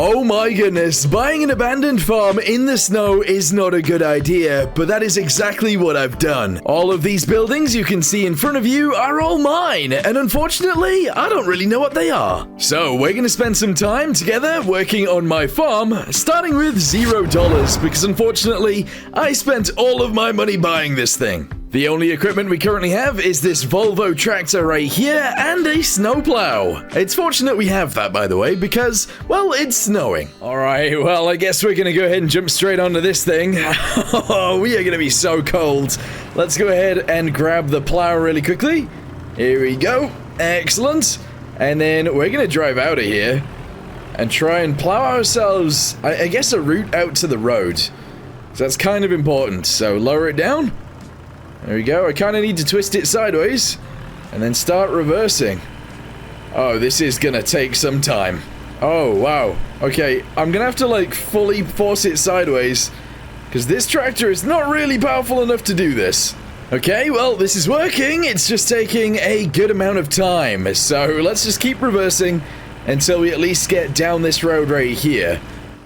Oh my goodness, buying an abandoned farm in the snow is not a good idea, but that is exactly what I've done. All of these buildings you can see in front of you are all mine, and unfortunately, I don't really know what they are. So we're gonna spend some time together working on my farm, starting with $0, because unfortunately, I spent all of my money buying this thing. The only equipment we currently have is this Volvo tractor right here and a snowplow. It's fortunate we have that, by the way, because, well, it's snowing. Alright, well, I guess we're gonna go ahead and jump straight onto this thing. Oh, we are gonna be so cold. Let's go ahead and grab the plow really quickly. Here we go. Excellent. And then we're gonna drive out of here and try and plow ourselves, I guess, a route out to the road. So that's kind of important. So lower it down. There we go. I kind of need to twist it sideways and then start reversing. Oh, this is gonna take some time. Oh, wow. Okay, I'm gonna have to like fully force it sideways because this tractor is not really powerful enough to do this. Okay, well, this is working. It's just taking a good amount of time. So let's just keep reversing until we at least get down this road right here.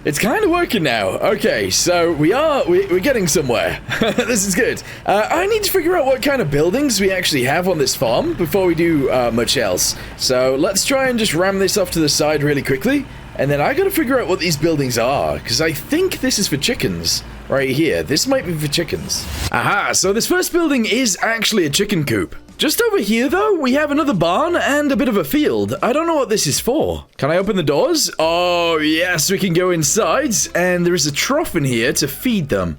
It's kind of working now. Okay, so we're getting somewhere. This is good. I need to figure out what kind of buildings we actually have on this farm before we do much else. So let's try and just ram this off to the side really quickly. And then I gotta figure out what these buildings are, because I think this is for chickens. Right here. This might be for chickens. Aha, so this first building is actually a chicken coop. Just over here, though, we have another barn and a bit of a field. I don't know what this is for. Can I open the doors? Oh, yes, we can go inside, and there is a trough in here to feed them.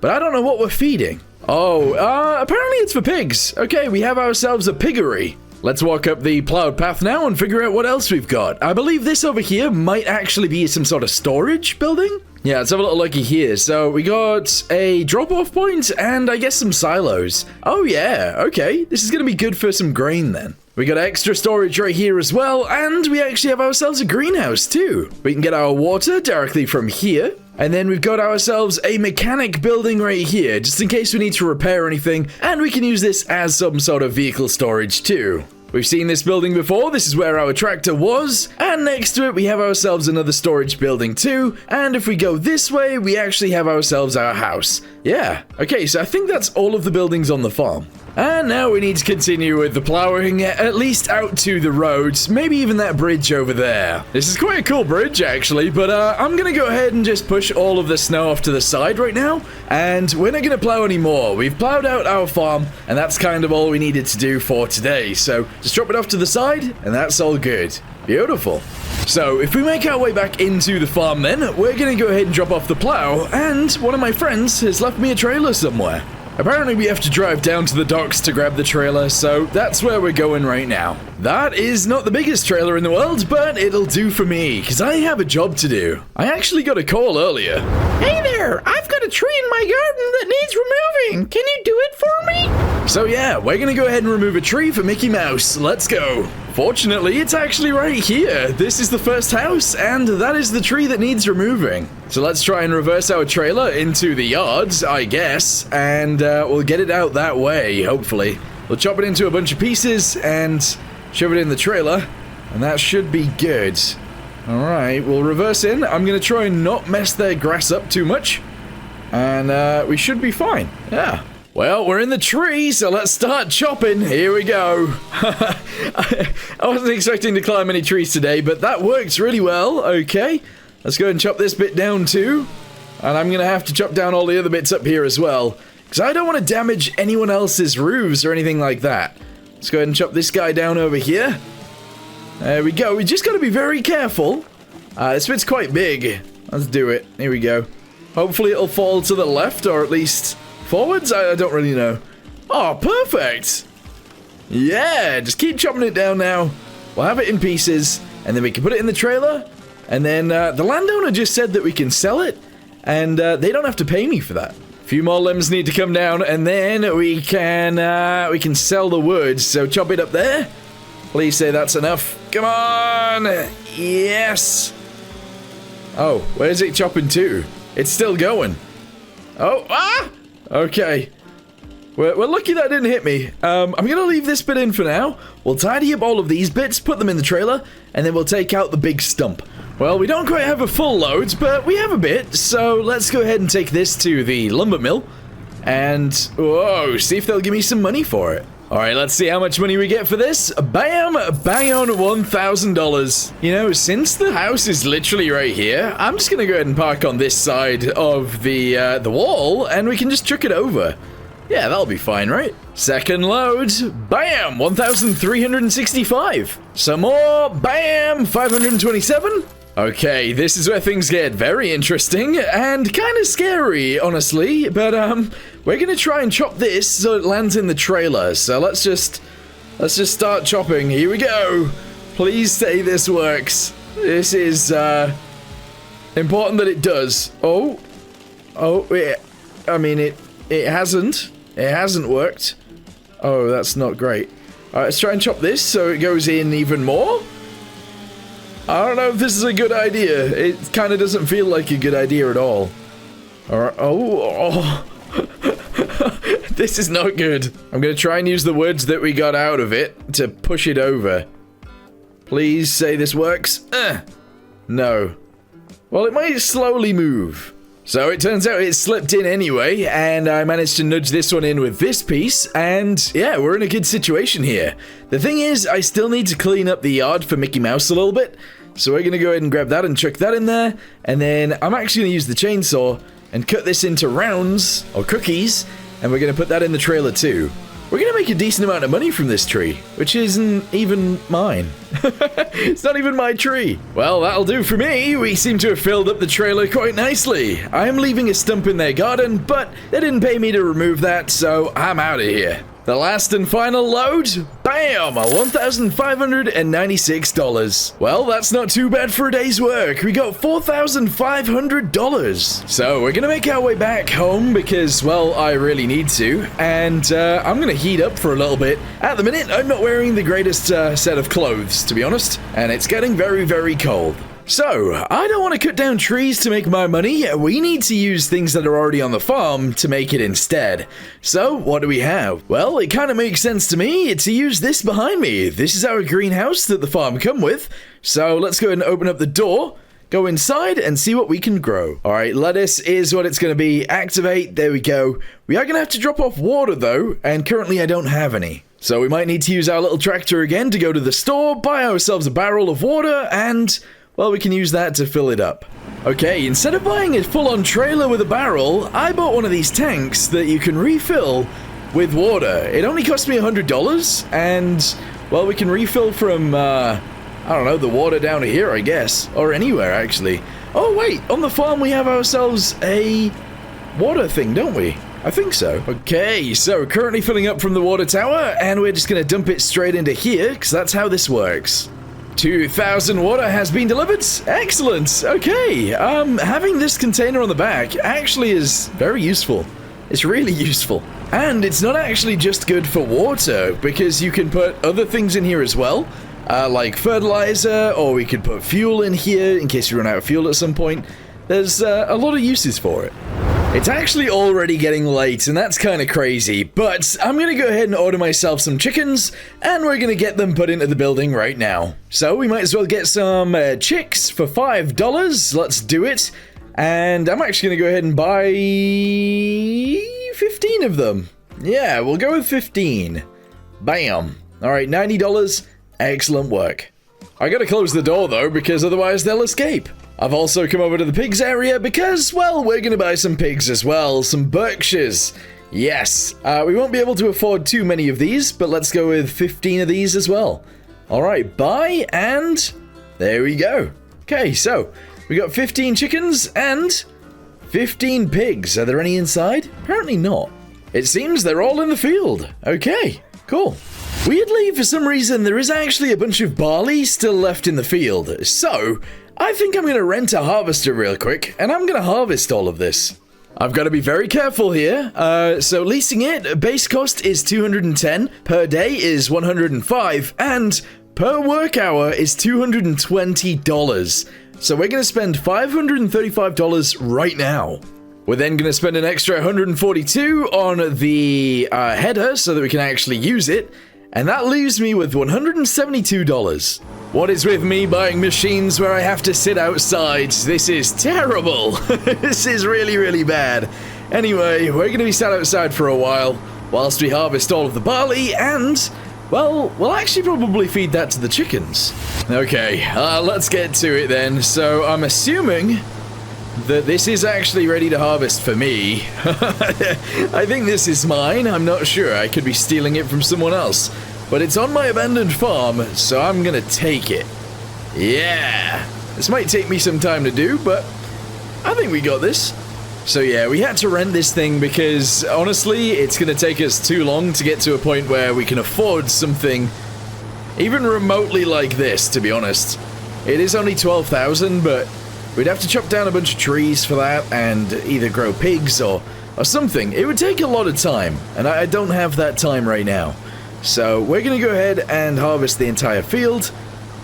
But I don't know what we're feeding. Oh, apparently it's for pigs. Okay, we have ourselves a piggery. Let's walk up the plowed path now and figure out what else we've got. I believe this over here might actually be some sort of storage building. Yeah, let's have a little looky here. So we got a drop-off point and I guess some silos. Oh yeah, okay. This is gonna be good for some grain then. We got extra storage right here as well, and we actually have ourselves a greenhouse too. We can get our water directly from here. And then we've got ourselves a mechanic building right here, just in case we need to repair anything, and we can use this as some sort of vehicle storage too. We've seen this building before. This is where our tractor was, and next to it we have ourselves another storage building too, and if we go this way we actually have ourselves our house. Yeah, okay, so I think that's all of the buildings on the farm. And now we need to continue with the plowing, at least out to the roads, maybe even that bridge over there. This is quite a cool bridge actually, but I'm gonna go ahead and just push all of the snow off to the side right now, and we're not gonna plow anymore. We've plowed out our farm, and that's kind of all we needed to do for today, so just drop it off to the side, and that's all good. Beautiful. So, if we make our way back into the farm then, we're gonna go ahead and drop off the plow, and one of my friends has left me a trailer somewhere. Apparently we have to drive down to the docks to grab the trailer, so that's where we're going right now. That is not the biggest trailer in the world, but it'll do for me, because I have a job to do. I actually got a call earlier. Hey there, I've got a tree in my garden that needs removing. Can you do it for me? So yeah, we're gonna go ahead and remove a tree for Mickey Mouse. Let's go. Fortunately, it's actually right here. This is the first house, and that is the tree that needs removing. So let's try and reverse our trailer into the yards, I guess, and we'll get it out that way, hopefully. We'll chop it into a bunch of pieces and shove it in the trailer, and that should be good. Alright, we'll reverse in. I'm gonna try and not mess their grass up too much, and we should be fine. Yeah. Well, we're in the tree, so let's start chopping. Here we go. I wasn't expecting to climb any trees today, but that works really well. Okay, let's go ahead and chop this bit down too. And I'm going to have to chop down all the other bits up here as well, because I don't want to damage anyone else's roofs or anything like that. Let's go ahead and chop this guy down over here. There we go. We just got to be very careful. This bit's quite big. Let's do it. Here we go. Hopefully it'll fall to the left, or at least forwards? I don't really know. Oh, perfect. Yeah, just keep chopping it down now. We'll have it in pieces, and then we can put it in the trailer. And then the landowner just said that we can sell it, and they don't have to pay me for that. A few more limbs need to come down, and then we can sell the wood. So chop it up there. Please say that's enough. Come on. Yes. Oh, where's it chopping to? It's still going. Oh, ah! Okay. We're lucky that didn't hit me. I'm gonna leave this bit in for now. We'll tidy up all of these bits, put them in the trailer, and then we'll take out the big stump. Well, we don't quite have a full load, but we have a bit. So let's go ahead and take this to the lumber mill. And, whoa, see if they'll give me some money for it. All right, let's see how much money we get for this. Bam, bang on $1,000. You know, since the house is literally right here, I'm just gonna go ahead and park on this side of the wall, and we can just chuck it over. Yeah, that'll be fine, right? Second load, bam, 1,365. Some more, bam, 527. Okay, this is where things get very interesting and kind of scary, honestly. But we're gonna try and chop this so it lands in the trailer. So let's just start chopping. Here we go. Please say this works. This is important that it does. Oh, yeah. I mean it hasn't. It hasn't worked. Oh, that's not great. All right, let's try and chop this so it goes in even more. I don't know if this is a good idea. It kind of doesn't feel like a good idea at all. Alright, oh. This is not good. I'm going to try and use the words that we got out of it to push it over. Please say this works. No. Well, it might slowly move. So it turns out it slipped in anyway, and I managed to nudge this one in with this piece, and yeah, we're in a good situation here. The thing is, I still need to clean up the yard for Mickey Mouse a little bit, so we're gonna go ahead and grab that and chuck that in there, and then I'm actually gonna use the chainsaw and cut this into rounds, or cookies, and we're gonna put that in the trailer too. We're gonna make a decent amount of money from this tree, which isn't even mine. It's not even my tree. Well, that'll do for me. We seem to have filled up the trailer quite nicely. I am leaving a stump in their garden, but they didn't pay me to remove that, so I'm out of here. The last and final load, bam, $1,596. Well, that's not too bad for a day's work. We got $4,500. So we're gonna make our way back home because, well, I really need to. And I'm gonna heat up for a little bit. At the minute, I'm not wearing the greatest set of clothes, to be honest. And it's getting very, very cold. So, I don't want to cut down trees to make my money. We need to use things that are already on the farm to make it instead. So, what do we have? Well, it kind of makes sense to me to use this behind me. This is our greenhouse that the farm come with. So, let's go ahead and open up the door, go inside, and see what we can grow. Alright, lettuce is what it's going to be. Activate, there we go. We are going to have to drop off water though, and currently I don't have any. So, we might need to use our little tractor again to go to the store, buy ourselves a barrel of water, and well, we can use that to fill it up. Okay, instead of buying a full-on trailer with a barrel, I bought one of these tanks that you can refill with water. It only cost me $100, and, well, we can refill from, I don't know, the water down here, I guess. Or anywhere, actually. Oh, wait, on the farm we have ourselves a water thing, don't we? I think so. Okay, so currently filling up from the water tower, and we're just gonna dump it straight into here, because that's how this works. 2,000 water has been delivered. Excellent. Okay. Having this container on the back actually is very useful. It's really useful. And it's not actually just good for water, because you can put other things in here as well, like fertilizer, or we could put fuel in here in case we run out of fuel at some point. There's a lot of uses for it. It's actually already getting late, and that's kind of crazy, but I'm going to go ahead and order myself some chickens, and we're going to get them put into the building right now. So we might as well get some chicks for $5. Let's do it. And I'm actually going to go ahead and buy 15 of them. Yeah, we'll go with 15. Bam. All right, $90. Excellent work. I got to close the door, though, because otherwise they'll escape. I've also come over to the pigs area because, well, we're going to buy some pigs as well, some Berkshires. Yes, we won't be able to afford too many of these, but let's go with 15 of these as well. All right, buy, and there we go. Okay, so we got 15 chickens and 15 pigs. Are there any inside? Apparently not. It seems they're all in the field. Okay, cool. Weirdly, for some reason, there is actually a bunch of barley still left in the field, so I think I'm going to rent a harvester real quick, and I'm going to harvest all of this. I've got to be very careful here. So leasing it, base cost is $210, per day is $105, and per work hour is $220. So we're going to spend $535 right now. We're then going to spend an extra $142 on the header so that we can actually use it, and that leaves me with $172. What is with me buying machines where I have to sit outside? This is terrible. This is really, really bad. Anyway, we're going to be sat outside for a while whilst we harvest all of the barley and, well, we'll actually probably feed that to the chickens. Okay, let's get to it then. So I'm assuming that this is actually ready to harvest for me. I think this is mine. I'm not sure. I could be stealing it from someone else. But it's on my abandoned farm, so I'm gonna take it. Yeah! This might take me some time to do, but I think we got this. So yeah, we had to rent this thing because, honestly, it's gonna take us too long to get to a point where we can afford something even remotely like this, to be honest. It is only 12,000, but we'd have to chop down a bunch of trees for that and either grow pigs or something. It would take a lot of time, and I don't have that time right now. So we're going to go ahead and harvest the entire field.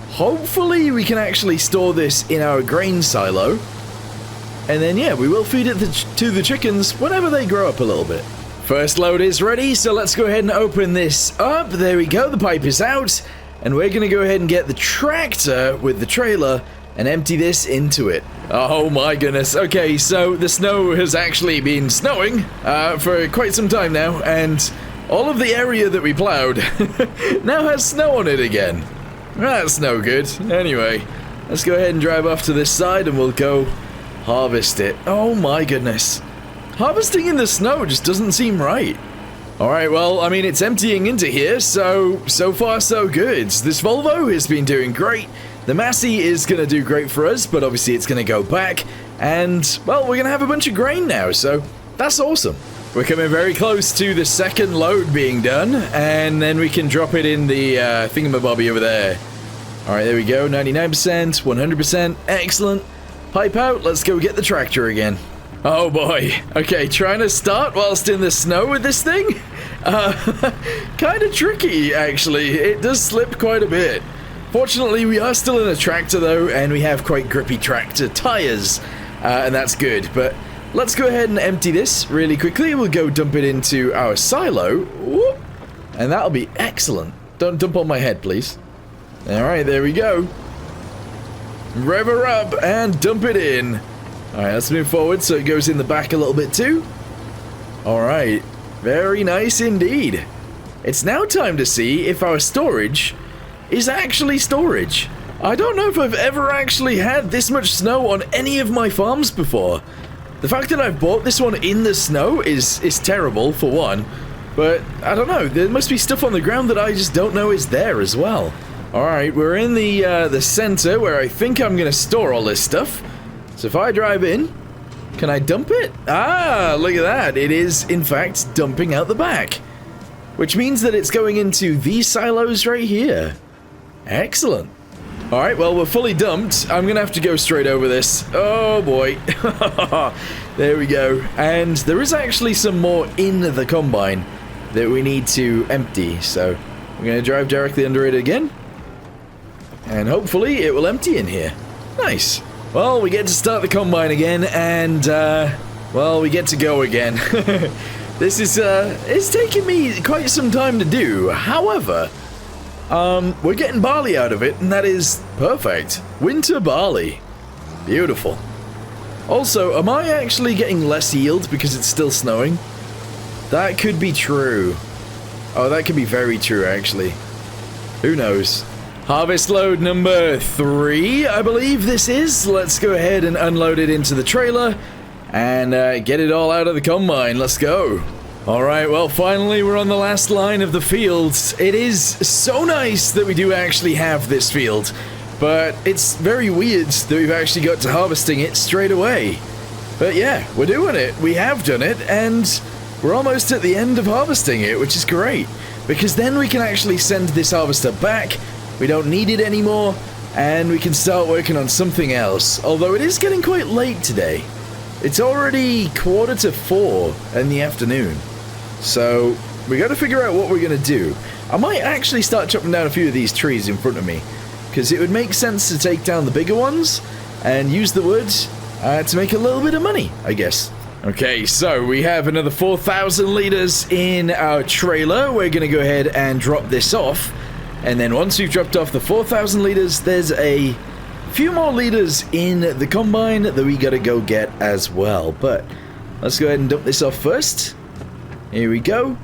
Hopefully we can actually store this in our grain silo. And then yeah, we will feed it to the chickens whenever they grow up a little bit. First load is ready, so let's go ahead and open this up. There we go, the pipe is out. And we're going to go ahead and get the tractor with the trailer and empty this into it. Oh my goodness. Okay, so the snow has actually been snowing for quite some time now, and all of the area that we plowed now has snow on it again. That's no good. Anyway, let's go ahead and drive off to this side and we'll go harvest it. Oh my goodness. Harvesting in the snow just doesn't seem right. Alright, well, I mean, it's emptying into here, so far so good. This Volvo has been doing great. The Massey is going to do great for us, but obviously it's going to go back. And, well, we're going to have a bunch of grain now, so that's awesome. We're coming very close to the second load being done, and then we can drop it in the thingamabobby over there. Alright, there we go, 99%, 100%, excellent. Pipe out, let's go get the tractor again. Oh boy, okay, trying to start whilst in the snow with this thing? Kind of tricky, actually. It does slip quite a bit. Fortunately, we are still in a tractor though, and we have quite grippy tractor tires, and that's good, but let's go ahead and empty this really quickly. We'll go dump it into our silo. Whoop. And that'll be excellent. Don't dump on my head, please. Alright, there we go. Rev her up and dump it in. Alright, let's move forward so it goes in the back a little bit too. Alright, very nice indeed. It's now time to see if our storage is actually storage. I don't know if I've ever actually had this much snow on any of my farms before. The fact that I've bought this one in the snow is terrible, for one. But, I don't know, there must be stuff on the ground that I just don't know is there as well. Alright, we're in the center where I think I'm going to store all this stuff. So if I drive in, can I dump it? Ah, look at that. It is, in fact, dumping out the back. Which means that it's going into these silos right here. Excellent. Alright, well, we're fully dumped. I'm gonna have to go straight over this. Oh, boy. There we go. And there is actually some more in the combine that we need to empty. So we're gonna drive directly under it again. And hopefully it will empty in here. Nice. Well, we get to start the combine again, and, well, we get to go again. This is, it's taken me quite some time to do. However, we're getting barley out of it, and that is perfect. Winter barley. Beautiful. Also, am I actually getting less yield because it's still snowing? That could be true. Oh, that could be very true, actually. Who knows? Harvest load number 3, I believe this is. Let's go ahead and unload it into the trailer and get it all out of the combine. Let's go. Alright, well, finally we're on the last line of the fields. It is so nice that we do actually have this field, but it's very weird that we've actually got to harvesting it straight away. But yeah, we're doing it. We have done it, and we're almost at the end of harvesting it, which is great, because then we can actually send this harvester back. We don't need it anymore, and we can start working on something else. Although it is getting quite late today. It's already 3:45 in the afternoon. So we got to figure out what we're going to do. I might actually start chopping down a few of these trees in front of me, because it would make sense to take down the bigger ones and use the wood to make a little bit of money, I guess. Okay, so we have another 4,000 liters in our trailer. We're going to go ahead and drop this off. And then once we've dropped off the 4,000 liters, there's a few more liters in the combine that we gotta go get as well. But let's go ahead and dump this off first. Here we go.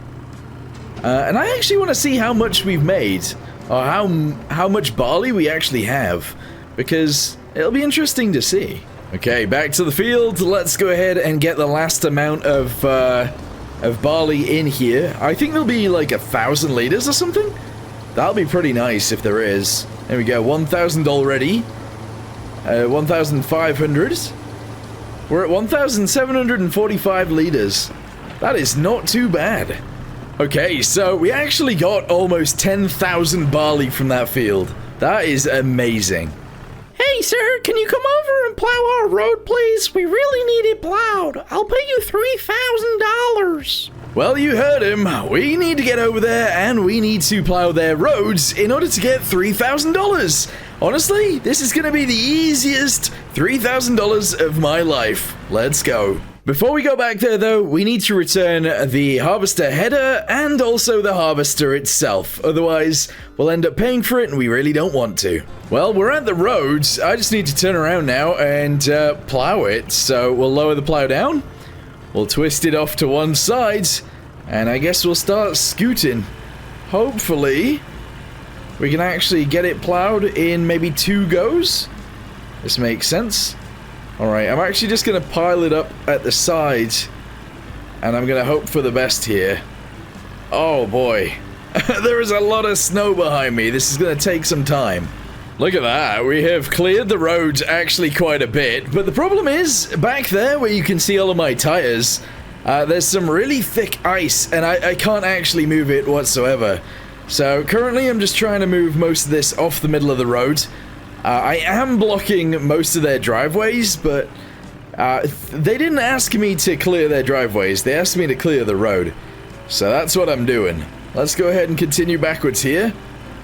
And I actually want to see how much we've made, or how much barley we actually have, because it'll be interesting to see. Okay, back to the field. Let's go ahead and get the last amount of barley in here. I think there'll be like 1,000 liters or something. That'll be pretty nice if there is. There we go, 1,000 already. 1,500. We're at 1,745 liters. That is not too bad. Okay, so we actually got almost 10,000 barley from that field. That is amazing. Hey, sir, can you come over and plow our road, please? We really need it plowed. I'll pay you $3,000. Well, you heard him. We need to get over there, and we need to plow their roads in order to get $3,000. Honestly, this is going to be the easiest $3,000 of my life. Let's go. Before we go back there, though, we need to return the harvester header and also the harvester itself. Otherwise, we'll end up paying for it, and we really don't want to. Well, we're at the roads. I just need to turn around now and plow it. So we'll lower the plow down. We'll twist it off to one side, and I guess we'll start scooting. Hopefully, we can actually get it plowed in maybe 2 goes. This makes sense. Alright, I'm actually just going to pile it up at the side, and I'm going to hope for the best here. Oh boy, there is a lot of snow behind me. This is going to take some time. Look at that, we have cleared the roads actually quite a bit, but the problem is, back there where you can see all of my tires, there's some really thick ice, and I can't actually move it whatsoever. So currently I'm just trying to move most of this off the middle of the road. I am blocking most of their driveways, but they didn't ask me to clear their driveways. They asked me to clear the road. So that's what I'm doing. Let's go ahead and continue backwards here.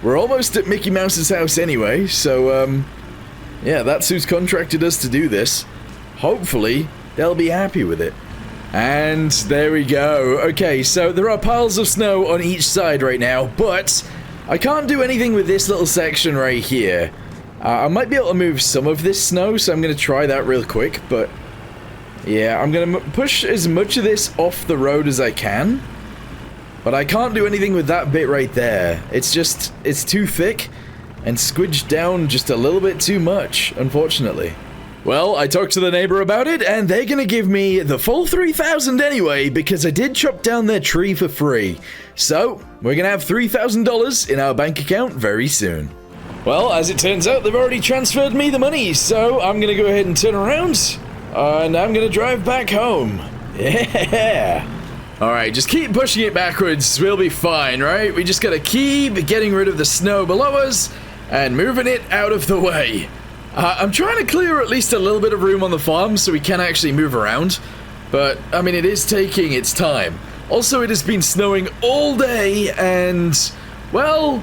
We're almost at Mickey Mouse's house anyway, so yeah, that's who's contracted us to do this. Hopefully, they'll be happy with it. And there we go. Okay, so there are piles of snow on each side right now, but I can't do anything with this little section right here. I might be able to move some of this snow, so I'm going to try that real quick, but yeah, I'm going to push as much of this off the road as I can, but I can't do anything with that bit right there. It's too thick and squidged down just a little bit too much, unfortunately. Well, I talked to the neighbor about it, and they're going to give me the full 3,000 anyway, because I did chop down their tree for free. So, we're going to have $3,000 in our bank account very soon. Well, as it turns out, they've already transferred me the money, so I'm going to go ahead and turn around, and I'm going to drive back home. Yeah! Alright, just keep pushing it backwards, we'll be fine, right? We just got to keep getting rid of the snow below us, and moving it out of the way. I'm trying to clear at least a little bit of room on the farm so we can actually move around, but, I mean, it is taking its time. Also, it has been snowing all day, and, well,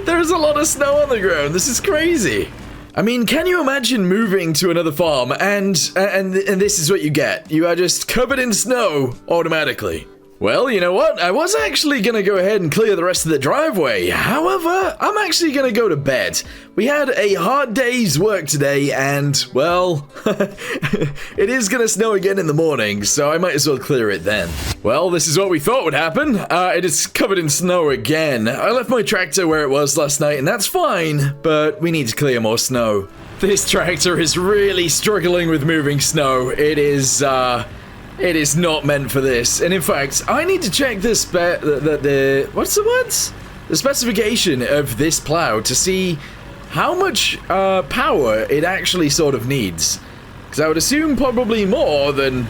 there's a lot of snow on the ground. This is crazy. I mean, can you imagine moving to another farm and this is what you get? You are just covered in snow automatically. Well, you know what? I was actually going to go ahead and clear the rest of the driveway. However, I'm actually going to go to bed. We had a hard day's work today and, well, it is going to snow again in the morning, so I might as well clear it then. Well, this is what we thought would happen. It is covered in snow again. I left my tractor where it was last night, and that's fine, but we need to clear more snow. This tractor is really struggling with moving snow. It is not meant for this, and in fact, I need to check the specification of this plow to see how much power it actually sort of needs, because I would assume probably more than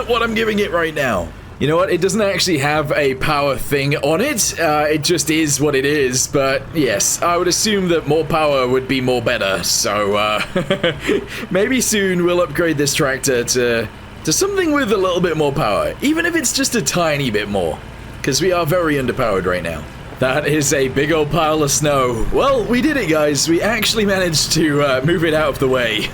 what I'm giving it right now. You know what, it doesn't actually have a power thing on it, it just is what it is, but yes, I would assume that more power would be more better, so maybe soon we'll upgrade this tractor to something with a little bit more power, even if it's just a tiny bit more, because we are very underpowered right now. That is a big old pile of snow. Well, we did it, guys. We actually managed to move it out of the way.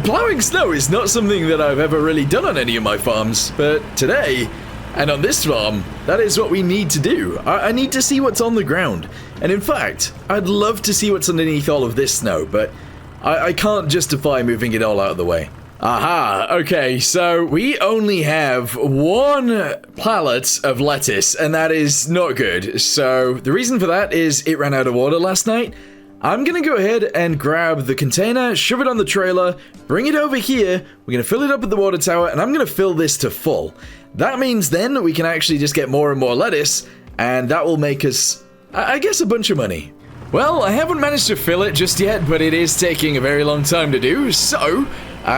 Plowing snow is not something that I've ever really done on any of my farms, but today, And on this farm, that is what we need to do. I need to see what's on the ground. And in fact, I'd love to see what's underneath all of this snow, but I can't justify moving it all out of the way. Aha, okay, so we only have 1 pallet of lettuce, and that is not good. So the reason for that is it ran out of water last night. I'm gonna go ahead and grab the container, shove it on the trailer, bring it over here, we're gonna fill it up at the water tower, and I'm gonna fill this to full. That means then we can actually just get more and more lettuce, and that will make us, I guess, a bunch of money. Well, I haven't managed to fill it just yet, but it is taking a very long time to do, so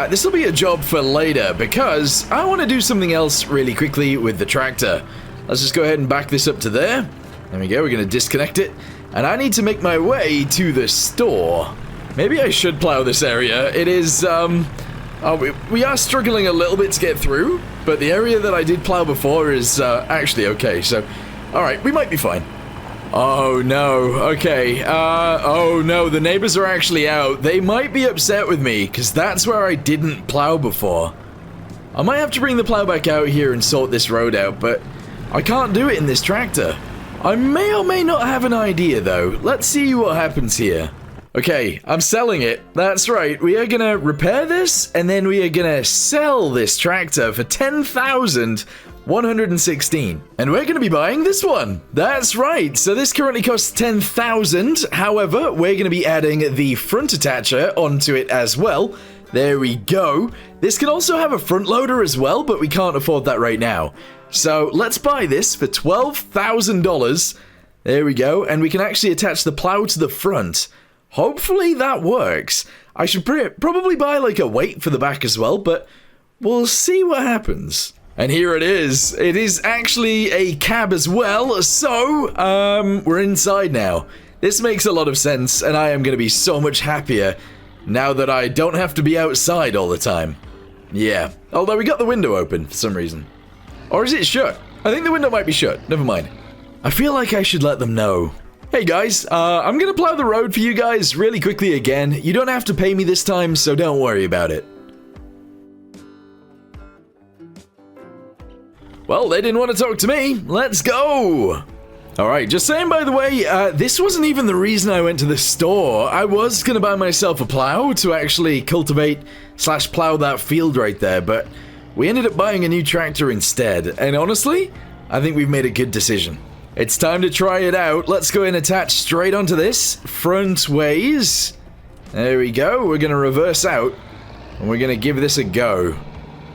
this will be a job for later, because I want to do something else really quickly with the tractor. Let's just go ahead and back this up to there. There we go, we're going to disconnect it. And I need to make my way to the store. Maybe I should plow this area. It is, we are struggling a little bit to get through, but the area that I did plow before is actually okay, so, alright, we might be fine. Oh no, okay, oh no, the neighbors are actually out. They might be upset with me, because that's where I didn't plow before. I might have to bring the plow back out here and sort this road out, but I can't do it in this tractor. I may or may not have an idea though. Let's see what happens here. Okay, I'm selling it. That's right, we are gonna repair this, and then we are gonna sell this tractor for 10,116. And we're gonna be buying this one. That's right, so this currently costs 10,000. However, we're gonna be adding the front attacher onto it as well. There we go. This can also have a front loader as well, but we can't afford that right now. So let's buy this for $12,000. There we go, and we can actually attach the plow to the front. Hopefully that works. I should probably buy like a weight for the back as well, but we'll see what happens. And here it is. It is actually a cab as well, so we're inside now. This makes a lot of sense, and I am going to be so much happier now that I don't have to be outside all the time. Yeah, although we got the window open for some reason. Or is it shut? I think the window might be shut. Never mind. I feel like I should let them know. Hey guys, I'm gonna plow the road for you guys really quickly again. You don't have to pay me this time, so don't worry about it. Well, they didn't want to talk to me. Let's go! Alright, just saying by the way, this wasn't even the reason I went to the store. I was gonna buy myself a plow to actually cultivate / plow that field right there, but we ended up buying a new tractor instead, and honestly, I think we've made a good decision. It's time to try it out. Let's go and attach straight onto this, front ways. There we go, we're gonna reverse out, and we're gonna give this a go.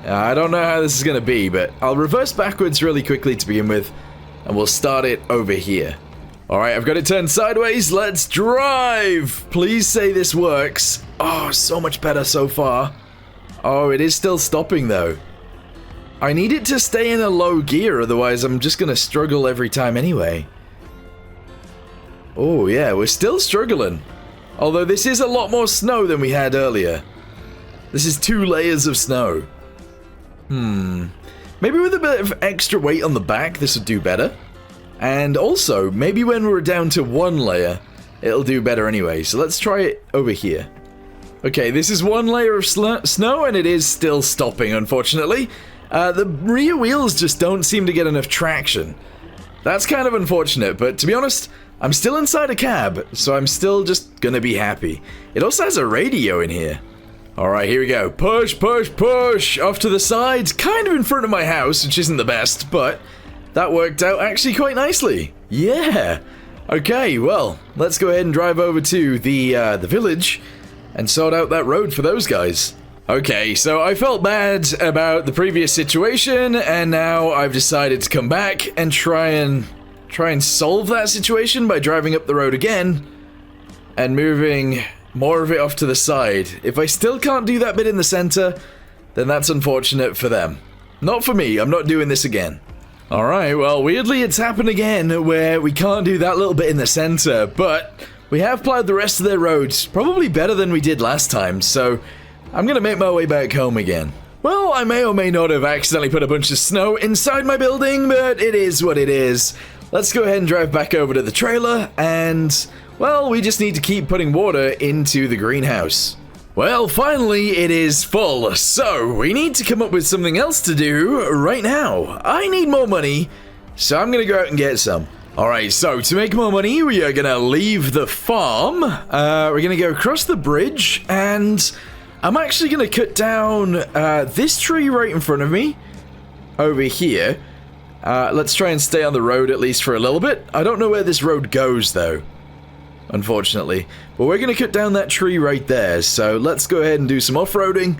I don't know how this is gonna be, but I'll reverse backwards really quickly to begin with, and we'll start it over here. Alright, I've got it turned sideways, let's drive! Please say this works. Oh, so much better so far. Oh, it is still stopping though. I need it to stay in a low gear, otherwise I'm just gonna struggle every time anyway. Oh yeah, we're still struggling. Although this is a lot more snow than we had earlier. This is 2 layers of snow. Maybe with a bit of extra weight on the back, this would do better. And also, maybe when we're down to 1 layer, it'll do better anyway. So let's try it over here. Okay, this is 1 layer of snow, and it is still stopping, unfortunately. The rear wheels just don't seem to get enough traction. That's kind of unfortunate, but to be honest, I'm still inside a cab, so I'm still just gonna be happy. It also has a radio in here. Alright, here we go. Push, push, push! Off to the side, kind of in front of my house, which isn't the best, but that worked out actually quite nicely. Yeah! Okay, well, let's go ahead and drive over to the village and sort out that road for those guys. Okay, so I felt bad about the previous situation, and now I've decided to come back and try and solve that situation by driving up the road again and moving more of it off to the side. If I still can't do that bit in the center, then that's unfortunate for them. Not for me, I'm not doing this again. Alright, well, weirdly it's happened again where we can't do that little bit in the center, but we have plowed the rest of their roads, probably better than we did last time, so I'm gonna make my way back home again. Well, I may or may not have accidentally put a bunch of snow inside my building, but it is what it is. Let's go ahead and drive back over to the trailer, and, well, we just need to keep putting water into the greenhouse. Well, finally it is full, so we need to come up with something else to do right now. I need more money, so I'm gonna go out and get some. Alright, so to make more money, we are gonna leave the farm. We're gonna go across the bridge, and I'm actually gonna cut down this tree right in front of me, over here. Let's try and stay on the road at least for a little bit. I don't know where this road goes, though, unfortunately. But we're gonna cut down that tree right there, so let's go ahead and do some off-roading,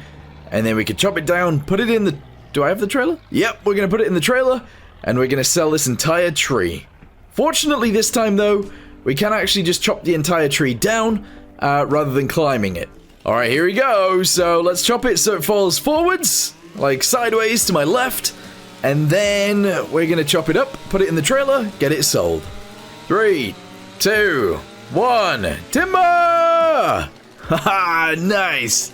and then we can chop it down, put it in the... Do I have the trailer? Yep, we're gonna put it in the trailer, and we're gonna sell this entire tree. Fortunately, this time, though, we can actually just chop the entire tree down, rather than climbing it. Alright, here we go. So, let's chop it so it falls forwards, like sideways to my left, and then we're gonna chop it up, put it in the trailer, get it sold. 3, 2, 1, timber! Haha, nice!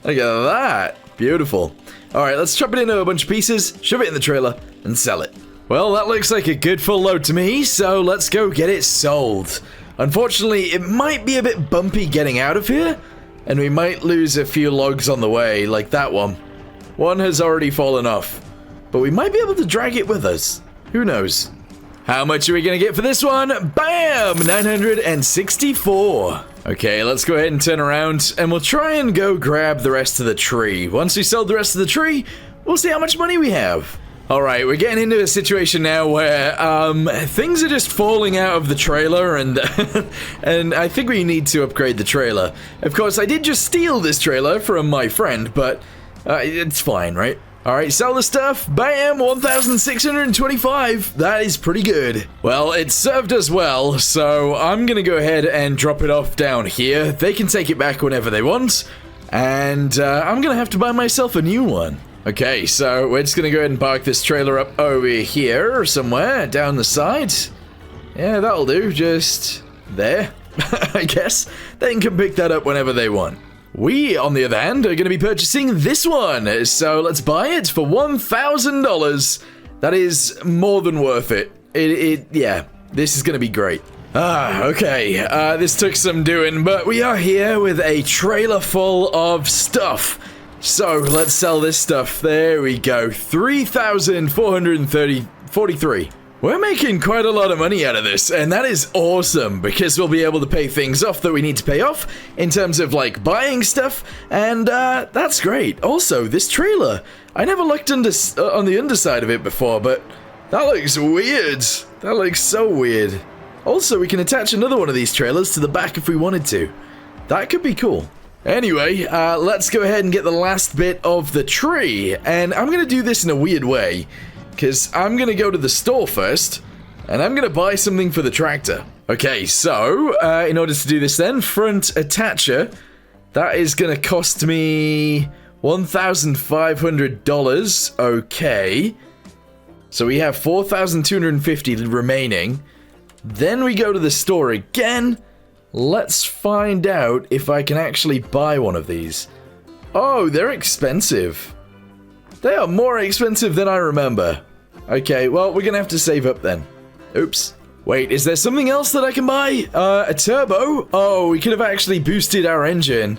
Look at that. Beautiful. Alright, let's chop it into a bunch of pieces, shove it in the trailer, and sell it. Well, that looks like a good full load to me, so let's go get it sold. Unfortunately, it might be a bit bumpy getting out of here, and we might lose a few logs on the way, like that one. One has already fallen off, but we might be able to drag it with us. Who knows? How much are we gonna get for this one? Bam! 964. Okay, let's go ahead and turn around, and we'll try and go grab the rest of the tree. Once we sell the rest of the tree, we'll see how much money we have. Alright, we're getting into a situation now where, things are just falling out of the trailer, and, and I think we need to upgrade the trailer. Of course, I did just steal this trailer from my friend, but, it's fine, right? Alright, sell the stuff. Bam! 1,625. That is pretty good. Well, it served us well, so I'm gonna go ahead and drop it off down here. They can take it back whenever they want, and, I'm gonna have to buy myself a new one. Okay, so we're just gonna go ahead and park this trailer up over here or somewhere down the side. Yeah, that'll do, just there, I guess. They can pick that up whenever they want. We, on the other hand, are gonna be purchasing this one, so let's buy it for $1,000. That is more than worth it. Yeah, this is gonna be great. Okay, this took some doing, but we are here with a trailer full of stuff. So, let's sell this stuff. There we go. 3,443. We're making quite a lot of money out of this, and that is awesome, because we'll be able to pay things off that we need to pay off, in terms of, like, buying stuff, and, that's great. Also, this trailer, I never looked on the underside of it before, but that looks weird. That looks so weird. Also, we can attach another one of these trailers to the back if we wanted to. That could be cool. Anyway, let's go ahead and get the last bit of the tree, and I'm gonna do this in a weird way, because I'm gonna go to the store first, and I'm gonna buy something for the tractor. Okay, so, in order to do this then, front attacher, that is gonna cost me $1,500, okay. So we have 4,250 remaining. Then we go to the store again. Let's find out if I can actually buy one of these. Oh, they're expensive. They are more expensive than I remember. Okay, well, we're gonna have to save up then. Oops. Wait, is there something else that I can buy? A turbo? Oh, we could have actually boosted our engine.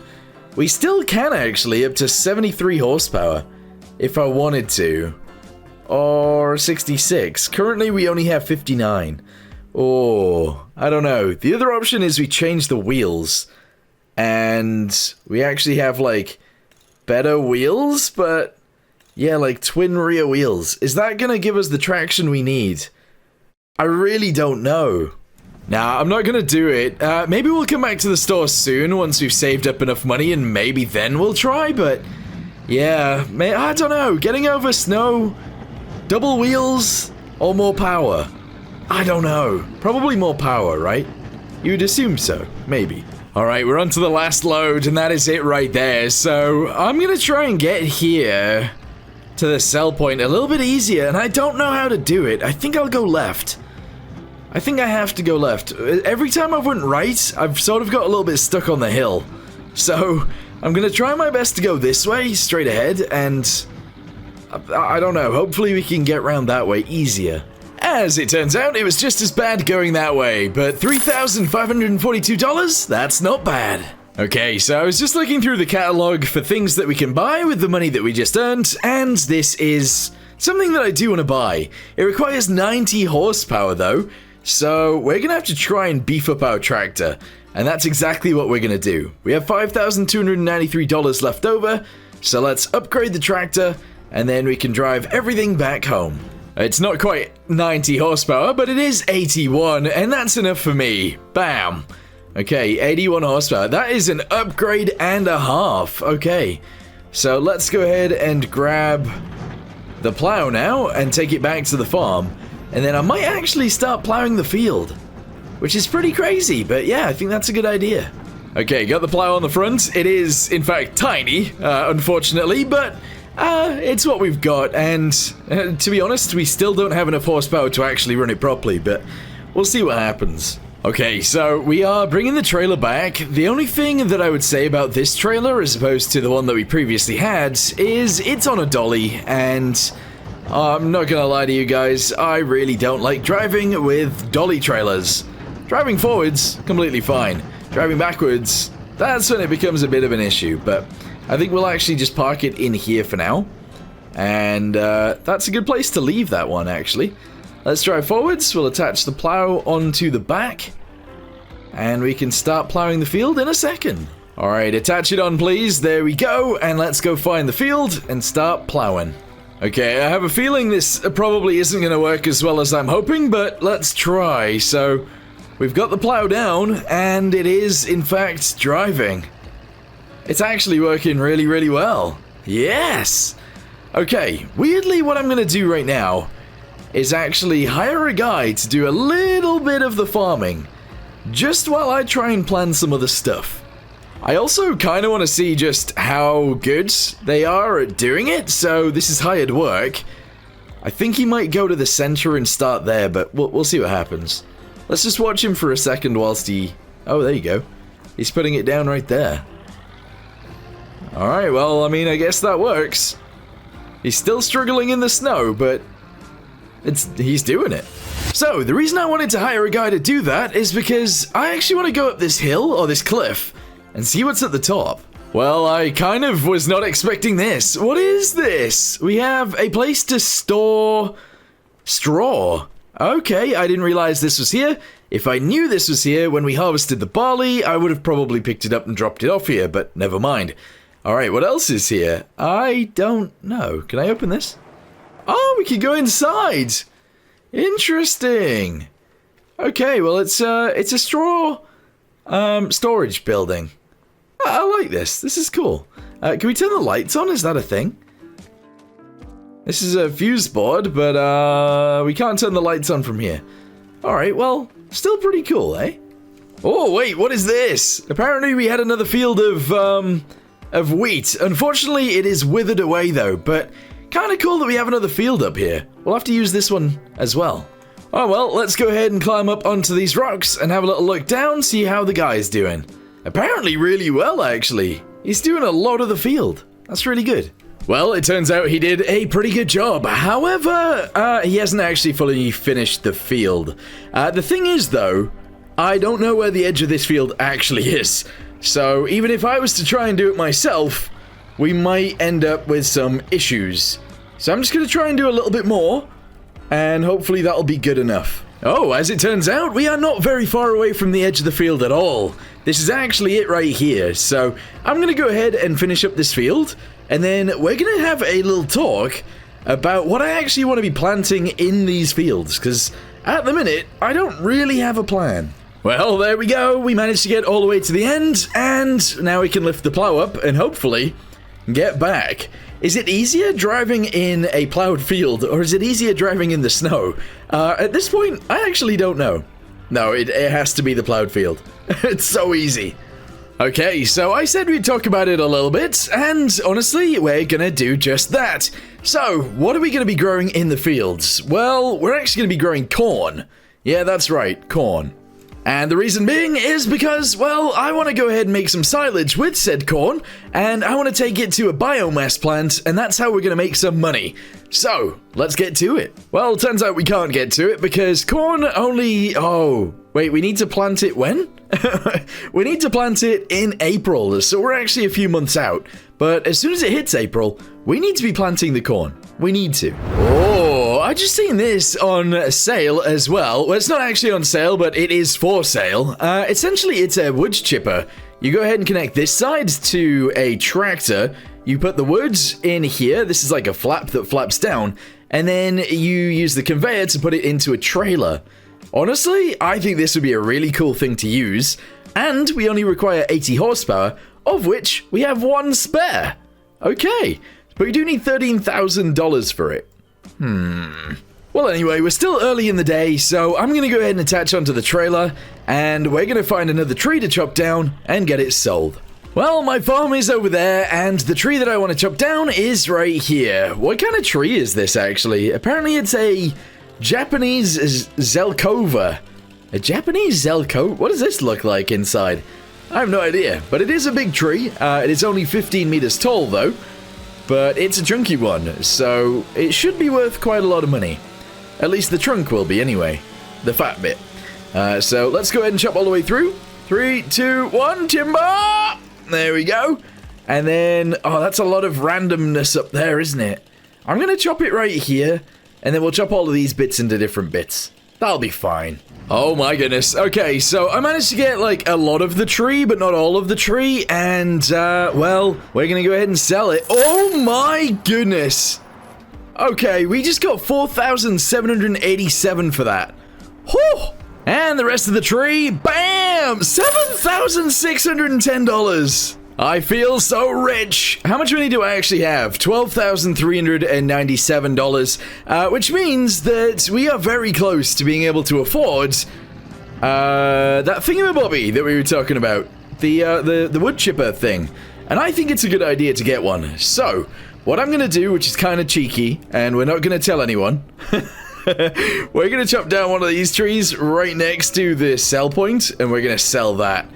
We still can actually, up to 73 horsepower, if I wanted to. Or 66. Currently, we only have 59. Oh, I don't know. The other option is we change the wheels. And we actually have, like, better wheels, but... yeah, like twin rear wheels. Is that gonna give us the traction we need? I really don't know. Nah, I'm not gonna do it. Maybe we'll come back to the store soon once we've saved up enough money, and maybe then we'll try, but... yeah, I don't know. Getting over snow... double wheels or more power? I don't know. Probably more power, right? You'd assume so. Maybe. Alright, we're on to the last load, and that is it right there. So, I'm gonna try and get here to the sell point a little bit easier, and I don't know how to do it. I think I'll go left. I think I have to go left. Every time I've went right, I've sort of got a little bit stuck on the hill. So, I'm gonna try my best to go this way, straight ahead, and... I don't know, hopefully we can get around that way easier. As it turns out, it was just as bad going that way, but $3,542? That's not bad. Okay, so I was just looking through the catalog for things that we can buy with the money that we just earned, and this is something that I do want to buy. It requires 90 horsepower though, so we're gonna have to try and beef up our tractor, and that's exactly what we're gonna do. We have $5,293 left over, so let's upgrade the tractor, and then we can drive everything back home. It's not quite 90 horsepower, but it is 81, and that's enough for me. Bam! Okay, 81 horsepower. That is an upgrade and a half. Okay, so let's go ahead and grab the plow now and take it back to the farm. And then I might actually start plowing the field, which is pretty crazy, but yeah, I think that's a good idea. Okay, got the plow on the front. It is, in fact, tiny, unfortunately, but it's what we've got. And to be honest, we still don't have enough horsepower to actually run it properly, but we'll see what happens. Okay, so we are bringing the trailer back. The only thing that I would say about this trailer, as opposed to the one that we previously had, is it's on a dolly, and I'm not gonna lie to you guys, I really don't like driving with dolly trailers. Driving forwards, completely fine. Driving backwards, that's when it becomes a bit of an issue, but I think we'll actually just park it in here for now. And that's a good place to leave that one, actually. Let's drive forwards, we'll attach the plow onto the back, and we can start plowing the field in a second. Alright, attach it on please, there we go, and let's go find the field and start plowing. Okay, I have a feeling this probably isn't going to work as well as I'm hoping, but let's try. So, we've got the plow down, and it is, in fact, driving. It's actually working really, really well. Yes! Okay, weirdly what I'm going to do right now is actually hire a guy to do a little bit of the farming, just while I try and plan some other stuff. I also kind of want to see just how good they are at doing it, so this is hired work. I think he might go to the center and start there, but we'll see what happens. Let's just watch him for a second whilst he... Oh, there you go. He's putting it down right there. Alright, well, I mean, I guess that works. He's still struggling in the snow, but he's doing it. So, the reason I wanted to hire a guy to do that is because I actually want to go up this hill, or this cliff, and see what's at the top. Well, I kind of was not expecting this. What is this? We have a place to store straw. Okay, I didn't realize this was here. If I knew this was here when we harvested the barley, I would have probably picked it up and dropped it off here, but never mind. Alright, what else is here? I don't know. Can I open this? Oh, we can go inside! Interesting! Okay, well it's a straw storage building. I like this. This is cool. Can we turn the lights on? Is that a thing? This is a fuse board, but we can't turn the lights on from here. Alright, well, still pretty cool, eh? Oh, wait, what is this? Apparently we had another field of wheat. Unfortunately, it is withered away though, but kind of cool that we have another field up here. We'll have to use this one as well. Oh well, let's go ahead and climb up onto these rocks and have a little look down, see how the guy's doing. Apparently really well, actually. He's doing a lot of the field. That's really good. Well, it turns out he did a pretty good job. However, he hasn't actually fully finished the field. The thing is, though, I don't know where the edge of this field actually is. So even if I was to try and do it myself, we might end up with some issues. So I'm just going to try and do a little bit more, and hopefully that'll be good enough. Oh, as it turns out, we are not very far away from the edge of the field at all. This is actually it right here. So I'm going to go ahead and finish up this field, and then we're going to have a little talk about what I actually want to be planting in these fields, because at the minute, I don't really have a plan. Well, there we go. We managed to get all the way to the end, and now we can lift the plow up and hopefully get back. Is it easier driving in a plowed field, or is it easier driving in the snow? At this point, I actually don't know. No, it has to be the plowed field. It's so easy. Okay, so I said we'd talk about it a little bit, and honestly, we're gonna do just that. So, what are we gonna be growing in the fields? Well, we're actually gonna be growing corn. Yeah, that's right, corn. And the reason being is because, well, I want to go ahead and make some silage with said corn, and I want to take it to a biomass plant, and that's how we're going to make some money. So, let's get to it. Well, turns out we can't get to it because corn only... Oh, wait, we need to plant it when? We need to plant it in April, so we're actually a few months out. But as soon as it hits April, we need to be planting the corn. We need to. Oh, I just seen this on sale as well. Well, it's not actually on sale, but it is for sale. Essentially, it's a wood chipper. You go ahead and connect this side to a tractor. You put the woods in here. This is like a flap that flaps down. And then you use the conveyor to put it into a trailer. Honestly, I think this would be a really cool thing to use. And we only require 80 horsepower, of which we have 1 spare. Okay. But we do need $13,000 for it. Well, anyway, we're still early in the day, so I'm going to go ahead and attach onto the trailer, and we're going to find another tree to chop down and get it sold. Well, my farm is over there, and the tree that I want to chop down is right here. What kind of tree is this, actually? Apparently, it's a Japanese Zelkova. A Japanese Zelkova? What does this look like inside? I have no idea, but it is a big tree. It is only 15 meters tall, though. But it's a chunky one, so it should be worth quite a lot of money. At least the trunk will be anyway. The fat bit. So let's go ahead and chop all the way through. 3, 2, 1, timber! There we go. And then, oh, that's a lot of randomness up there, isn't it? I'm going to chop it right here, and then we'll chop all of these bits into different bits. That'll be fine. Oh my goodness. Okay, so I managed to get like a lot of the tree, but not all of the tree. And, well, we're going to go ahead and sell it. Oh my goodness. Okay, we just got 4,787 for that. Whew. And the rest of the tree, bam! $7,610. I feel so rich. How much money do I actually have? $12,397, which means that we are very close to being able to afford that thingamabobby that we were talking about, the wood chipper thing. And I think it's a good idea to get one. So, what I'm gonna do, which is kind of cheeky, and we're not gonna tell anyone, we're gonna chop down one of these trees right next to the sell point, and we're gonna sell that.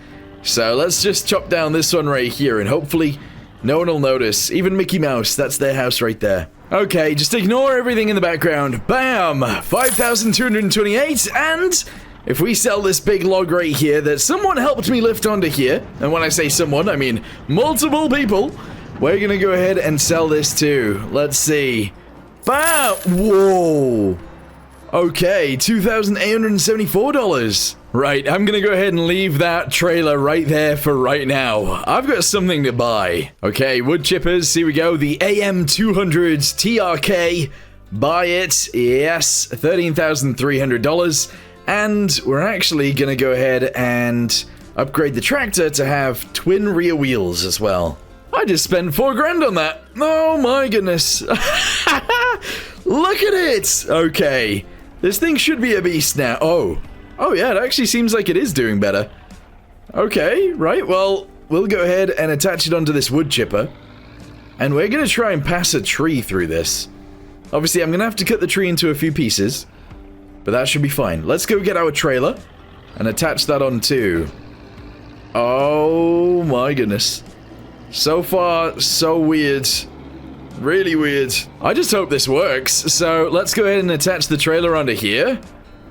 So let's just chop down this one right here, and hopefully no one will notice. Even Mickey Mouse, that's their house right there. Okay, just ignore everything in the background. Bam! 5,228, and if we sell this big log right here that someone helped me lift onto here, and when I say someone, I mean multiple people, we're gonna go ahead and sell this too. Let's see. Bam! Whoa! Okay, $2,874. Right, I'm gonna go ahead and leave that trailer right there for right now. I've got something to buy. Okay, wood chippers, here we go. The AM200 TRK. Buy it. Yes, $13,300. And we're actually gonna go ahead and upgrade the tractor to have twin rear wheels as well. I just spent $4 grand on that. Oh my goodness. Look at it. Okay, this thing should be a beast now. Oh yeah, it actually seems like it is doing better. Okay, right, well, we'll go ahead and attach it onto this wood chipper. And we're gonna try and pass a tree through this. Obviously, I'm gonna have to cut the tree into a few pieces, but that should be fine. Let's go get our trailer and attach that on too. Oh my goodness. So far, so weird. Really weird. I just hope this works. So let's go ahead and attach the trailer onto here.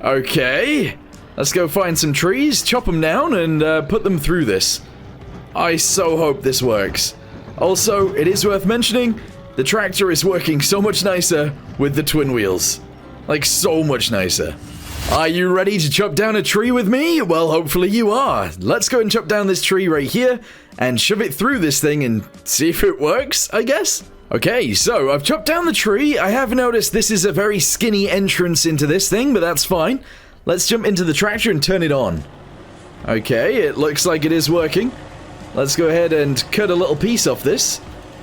Okay. Let's go find some trees, chop them down, and put them through this. I so hope this works. Also, it is worth mentioning, the tractor is working so much nicer with the twin wheels. Like, so much nicer. Are you ready to chop down a tree with me? Well, hopefully you are. Let's go and chop down this tree right here, and shove it through this thing and see if it works, I guess? Okay, so I've chopped down the tree. I have noticed this is a very skinny entrance into this thing, but that's fine. Let's jump into the tractor and turn it on. Okay, it looks like it is working. Let's go ahead and cut a little piece off this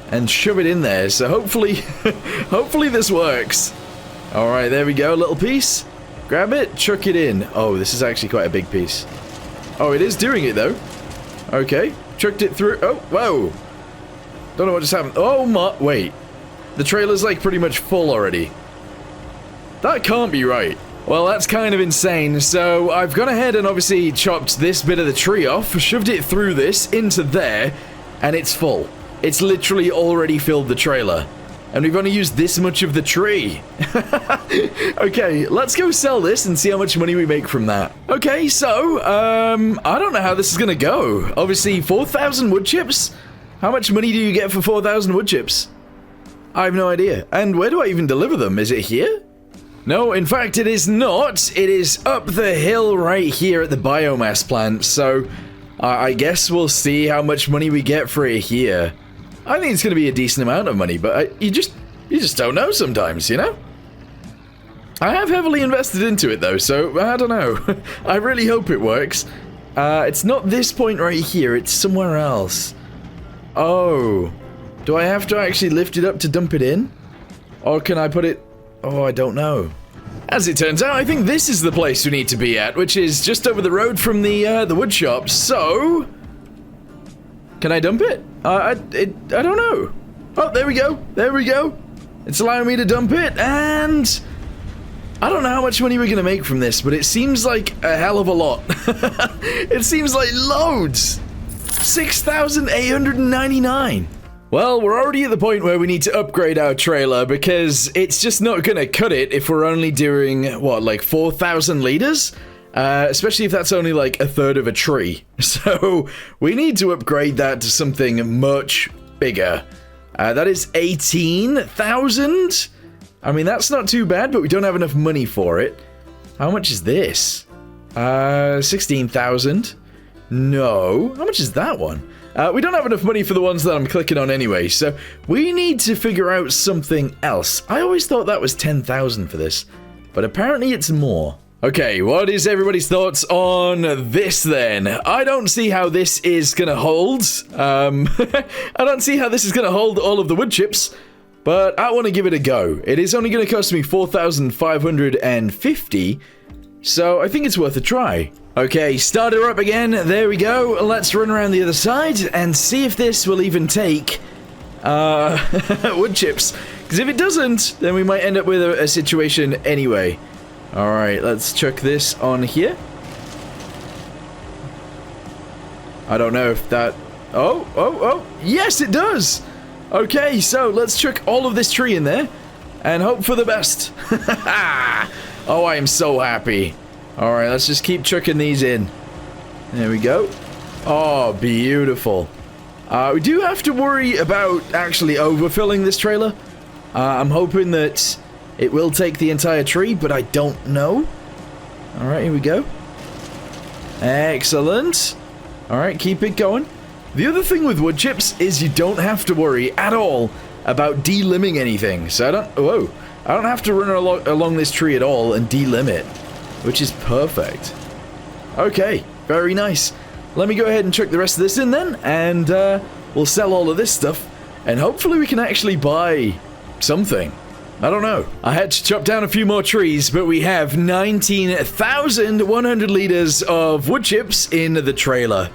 and shove it in there. So hopefully, hopefully this works. All right, there we go, a little piece. Grab it, chuck it in. Oh, this is actually quite a big piece. Oh, it is doing it though. Okay, chucked it through. Oh, whoa. Don't know what just happened. Oh my, wait. The trailer's like pretty much full already. That can't be right. Well, that's kind of insane. So I've gone ahead and obviously chopped this bit of the tree off, shoved it through this into there, and it's full. It's literally already filled the trailer. And we've only used this much of the tree. Okay, let's go sell this and see how much money we make from that. Okay, so, I don't know how this is gonna go. Obviously, 4,000 wood chips? How much money do you get for 4,000 wood chips? I have no idea. And where do I even deliver them? Is it here? No, in fact, it is not. It is up the hill right here at the biomass plant. So, I guess we'll see how much money we get for it here. I think it's going to be a decent amount of money, but you just don't know sometimes, you know? I have heavily invested into it, though, so I don't know. I really hope it works. It's not this point right here, it's somewhere else. Oh. Do I have to actually lift it up to dump it in? Or can I put it... Oh, I don't know. As it turns out, I think this is the place we need to be at, which is just over the road from the wood shop, so... Can I dump it? I don't know. Oh, there we go. There we go. It's allowing me to dump it, and... I don't know how much money we're going to make from this, but it seems like a hell of a lot. It seems like loads. 6,899. Well, we're already at the point where we need to upgrade our trailer because it's just not going to cut it if we're only doing, what, like 4,000 liters? Especially if that's only like a third of a tree. So we need to upgrade that to something much bigger. That is 18,000. I mean, that's not too bad, but we don't have enough money for it. How much is this? 16,000. No. How much is that one? We don't have enough money for the ones that I'm clicking on anyway, so we need to figure out something else. I always thought that was 10,000 for this, but apparently it's more. Okay, what is everybody's thoughts on this then? I don't see how this is gonna hold. I don't see how this is gonna hold all of the wood chips, but I want to give it a go. It is only gonna cost me 4,550, so I think it's worth a try. Okay, start her up again. There we go. Let's run around the other side and see if this will even take wood chips. Because if it doesn't, then we might end up with a situation anyway. Alright, let's chuck this on here. I don't know if that... Oh! Yes, it does! Okay, so let's chuck all of this tree in there and hope for the best. Oh, I am so happy. Alright, let's just keep chucking these in. There we go. Oh, beautiful. We do have to worry about actually overfilling this trailer. I'm hoping that it will take the entire tree, but I don't know. Alright, here we go. Excellent. Alright, keep it going. The other thing with wood chips is you don't have to worry at all about de-limbing anything. So I don't have to run along this tree at all and de-limb it, which is perfect. Okay, very nice. Let me go ahead and chuck the rest of this in then, and we'll sell all of this stuff, and hopefully we can actually buy something. I don't know. I had to chop down a few more trees, but we have 19,100 liters of wood chips in the trailer.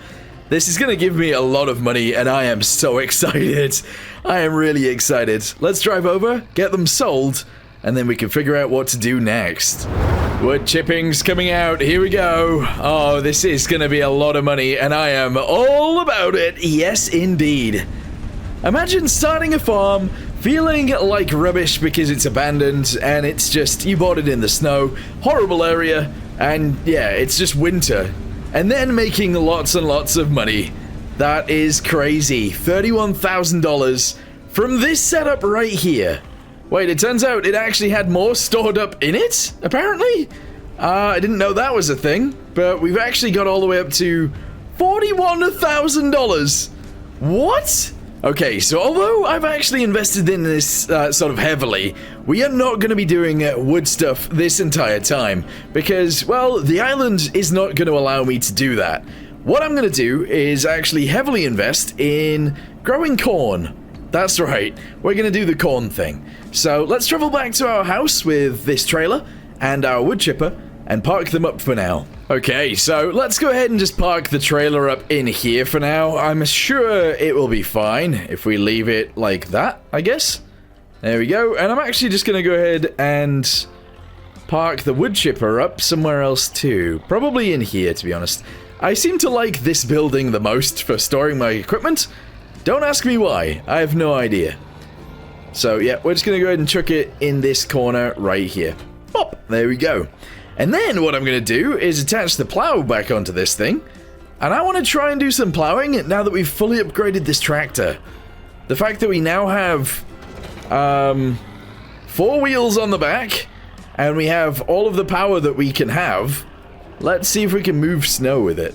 This is going to give me a lot of money, and I am so excited. I am really excited. Let's drive over, get them sold, and then we can figure out what to do next. Wood chippings coming out. Here we go. Oh, this is going to be a lot of money, and I am all about it. Yes, indeed. Imagine starting a farm, feeling like rubbish because it's abandoned, and it's just, you bought it in the snow, horrible area, and yeah, it's just winter. And then making lots and lots of money. That is crazy. $31,000 from this setup right here. Wait, it turns out it actually had more stored up in it, apparently? I didn't know that was a thing, but we've actually got all the way up to $41,000. What? Okay, so although I've actually invested in this sort of heavily, we are not going to be doing wood stuff this entire time, because, well, the island is not going to allow me to do that. What I'm going to do is actually heavily invest in growing corn. That's right, we're going to do the corn thing. So let's travel back to our house with this trailer and our wood chipper and park them up for now. Okay, so let's go ahead and just park the trailer up in here for now. I'm sure it will be fine if we leave it like that, I guess. There we go, and I'm actually just going to go ahead and park the wood chipper up somewhere else too. Probably in here, to be honest. I seem to like this building the most for storing my equipment. Don't ask me why. I have no idea. So, yeah, we're just going to go ahead and chuck it in this corner right here. Pop! There we go. And then what I'm going to do is attach the plow back onto this thing. And I want to try and do some plowing now that we've fully upgraded this tractor. The fact that we now have 4 wheels on the back, and we have all of the power that we can have. Let's see if we can move snow with it.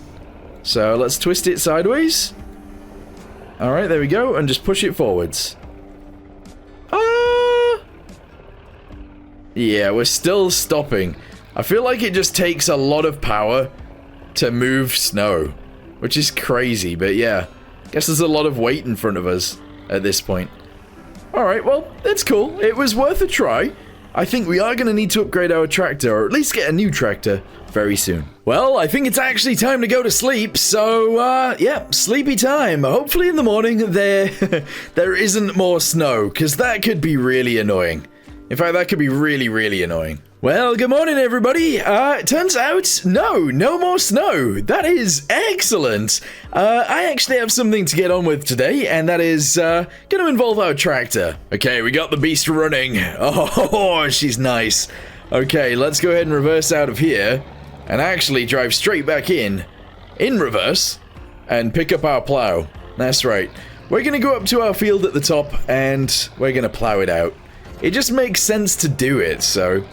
So let's twist it sideways. Alright, there we go, and just push it forwards. Yeah, we're still stopping. I feel like it just takes a lot of power to move snow, which is crazy, but yeah. Guess there's a lot of weight in front of us at this point. Alright, well, that's cool. It was worth a try. I think we are going to need to upgrade our tractor, or at least get a new tractor very soon. Well, I think it's actually time to go to sleep, so, yeah, sleepy time. Hopefully in the morning there isn't more snow, because that could be really annoying. In fact, that could be really, really annoying. Well, good morning, everybody. It turns out, no more snow. That is excellent. I actually have something to get on with today, and that is going to involve our tractor. Okay, we got the beast running. Oh, she's nice. Okay, let's go ahead and reverse out of here, and actually drive straight back in reverse, and pick up our plow. That's right. We're going to go up to our field at the top, and we're going to plow it out. It just makes sense to do it, so...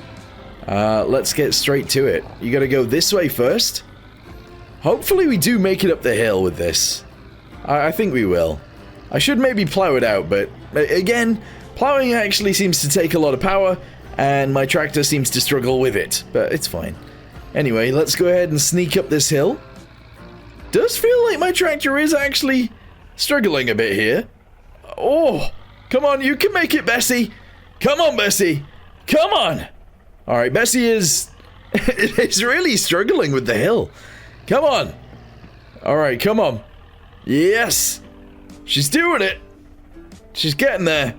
let's get straight to it. You gotta go this way first. Hopefully we do make it up the hill with this. I think we will. I should maybe plow it out, but again, plowing actually seems to take a lot of power, and my tractor seems to struggle with it, but it's fine. Anyway, let's go ahead and sneak up this hill. Does feel like my tractor is actually struggling a bit here. Oh, come on, you can make it, Bessie. Come on, Bessie. Come on. Alright, Bessie is really struggling with the hill. Come on. Alright, come on. Yes. She's doing it. She's getting there.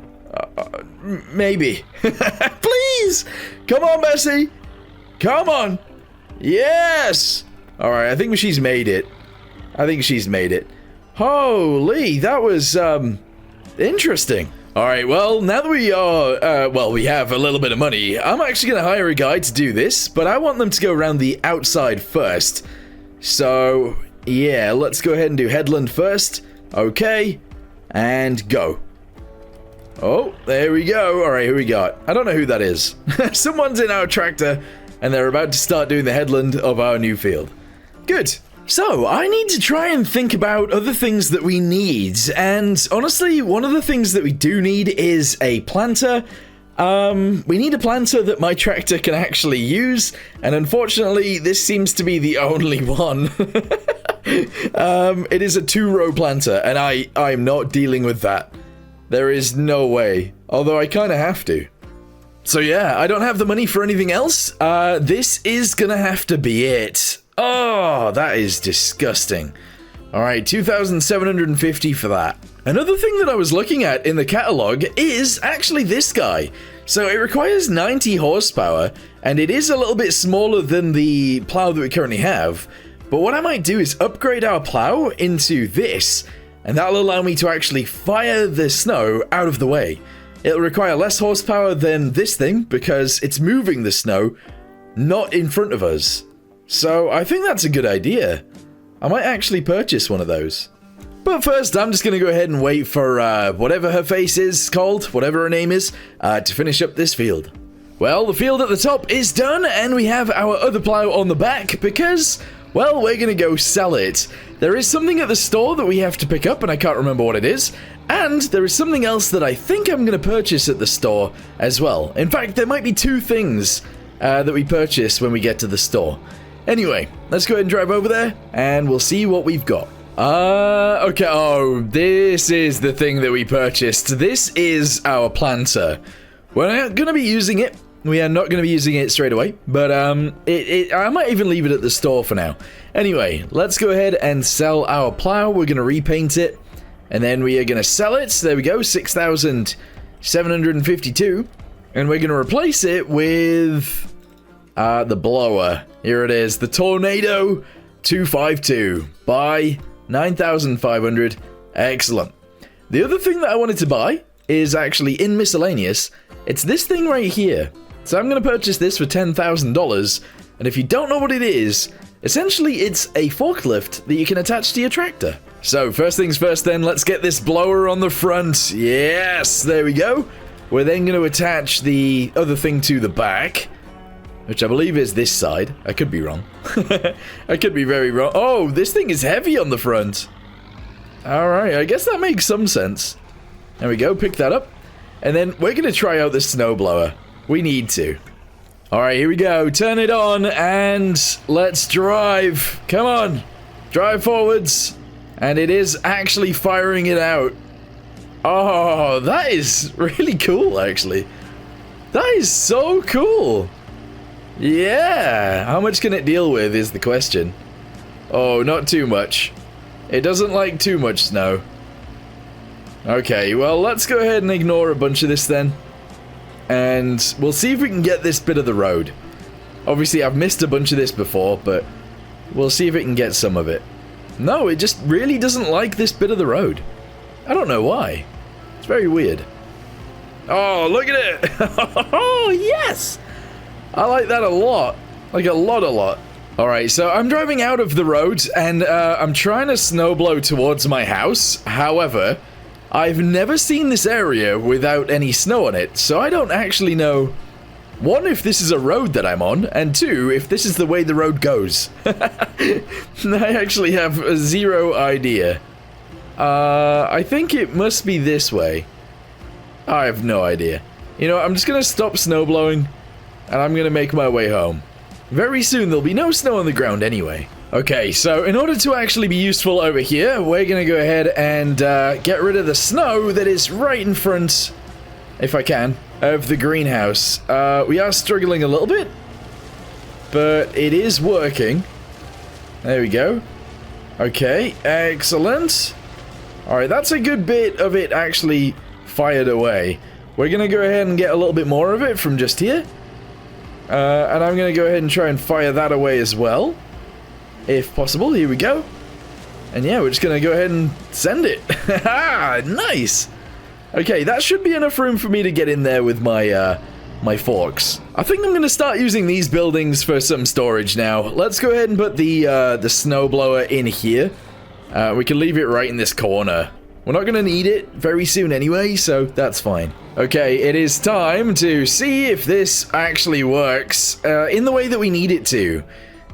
Maybe. Please. Come on, Bessie. Come on. Yes. Alright, I think she's made it. Holy, that was, interesting. Alright, well, now that we are, we have a little bit of money, I'm actually going to hire a guy to do this, but I want them to go around the outside first. So, yeah, let's go ahead and do headland first. Okay, and go. Oh, there we go. Alright, who we got? I don't know who that is. Someone's in our tractor, and they're about to start doing the headland of our new field. Good. So, I need to try and think about other things that we need, and honestly, one of the things that we do need is a planter. We need a planter that my tractor can actually use, and unfortunately, this seems to be the only one. It is a 2-row planter, and I'm not dealing with that. There is no way, although I kind of have to. So yeah, I don't have the money for anything else. This is gonna have to be it. Oh, that is disgusting. Alright, 2,750 for that. Another thing that I was looking at in the catalog is actually this guy. So it requires 90 horsepower, and it is a little bit smaller than the plow that we currently have. But what I might do is upgrade our plow into this, and that'll allow me to actually fire the snow out of the way. It'll require less horsepower than this thing, because it's moving the snow, not in front of us. So I think that's a good idea. I might actually purchase one of those. But first, I'm just going to go ahead and wait for whatever her face is called, whatever her name is, to finish up this field. Well, the field at the top is done, and we have our other plow on the back because, well, we're going to go sell it. There is something at the store that we have to pick up, and I can't remember what it is. And there is something else that I think I'm going to purchase at the store as well. In fact, there might be 2 things that we purchase when we get to the store. Anyway, let's go ahead and drive over there, and we'll see what we've got. Okay, oh, this is the thing that we purchased. This is our planter. We're not going to be using it. We are not going to be using it straight away, but I might even leave it at the store for now. Anyway, let's go ahead and sell our plow. We're going to repaint it, and then we are going to sell it. There we go, 6,752, and we're going to replace it with The blower. Here it is. The Tornado 252 by 9,500. Excellent. The other thing that I wanted to buy is actually in miscellaneous. It's this thing right here. So I'm going to purchase this for $10,000. And if you don't know what it is, essentially it's a forklift that you can attach to your tractor. So first things first then, let's get this blower on the front. Yes, there we go. We're then going to attach the other thing to the back, which I believe is this side. I could be wrong. I could be very wrong. Oh, this thing is heavy on the front. Alright, I guess that makes some sense. There we go, pick that up. And then we're going to try out the snowblower. We need to. Alright, here we go. Turn it on and let's drive. Come on. Drive forwards. And it is actually firing it out. Oh, that is really cool, actually. That is so cool. Yeah. How much can it deal with is the question. Oh, not too much. It doesn't like too much snow. Okay, well, let's go ahead and ignore a bunch of this then. And we'll see if we can get this bit of the road. Obviously, I've missed a bunch of this before, but we'll see if it can get some of it. No, it just really doesn't like this bit of the road. I don't know why. It's very weird. Oh, look at it! Oh, yes! I like that a lot. Like a lot. Alright, so I'm driving out of the road, and I'm trying to snowblow towards my house. However, I've never seen this area without any snow on it, so I don't actually know, one, if this is a road that I'm on, and two, if this is the way the road goes. I actually have zero idea. I think it must be this way. I have no idea. You know, I'm just gonna stop snowblowing, and I'm gonna make my way home. Very soon there'll be no snow on the ground anyway. Okay, so in order to actually be useful over here, we're gonna go ahead and get rid of the snow that is right in front, if I can, of the greenhouse. We are struggling a little bit, but it is working. There we go. Okay, excellent. Alright, that's a good bit of it actually fired away. We're gonna go ahead and get a little bit more of it from just here. And I'm gonna go ahead and try and fire that away as well, if possible. Here we go. And yeah, we're just gonna go ahead and send it. Nice. Okay, that should be enough room for me to get in there with my my forks. I think I'm gonna start using these buildings for some storage now. Let's go ahead and put the snowblower in here. We can leave it right in this corner. We're not gonna need it very soon anyway, so that's fine. Okay, it is time to see if this actually works in the way that we need it to.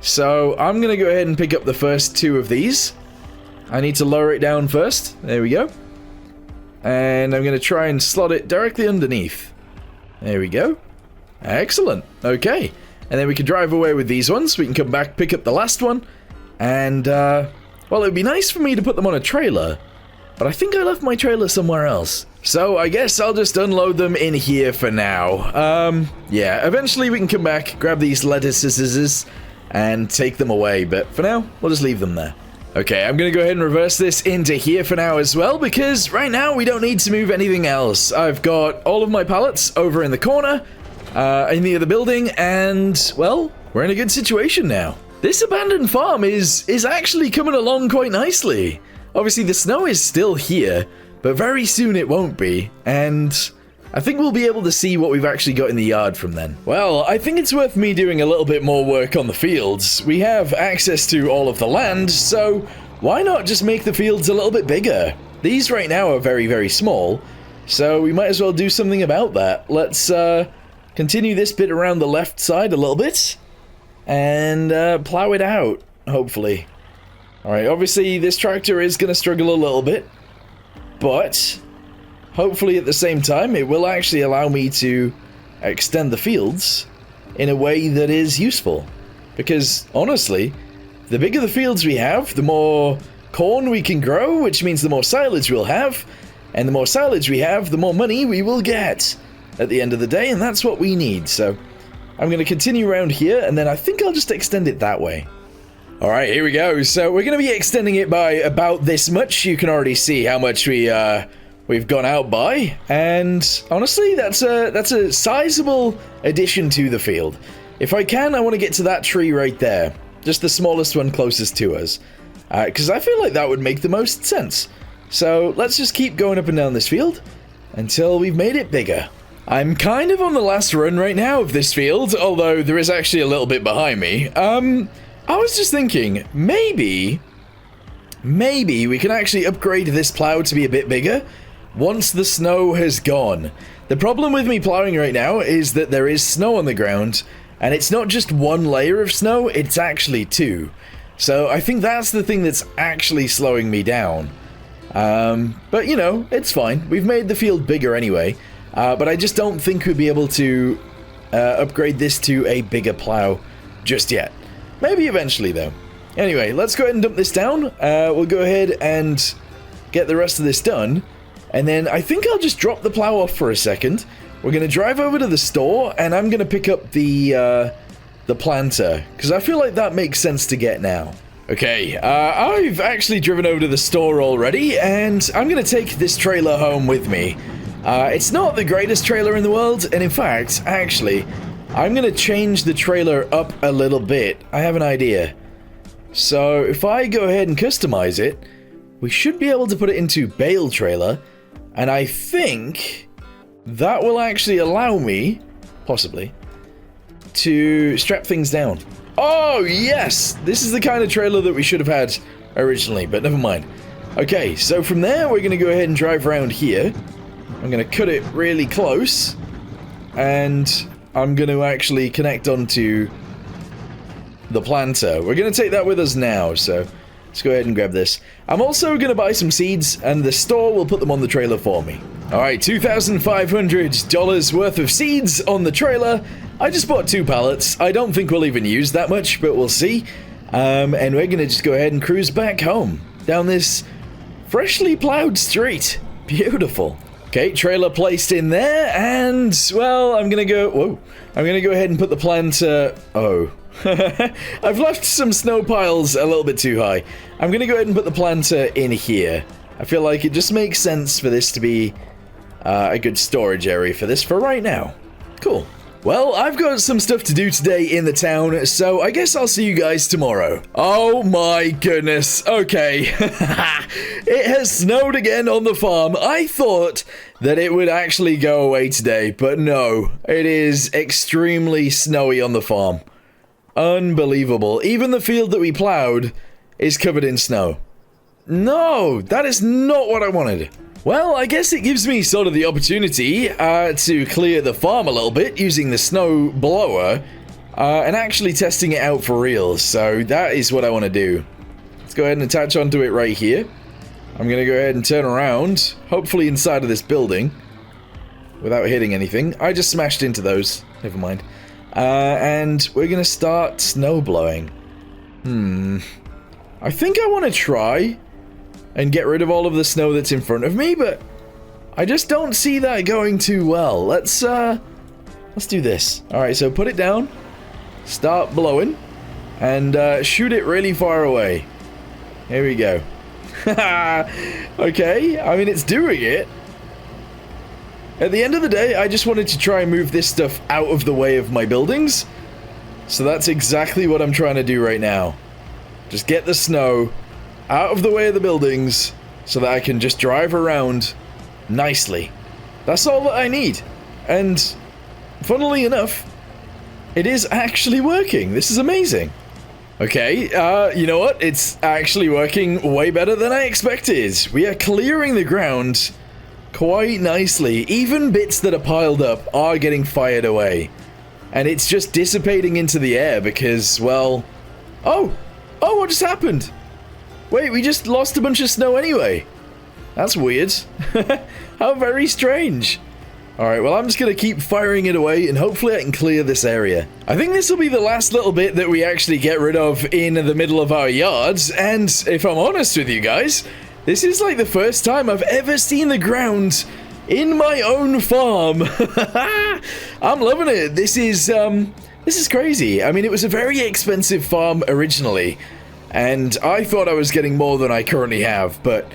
So I'm gonna go ahead and pick up the first two of these. I need to lower it down first. There we go. And I'm gonna try and slot it directly underneath. There we go. Excellent. Okay. And then we can drive away with these ones. We can come back, pick up the last one. And, well, it would be nice for me to put them on a trailer. But I think I left my trailer somewhere else. So I guess I'll just unload them in here for now. Yeah, eventually we can come back, grab these lettuces, and take them away. But for now, we'll just leave them there. Okay, I'm going to go ahead and reverse this into here for now as well, because right now we don't need to move anything else. I've got all of my pallets over in the corner, in the other building, and, well, we're in a good situation now. This abandoned farm is actually coming along quite nicely. Obviously, the snow is still here, but very soon it won't be, and I think we'll be able to see what we've actually got in the yard from then. Well, I think it's worth me doing a little bit more work on the fields. We have access to all of the land, so why not just make the fields a little bit bigger? These right now are very, very small, so we might as well do something about that. Let's continue this bit around the left side a little bit, and plow it out, hopefully. Alright, obviously this tractor is going to struggle a little bit, but hopefully at the same time it will actually allow me to extend the fields in a way that is useful. Because honestly, the bigger the fields we have, the more corn we can grow, which means the more silage we'll have, and the more silage we have, the more money we will get at the end of the day, and that's what we need. So I'm going to continue around here, and then I think I'll just extend it that way. Alright, here we go. So we're going to be extending it by about this much. You can already see how much we've gone out by. And honestly, that's a sizable addition to the field. If I can, I want to get to that tree right there. Just the smallest one closest to us. Because I feel like that would make the most sense. So let's just keep going up and down this field until we've made it bigger. I'm kind of on the last run right now of this field, although there is actually a little bit behind me. I was just thinking, maybe we can actually upgrade this plow to be a bit bigger once the snow has gone. The problem with me plowing right now is that there is snow on the ground, and it's not just one layer of snow, it's actually two. So I think that's the thing that's actually slowing me down. But you know, it's fine. We've made the field bigger anyway. But I just don't think we'll be able to upgrade this to a bigger plow just yet. Maybe eventually though. Anyway, let's go ahead and dump this down. We'll go ahead and get the rest of this done. And then I think I'll just drop the plow off for a second. We're going to drive over to the store and I'm going to pick up the planter. Because I feel like that makes sense to get now. Okay, I've actually driven over to the store already, and I'm going to take this trailer home with me. It's not the greatest trailer in the world, and in fact, actually, I'm going to change the trailer up a little bit. I have an idea. So, if I go ahead and customize it, we should be able to put it into bale trailer, and I think that will actually allow me, possibly, to strap things down. Oh, yes! This is the kind of trailer that we should have had originally, but never mind. Okay, so from there, we're going to go ahead and drive around here. I'm going to cut it really close, and I'm going to actually connect onto the planter. We're going to take that with us now, so let's go ahead and grab this. I'm also going to buy some seeds, and the store will put them on the trailer for me. Alright, $2,500 worth of seeds on the trailer. I just bought 2 pallets. I don't think we'll even use that much, but we'll see. And we're going to just go ahead and cruise back home down this freshly plowed street. Beautiful. Okay, trailer placed in there, and, well, I'm going to go... Whoa. I'm going to go ahead and put the planter... Oh. I've left some snow piles a little bit too high. I'm going to go ahead and put the planter in here. I feel like it just makes sense for this to be a good storage area for this for right now. Cool. Well, I've got some stuff to do today in the town, so I guess I'll see you guys tomorrow. Oh my goodness. Okay. It has snowed again on the farm. I thought that it would actually go away today, but no. It is extremely snowy on the farm. Unbelievable. Even the field that we plowed is covered in snow. No, that is not what I wanted. Well, I guess it gives me sort of the opportunity to clear the farm a little bit using the snow blower and actually testing it out for real. So that is what I want to do. Let's go ahead and attach onto it right here. I'm going to go ahead and turn around, hopefully inside of this building, without hitting anything. I just smashed into those. Never mind. And we're going to start snow blowing. I think I want to try and get rid of all of the snow that's in front of me, but I just don't see that going too well. Let's do this. Alright, so put it down, start blowing, and shoot it really far away. Here we go. Okay, I mean, it's doing it. At the end of the day, I just wanted to try and move this stuff out of the way of my buildings. So that's exactly what I'm trying to do right now. Just get the snow out of the way of the buildings so that I can just drive around nicely. That's all that I need. And funnily enough, it is actually working. This is amazing. Okay, you know what? It's actually working way better than I expected. We are clearing the ground quite nicely. Even bits that are piled up are getting fired away. And it's just dissipating into the air because, well... Oh, what just happened? Wait, we just lost a bunch of snow anyway. That's weird. How very strange. Alright, well, I'm just going to keep firing it away, and hopefully I can clear this area. I think this will be the last little bit that we actually get rid of in the middle of our yards, and if I'm honest with you guys, this is like the first time I've ever seen the ground in my own farm. I'm loving it. This is crazy. I mean, it was a very expensive farm originally, and I thought I was getting more than I currently have, but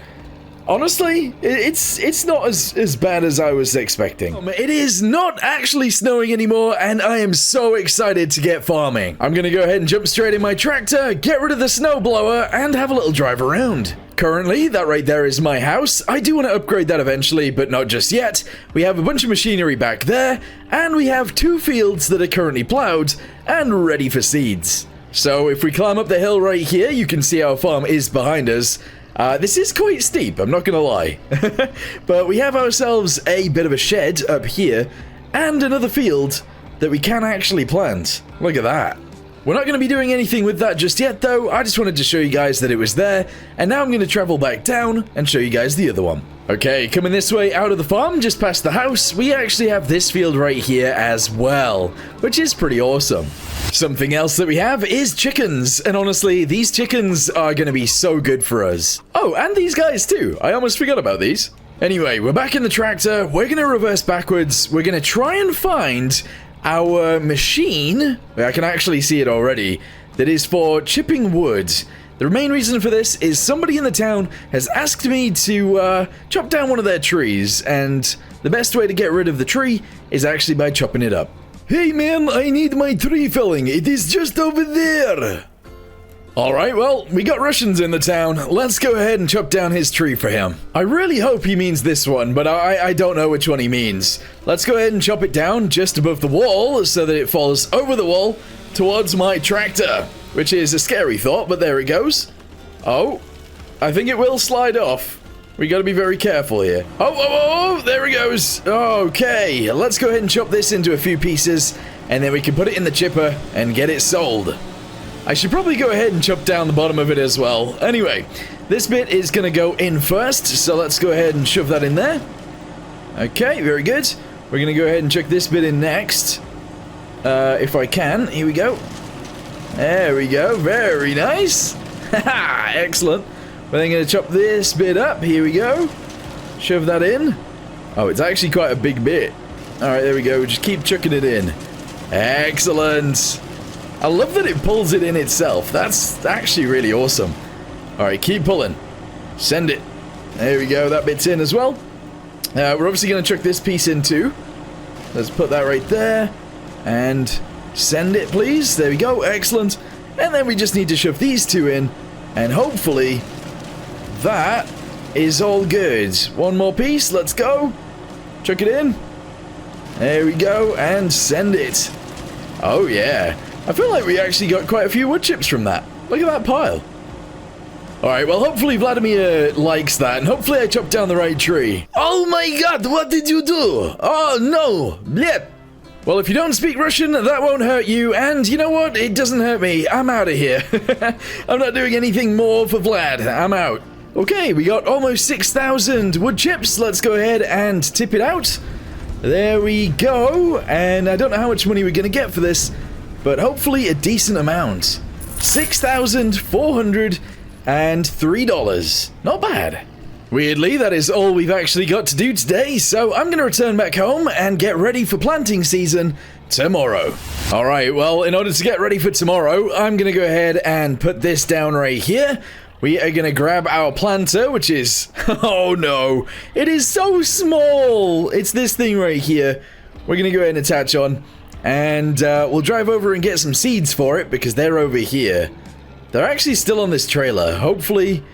Honestly, it's not as bad as I was expecting. It is not actually snowing anymore, and I am so excited to get farming. I'm gonna go ahead and jump straight in my tractor, get rid of the snowblower, and have a little drive around. Currently, that right there is my house. I do want to upgrade that eventually, but not just yet. We have a bunch of machinery back there, and we have 2 fields that are currently plowed and ready for seeds. So if we climb up the hill right here, you can see our farm is behind us. This is quite steep, I'm not gonna lie. But we have ourselves a bit of a shed up here, and another field that we can actually plant. Look at that. We're not going to be doing anything with that just yet, though. I just wanted to show you guys that it was there, and now I'm going to travel back down and show you guys the other one. Okay, coming this way out of the farm, just past the house, we actually have this field right here as well, which is pretty awesome. Something else that we have is chickens, and honestly, these chickens are going to be so good for us. Oh, and these guys too. I almost forgot about these. Anyway, we're back in the tractor. We're going to reverse backwards. We're going to try and find our machine, I can actually see it already, that is for chipping wood. The main reason for this is somebody in the town has asked me to chop down one of their trees, and the best way to get rid of the tree is actually by chopping it up. Hey man, I need my tree felling. It is just over there. Alright, well, we got Russians in the town. Let's go ahead and chop down his tree for him. I really hope he means this one, but I don't know which one he means. Let's go ahead and chop it down just above the wall so that it falls over the wall towards my tractor, which is a scary thought, but there it goes. Oh, I think it will slide off. We gotta be very careful here. Oh, there it goes. Okay, let's go ahead and chop this into a few pieces, and then we can put it in the chipper and get it sold. I should probably go ahead and chop down the bottom of it as well. Anyway, this bit is going to go in first, so let's go ahead and shove that in there. Okay, very good. We're going to go ahead and chuck this bit in next. If I can. Here we go. There we go. Very nice. Haha, excellent. We're then going to chop this bit up. Here we go. Shove that in. Oh, it's actually quite a big bit. Alright, there we go. Just keep chucking it in. Excellent. I love that it pulls it in itself. That's actually really awesome. Alright, keep pulling. Send it. There we go, that bit's in as well. We're obviously going to chuck this piece in too. Let's put that right there. And send it, please. There we go, excellent. And then we just need to shove these 2 in. And hopefully, that is all good. One more piece, let's go. Chuck it in. There we go, and send it. Oh yeah. I feel like we actually got quite a few wood chips from that. Look at that pile. Alright, well hopefully Vladimir likes that, and hopefully I chopped down the right tree. Oh my god, what did you do? Oh no, blip. Well, if you don't speak Russian, that won't hurt you, and you know what? It doesn't hurt me. I'm out of here. I'm not doing anything more for Vlad. I'm out. Okay, we got almost 6,000 wood chips. Let's go ahead and tip it out. There we go, and I don't know how much money we're going to get for this, but hopefully a decent amount. $6,403. Not bad. Weirdly, that is all we've actually got to do today, so I'm going to return back home and get ready for planting season tomorrow. Alright, well, in order to get ready for tomorrow, I'm going to go ahead and put this down right here. We are going to grab our planter, which is... oh no, it is so small. It's this thing right here. We're going to go ahead and attach on. And we'll drive over and get some seeds for it, because they're over here. They're actually still on this trailer. Hopefully,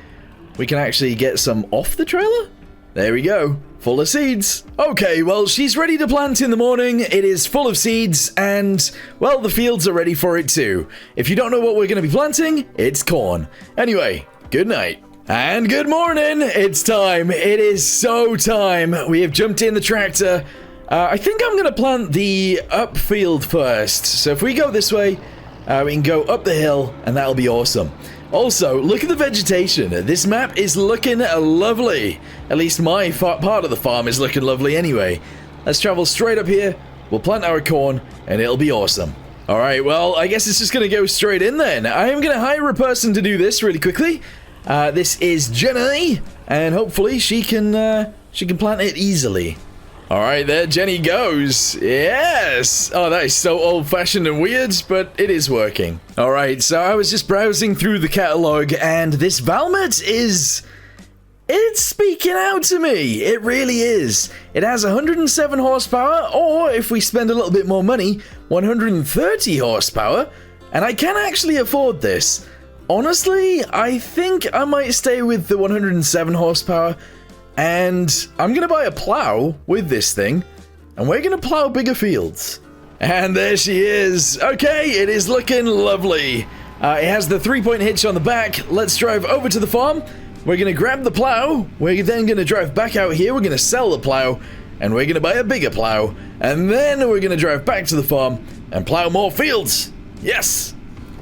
we can actually get some off the trailer. There we go. Full of seeds. Okay, well, she's ready to plant in the morning. It is full of seeds, and, well, the fields are ready for it too. If you don't know what we're going to be planting, it's corn. Anyway, good night. And good morning. It's time. It is so time. We have jumped in the tractor. I think I'm going to plant the upfield first. So if we go this way, we can go up the hill, and that'll be awesome. Also, look at the vegetation. This map is looking lovely. At least my part of the farm is looking lovely anyway. Let's travel straight up here. We'll plant our corn, and it'll be awesome. Alright, well, I guess it's just going to go straight in then. I am going to hire a person to do this really quickly. This is Jenny, and hopefully she can plant it easily. Alright, there Jenny goes. Yes! Oh, that is so old-fashioned and weird, but it is working. Alright, so I was just browsing through the catalog, and this Valmet is It's speaking out to me. It really is. It has 107 horsepower, or if we spend a little bit more money, 130 horsepower. And I can actually afford this. Honestly, I think I might stay with the 107 horsepower. And I'm going to buy a plow with this thing. And we're going to plow bigger fields. And there she is. Okay, it is looking lovely. It has the 3-point hitch on the back. Let's drive over to the farm. We're going to grab the plow. We're then going to drive back out here. We're going to sell the plow. And we're going to buy a bigger plow. And then we're going to drive back to the farm and plow more fields. Yes.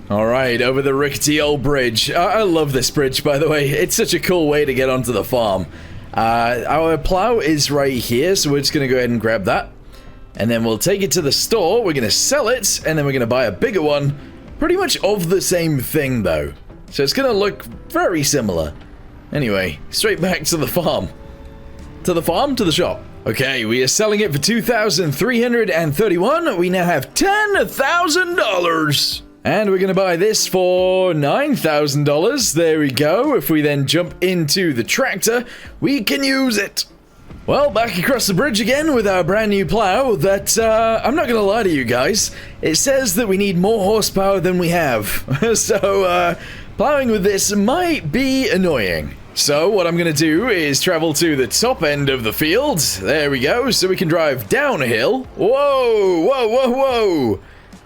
All right, over the rickety old bridge. I love this bridge, by the way. It's such a cool way to get onto the farm. Our plow is right here, so we're just going to go ahead and grab that. And then we'll take it to the store. We're going to sell it, and then we're going to buy a bigger one. Pretty much of the same thing, though. So it's going to look very similar. Anyway, straight back to the farm. To the farm? To the shop. Okay, we are selling it for $2,331. We now have $10,000. And we're going to buy this for $9,000. There we go. If we then jump into the tractor, we can use it. Well, back across the bridge again with our brand new plow that, I'm not going to lie to you guys. It says that we need more horsepower than we have. So, plowing with this might be annoying. So what I'm going to do is travel to the top end of the field. There we go. So we can drive downhill. Whoa, whoa, whoa, whoa.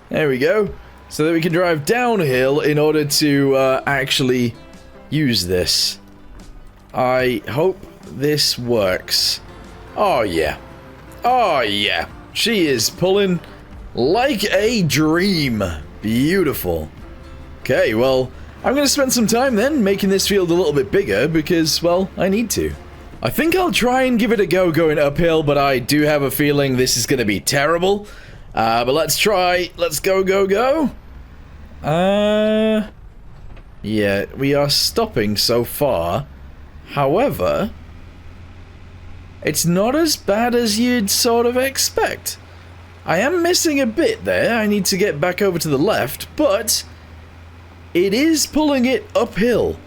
There we go. So that we can drive downhill in order to actually use this. I hope this works. Oh, yeah. Oh, yeah. She is pulling like a dream. Beautiful. Okay, well, I'm going to spend some time then making this field a little bit bigger because, well, I need to. I think I'll try and give it a go going uphill, but I do have a feeling this is going to be terrible. But let's try. Let's go, go, go. Yeah, we are stopping so far. However, it's not as bad as you'd sort of expect. I am missing a bit there. I need to get back over to the left, but it is pulling it uphill.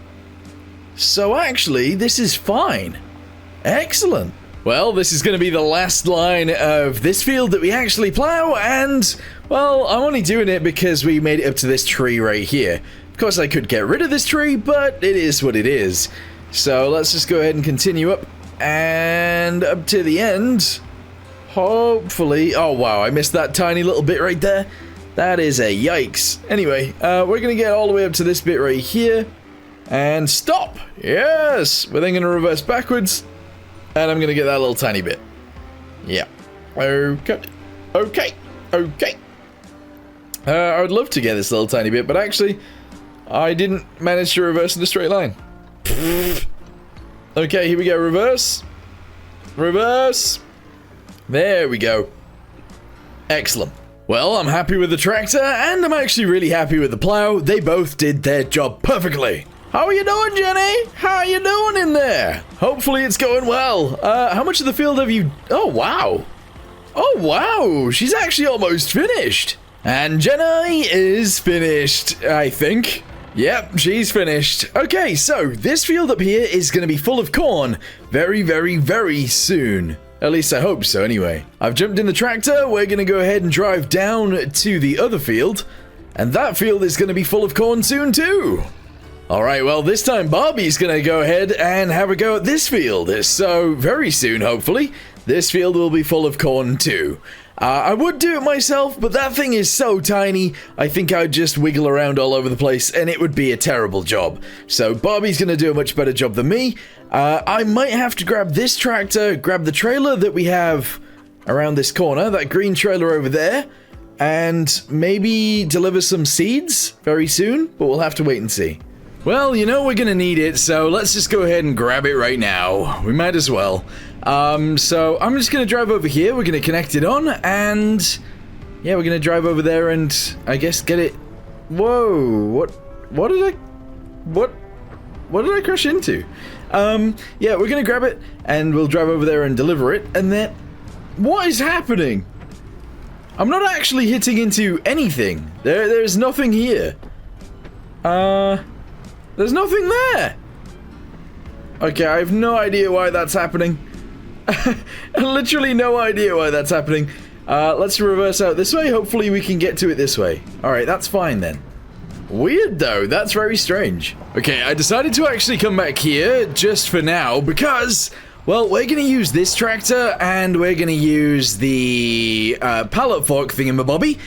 So actually, this is fine. Excellent. Well, this is going to be the last line of this field that we actually plow, and, well, I'm only doing it because we made it up to this tree right here. Of course, I could get rid of this tree, but it is what it is. So let's just go ahead and continue up, and up to the end. Hopefully. Oh, wow, I missed that tiny little bit right there. That is a yikes. Anyway, we're going to get all the way up to this bit right here, and stop. Yes, we're then going to reverse backwards. And I'm going to get that little tiny bit. Yeah. Okay. Okay. Okay. I would love to get this little tiny bit, but actually, I didn't manage to reverse in a straight line. Okay, here we go. Reverse. Reverse. There we go. Excellent. Well, I'm happy with the tractor, and I'm actually really happy with the plow. They both did their job perfectly. How are you doing, Jenny? How are you doing in there? Hopefully it's going well. How much of the field have you... Oh, wow. Oh, wow. She's actually almost finished. And Jenny is finished, I think. Yep, she's finished. Okay, so this field up here is going to be full of corn very, very, very soon. At least I hope so, anyway. I've jumped in the tractor. We're going to go ahead and drive down to the other field. And that field is going to be full of corn soon, too. Alright, well, this time Barbie's gonna go ahead and have a go at this field. So, very soon, hopefully, this field will be full of corn too. I would do it myself, but that thing is so tiny, I think I'd just wiggle around all over the place, and it would be a terrible job. So, Barbie's gonna do a much better job than me. I might have to grab this tractor, grab the trailer that we have around this corner, that green trailer over there, and maybe deliver some seeds very soon, but we'll have to wait and see. Well, you know we're gonna need it, so let's just go ahead and grab it right now. We might as well. So I'm just gonna drive over here, we're gonna connect it on, and yeah, we're gonna drive over there and I guess get it. Whoa, what did I crash into? Yeah, we're gonna grab it and we'll drive over there and deliver it, and then what is happening? I'm not actually hitting into anything. There's nothing here. There's nothing there. Okay, I have no idea why that's happening. Literally no idea why that's happening. Let's reverse out this way. Hopefully we can get to it this way. Alright, that's fine then. Weird though, that's very strange. Okay, I decided to actually come back here just for now because, well, we're going to use this tractor and we're going to use the pallet fork thingamabobby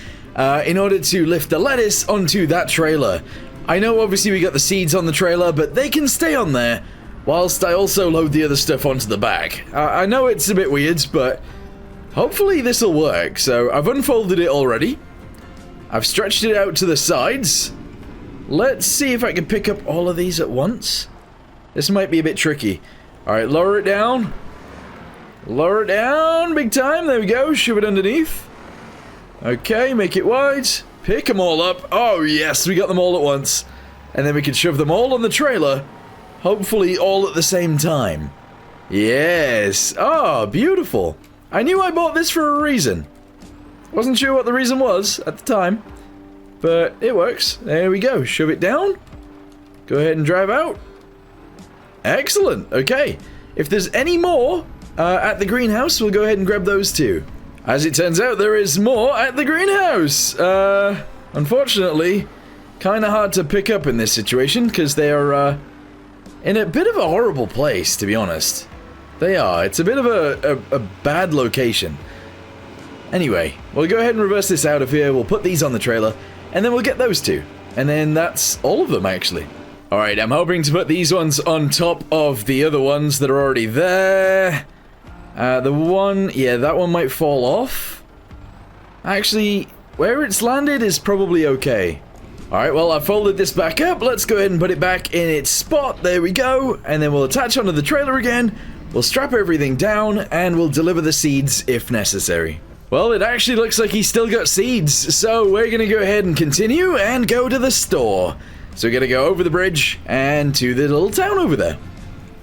in order to lift the lettuce onto that trailer. I know obviously we got the seeds on the trailer, but they can stay on there whilst I also load the other stuff onto the back. I know it's a bit weird, but hopefully this will work. So I've unfolded it already. I've stretched it out to the sides. Let's see if I can pick up all of these at once. This might be a bit tricky. Alright, lower it down. Lower it down big time. There we go. Shove it underneath. Okay, make it wide. Pick them all up. Oh, yes, we got them all at once. And then we can shove them all on the trailer. Hopefully all at the same time. Yes. Oh, beautiful. I knew I bought this for a reason. Wasn't sure what the reason was at the time. But it works. There we go. Shove it down. Go ahead and drive out. Excellent. Okay. If there's any more at the greenhouse, we'll go ahead and grab those too. As it turns out, there is more at the greenhouse. Unfortunately, kind of hard to pick up in this situation because they are in a bit of a horrible place, to be honest. They are. It's a bit of a bad location. Anyway, we'll go ahead and reverse this out of here. We'll put these on the trailer. And then we'll get those two. And then that's all of them, actually. Alright, I'm hoping to put these ones on top of the other ones that are already there. The one... yeah, that one might fall off. Actually, where it's landed is probably okay. Alright, well, I've folded this back up. Let's go ahead and put it back in its spot. There we go. And then we'll attach onto the trailer again. We'll strap everything down. And we'll deliver the seeds if necessary. Well, it actually looks like he's still got seeds, so we're going to go ahead and continue and go to the store. So we're going to go over the bridge and to the little town over there.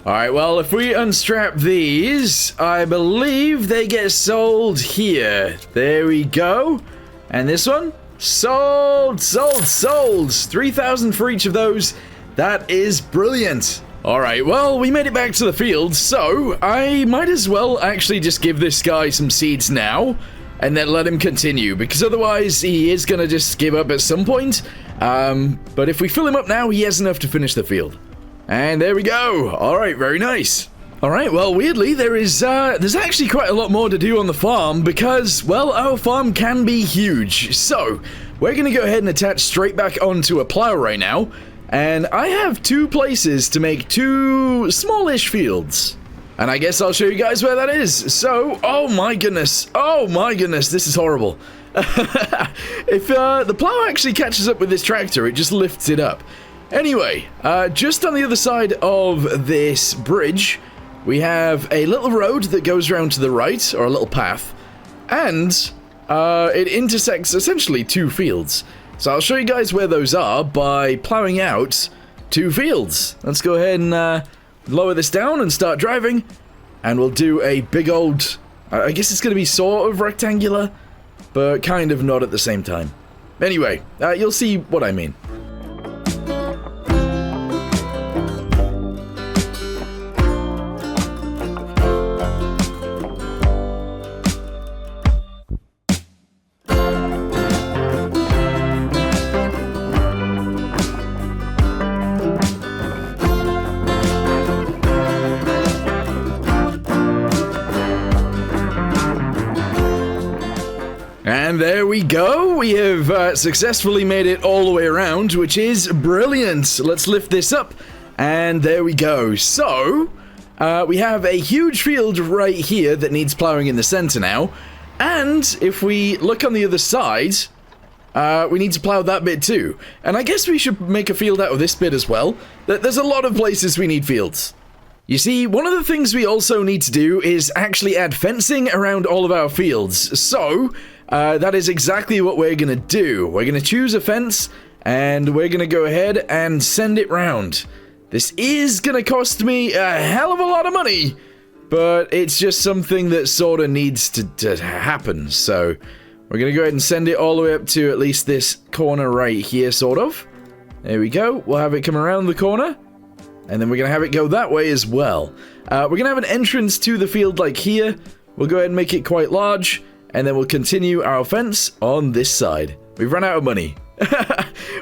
Alright, well, if we unstrap these, I believe they get sold here. There we go. And this one? Sold, sold, sold. 3,000 for each of those. That is brilliant. Alright, well, we made it back to the field, so I might as well actually just give this guy some seeds now, and then let him continue, because otherwise he is going to just give up at some point. But if we fill him up now, he has enough to finish the field. And there we go. Alright, very nice. Alright, well, weirdly, there's actually quite a lot more to do on the farm, because, well, our farm can be huge. So, we're going to go ahead and attach straight back onto a plow right now. And I have 2 places to make 2 smallish fields. And I guess I'll show you guys where that is. So, oh my goodness, this is horrible. If the plow actually catches up with this tractor, it just lifts it up. Anyway, just on the other side of this bridge, we have a little road that goes around to the right, or a little path. And it intersects essentially 2 fields. So I'll show you guys where those are by plowing out 2 fields. Let's go ahead and lower this down and start driving. And we'll do a big old... I guess it's going to be sort of rectangular, but kind of not at the same time. Anyway, you'll see what I mean. And there we go, we have successfully made it all the way around, which is brilliant. Let's lift this up, and there we go. So, we have a huge field right here that needs plowing in the center now, and if we look on the other side, we need to plow that bit too. And I guess we should make a field out of this bit as well. There's a lot of places we need fields. You see, one of the things we also need to do is actually add fencing around all of our fields. So, that is exactly what we're going to do. We're going to choose a fence, and we're going to go ahead and send it round. This is going to cost me a hell of a lot of money, but it's just something that sort of needs to happen. So, we're going to go ahead and send it all the way up to at least this corner right here, sort of. There we go. We'll have it come around the corner. And then we're going to have it go that way as well. We're going to have an entrance to the field like here. We'll go ahead and make it quite large. And then we'll continue our fence on this side. We've run out of money.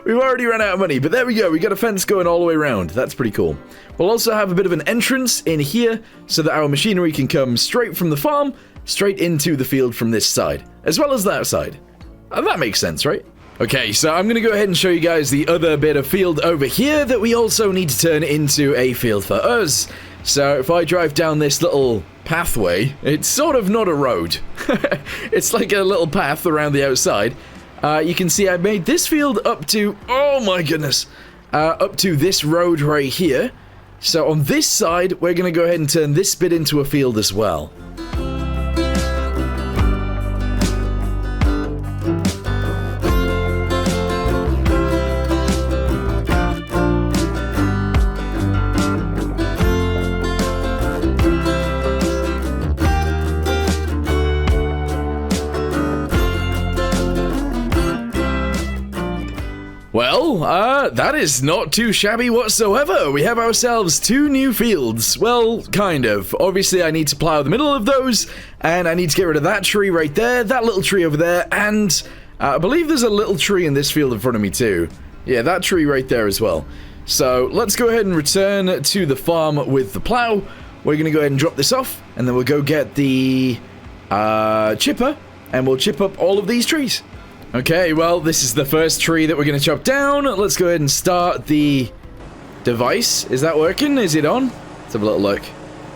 We've already run out of money, but there we go. We got a fence going all the way around. That's pretty cool. We'll also have a bit of an entrance in here so that our machinery can come straight from the farm, straight into the field from this side, as well as that side. That makes sense, right? Okay, so I'm going to go ahead and show you guys the other bit of field over here that we also need to turn into a field for us. So if I drive down this little pathway, it's sort of not a road. It's like a little path around the outside. You can see I made this field up to, oh my goodness, up to this road right here. So on this side, we're going to go ahead and turn this bit into a field as well. Well, that is not too shabby whatsoever. We have ourselves 2 new fields. Well, kind of. Obviously, I need to plow the middle of those, and I need to get rid of that tree right there, that little tree over there, and I believe there's a little tree in this field in front of me too. Yeah, that tree right there as well. So, let's go ahead and return to the farm with the plow. We're going to go ahead and drop this off, and then we'll go get the chipper, and we'll chip up all of these trees. Okay, well, this is the first tree that we're going to chop down. Let's go ahead and start the device. Is that working? Is it on? Let's have a little look.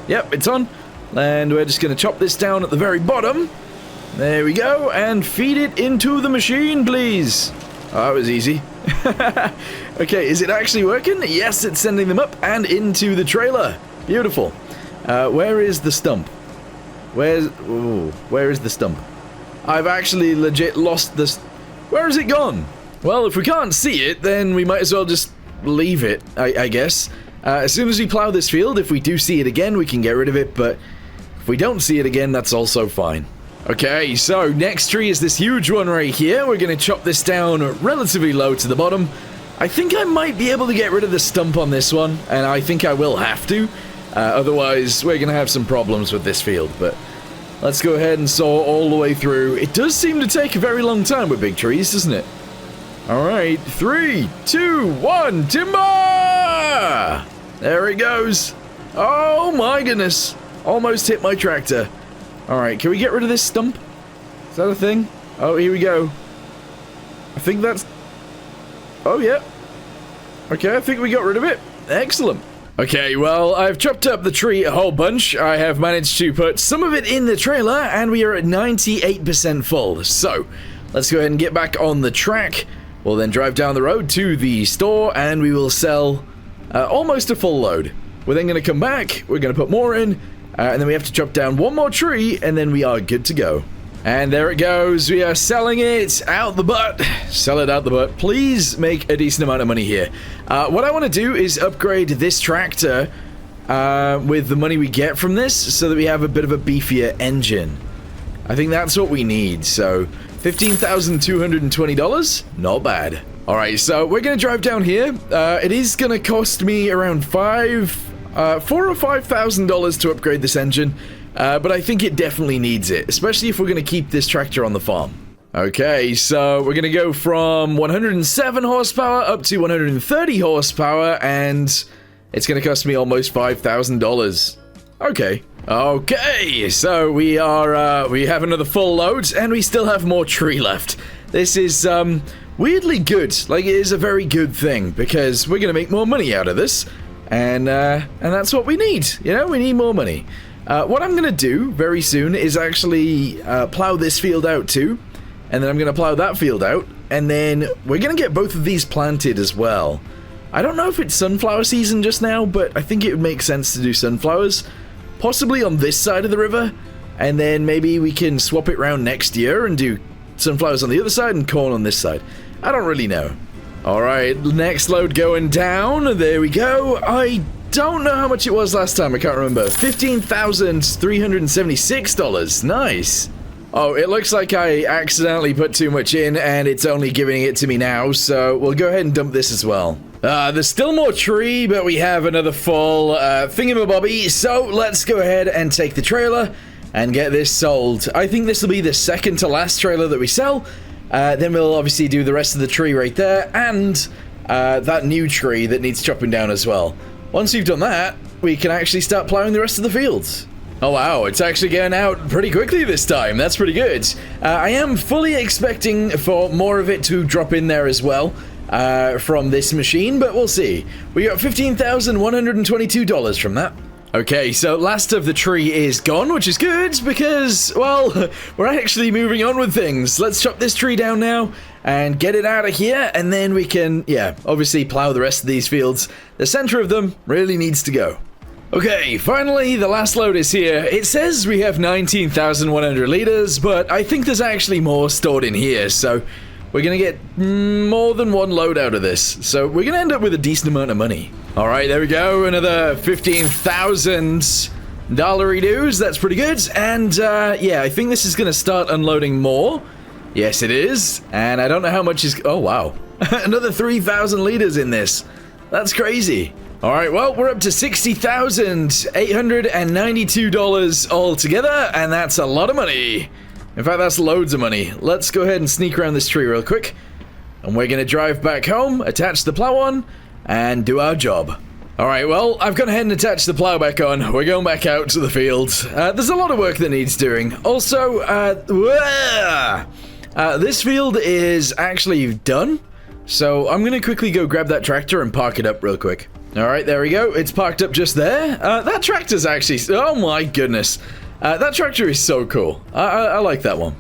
Yep, it's on. And we're just going to chop this down at the very bottom. There we go. And feed it into the machine, please. Oh, that was easy. Okay, is it actually working? Yes, it's sending them up and into the trailer. Beautiful. Where is the stump? Where is the stump? I've actually legit lost this. Where has it gone? Well, if we can't see it, then we might as well just leave it, I guess. As soon as we plow this field, if we do see it again, we can get rid of it, but if we don't see it again, that's also fine. Okay, so next tree is this huge one right here. We're going to chop this down relatively low to the bottom. I think I might be able to get rid of the stump on this one, and I think I will have to. Otherwise, we're going to have some problems with this field, but let's go ahead and saw all the way through. It does seem to take a very long time with big trees, doesn't it? Alright, 3, 2, 1, timber! There it goes. Oh my goodness. Almost hit my tractor. Alright, can we get rid of this stump? Is that a thing? Oh, here we go. I think that's... Oh, yeah. Okay, I think we got rid of it. Excellent. Okay, well, I've chopped up the tree a whole bunch. I have managed to put some of it in the trailer, and we are at 98% full. So, let's go ahead and get back on the track. We'll then drive down the road to the store, and we will sell almost a full load. We're then going to come back, we're going to put more in, and then we have to chop down one more tree, and then we are good to go. And there it goes. We are selling it out the butt. Sell it out the butt. Please make a decent amount of money here. What I want to do is upgrade this tractor with the money we get from this so that we have a bit of a beefier engine. I think that's what we need. So $15,220. Not bad. All right, so we're going to drive down here. It is going to cost me around $4,000 or $5,000 to upgrade this engine. But I think it definitely needs it, especially if we're going to keep this tractor on the farm. Okay, so we're going to go from 107 horsepower up to 130 horsepower, and it's going to cost me almost $5,000. Okay, so we have another full load, and we still have more tree left. This is, weirdly good. Like, it is a very good thing, because we're going to make more money out of this, and that's what we need. You know, we need more money. What I'm going to do very soon is actually plow this field out too, and then I'm going to plow that field out, and then we're going to get both of these planted as well. I don't know if it's sunflower season just now, but I think it would make sense to do sunflowers, possibly on this side of the river, and then maybe we can swap it around next year and do sunflowers on the other side and corn on this side. I don't really know. Alright, next load going down. There we go. I don't know how much it was last time. I can't remember. $15,376. Nice. Oh, it looks like I accidentally put too much in and it's only giving it to me now, so we'll go ahead and dump this as well. There's still more tree, but we have another full thingamabobby. So let's go ahead and take the trailer and get this sold. I think this will be the second to last trailer that we sell. Then we'll obviously do the rest of the tree right there, and that new tree that needs chopping down as well. Once you've done that, we can actually start plowing the rest of the fields. Oh wow, it's actually getting out pretty quickly this time. That's pretty good. I am fully expecting for more of it to drop in there as well from this machine, but we'll see. We got $15,122 from that. Okay, so last of the tree is gone, which is good because, well, we're actually moving on with things. Let's chop this tree down now and get it out of here, and then we can, yeah, obviously plow the rest of these fields. The center of them really needs to go. Okay, finally, the last load is here. It says we have 19,100 liters, but I think there's actually more stored in here, so we're gonna get more than one load out of this. So we're gonna end up with a decent amount of money. All right, there we go. Another $15,000 dues. That's pretty good. And yeah, I think this is gonna start unloading more. Yes, it is. And I don't know how much is. Oh wow, another 3,000 liters in this. That's crazy. All right, well, we're up to $60,892 altogether, and that's a lot of money. In fact, that's loads of money. Let's go ahead and sneak around this tree real quick. And we're going to drive back home, attach the plow on, and do our job. Alright, well, I've gone ahead and attached the plow back on. We're going back out to the field. There's a lot of work that needs doing. Also, this field is actually done. So I'm going to quickly go grab that tractor and park it up real quick. Alright, there we go. It's parked up just there. That tractor's actually... Oh my goodness. That tractor is so cool. I like that one.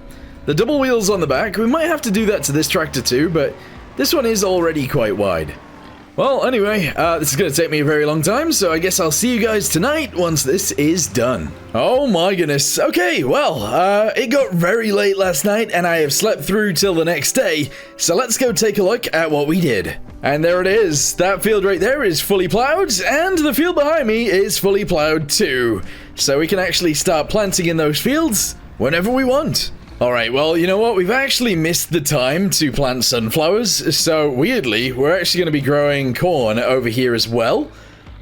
The double wheels on the back. We might have to do that to this tractor too, but this one is already quite wide. Well, anyway, this is going to take me a very long time, so I guess I'll see you guys tonight once this is done. Oh my goodness. Okay, well, it got very late last night, and I have slept through till the next day, so let's go take a look at what we did. And there it is. That field right there is fully plowed, and the field behind me is fully plowed too. So we can actually start planting in those fields whenever we want. Alright, well, you know what? We've actually missed the time to plant sunflowers, so weirdly, we're actually going to be growing corn over here as well.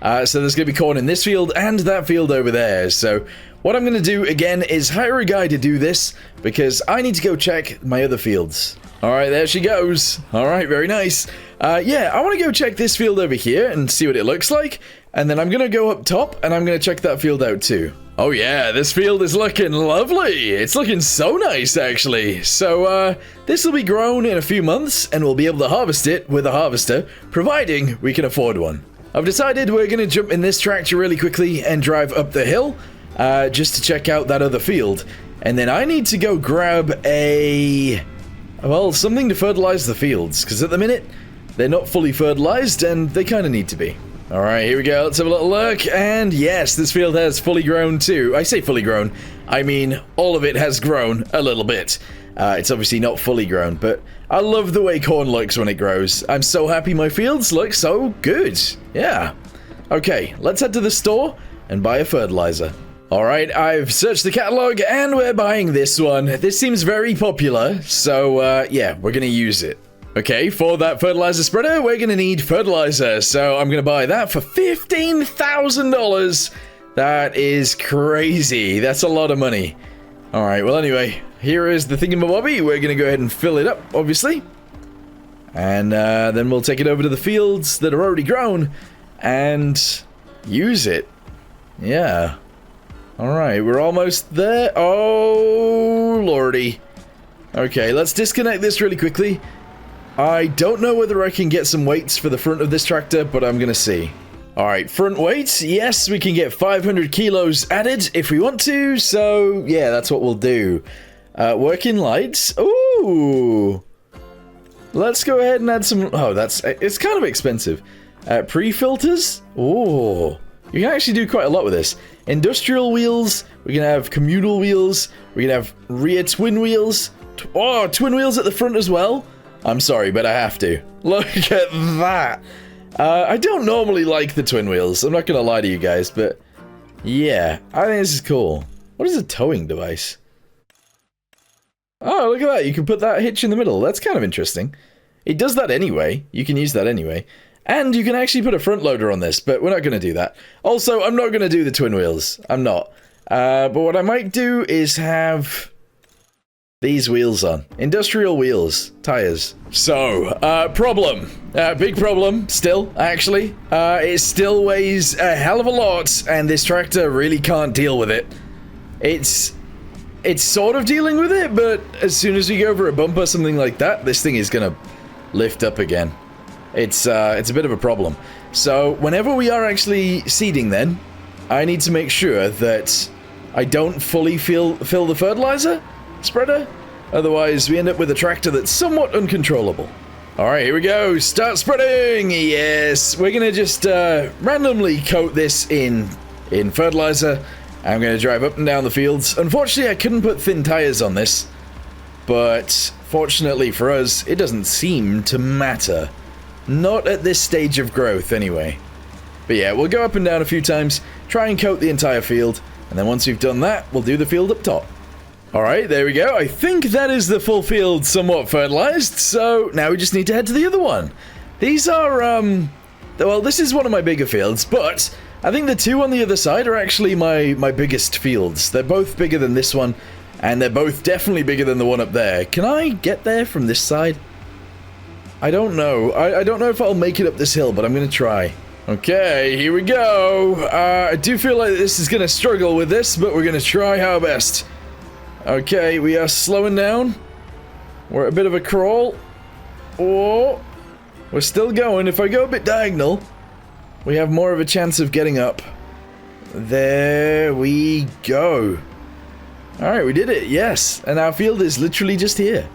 So there's going to be corn in this field and that field over there. So what I'm going to do, again, is hire a guy to do this, because I need to go check my other fields. Alright, there she goes. Alright, very nice. Yeah, I want to go check this field over here and see what it looks like, and then I'm going to go up top and I'm going to check that field out too. Oh yeah, this field is looking lovely. It's looking so nice, actually. So, this will be grown in a few months, and we'll be able to harvest it with a harvester, providing we can afford one. I've decided we're going to jump in this tractor really quickly and drive up the hill, just to check out that other field. And then I need to go grab well, something to fertilize the fields, because at the minute, they're not fully fertilized, and they kind of need to be. Alright, here we go. Let's have a little look. And yes, this field has fully grown too. I say fully grown. I mean, all of it has grown a little bit. It's obviously not fully grown, but I love the way corn looks when it grows. I'm so happy my fields look so good. Yeah. Okay, let's head to the store and buy a fertilizer. Alright, I've searched the catalog and we're buying this one. This seems very popular, so yeah, we're gonna use it. Okay, for that fertilizer spreader, we're gonna need fertilizer, so I'm gonna buy that for $15,000. That is crazy. That's a lot of money. Alright, well anyway, here is the thingamabobby. We're gonna go ahead and fill it up, obviously. And then we'll take it over to the fields that are already grown and use it. Yeah. Alright, we're almost there. Oh, lordy. Okay, let's disconnect this really quickly. I don't know whether I can get some weights for the front of this tractor, but I'm gonna see. Alright, front weights. Yes, we can get 500 kilos added if we want to, so yeah, that's what we'll do. Working lights. Ooh! Let's go ahead and add some... Oh, it's kind of expensive. Pre-filters. Ooh. You can actually do quite a lot with this. Industrial wheels. We can have communal wheels. We can have rear twin wheels. Oh, twin wheels at the front as well. I'm sorry, but I have to. Look at that. I don't normally like the twin wheels. I'm not gonna lie to you guys, but yeah, I think this is cool. What is a towing device? Oh, look at that. You can put that hitch in the middle. That's kind of interesting. It does that anyway. You can use that anyway. And you can actually put a front loader on this, but we're not going to do that. Also, I'm not going to do the twin wheels. I'm not. But what I might do is have these wheels on. Industrial wheels. Tires. So, problem. Big problem, still, actually. It still weighs a hell of a lot, and this tractor really can't deal with it. It's sort of dealing with it, but as soon as we go over a bump or something like that, this thing is going to lift up again. It's a bit of a problem. So, whenever we are actually seeding then, I need to make sure that I don't fully fill the fertilizer spreader. Otherwise, we end up with a tractor that's somewhat uncontrollable. Alright, here we go. Start spreading! Yes! We're going to just randomly coat this in fertilizer. I'm going to drive up and down the fields. Unfortunately, I couldn't put thin tires on this. But, fortunately for us, it doesn't seem to matter. Not at this stage of growth, anyway. But yeah, we'll go up and down a few times, try and coat the entire field, and then once we've done that, we'll do the field up top. Alright, there we go. I think that is the full field somewhat fertilized, so now we just need to head to the other one. These are, well, this is one of my bigger fields, but I think the two on the other side are actually my biggest fields. They're both bigger than this one, and they're both definitely bigger than the one up there. Can I get there from this side? I don't know. I don't know if I'll make it up this hill, but I'm going to try. Okay, here we go. I do feel like this is going to struggle with this, but we're going to try our best. Okay, we are slowing down. We're at a bit of a crawl. Oh, we're still going. If I go a bit diagonal, we have more of a chance of getting up. There we go. Alright, we did it, yes. And our field is literally just here.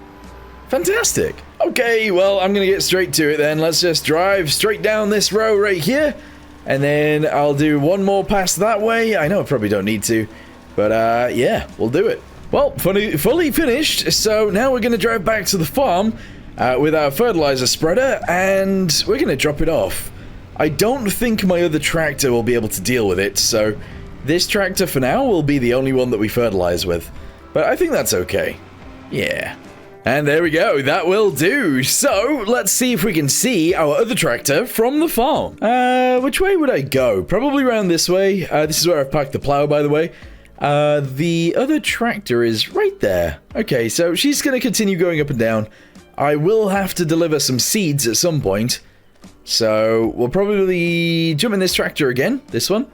Fantastic. Okay, well, I'm going to get straight to it then. Let's just drive straight down this row right here. And then I'll do one more pass that way. I know I probably don't need to. But, yeah, we'll do it. Well, fully finished. So now we're going to drive back to the farm with our fertilizer spreader. And we're going to drop it off. I don't think my other tractor will be able to deal with it. So this tractor for now will be the only one that we fertilize with. But I think that's okay. Yeah. And there we go, that will do. So, let's see if we can see our other tractor from the farm. Which way would I go? Probably around this way. This is where I've parked the plow, by the way. The other tractor is right there. Okay, so she's going to continue going up and down. I will have to deliver some seeds at some point. So, we'll probably jump in this tractor again, this one.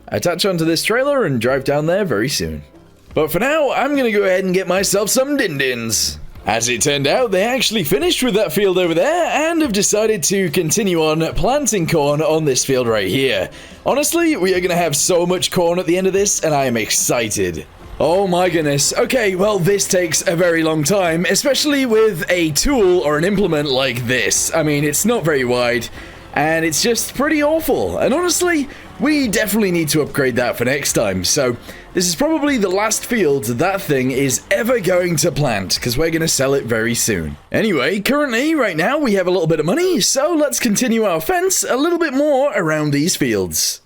Attach onto this trailer and drive down there very soon. But for now, I'm going to go ahead and get myself some din-dins. As it turned out, they actually finished with that field over there and have decided to continue on planting corn on this field right here. Honestly, we are going to have so much corn at the end of this, and I am excited. Oh my goodness. Okay, well, this takes a very long time, especially with a tool or an implement like this. I mean, it's not very wide, and it's just pretty awful. And honestly, we definitely need to upgrade that for next time. So this is probably the last field that thing is ever going to plant, because we're going to sell it very soon. Anyway, currently, right now, we have a little bit of money, so let's continue our fence a little bit more around these fields.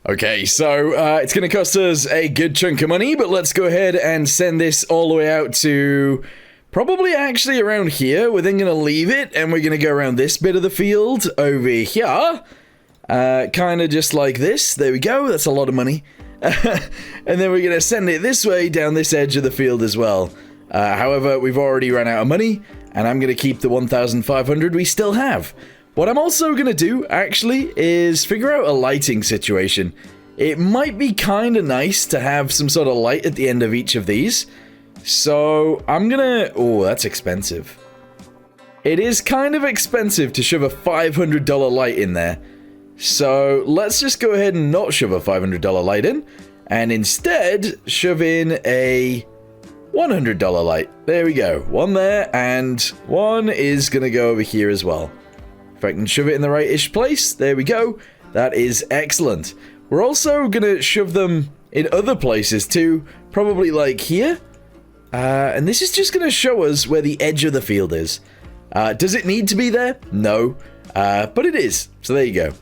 Okay, so it's going to cost us a good chunk of money, but let's go ahead and send this all the way out to probably actually around here. We're then going to leave it, and we're going to go around this bit of the field over here. Kind of just like this. There we go. That's a lot of money. And then we're going to send it this way down this edge of the field as well. However, we've already run out of money, and I'm going to keep the 1,500 we still have. What I'm also going to do, actually, is figure out a lighting situation. It might be kind of nice to have some sort of light at the end of each of these. So, I'm going to... Oh, that's expensive. It is kind of expensive to shove a $500 light in there. So, let's just go ahead and not shove a $500 light in, and instead shove in a $100 light. There we go. One there, and one is going to go over here as well. If I can shove it in the right-ish place, there we go. That is excellent. We're also going to shove them in other places too, probably like here. And this is just going to show us where the edge of the field is. Does it need to be there? No. But it is. So there you go.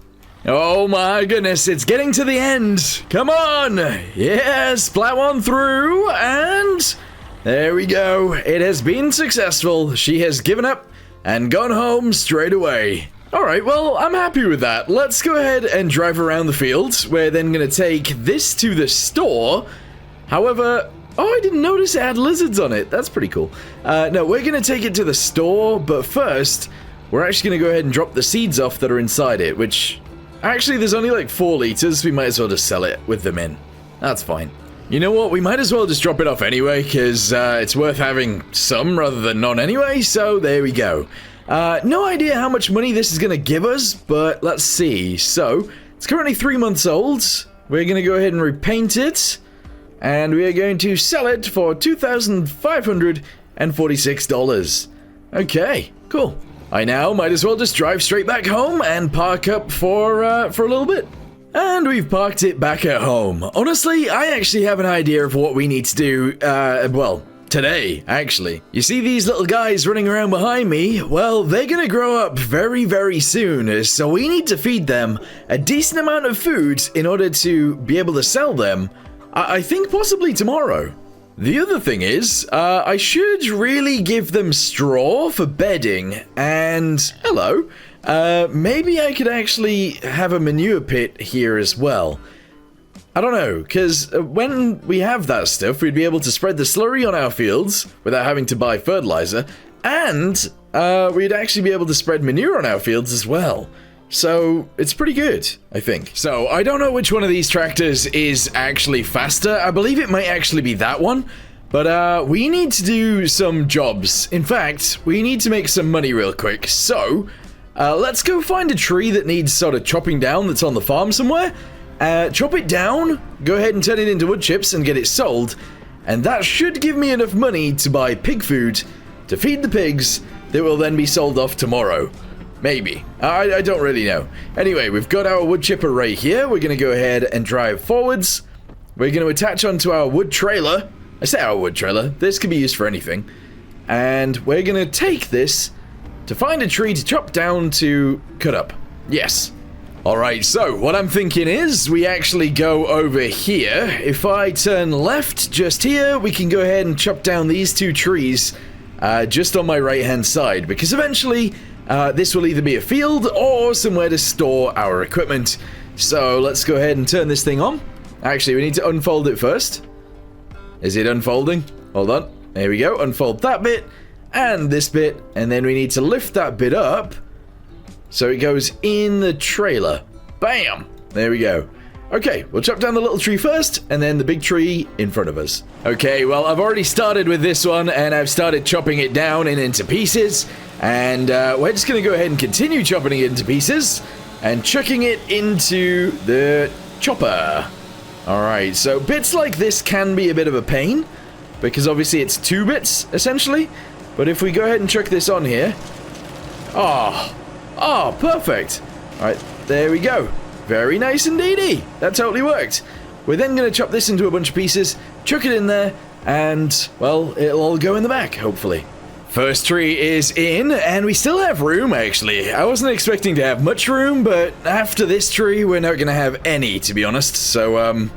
Oh my goodness, it's getting to the end. Come on. Yes, plow on through. And there we go. It has been successful. She has given up and gone home straight away. Alright, well, I'm happy with that. Let's go ahead and drive around the field. We're then going to take this to the store. However, oh, I didn't notice it had lizards on it. That's pretty cool. No, we're going to take it to the store, but first, we're actually going to go ahead and drop the seeds off that are inside it, which... Actually, there's only like 4 liters. We might as well just sell it with them in. That's fine. You know what? We might as well just drop it off anyway, because it's worth having some rather than none anyway, so there we go. No idea how much money this is going to give us, but let's see. So, it's currently 3 months old. We're going to go ahead and repaint it, and we are going to sell it for $2,546. Okay, cool. I now might as well just drive straight back home and park up for a little bit. And we've parked it back at home. Honestly, I actually have an idea of what we need to do, well, today, actually. You see these little guys running around behind me? Well, they're gonna grow up very, very soon, so we need to feed them a decent amount of food in order to be able to sell them, I think possibly tomorrow. The other thing is, I should really give them straw for bedding, and, hello, maybe I could actually have a manure pit here as well. I don't know, because when we have that stuff, we'd be able to spread the slurry on our fields without having to buy fertilizer, and we'd actually be able to spread manure on our fields as well. So, it's pretty good, I think. So, I don't know which one of these tractors is actually faster. I believe it might actually be that one. But, we need to do some jobs. In fact, we need to make some money real quick. So, let's go find a tree that needs sort of chopping down that's on the farm somewhere. Chop it down, go ahead and turn it into wood chips and get it sold. And that should give me enough money to buy pig food to feed the pigs that will then be sold off tomorrow. Maybe. I don't really know. Anyway, we've got our wood chipper right here. We're going to go ahead and drive forwards. We're going to attach onto our wood trailer. I say our wood trailer. This can be used for anything. And we're going to take this to find a tree to chop down to cut up. Yes. Alright, so what I'm thinking is we actually go over here. If I turn left just here, we can go ahead and chop down these 2 trees just on my right-hand side. Because eventually... this will either be a field or somewhere to store our equipment. So let's go ahead and turn this thing on. Actually, we need to unfold it first. Is it unfolding? Hold on. There we go. Unfold that bit and this bit. And then we need to lift that bit up so it goes in the trailer. Bam! There we go. Okay, we'll chop down the little tree first, and then the big tree in front of us. Okay, well, I've already started with this one, and I've started chopping it down and into pieces. And we're just going to go ahead and continue chopping it into pieces and chucking it into the chopper. Alright, so bits like this can be a bit of a pain because obviously it's 2 bits, essentially. But if we go ahead and chuck this on here... Oh, perfect. Alright, there we go. Very nice indeedy. That totally worked. We're then going to chop this into a bunch of pieces, chuck it in there, and, well, it'll all go in the back, hopefully. First tree is in, and we still have room, actually. I wasn't expecting to have much room, but after this tree, we're not going to have any, to be honest. So,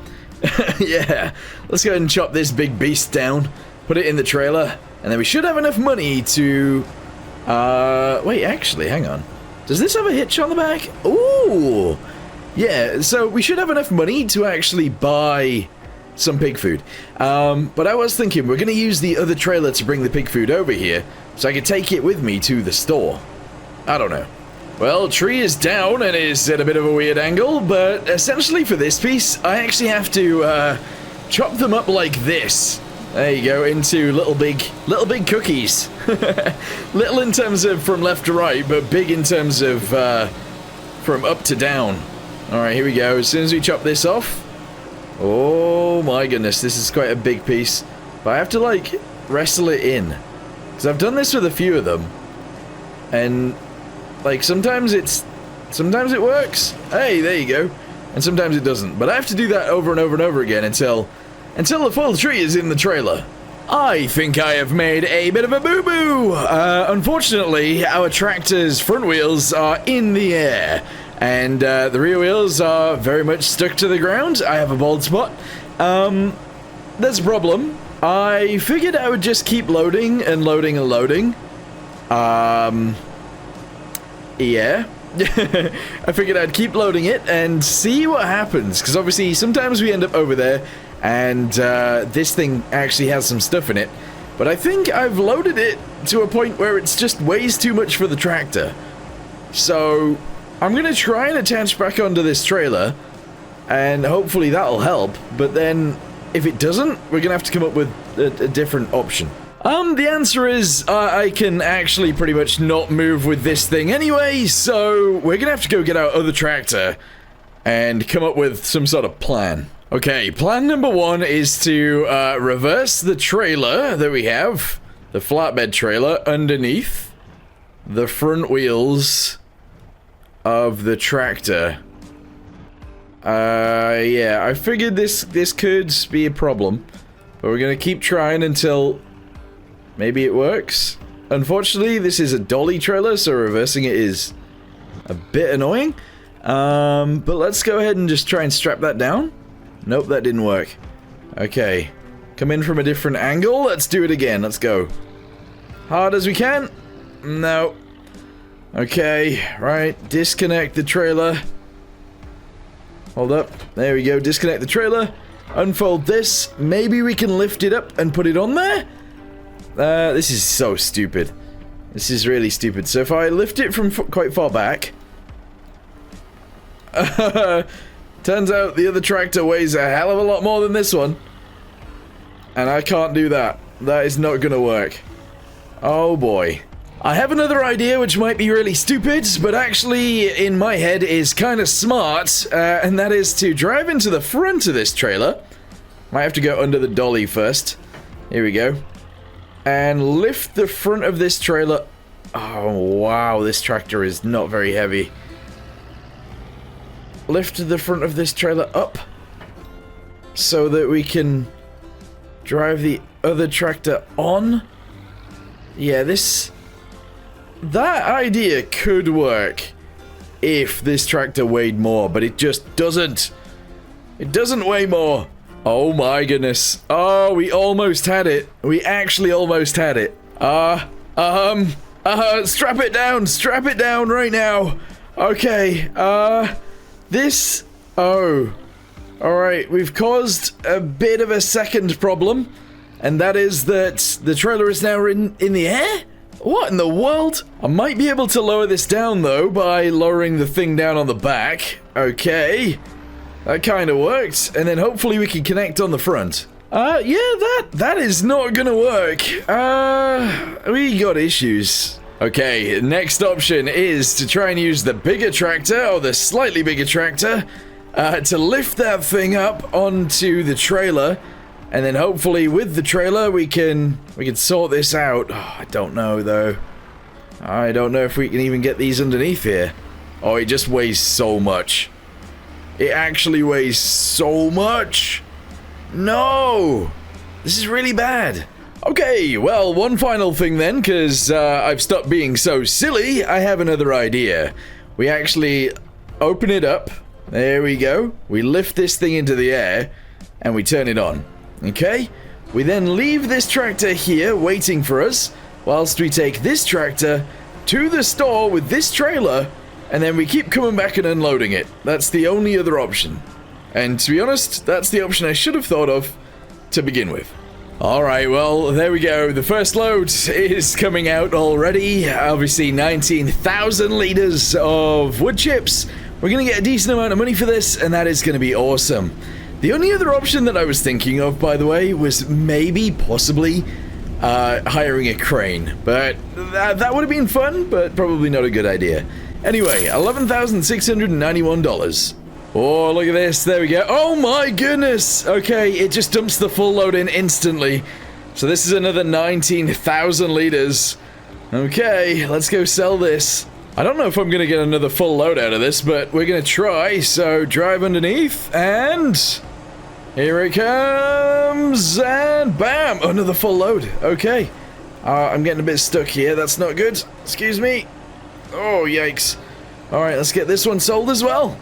yeah. Let's go ahead and chop this big beast down, put it in the trailer, and then we should have enough money to... wait, actually, hang on. Does this have a hitch on the back? Ooh! Yeah, so we should have enough money to actually buy... some pig food. But I was thinking we're going to use the other trailer to bring the pig food over here so I can take it with me to the store. I don't know. Well, tree is down and is at a bit of a weird angle, but essentially for this piece, I actually have to chop them up like this. There you go, into little big cookies. Little in terms of from left to right, but big in terms of from up to down. Alright, here we go. As soon as we chop this off, oh my goodness, this is quite a big piece. But I have to, like, wrestle it in. Because I've done this with a few of them. And, like, sometimes it works. Hey, there you go. And sometimes it doesn't. But I have to do that over and over and over again until the full tree is in the trailer. I think I have made a bit of a boo-boo. Unfortunately, our tractor's front wheels are in the air. And the rear wheels are very much stuck to the ground. I have a bald spot. There's a problem. I figured I would just keep loading and loading and loading. Yeah. I figured I'd keep loading it and see what happens, because obviously sometimes we end up over there and this thing actually has some stuff in it, but I think I've loaded it to a point where it's just weighs too much for the tractor. So I'm gonna try and attach back onto this trailer and hopefully that'll help, but then if it doesn't, we're gonna have to come up with a different option. The answer is, I can actually pretty much not move with this thing anyway, so we're gonna have to go get our other tractor and come up with some sort of plan. Okay, plan number one is to, reverse the trailer that we have, the flatbed trailer, underneath the front wheels of the tractor. Yeah, I figured this could be a problem, but we're gonna keep trying until maybe it works. Unfortunately, this is a dolly trailer, so reversing it is a bit annoying. But let's go ahead and just try and strap that down. Nope, that didn't work. Okay, come in from a different angle. Let's do it again. Let's go. Hard as we can. No. Okay, right. Disconnect the trailer. Hold up. There we go. Disconnect the trailer. Unfold this. Maybe we can lift it up and put it on there? This is so stupid. This is really stupid. So if I lift it from quite far back... turns out the other tractor weighs a hell of a lot more than this one. And I can't do that. That is not gonna work. Oh boy. I have another idea which might be really stupid, but actually in my head is kind of smart, and that is to drive into the front of this trailer. Might have to go under the dolly first. Here we go. And lift the front of this trailer. Oh wow, this tractor is not very heavy. Lift the front of this trailer up so that we can drive the other tractor on. Yeah, that idea could work if this tractor weighed more, but it just doesn't. It doesn't weigh more. Oh my goodness. Oh, we almost had it. We actually almost had it. Strap it down. Strap it down right now. Okay, this... Oh. Alright, we've caused a bit of a second problem, and that is that the trailer is now in the air? What in the world? I might be able to lower this down, though, by lowering the thing down on the back. Okay. That kind of worked, and then hopefully we can connect on the front. Yeah, that is not gonna work. We got issues. Okay, next option is to try and use the bigger tractor, or the slightly bigger tractor, to lift that thing up onto the trailer, and then hopefully with the trailer we can sort this out. Oh, I don't know though. I don't know if we can even get these underneath here. Oh, it just weighs so much. It actually weighs so much. No! This is really bad. Okay, well, one final thing then, because I've stopped being so silly, I have another idea. We actually open it up. There we go. We lift this thing into the air, and we turn it on. Okay? We then leave this tractor here waiting for us, whilst we take this tractor to the store with this trailer, and then we keep coming back and unloading it. That's the only other option. And to be honest, that's the option I should have thought of to begin with. Alright, well, there we go. The first load is coming out already. Obviously, 19,000 liters of wood chips. We're going to get a decent amount of money for this, and that is going to be awesome. The only other option that I was thinking of, by the way, was maybe, possibly, hiring a crane. But that would have been fun, but probably not a good idea. Anyway, $11,691. Oh, look at this. There we go. Oh my goodness. Okay, it just dumps the full load in instantly. So this is another 19,000 liters. Okay, let's go sell this. I don't know if I'm going to get another full load out of this, but we're going to try. So drive underneath, and here it comes, and bam, another full load. Okay, I'm getting a bit stuck here. That's not good. Excuse me. Oh, yikes. All right, let's get this one sold as well.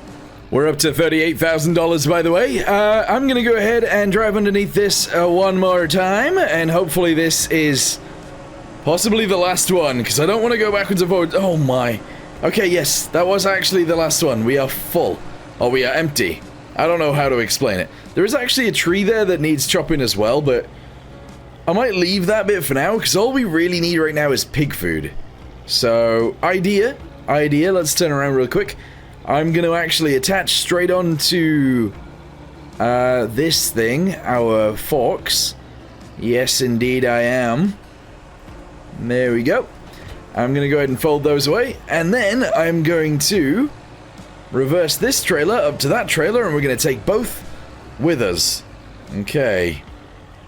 We're up to $38,000, by the way. I'm going to go ahead and drive underneath this one more time, and hopefully this is possibly the last one, because I don't want to go backwards and forwards. Oh my. Okay, yes, that was actually the last one. We are full. Or we are empty. I don't know how to explain it. There is actually a tree there that needs chopping as well, but I might leave that bit for now, because all we really need right now is pig food. So, idea, let's turn around real quick. I'm going to actually attach straight onto this thing, our forks. Yes, indeed I am. There we go. I'm going to go ahead and fold those away, and then I'm going to reverse this trailer up to that trailer, and we're going to take both with us. Okay.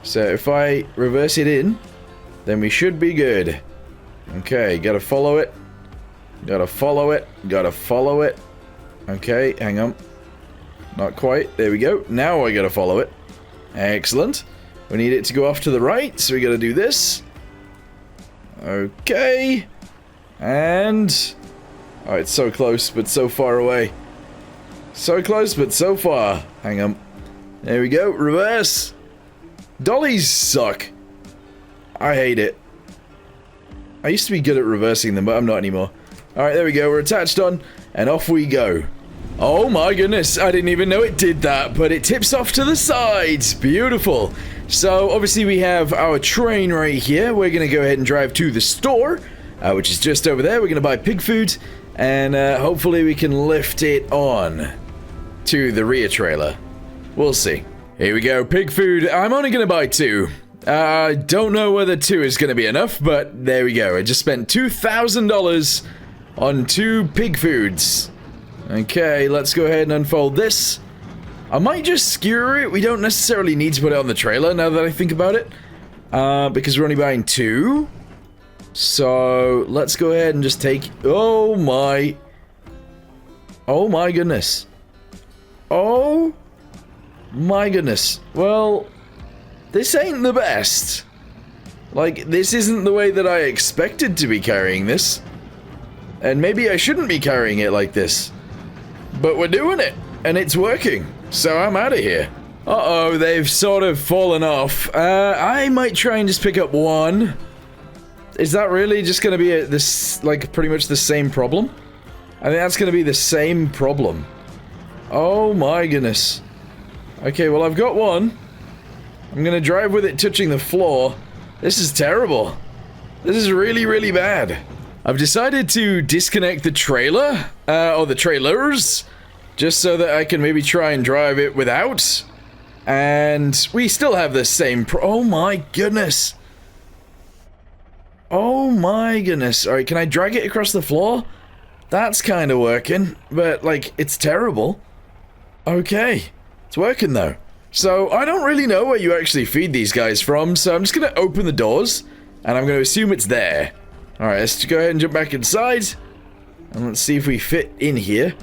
So if I reverse it in, then we should be good. Okay, gotta follow it. Gotta follow it. Gotta follow it. Okay, hang on. Not quite. There we go. Now I gotta follow it. Excellent. We need it to go off to the right, so we gotta do this. Okay. And... oh, it's so close, but so far away. So close, but so far. Hang on. There we go. Reverse. Dollies suck. I hate it. I used to be good at reversing them, but I'm not anymore. Alright, there we go. We're attached on, and off we go. Oh my goodness, I didn't even know it did that, but it tips off to the sides. Beautiful. So, obviously we have our train right here. We're going to go ahead and drive to the store, which is just over there. We're going to buy pig food, and hopefully we can lift it on to the rear trailer. We'll see. Here we go, pig food. I'm only going to buy 2. I don't know whether 2 is going to be enough, but there we go. I just spent $2,000 on 2 pig foods. Okay, let's go ahead and unfold this. I might just skewer it. We don't necessarily need to put it on the trailer now that I think about it. Because we're only buying 2. So, let's go ahead and just take... oh my goodness. Oh my goodness. Well... this ain't the best. Like, this isn't the way that I expected to be carrying this. And maybe I shouldn't be carrying it like this. But we're doing it, and it's working. So I'm out of here. Uh-oh, they've sort of fallen off. I might try and just pick up 1. Is that really just going to be this, like, pretty much the same problem? I think that's going to be the same problem. Oh my goodness. Okay, well, I've got 1. I'm gonna drive with it touching the floor. This is terrible. This is really, really bad. I've decided to disconnect the trailer, or the trailers, just so that I can maybe try and drive it without. And we still have the same oh my goodness. Oh my goodness. Alright, can I drag it across the floor? That's kind of working, but, like, it's terrible. Okay. It's working, though. So, I don't really know where you actually feed these guys from, so I'm just going to open the doors, and I'm going to assume it's there. Alright, let's go ahead and jump back inside, and let's see if we fit in here.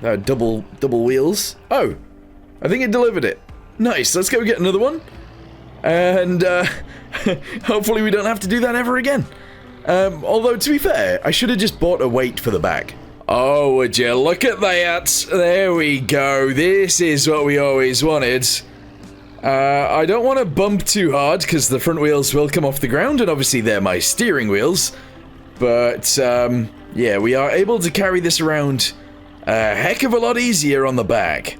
Double wheels. Oh, I think it delivered it. Nice, let's go get another one. And, hopefully we don't have to do that ever again. Although, to be fair, I should have just bought a weight for the back. Oh, would you look at that? There we go. This is what we always wanted. I don't want to bump too hard because the front wheels will come off the ground, and obviously they're my steering wheels. But, yeah, we are able to carry this around a heck of a lot easier on the back.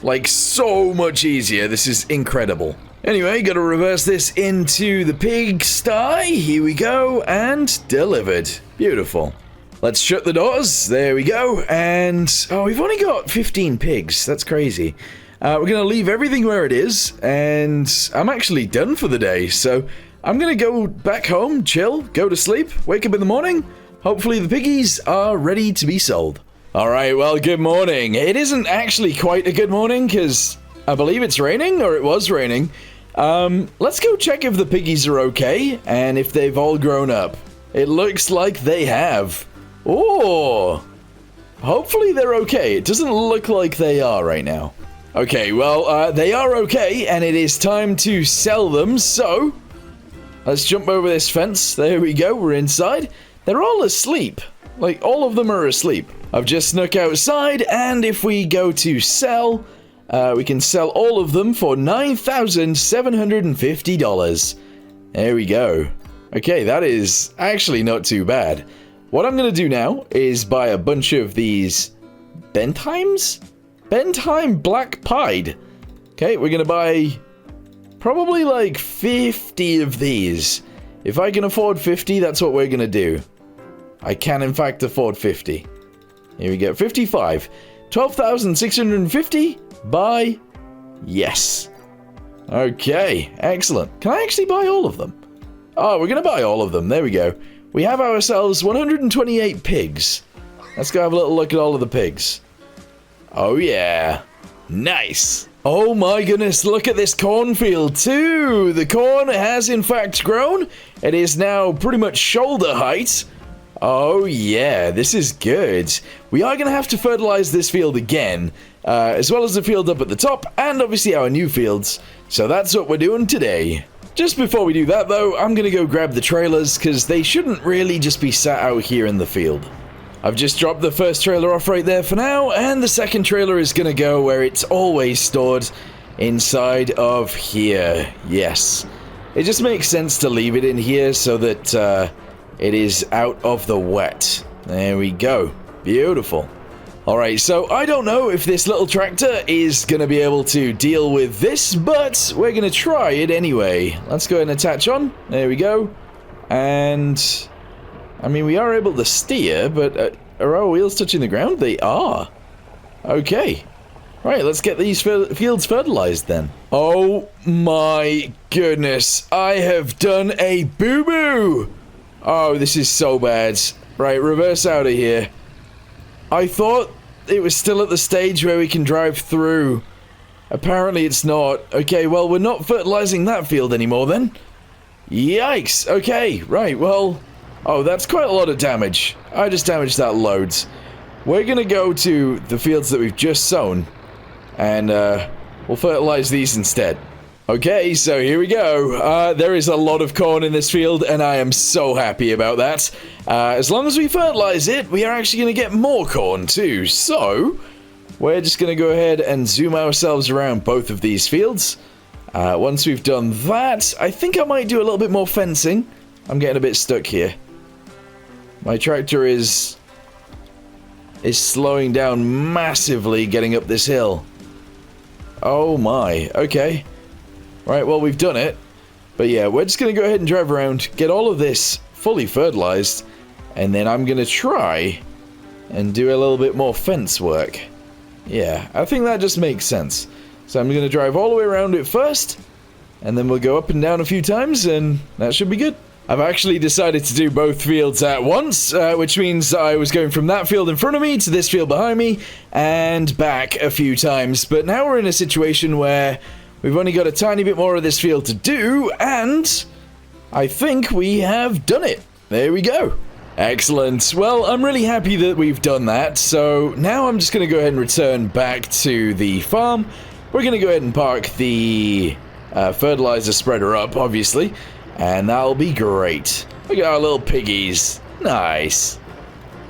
Like, so much easier. This is incredible. Anyway, gotta reverse this into the pigsty. Here we go, and delivered. Beautiful. Let's shut the doors. There we go. And, oh, we've only got 15 pigs. That's crazy. We're going to leave everything where it is. And I'm actually done for the day. So I'm going to go back home, chill, go to sleep, wake up in the morning. Hopefully the piggies are ready to be sold. All right, well, good morning. It isn't actually quite a good morning because I believe it's raining, or it was raining. Let's go check if the piggies are okay and if they've all grown up. It looks like they have. Oh, hopefully they're okay. It doesn't look like they are right now. Okay, well, they are okay, and it is time to sell them, so let's jump over this fence. There we go, we're inside. They're all asleep. Like, all of them are asleep. I've just snuck outside, and if we go to sell, we can sell all of them for $9,750. There we go. Okay, that is actually not too bad. what I'm going to do now is buy a bunch of these Bentheims? Bentheim Black Pied. Okay, we're going to buy probably like 50 of these. If I can afford 50, that's what we're going to do. I can, in fact, afford 50. Here we go. 55. 12,650. Buy. Yes. Okay, excellent. Can I actually buy all of them? Oh, we're going to buy all of them. There we go. We have ourselves 128 pigs. Let's go have a little look at all of the pigs. Oh, yeah. Nice. Oh, my goodness. Look at this cornfield, too. The corn has, in fact, grown. It is now pretty much shoulder height. Oh, yeah. This is good. We are going to have to fertilize this field again, as well as the field up at the top, and obviously our new fields. So that's what we're doing today. Just before we do that, though, I'm going to go grab the trailers, because they shouldn't really just be sat out here in the field. I've just dropped the first trailer off right there for now, and the second trailer is going to go where it's always stored, inside of here. Yes. It just makes sense to leave it in here so that it is out of the wet. There we go. Beautiful. Alright, so I don't know if this little tractor is going to be able to deal with this, but we're going to try it anyway. Let's go ahead and attach on. There we go. And I mean, we are able to steer, but are our wheels touching the ground? They are. Okay. Right, let's get these fields fertilized then. Oh my goodness. I have done a boo-boo. Oh, this is so bad. Right, reverse out of here. I thought it was still at the stage where we can drive through. Apparently it's not. Okay, well, we're not fertilizing that field anymore then. Yikes. Okay, right, well. Oh, that's quite a lot of damage. I just damaged that loads. We're gonna go to the fields that we've just sown, and we'll fertilize these instead. Okay, so here we go. There is a lot of corn in this field, and I am so happy about that. As long as we fertilize it, we are actually gonna get more corn too. So, we're just gonna go ahead and zoom ourselves around both of these fields. Once we've done that, I think I might do a little bit more fencing. I'm getting a bit stuck here. My tractor is slowing down massively getting up this hill. Oh my, okay. Right, well, we've done it. But yeah, we're just going to go ahead and drive around, get all of this fully fertilized, and then I'm going to try and do a little bit more fence work. Yeah, I think that just makes sense. So I'm going to drive all the way around it first, and then we'll go up and down a few times, and that should be good. I've actually decided to do both fields at once, which means I was going from that field in front of me to this field behind me, and back a few times. But now we're in a situation where we've only got a tiny bit more of this field to do, and I think we have done it. There we go. Excellent. Well, I'm really happy that we've done that, so now I'm just going to go ahead and return back to the farm. We're going to go ahead and park the fertilizer spreader up, obviously. And that'll be great. Look at our little piggies. Nice.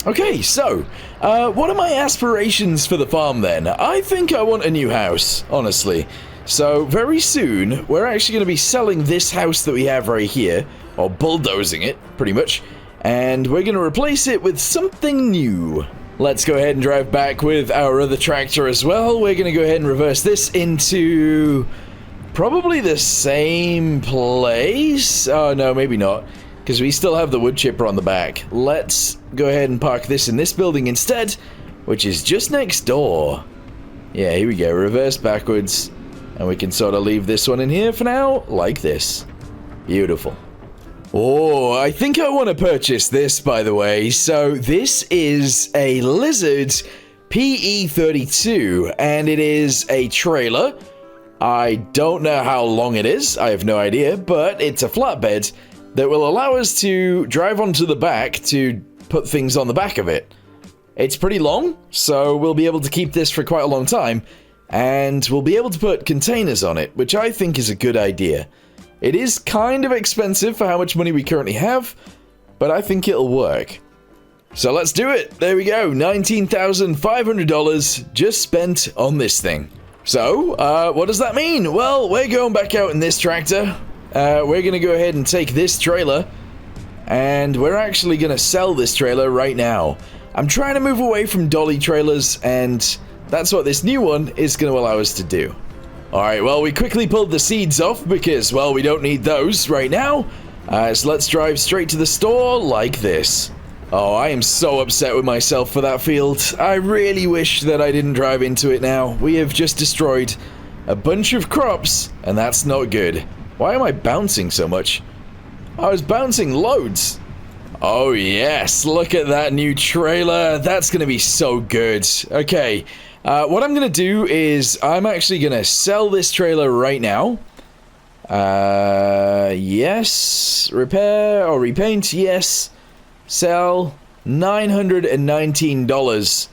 Okay, so, what are my aspirations for the farm then? I think I want a new house, honestly. So, very soon, we're actually going to be selling this house that we have right here, or bulldozing it, pretty much, and we're going to replace it with something new. Let's go ahead and drive back with our other tractor as well. We're going to go ahead and reverse this into probably the same place. Oh, no, maybe not, because we still have the wood chipper on the back. Let's go ahead and park this in this building instead, which is just next door. Yeah, here we go. Reverse backwards. And we can sort of leave this one in here for now, like this. Beautiful. Oh, I think I want to purchase this, by the way. So this is a Lizard PE32, and it is a trailer. I don't know how long it is, I have no idea, but it's a flatbed that will allow us to drive onto the back to put things on the back of it. It's pretty long, so we'll be able to keep this for quite a long time, and we'll be able to put containers on it, which I think is a good idea. It is kind of expensive for how much money we currently have, but I think it'll work. So let's do it. There we go. $19,500 just spent on this thing. So, what does that mean? Well, we're going back out in this tractor. We're going to go ahead and take this trailer and we're actually going to sell this trailer right now. I'm trying to move away from dolly trailers, and that's what this new one is going to allow us to do. Alright, well, we quickly pulled the seeds off because, well, we don't need those right now. So let's drive straight to the store like this. Oh, I am so upset with myself for that field. I really wish that I didn't drive into it now. We have just destroyed a bunch of crops, and that's not good. Why am I bouncing so much? I was bouncing loads. Oh yes, look at that new trailer. That's going to be so good. Okay, what I'm going to do is I'm actually going to sell this trailer right now. Yes, repair or repaint, yes. Sell, $919.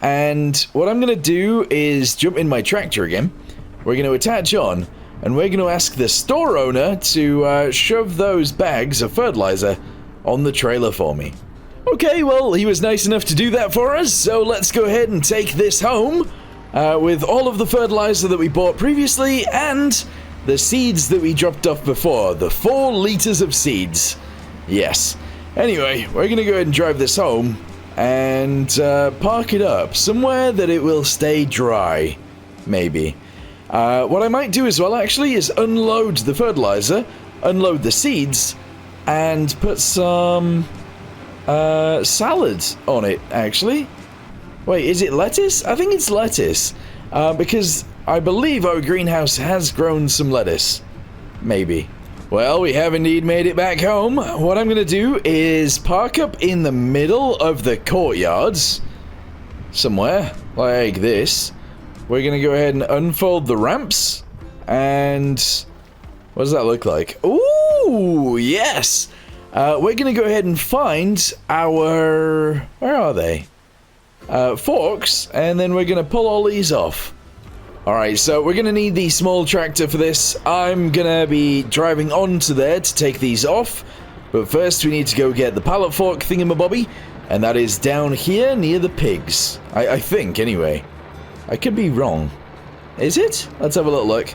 And what I'm going to do is jump in my tractor again. We're going to attach on, and we're going to ask the store owner to shove those bags of fertilizer on the trailer for me. Okay, well, he was nice enough to do that for us, so let's go ahead and take this home with all of the fertilizer that we bought previously and the seeds that we dropped off before, the 4 liters of seeds. Yes. Anyway, we're going to go ahead and drive this home and park it up somewhere that it will stay dry, maybe. What I might do as well, actually, is unload the fertilizer, unload the seeds, and put some salads on it, actually. Wait, is it lettuce? I think it's lettuce, because I believe our greenhouse has grown some lettuce. Maybe. Well, we have indeed made it back home. What I'm going to do is park up in the middle of the courtyards, somewhere, like this. We're going to go ahead and unfold the ramps, and what does that look like? Ooh, yes! We're going to go ahead and find our... where are they? Forks, and then we're going to pull all these off. Alright, so we're going to need the small tractor for this. I'm going to be driving onto there to take these off, but first we need to go get the pallet fork thingamabobby, and that is down here near the pigs. I think, anyway. I could be wrong. Is it? Let's have a little look.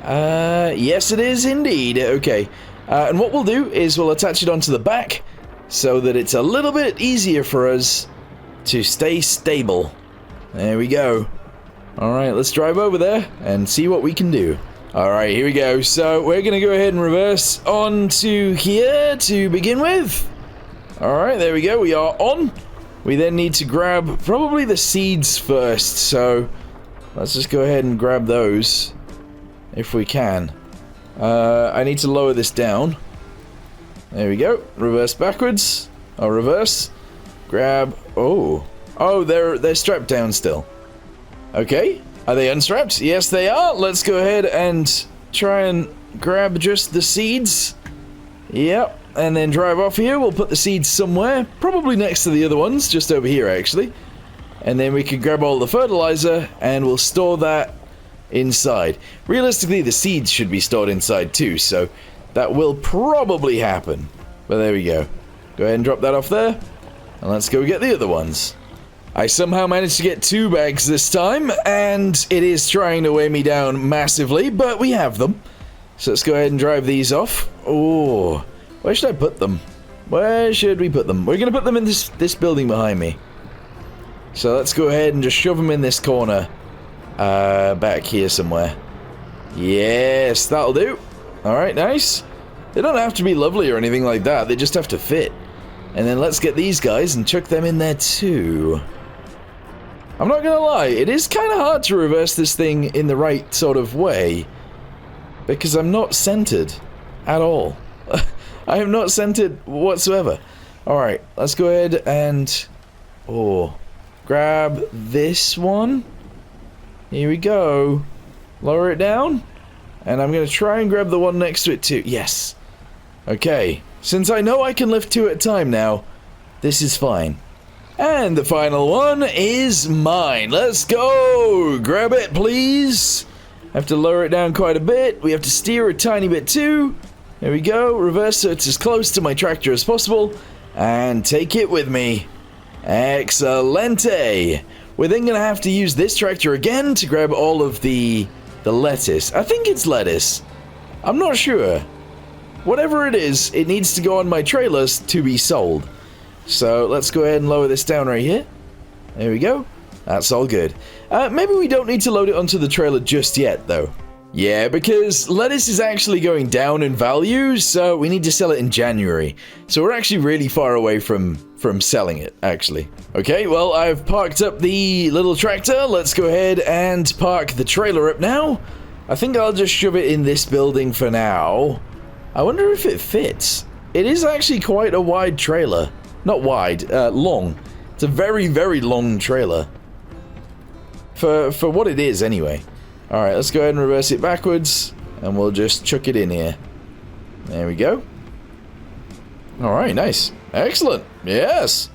Yes it is indeed. Okay. And what we'll do is we'll attach it onto the back so that it's a little bit easier for us to stay stable. There we go. Alright, let's drive over there and see what we can do. Alright, here we go. So we're going to go ahead and reverse onto here to begin with. Alright, there we go. We are on. We then need to grab probably the seeds first. So let's just go ahead and grab those if we can. I need to lower this down. There we go. Reverse backwards. Or reverse. Grab. Oh, they're strapped down still. Okay. Are they unstrapped? Yes, they are. Let's go ahead and try and grab just the seeds. Yep. And then drive off here. We'll put the seeds somewhere. Probably next to the other ones. Just over here, actually. And then we can grab all the fertilizer and we'll store that inside. Realistically, the seeds should be stored inside too, so that will probably happen. But there we go. Go ahead and drop that off there. And let's go get the other ones. I somehow managed to get 2 bags this time, and it is trying to weigh me down massively, but we have them. So let's go ahead and drive these off. Oh, where should I put them? Where should we put them? We're going to put them in this building behind me. So let's go ahead and just shove them in this corner. Back here somewhere. Yes, that'll do. Alright, nice. They don't have to be lovely or anything like that. They just have to fit. And then let's get these guys and chuck them in there too. I'm not gonna lie, it is kind of hard to reverse this thing in the right sort of way. Because I'm not centered at all. I am not centered whatsoever. Alright, let's go ahead and... grab this one. Here we go. Lower it down. And I'm going to try and grab the one next to it too. Yes. Okay. Since I know I can lift 2 at a time now, this is fine. And the final one is mine. Let's go. Grab it, please. I have to lower it down quite a bit. We have to steer a tiny bit too. There we go. Reverse so it's as close to my tractor as possible. And take it with me. Excelente. We're then going to have to use this tractor again to grab all of the lettuce. I think it's lettuce. I'm not sure. whatever it is, it needs to go on my trailers to be sold. So let's go ahead and lower this down right here. There we go. That's all good. Maybe we don't need to load it onto the trailer just yet, though. Yeah, because lettuce is actually going down in value, so we need to sell it in January. So we're actually really far away from selling it, actually. Okay, well, I've parked up the little tractor. Let's go ahead and park the trailer up now. I think I'll just shove it in this building for now. I wonder if it fits. It is actually quite a wide trailer. Not wide, long. It's a very, very long trailer. For what it is, anyway. Alright, let's go ahead and reverse it backwards, and we'll just chuck it in here. There we go. Alright, nice. Excellent. Yes.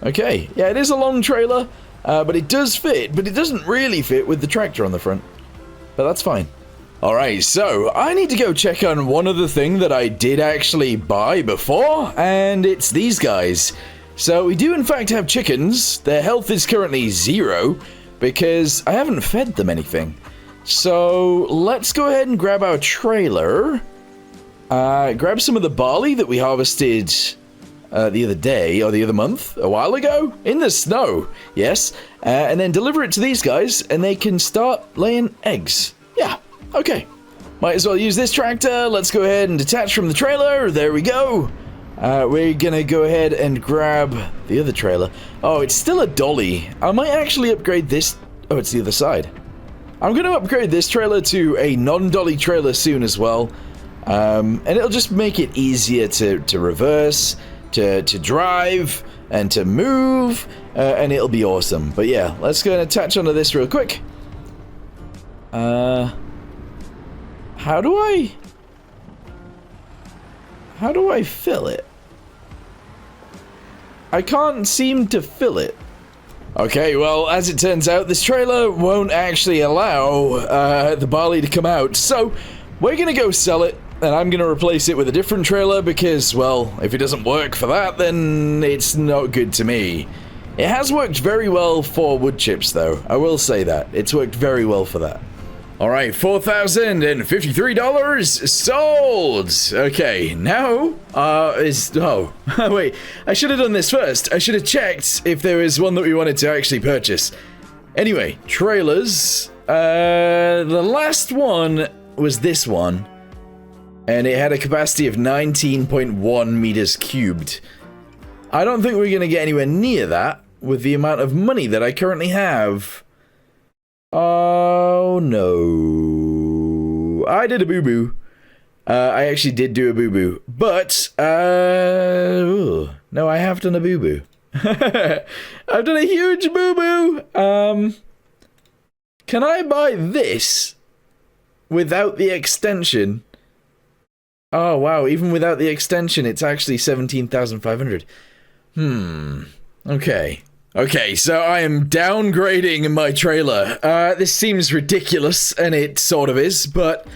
Okay, yeah, it is a long trailer, but it does fit, but it doesn't really fit with the tractor on the front. But that's fine. Alright, so I need to go check on one other thing that I did actually buy before, and it's these guys. So we do in fact have chickens. Their health is currently 0 because I haven't fed them anything. So let's go ahead and grab our trailer. Grab some of the barley that we harvested the other day, or the other month, a while ago, in the snow, yes. And then deliver it to these guys, and they can start laying eggs. Yeah, okay. Might as well use this tractor. Let's go ahead and detach from the trailer. There we go. We're gonna go ahead and grab the other trailer. Oh, it's still a dolly. I might actually upgrade this. Oh, it's the other side. I'm gonna upgrade this trailer to a non-dolly trailer soon as well. And it'll just make it easier to reverse, to drive, and to move, and it'll be awesome. But yeah, let's go and attach onto this real quick. How do I fill it? I can't seem to fill it. Okay, well, as it turns out, this trailer won't actually allow the barley to come out, so we're gonna go sell it, and I'm gonna replace it with a different trailer because, well, if it doesn't work for that, then it's not good to me. It has worked very well for wood chips, though. I will say that. It's worked very well for that. Alright, $4,053 sold! Okay, now, oh, wait, I should have done this first. I should have checked if there was one that we wanted to actually purchase. Anyway, trailers, the last one was this one, and it had a capacity of 19.1 meters cubed. I don't think we're going to get anywhere near that with the amount of money that I currently have. Oh no. I did a boo-boo. I actually did do a boo-boo. But, no, I have done a boo-boo. I've done a huge boo-boo. Can I buy this without the extension? Oh, wow. Even without the extension, it's actually 17,500. Okay. Okay, so I am downgrading my trailer. This seems ridiculous, and it sort of is, but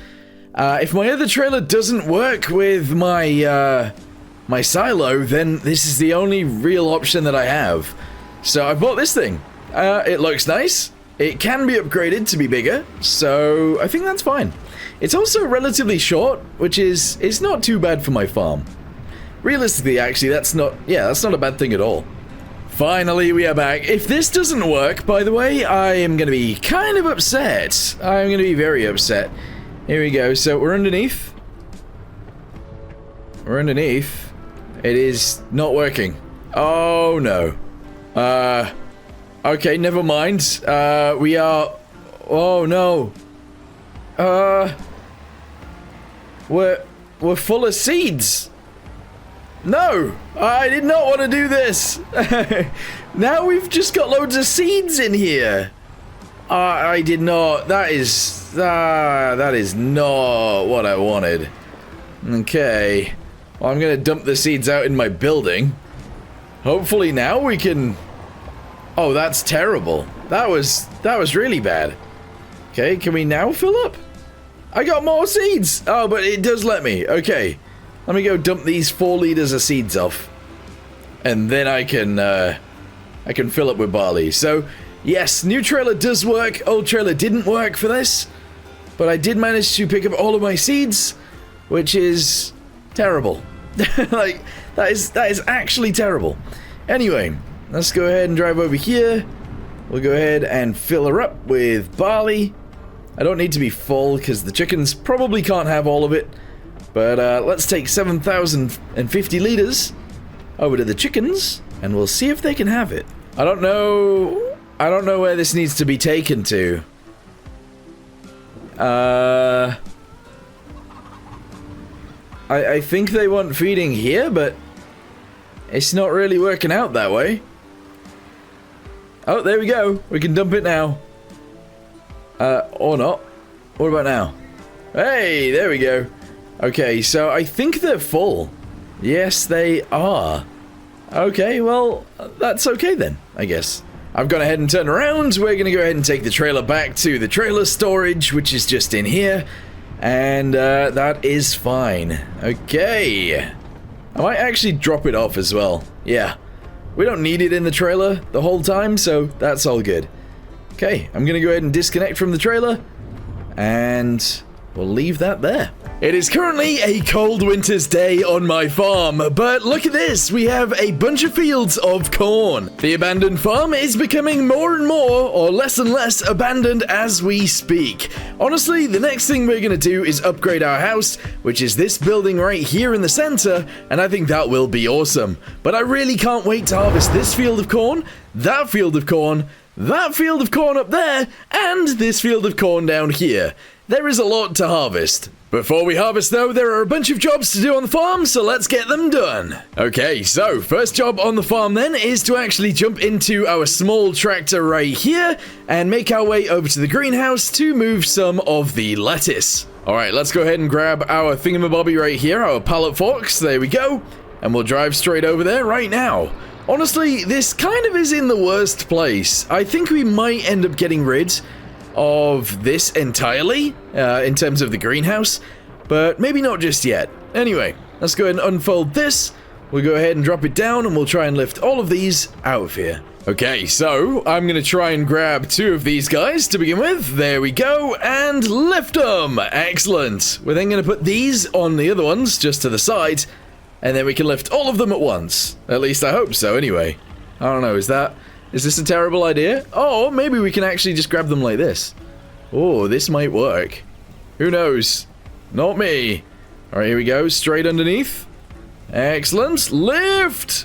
if my other trailer doesn't work with my my silo, then this is the only real option that I have. So I bought this thing. It looks nice. It can be upgraded to be bigger, so I think that's fine. It's also relatively short, which is it's not too bad for my farm. Realistically, actually, that's not a bad thing at all. Finally, we are back. If this doesn't work, by the way, I am going to be kind of upset. I'm going to be very upset. Here we go. So we're underneath. We're underneath. It is not working. Oh, no. Okay, never mind. We are... Oh, no. We're full of seeds. No, I did not want to do this. Now we've just got loads of seeds in here. I did not. That is not what I wanted. Okay. Well, I'm going to dump the seeds out in my building. Hopefully now we can... Oh, that's terrible. That was really bad. Okay, can we now fill up? I got more seeds. Oh, but it does let me. Okay. Let me go dump these 4 liters of seeds off. And then I can fill up with barley. So, yes, new trailer does work. Old trailer didn't work for this. But I did manage to pick up all of my seeds, which is Terrible. Like, that is actually terrible. Anyway, let's go ahead and drive over here. We'll go ahead and fill her up with barley. I don't need to be full because the chickens probably can't have all of it. But let's take 7,050 liters over to the chickens and we'll see if they can have it. I don't know where this needs to be taken to. I think they want feeding here, but it's not really working out that way. Oh, there we go. We can dump it now. Or not. What about now? Hey, there we go. Okay, so I think they're full. Yes, they are. Okay, well, that's okay then, I guess. I've gone ahead and turned around. We're going to go ahead and take the trailer back to the trailer storage, which is just in here. And that is fine. Okay. I might actually drop it off as well. Yeah. We don't need it in the trailer the whole time, so that's all good. Okay, I'm going to go ahead and disconnect from the trailer. And we'll leave that there. It is currently a cold winter's day on my farm, but look at this, we have a bunch of fields of corn. The abandoned farm is becoming more and more, or less and less, abandoned as we speak. Honestly, the next thing we're going to do is upgrade our house, which is this building right here in the center, and I think that will be awesome. But I really can't wait to harvest this field of corn, that field of corn, that field of corn up there, and this field of corn down here. There is a lot to harvest. Before we harvest though, there are a bunch of jobs to do on the farm, so let's get them done. Okay, so first job on the farm then is to actually jump into our small tractor right here and make our way over to the greenhouse to move some of the lettuce. Alright, let's go ahead and grab our thingamabobby right here, our pallet forks, there we go, and we'll drive straight over there right now. Honestly, this kind of is in the worst place. I think we might end up getting rid of this entirely, in terms of the greenhouse, but maybe not just yet. Anyway, let's go ahead and unfold this. We'll go ahead and drop it down, and we'll try and lift all of these out of here. Okay, so I'm going to try and grab two of these guys to begin with. There we go, and lift them. Excellent. We're then going to put these on the other ones, just to the side, and then we can lift all of them at once. At least I hope so, anyway. I don't know, is this a terrible idea? Oh, maybe we can actually just grab them like this. Oh, this might work. Who knows? Not me. Alright, here we go. Straight underneath. Excellent. Lift!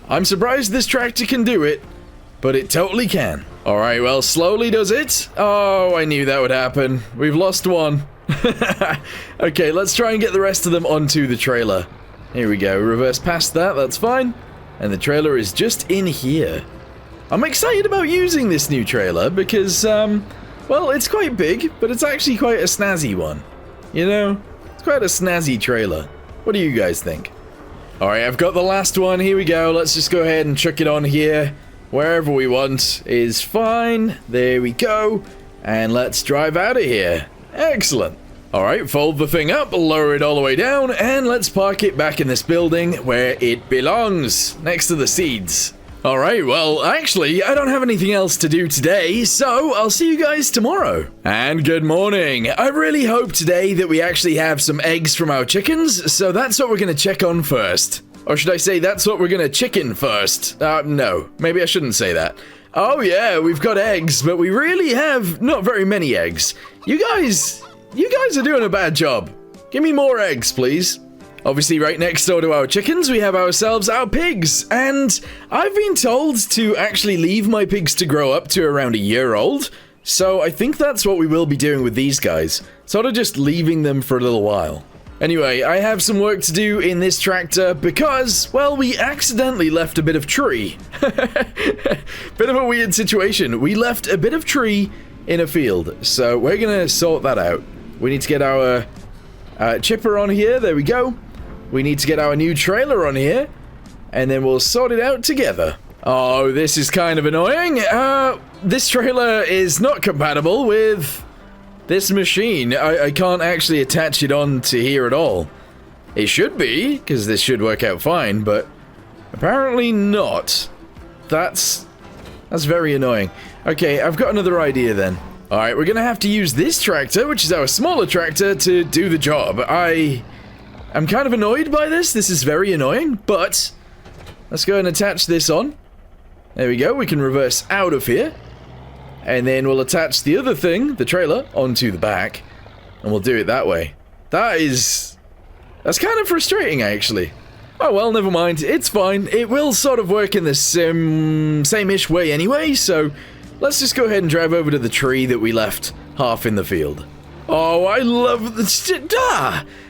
I'm surprised this tractor can do it, but it totally can. Alright, well, slowly does it. Oh, I knew that would happen. We've lost one. Okay, let's try and get the rest of them onto the trailer. Here we go. Reverse past that. That's fine. And the trailer is just in here. I'm excited about using this new trailer because, well, it's quite big, but it's actually quite a snazzy one. You know, it's quite a snazzy trailer. What do you guys think? Alright, I've got the last one. Here we go. Let's just go ahead and chuck it on here. Wherever we want is fine. There we go. And let's drive out of here. Excellent. Alright, fold the thing up, lower it all the way down, and let's park it back in this building where it belongs, next to the seeds. Alright, well, actually, I don't have anything else to do today, so I'll see you guys tomorrow. And good morning. I really hope today that we actually have some eggs from our chickens, so that's what we're going to check on first. Or should I say that's what we're going to chicken first? No, maybe I shouldn't say that. Oh yeah, we've got eggs, but we really have not very many eggs. You guys are doing a bad job. Give me more eggs, please. Obviously, right next door to our chickens, we have ourselves our pigs. And I've been told to actually leave my pigs to grow up to around a year old. So I think that's what we will be doing with these guys. Sort of just leaving them for a little while. Anyway, I have some work to do in this tractor because, well, we accidentally left a bit of tree. Bit of a weird situation. We left a bit of tree in a field. So we're going to sort that out. We need to get our chipper on here. There we go. We need to get our new trailer on here, and then we'll sort it out together. Oh, this is kind of annoying. This trailer is not compatible with this machine. I can't actually attach it on to here at all. It should be, because this should work out fine, but apparently not. That's very annoying. Okay, I've got another idea then. Alright, we're gonna have to use this tractor, which is our smaller tractor, to do the job. I'm kind of annoyed by this. This is very annoying, but let's go and attach this on. There we go. We can reverse out of here. And then we'll attach the other thing, the trailer, onto the back. And we'll do it that way. That's kind of frustrating, actually. Oh, well, never mind. It's fine. It will sort of work in the same-ish way anyway, so let's just go ahead and drive over to the tree that we left half in the field. Oh, I love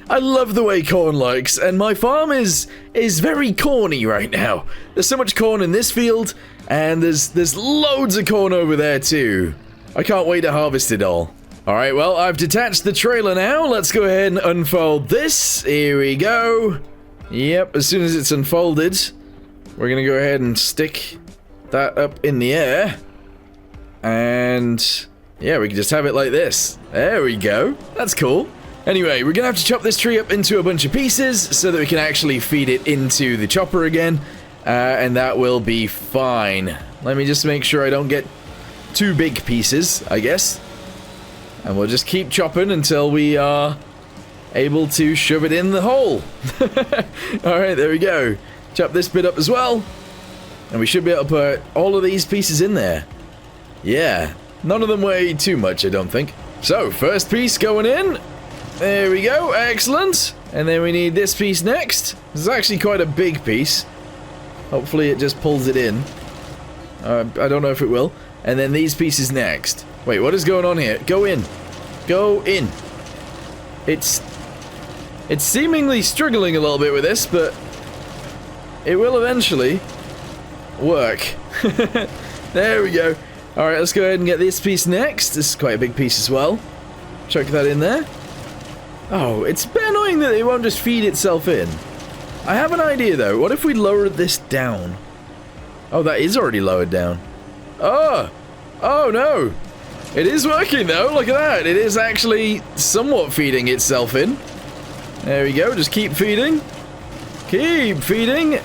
I love the way corn looks, and my farm is very corny right now. There's so much corn in this field, and there's loads of corn over there too. I can't wait to harvest it all. Alright, well, I've detached the trailer now. Let's go ahead and unfold this. Here we go. Yep, as soon as it's unfolded, we're gonna go ahead and stick that up in the air. And yeah, we can just have it like this. There we go. That's cool. Anyway, we're gonna have to chop this tree up into a bunch of pieces so that we can actually feed it into the chopper again. And that will be fine. Let me just make sure I don't get too big pieces, I guess. And we'll just keep chopping until we are able to shove it in the hole. Alright, there we go. Chop this bit up as well. And we should be able to put all of these pieces in there. Yeah, none of them weigh too much, I don't think. So, first piece going in. There we go, excellent. And then we need this piece next. This is actually quite a big piece. Hopefully it just pulls it in. I don't know if it will. And then these pieces next. Wait, what is going on here? Go in. Go in. It's seemingly struggling a little bit with this, but it will eventually work. There we go. Alright, let's go ahead and get this piece next. This is quite a big piece as well. Chuck that in there. Oh, it's a bit annoying that it won't just feed itself in. I have an idea though. What if we lowered this down? Oh, that is already lowered down. Oh! Oh no! It is working though, look at that. It is actually somewhat feeding itself in. There we go, just keep feeding. Keep feeding.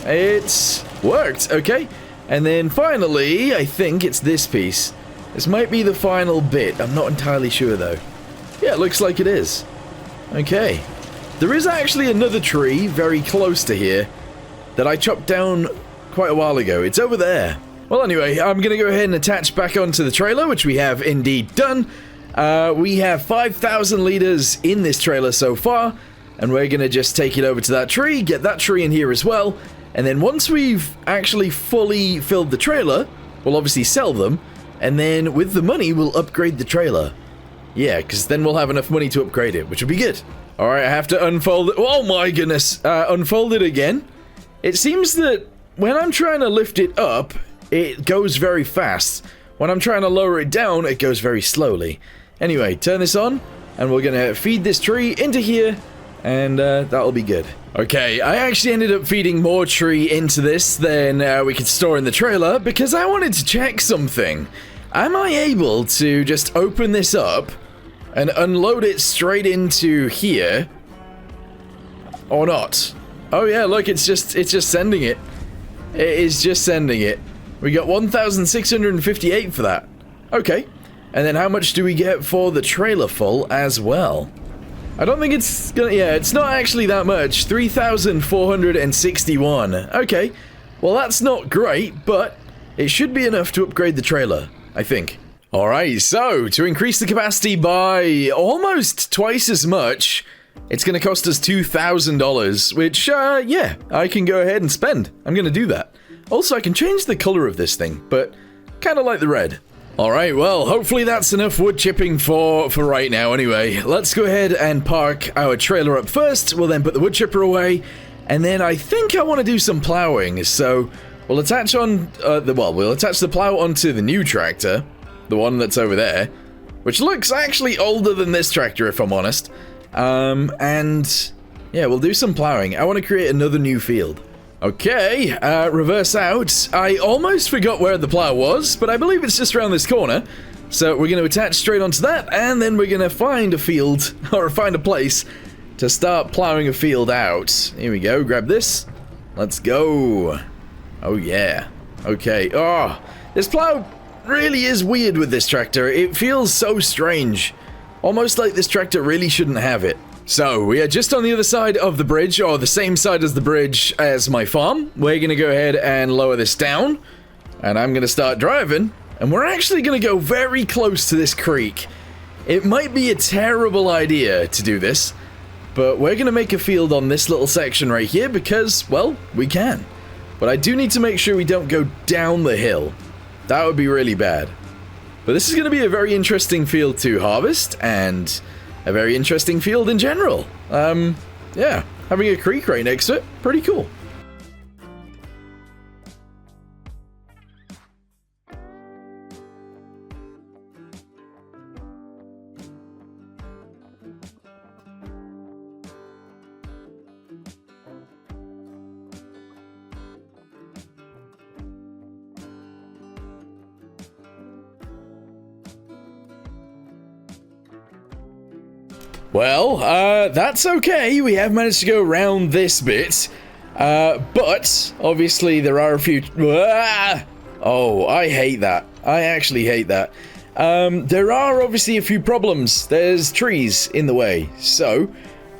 It's worked, okay. And then finally, I think it's this piece. This might be the final bit. I'm not entirely sure though. Yeah, it looks like it is. Okay. There is actually another tree very close to here that I chopped down quite a while ago. It's over there. Well, anyway, I'm going to go ahead and attach back onto the trailer, which we have indeed done. We have 5,000 liters in this trailer so far, and we're going to just take it over to that tree, get that tree in here as well, and then once we've actually fully filled the trailer, we'll obviously sell them, and then with the money, we'll upgrade the trailer. Yeah, because then we'll have enough money to upgrade it, which would be good. Alright, I have to unfold it. Oh my goodness. Unfold it again. It seems that when I'm trying to lift it up, it goes very fast. When I'm trying to lower it down, it goes very slowly. Anyway, turn this on, and we're gonna feed this tree into here, and that'll be good. Okay, I actually ended up feeding more tree into this than we could store in the trailer, because I wanted to check something. Am I able to just open this up and unload it straight into here, or not? Oh yeah, look, it's just sending it. It is just sending it. We got 1,658 for that. Okay. And then how much do we get for the trailer full as well? I don't think it's gonna... Yeah, it's not actually that much. 3,461. Okay. Well, that's not great, but it should be enough to upgrade the trailer, I think. Alright, so to increase the capacity by almost twice as much, it's going to cost us $2,000, which, yeah, I can go ahead and spend. I'm going to do that. Also, I can change the color of this thing, but kind of like the red. Alright, well, hopefully that's enough wood chipping for right now anyway. Let's go ahead and park our trailer up first. We'll then put the wood chipper away, and then I think I want to do some plowing, so we'll attach on, we'll attach the plow onto the new tractor, the one that's over there, which looks actually older than this tractor, if I'm honest. And yeah, we'll do some plowing. I want to create another new field. Okay, reverse out. I almost forgot where the plow was, but I believe it's just around this corner. So we're going to attach straight onto that, and then we're going to find a field, or find a place, to start plowing a field out. Here we go, grab this. Let's go. Oh yeah. Okay, oh, this plow really is weird with this tractor. It feels so strange. Almost like this tractor really shouldn't have it. So, we are just on the other side of the bridge, or the same side as the bridge as my farm. We're going to go ahead and lower this down, and I'm going to start driving, and we're actually going to go very close to this creek. It might be a terrible idea to do this, but we're going to make a field on this little section right here because, well, we can. But I do need to make sure we don't go down the hill. That would be really bad. But this is going to be a very interesting field to harvest, and a very interesting field in general. Yeah, having a creek right next to it, pretty cool. Well, that's okay. We have managed to go around this bit. But, obviously, there are a few... Oh, I hate that. I actually hate that. There are obviously a few problems. There's trees in the way. So,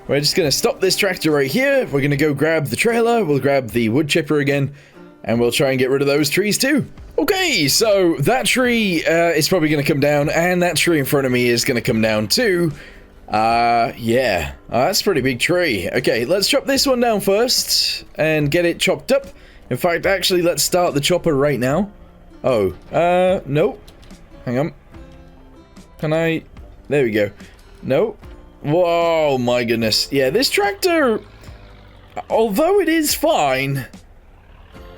we're just going to stop this tractor right here. We're going to go grab the trailer. We'll grab the wood chipper again. And we'll try and get rid of those trees too. Okay, so that tree is probably going to come down. And that tree in front of me is going to come down too. Yeah. That's a pretty big tree. Okay, let's chop this one down first and get it chopped up. In fact, actually, let's start the chopper right now. Oh, nope. Hang on. Can I? There we go. No. Whoa, my goodness. Yeah, this tractor, although it is fine,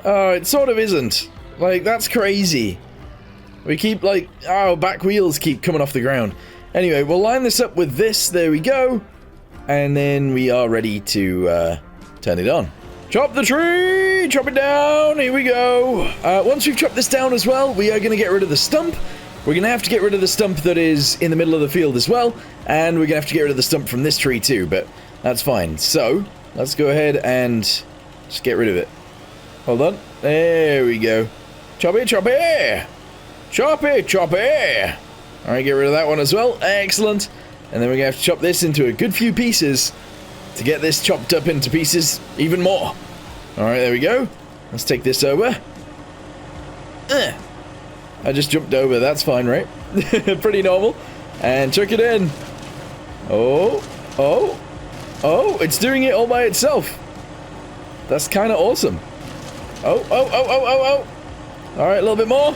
it sort of isn't. Like, that's crazy. We keep, like, our back wheels keep coming off the ground. Anyway, we'll line this up with this. There we go. And then we are ready to turn it on. Chop the tree! Chop it down! Here we go. Once we've chopped this down as well, we are going to get rid of the stump. We're going to have to get rid of the stump that is in the middle of the field as well. And we're going to have to get rid of the stump from this tree too, but that's fine. So, let's go ahead and just get rid of it. Hold on. There we go. Chop it, chop it! Chop it, chop it! Alright, get rid of that one as well. Excellent. And then we're going to have to chop this into a good few pieces to get this chopped up into pieces even more. Alright, there we go. Let's take this over. I just jumped over. That's fine, right? Pretty normal. And chuck it in. Oh. Oh. Oh, it's doing it all by itself. That's kind of awesome. Oh, oh, oh, oh, oh, oh. Alright, a little bit more.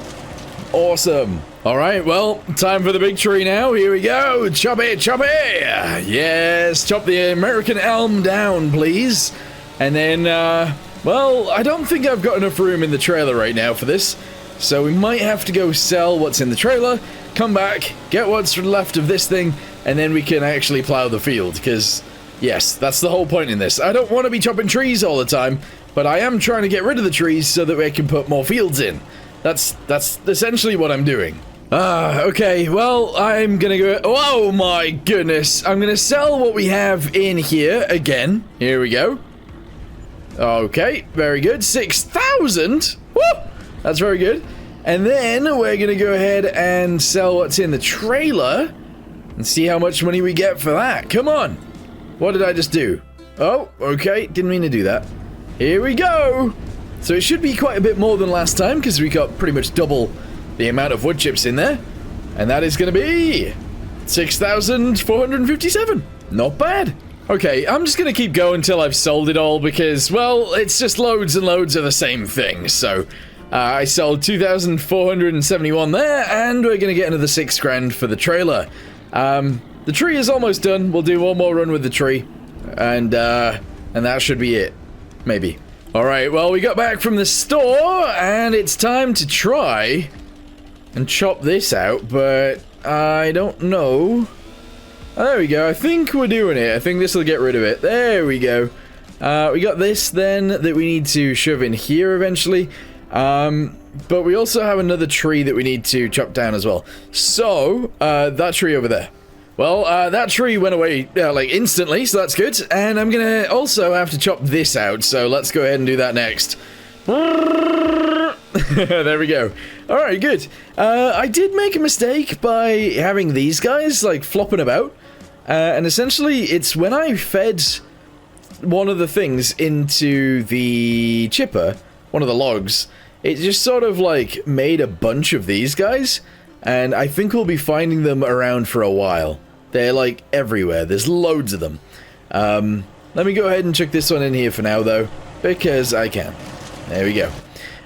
Awesome. Alright, well, time for the big tree now. Here we go. Chop it, chop it. Yes, chop the American elm down, please. And then, well, I don't think I've got enough room in the trailer right now for this. So we might have to go sell what's in the trailer, come back, get what's left of this thing, and then we can actually plow the field. Because, yes, that's the whole point in this. I don't want to be chopping trees all the time, but I am trying to get rid of the trees so that we can put more fields in. That's essentially what I'm doing. Okay, well, I'm gonna go... Oh my goodness. I'm gonna sell what we have in here again. Here we go. Okay, very good. 6,000? Woo! That's very good. And then we're gonna go ahead and sell what's in the trailer and see how much money we get for that. Come on. What did I just do? Oh, okay. Didn't mean to do that. Here we go. So it should be quite a bit more than last time because we got pretty much double the amount of wood chips in there. And that is going to be 6,457. Not bad. Okay, I'm just going to keep going until I've sold it all because, well, it's just loads and loads of the same thing. So I sold 2,471 there, and we're going to get another 6 grand for the trailer. The tree is almost done. We'll do one more run with the tree, and that should be it. Maybe. All right, well, we got back from the store, and it's time to try and chop this out, but I don't know. Oh, there we go. I think we're doing it. I think this will get rid of it. There we go. We got this then that we need to shove in here eventually. But we also have another tree that we need to chop down as well. So, that tree over there. Well, that tree went away, like, instantly, so that's good. And I'm gonna also have to chop this out, so let's go ahead and do that next. There we go. Alright, good. I did make a mistake by having these guys, like, flopping about. And essentially, it's when I fed one of the things into the chipper, one of the logs, it just sort of like made a bunch of these guys, and I think we'll be finding them around for a while. They're like everywhere. There's loads of them. Let me go ahead and chuck this one in here for now though, because I can. There we go.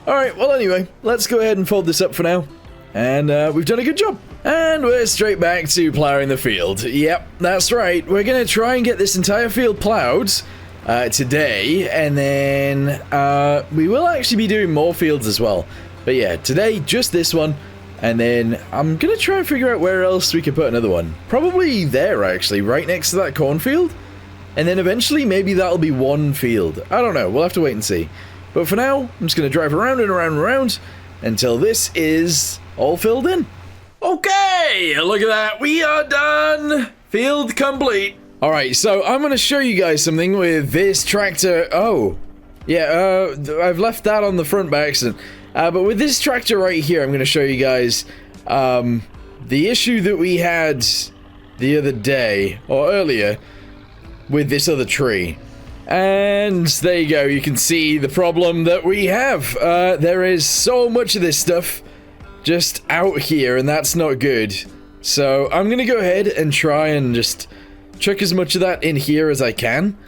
Alright, well anyway, let's go ahead and fold this up for now. And we've done a good job. And we're straight back to plowing the field. Yep, that's right. We're going to try and get this entire field plowed today. And then we will actually be doing more fields as well. But yeah, today, just this one. And then I'm going to try and figure out where else we can put another one. Probably there, actually, right next to that cornfield. And then eventually, maybe that'll be one field. I don't know. We'll have to wait and see. But for now, I'm just going to drive around and around and around until this is all filled in. Okay, look at that. We are done. Field complete. All right, so I'm going to show you guys something with this tractor. Oh, yeah, I've left that on the front by accident. But with this tractor right here, I'm going to show you guys the issue that we had the other day, or earlier, with this other tree. And there you go, you can see the problem that we have. There is so much of this stuff just out here, and that's not good. So I'm going to go ahead and try and just chuck as much of that in here as I can,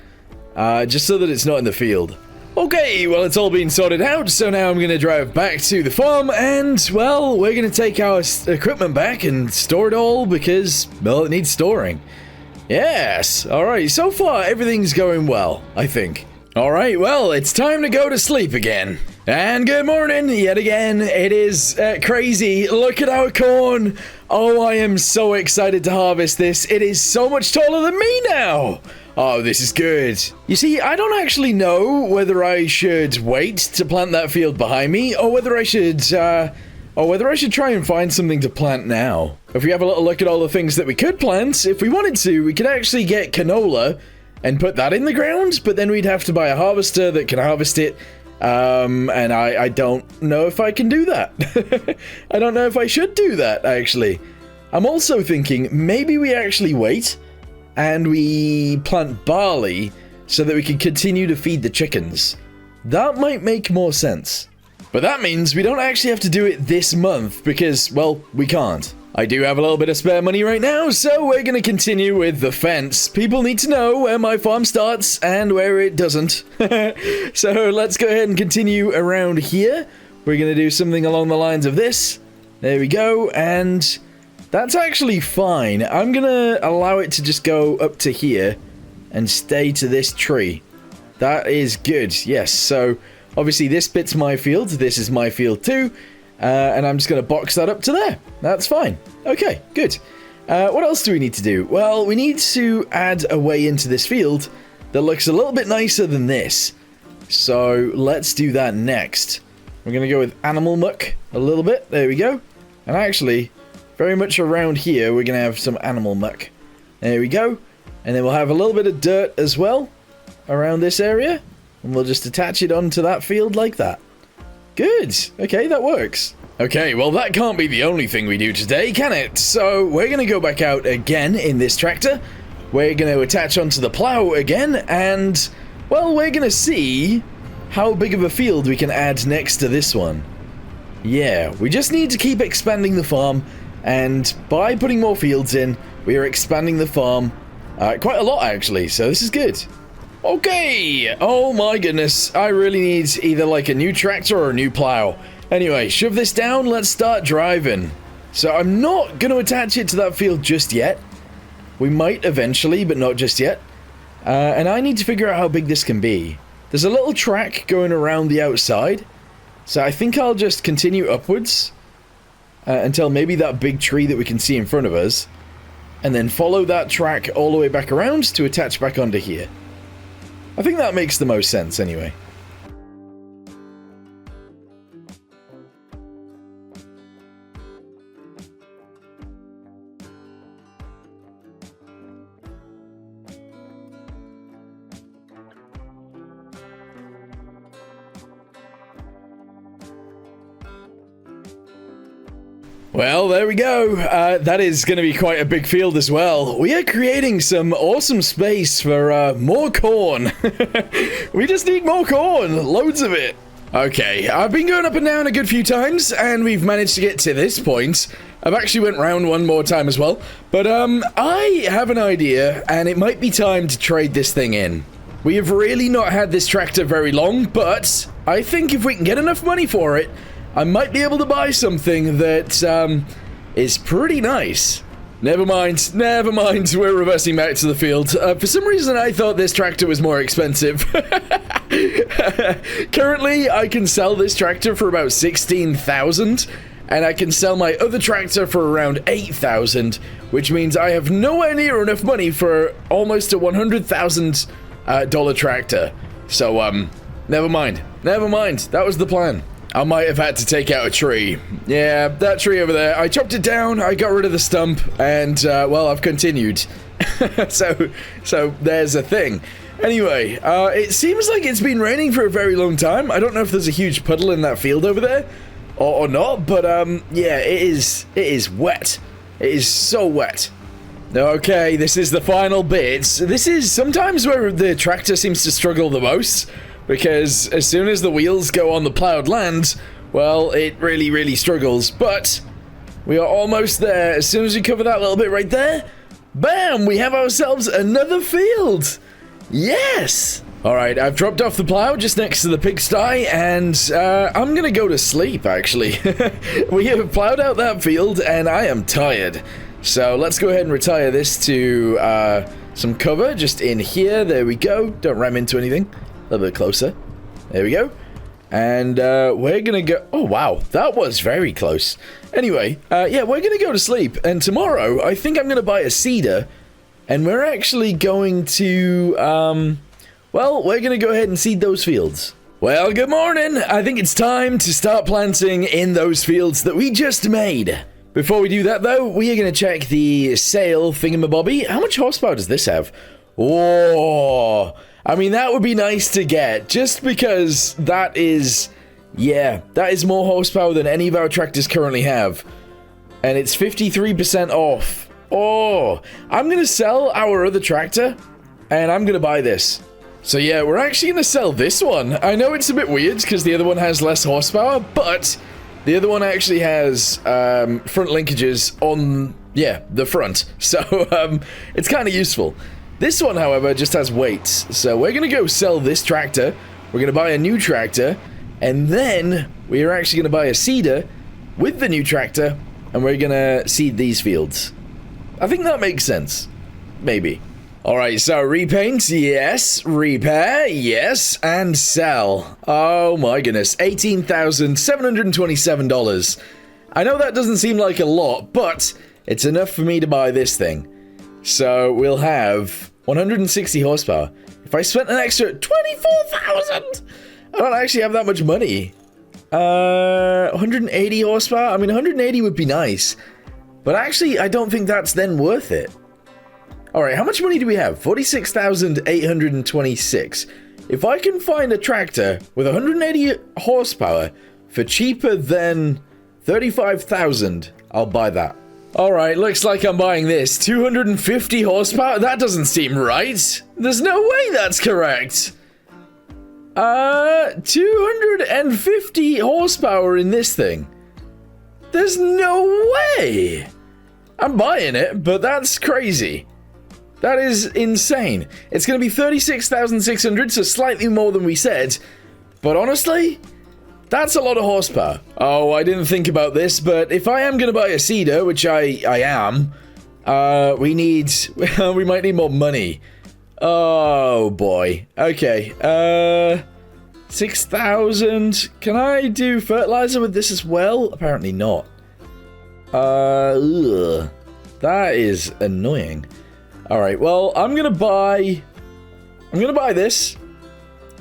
just so that it's not in the field. Okay, well, it's all been sorted out, so now I'm going to drive back to the farm, and, well, we're going to take our equipment back and store it all because, well, it needs storing. Yes, alright, so far everything's going well, I think. Alright, well, it's time to go to sleep again. And good morning, yet again. It is crazy. Look at our corn. Oh, I am so excited to harvest this. It is so much taller than me now. Oh, this is good. You see, I don't actually know whether I should wait to plant that field behind me, or whether I should try and find something to plant now. If we have a little look at all the things that we could plant, if we wanted to, we could actually get canola and put that in the ground, but then we'd have to buy a harvester that can harvest it. And I don't know if I can do that. I don't know if I should do that, actually. I'm also thinking maybe we actually wait and we plant barley so that we can continue to feed the chickens. That might make more sense. But that means we don't actually have to do it this month because, well, we can't. I do have a little bit of spare money right now, so we're going to continue with the fence. People need to know where my farm starts and where it doesn't. So let's go ahead and continue around here. We're going to do something along the lines of this. There we go, and that's actually fine. I'm going to allow it to just go up to here and stay to this tree. That is good, yes. So obviously this bit's my field, this is my field too. And I'm just going to box that up to there. That's fine. Okay, good. What else do we need to do? Well, we need to add a way into this field that looks a little bit nicer than this. So let's do that next. We're going to go with animal muck a little bit. There we go. And actually, very much around here, we're going to have some animal muck. There we go. And then we'll have a little bit of dirt as well around this area. And we'll just attach it onto that field like that. Good. Okay, that works. Okay, well, that can't be the only thing we do today, can it? So we're going to go back out again in this tractor. We're going to attach onto the plow again, and, well, we're going to see how big of a field we can add next to this one. Yeah, we just need to keep expanding the farm, and by putting more fields in, we are expanding the farm quite a lot, actually, so this is good. Okay, oh my goodness, I really need either like a new tractor or a new plow. Anyway, shove this down, let's start driving. So I'm not going to attach it to that field just yet. We might eventually, but not just yet. And I need to figure out how big this can be. There's a little track going around the outside, so I think I'll just continue upwards until maybe that big tree that we can see in front of us, and then follow that track all the way back around to attach back onto here. I think that makes the most sense anyway. Well, there we go. That is going to be quite a big field as well. We are creating some awesome space for more corn. We just need more corn. Loads of it. Okay, I've been going up and down a good few times, and we've managed to get to this point. I've actually went round one more time as well. But I have an idea, and it might be time to trade this thing in. We have really not had this tractor very long, but I think if we can get enough money for it, I might be able to buy something that is pretty nice. Never mind, we're reversing back to the field. For some reason I thought this tractor was more expensive. Currently, I can sell this tractor for about 16,000, and I can sell my other tractor for around 8,000, which means I have nowhere near enough money for almost a $100,000 tractor. So, never mind, that was the plan. I might have had to take out a tree. Yeah, that tree over there. I chopped it down, I got rid of the stump, and, well, I've continued. So there's a thing. Anyway, it seems like it's been raining for a very long time. I don't know if there's a huge puddle in that field over there, or not, but, yeah, it is wet. It is so wet. Okay, this is the final bit. This is sometimes where the tractor seems to struggle the most, because as soon as the wheels go on the plowed land, well, it really struggles. But we are almost there. As soon as we cover that little bit right there, bam, we have ourselves another field. Yes. All right, I've dropped off the plow just next to the pigsty, and I'm gonna go to sleep, actually. We have plowed out that field, and I am tired. So let's go ahead and retire this to some cover just in here. There we go. Don't ram into anything. A little bit closer. There we go. And we're gonna go... Oh, wow. That was very close. Anyway, yeah, we're gonna go to sleep. And tomorrow, I think I'm gonna buy a seeder. And we're actually going to... well, we're gonna go ahead and seed those fields. Well, good morning. I think it's time to start planting in those fields that we just made. Before we do that, though, we are gonna check the sail thingamabobby. How much horsepower does this have? Oh... I mean, that would be nice to get, just because that is, yeah, that is more horsepower than any of our tractors currently have. And it's 53% off. Oh, I'm going to sell our other tractor, and I'm going to buy this. So yeah, we're actually going to sell this one. I know it's a bit weird, because the other one has less horsepower, but the other one actually has front linkages on, yeah, the front. So it's kind of useful. This one, however, just has weights, so we're going to go sell this tractor, we're going to buy a new tractor, and then we are actually going to buy a seeder with the new tractor, and we're going to seed these fields. I think that makes sense. Maybe. Alright, so repaint, yes. Repair, yes. And sell. Oh my goodness, $18,727. I know that doesn't seem like a lot, but it's enough for me to buy this thing. So we'll have 160 horsepower. If I spent an extra 24,000, I don't actually have that much money. 180 horsepower? I mean, 180 would be nice. But actually, I don't think that's then worth it. Alright, how much money do we have? 46,826. If I can find a tractor with 180 horsepower for cheaper than 35,000, I'll buy that. Alright, looks like I'm buying this. 250 horsepower? That doesn't seem right. There's no way that's correct. 250 horsepower in this thing. There's no way. I'm buying it, but that's crazy. That is insane. It's going to be 36,600, so slightly more than we said. But honestly, that's a lot of horsepower. Oh, I didn't think about this, but if I am going to buy a seeder, which I am, we might need more money. Oh, boy. Okay, 6,000. Can I do fertilizer with this as well? Apparently not. Ugh. That is annoying. Alright, well, I'm gonna buy this,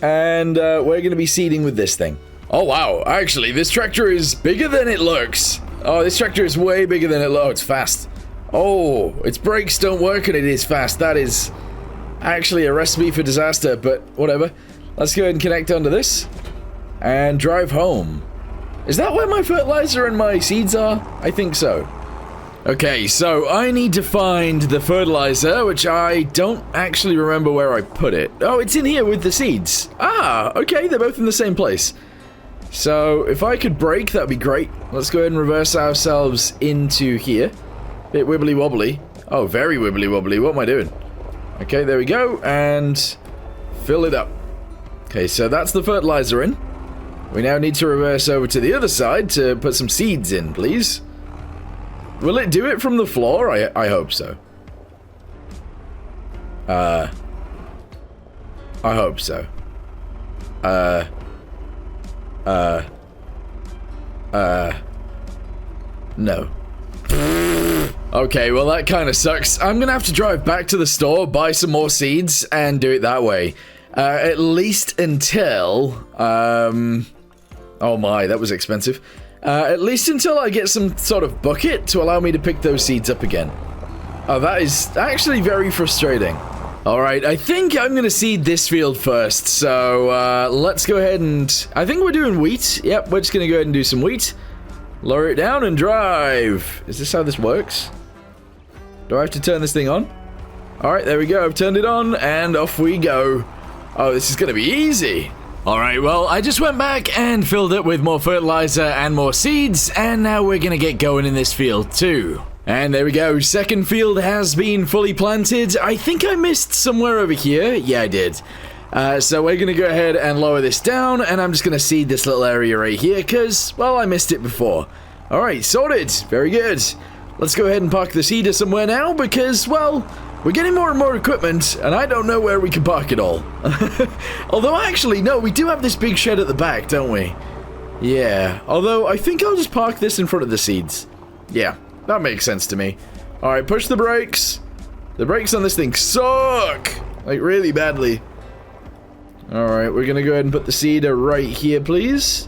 and we're gonna be seeding with this thing. Oh, wow, actually, this tractor is bigger than it looks. Oh, this tractor is way bigger than it looks. Oh, it's fast. Oh, its brakes don't work and it is fast. That is actually a recipe for disaster, but whatever. Let's go ahead and connect onto this, and drive home. Is that where my fertilizer and my seeds are? I think so. Okay, so I need to find the fertilizer, which I don't actually remember where I put it. Oh, it's in here with the seeds. Ah, okay, they're both in the same place. So if I could brake, that'd be great. Let's go ahead and reverse ourselves into here. Bit wibbly wobbly. Oh, very wibbly wobbly. What am I doing? Okay, there we go, and fill it up. Okay, so that's the fertilizer in. We now need to reverse over to the other side to put some seeds in, please. Will it do it from the floor? I hope so. I hope so. No. Okay, well that kind of sucks. I'm gonna have to drive back to the store, buy some more seeds, and do it that way. At least until, oh my, that was expensive. At least until I get some sort of bucket to allow me to pick those seeds up again. Oh, that is actually very frustrating. Alright, I think I'm gonna seed this field first, so let's go ahead and... I think we're doing wheat. Yep, we're just gonna go ahead and do some wheat. Lower it down and drive. Is this how this works? Do I have to turn this thing on? Alright, there we go. I've turned it on, and off we go. Oh, this is gonna be easy. Alright, well, I just went back and filled it with more fertilizer and more seeds, and now we're gonna get going in this field too. And there we go, second field has been fully planted. I think I missed somewhere over here. Yeah, I did. So we're gonna go ahead and lower this down, and I'm just gonna seed this little area right here, because, well, I missed it before. Alright, sorted. Very good. Let's go ahead and park the seeder somewhere now, because, well, we're getting more and more equipment, and I don't know where we can park it all. Although, actually, no, we do have this big shed at the back, don't we? Yeah, although I think I'll just park this in front of the seeds. Yeah, that makes sense to me. Alright, push the brakes. The brakes on this thing suck! Like, really badly. Alright, we're gonna go ahead and put the seeder right here, please.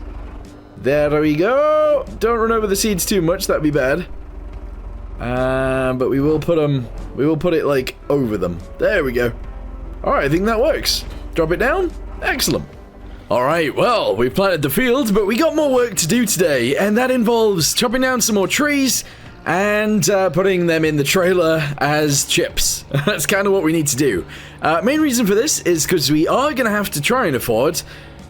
There we go. Don't run over the seeds too much, that'd be bad. But we will put it, like, over them. There we go. Alright, I think that works. Drop it down. Excellent. Alright, well, we've planted the field, but we got more work to do today, and that involves chopping down some more trees and putting them in the trailer as chips. That's kind of what we need to do. Main reason for this is because we are going to have to try and afford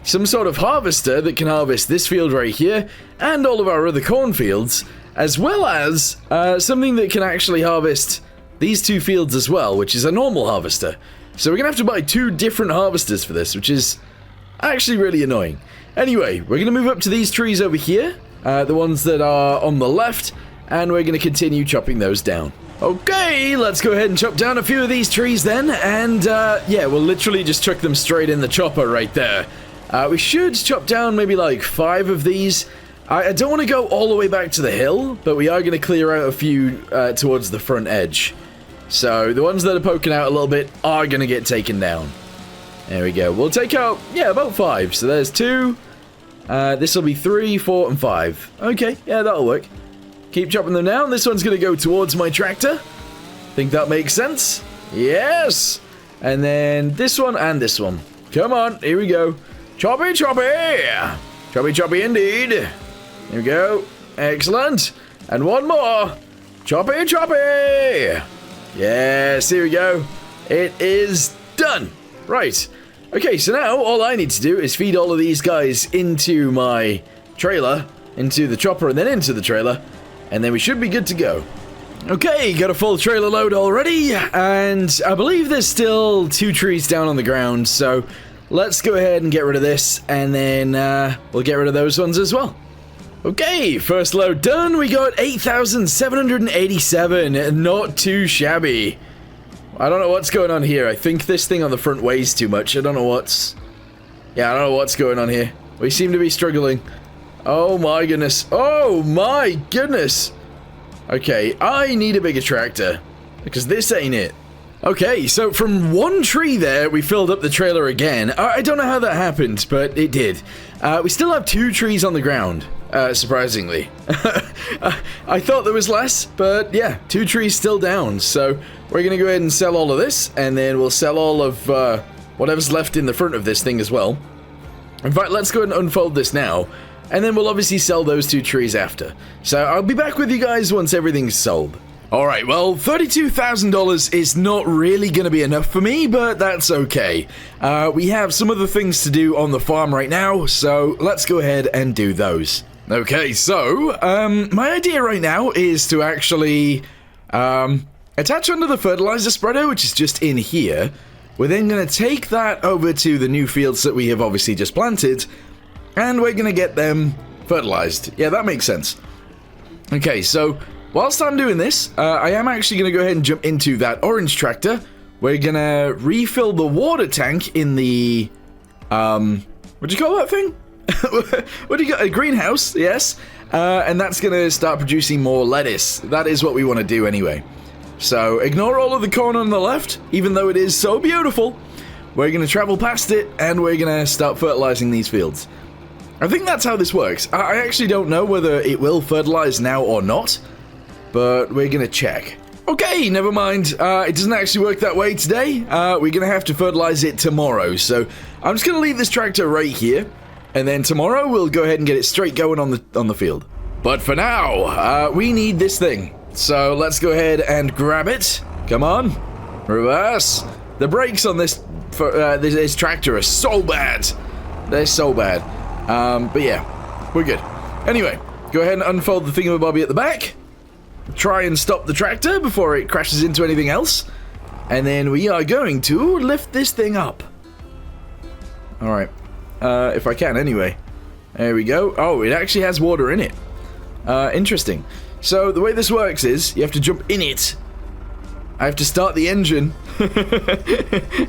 some sort of harvester that can harvest this field right here and all of our other cornfields, as well as something that can actually harvest these two fields as well, which is a normal harvester. So we're going to have to buy two different harvesters for this, which is actually really annoying. Anyway, we're going to move up to these trees over here, the ones that are on the left, and we're going to continue chopping those down. Okay, let's go ahead and chop down a few of these trees then, and yeah, we'll literally just chuck them straight in the chopper right there. We should chop down maybe like 5 of these. I don't want to go all the way back to the hill, but we are going to clear out a few towards the front edge. So the ones that are poking out a little bit are going to get taken down. There we go. We'll take out, yeah, about 5. So there's 2. This will be 3, 4, and 5. Okay, yeah, that'll work. Keep chopping them down. This one's going to go towards my tractor. Think that makes sense? Yes! And then this one and this one. Come on, here we go. Choppy, choppy! Choppy, choppy indeed. Here we go. Excellent. And one more. Choppy, choppy! Yes, here we go. It is done. Right. Okay, so now all I need to do is feed all of these guys into my trailer, into the chopper, and then into the trailer, and then we should be good to go. Okay, got a full trailer load already, and I believe there's still 2 trees down on the ground, so let's go ahead and get rid of this, and then we'll get rid of those ones as well. Okay, first load done. We got 8,787. Not too shabby. I don't know what's going on here. I think this thing on the front weighs too much. I don't know what's going on here. We seem to be struggling. Oh my goodness. Oh my goodness. Okay, I need a bigger tractor, because this ain't it. Okay, so from one tree there, we filled up the trailer again. I don't know how that happened, but it did. We still have 2 trees on the ground, surprisingly. I thought there was less, but yeah, 2 trees still down. So we're going to go ahead and sell all of this, and then we'll sell all of whatever's left in the front of this thing as well. In fact, let's go ahead and unfold this now. and then we'll obviously sell those 2 trees after. So I'll be back with you guys once everything's sold. Alright, well, $32,000 is not really going to be enough for me, but that's okay. We have some other things to do on the farm right now, so let's go ahead and do those. Okay, so, my idea right now is to actually, attach onto the fertilizer spreader, which is just in here. We're then going to take that over to the new fields that we have obviously just planted, and we're going to get them fertilized. Yeah, that makes sense. Okay, so whilst I'm doing this, I am actually going to go ahead and jump into that orange tractor. We're going to refill the water tank in the, what do you call that thing? What do you got? A greenhouse, yes. And that's going to start producing more lettuce. That is what we want to do anyway. So ignore all of the corn on the left, even though it is so beautiful. We're going to travel past it, and we're going to start fertilizing these fields. I think that's how this works. I actually don't know whether it will fertilize now or not, but we're going to check. Okay, never mind. It doesn't actually work that way today. We're going to have to fertilize it tomorrow. So I'm just going to leave this tractor right here, and then tomorrow we'll go ahead and get it straight going on the field. But for now, we need this thing. So let's go ahead and grab it. Come on. Reverse. The brakes on this tractor are so bad. They're so bad. But yeah, we're good. Anyway, go ahead and unfold the thingamabobby at the back. Try and stop the tractor before it crashes into anything else. And then we are going to lift this thing up. Alright. If I can, anyway. There we go. Oh, it actually has water in it. Interesting. So the way this works is you have to jump in it. I have to start the engine.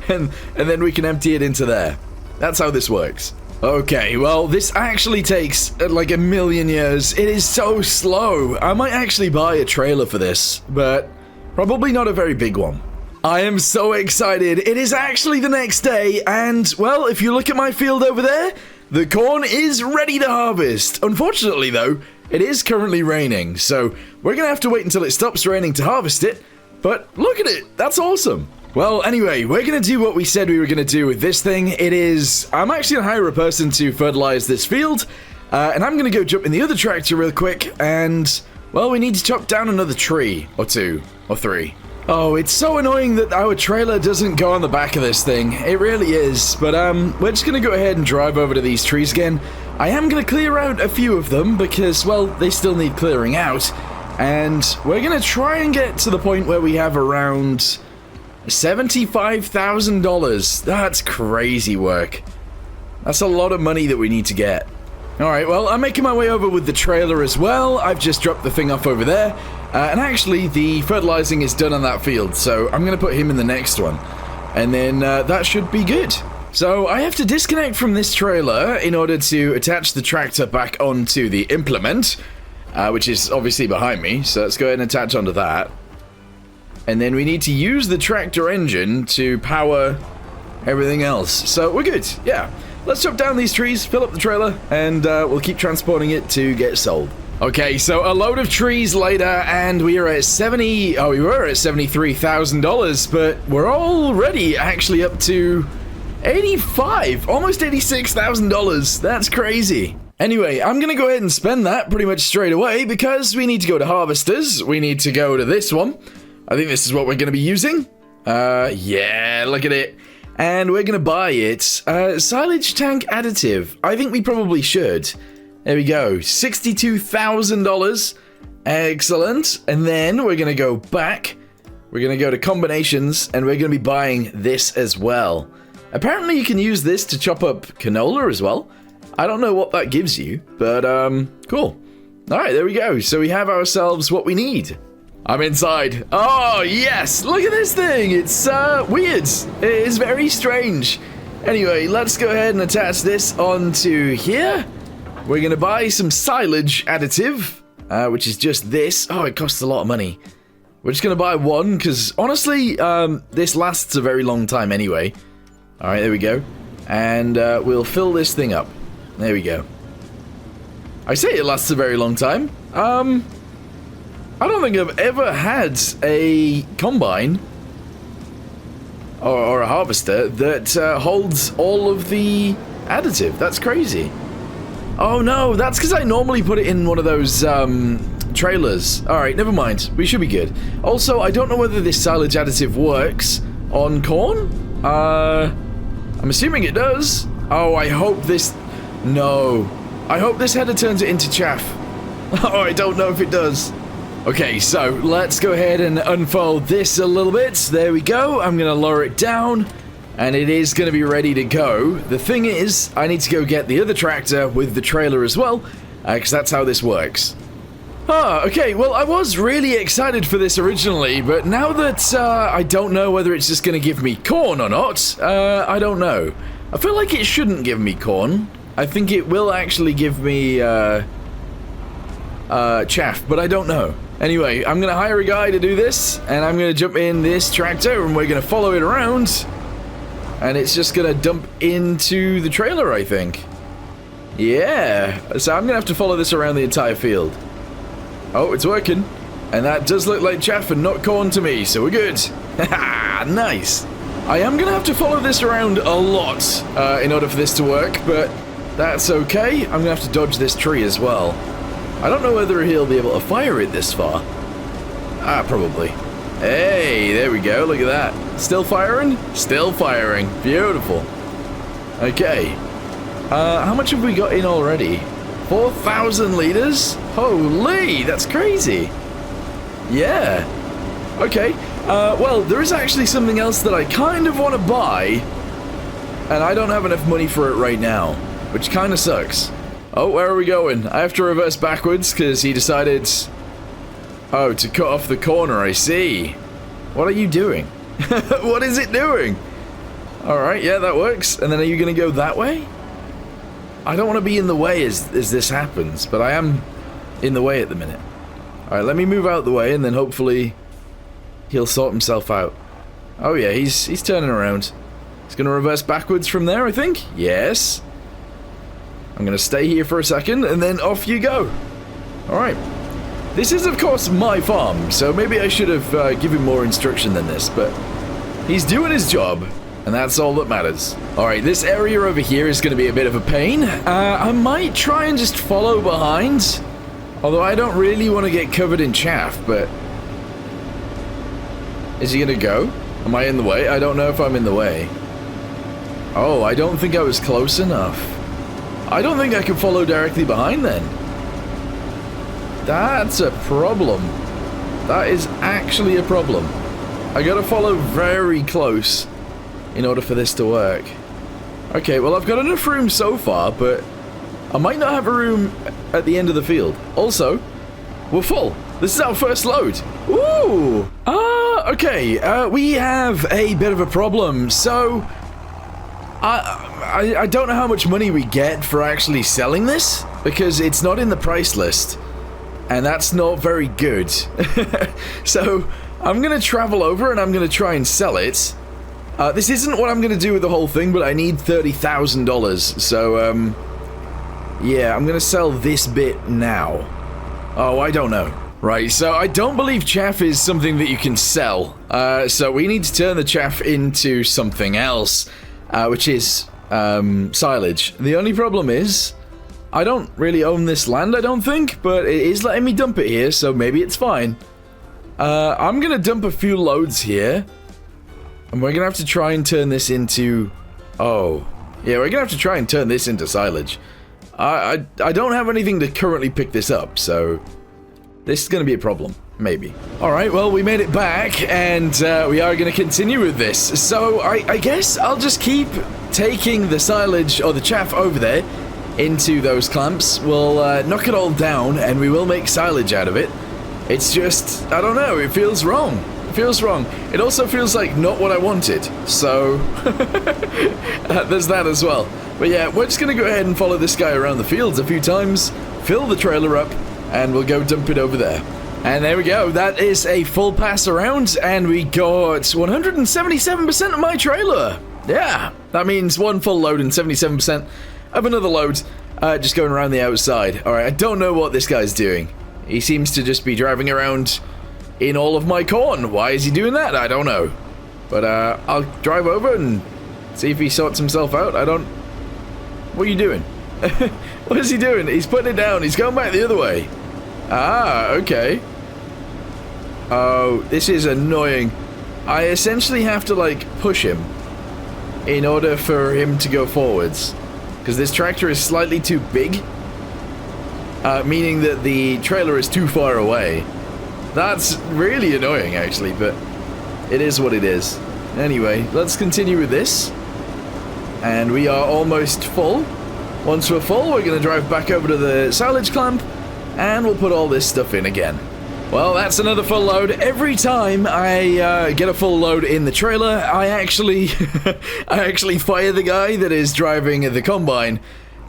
and then we can empty it into there. That's how this works. Okay, well, this actually takes like a million years. It is so slow. I might actually buy a trailer for this, but probably not a very big one. I am so excited. It is actually the next day, and, well, if you look at my field over there, the corn is ready to harvest. Unfortunately, though, it is currently raining, so we're gonna have to wait until it stops raining to harvest it, but look at it. That's awesome. Well, anyway, we're going to do what we said we were going to do with this thing. I'm actually going to hire a person to fertilize this field, and I'm going to go jump in the other tractor real quick, and, well, we need to chop down another tree, or 2, or 3. Oh, it's so annoying that our trailer doesn't go on the back of this thing. It really is, but, we're just going to go ahead and drive over to these trees again. I am going to clear out a few of them, because, well, they still need clearing out, and we're going to try and get to the point where we have around $75,000. That's crazy work. That's a lot of money that we need to get. Alright, well, I'm making my way over with the trailer as well. I've just dropped the thing off over there. And actually, the fertilizing is done on that field, so I'm going to put him in the next one. And then that should be good. So I have to disconnect from this trailer in order to attach the tractor back onto the implement, which is obviously behind me. So let's go ahead and attach onto that. And then we need to use the tractor engine to power everything else. So we're good, yeah. Let's chop down these trees, fill up the trailer, and we'll keep transporting it to get sold. Okay, so a load of trees later, and we are at we were at $73,000, but we're already actually up to almost $86,000. That's crazy. Anyway, I'm gonna go ahead and spend that pretty much straight away because we need to go to harvesters. We need to go to this one. I think this is what we're going to be using. Yeah, look at it. And we're going to buy it. Silage tank additive. I think we probably should. There we go. $62,000. Excellent. And then we're going to go back. We're going to go to combinations, and we're going to be buying this as well. Apparently you can use this to chop up canola as well. I don't know what that gives you, but cool. All right, there we go. So we have ourselves what we need. I'm inside. Oh, yes! Look at this thing! It's, weird. It is very strange. Anyway, let's go ahead and attach this onto here. We're gonna buy some silage additive, which is just this. Oh, it costs a lot of money. We're just gonna buy one, because, honestly, this lasts a very long time anyway. Alright, there we go. And, we'll fill this thing up. There we go. I say it lasts a very long time. I don't think I've ever had a combine or a harvester that holds all of the additive. That's crazy. Oh no, that's because I normally put it in one of those trailers. Alright, never mind. We should be good. Also, I don't know whether this silage additive works on corn. I'm assuming it does. Oh, I hope this... No. I hope this header turns it into chaff. Oh, I don't know if it does. Okay, so let's go ahead and unfold this a little bit. There we go. I'm going to lower it down. And it is going to be ready to go. The thing is, I need to go get the other tractor with the trailer as well, because that's how this works. Ah, okay, well, I was really excited for this originally, but now that I don't know whether it's just going to give me corn or not, I don't know. I feel like it shouldn't give me corn. I think it will actually give me chaff, but I don't know. Anyway, I'm going to hire a guy to do this, and I'm going to jump in this tractor, and we're going to follow it around. And it's just gonna dump into the trailer, I think. Yeah. So I'm gonna have to follow this around the entire field. Oh, it's working. And that does look like chaff and not corn to me, so we're good. Haha, nice. I am gonna have to follow this around a lot in order for this to work, but that's okay. I'm gonna have to dodge this tree as well. I don't know whether he'll be able to fire it this far. Probably. Hey, there we go, look at that. Still firing? Still firing. Beautiful. Okay. How much have we got in already? 4,000 liters? Holy, that's crazy. Yeah. Okay. Well, there is actually something else that I kind of want to buy, and I don't have enough money for it right now, which kind of sucks. Oh, where are we going? I have to reverse backwards because he decided... Oh, to cut off the corner, I see. What are you doing? What is it doing? Alright, yeah, that works. And then are you going to go that way? I don't want to be in the way as this happens, but I am in the way at the minute. Alright, let me move out the way, and then hopefully he'll sort himself out. Oh yeah, he's turning around. He's going to reverse backwards from there, I think? Yes. I'm going to stay here for a second, and then off you go. Alright. This is, of course, my farm, so maybe I should have given more instruction than this, but he's doing his job, and that's all that matters. Alright, this area over here is going to be a bit of a pain. I might try and just follow behind, although I don't really want to get covered in chaff, but... Is he going to go? Am I in the way? I don't know if I'm in the way. Oh, I don't think I was close enough. I don't think I can follow directly behind then. That's a problem. That is actually a problem. I gotta follow very close in order for this to work. Okay, well I've got enough room so far, but I might not have a room at the end of the field. Also, we're full. This is our first load. Ooh! Okay, we have a bit of a problem. So, I don't know how much money we get for actually selling this, because it's not in the price list. And that's not very good. So, I'm going to travel over and I'm going to try and sell it. This isn't what I'm going to do with the whole thing, but I need $30,000. So, yeah, I'm going to sell this bit now. Oh, I don't know. Right, so I don't believe chaff is something that you can sell. So we need to turn the chaff into something else, which is silage. The only problem is... I don't really own this land, I don't think, but it is letting me dump it here, so maybe it's fine. I'm gonna dump a few loads here, and we're gonna have to try and turn this into... Oh, yeah, we're gonna have to try and turn this into silage. I don't have anything to currently pick this up, so this is gonna be a problem, maybe. Alright, well, we made it back, and we are gonna continue with this. So, I guess I'll just keep taking the silage, or the chaff over there, into those clamps. We'll knock it all down and we will make silage out of it. It's just, I don't know, it feels wrong. It feels wrong. It also feels like not what I wanted, so there's that as well. But yeah, we're just gonna go ahead and follow this guy around the fields a few times, fill the trailer up, and we'll go dump it over there. And there we go, that is a full pass around, and we got 177% of my trailer. Yeah, that means one full load and 77% of another load, just going around the outside. Alright, I don't know what this guy's doing. He seems to just be driving around in all of my corn. Why is he doing that? I don't know. But I'll drive over and see if he sorts himself out. I don't... What are you doing? What is he doing? He's putting it down. He's going back the other way. Ah, okay. Oh, this is annoying. I essentially have to, like, push him in order for him to go forwards. Because this tractor is slightly too big. Meaning that the trailer is too far away. That's really annoying, actually, but it is what it is. Anyway, let's continue with this. And we are almost full. Once we're full, we're going to drive back over to the silage clamp, and we'll put all this stuff in again. Well, that's another full load. Every time I get a full load in the trailer, I actually fire the guy that is driving the combine,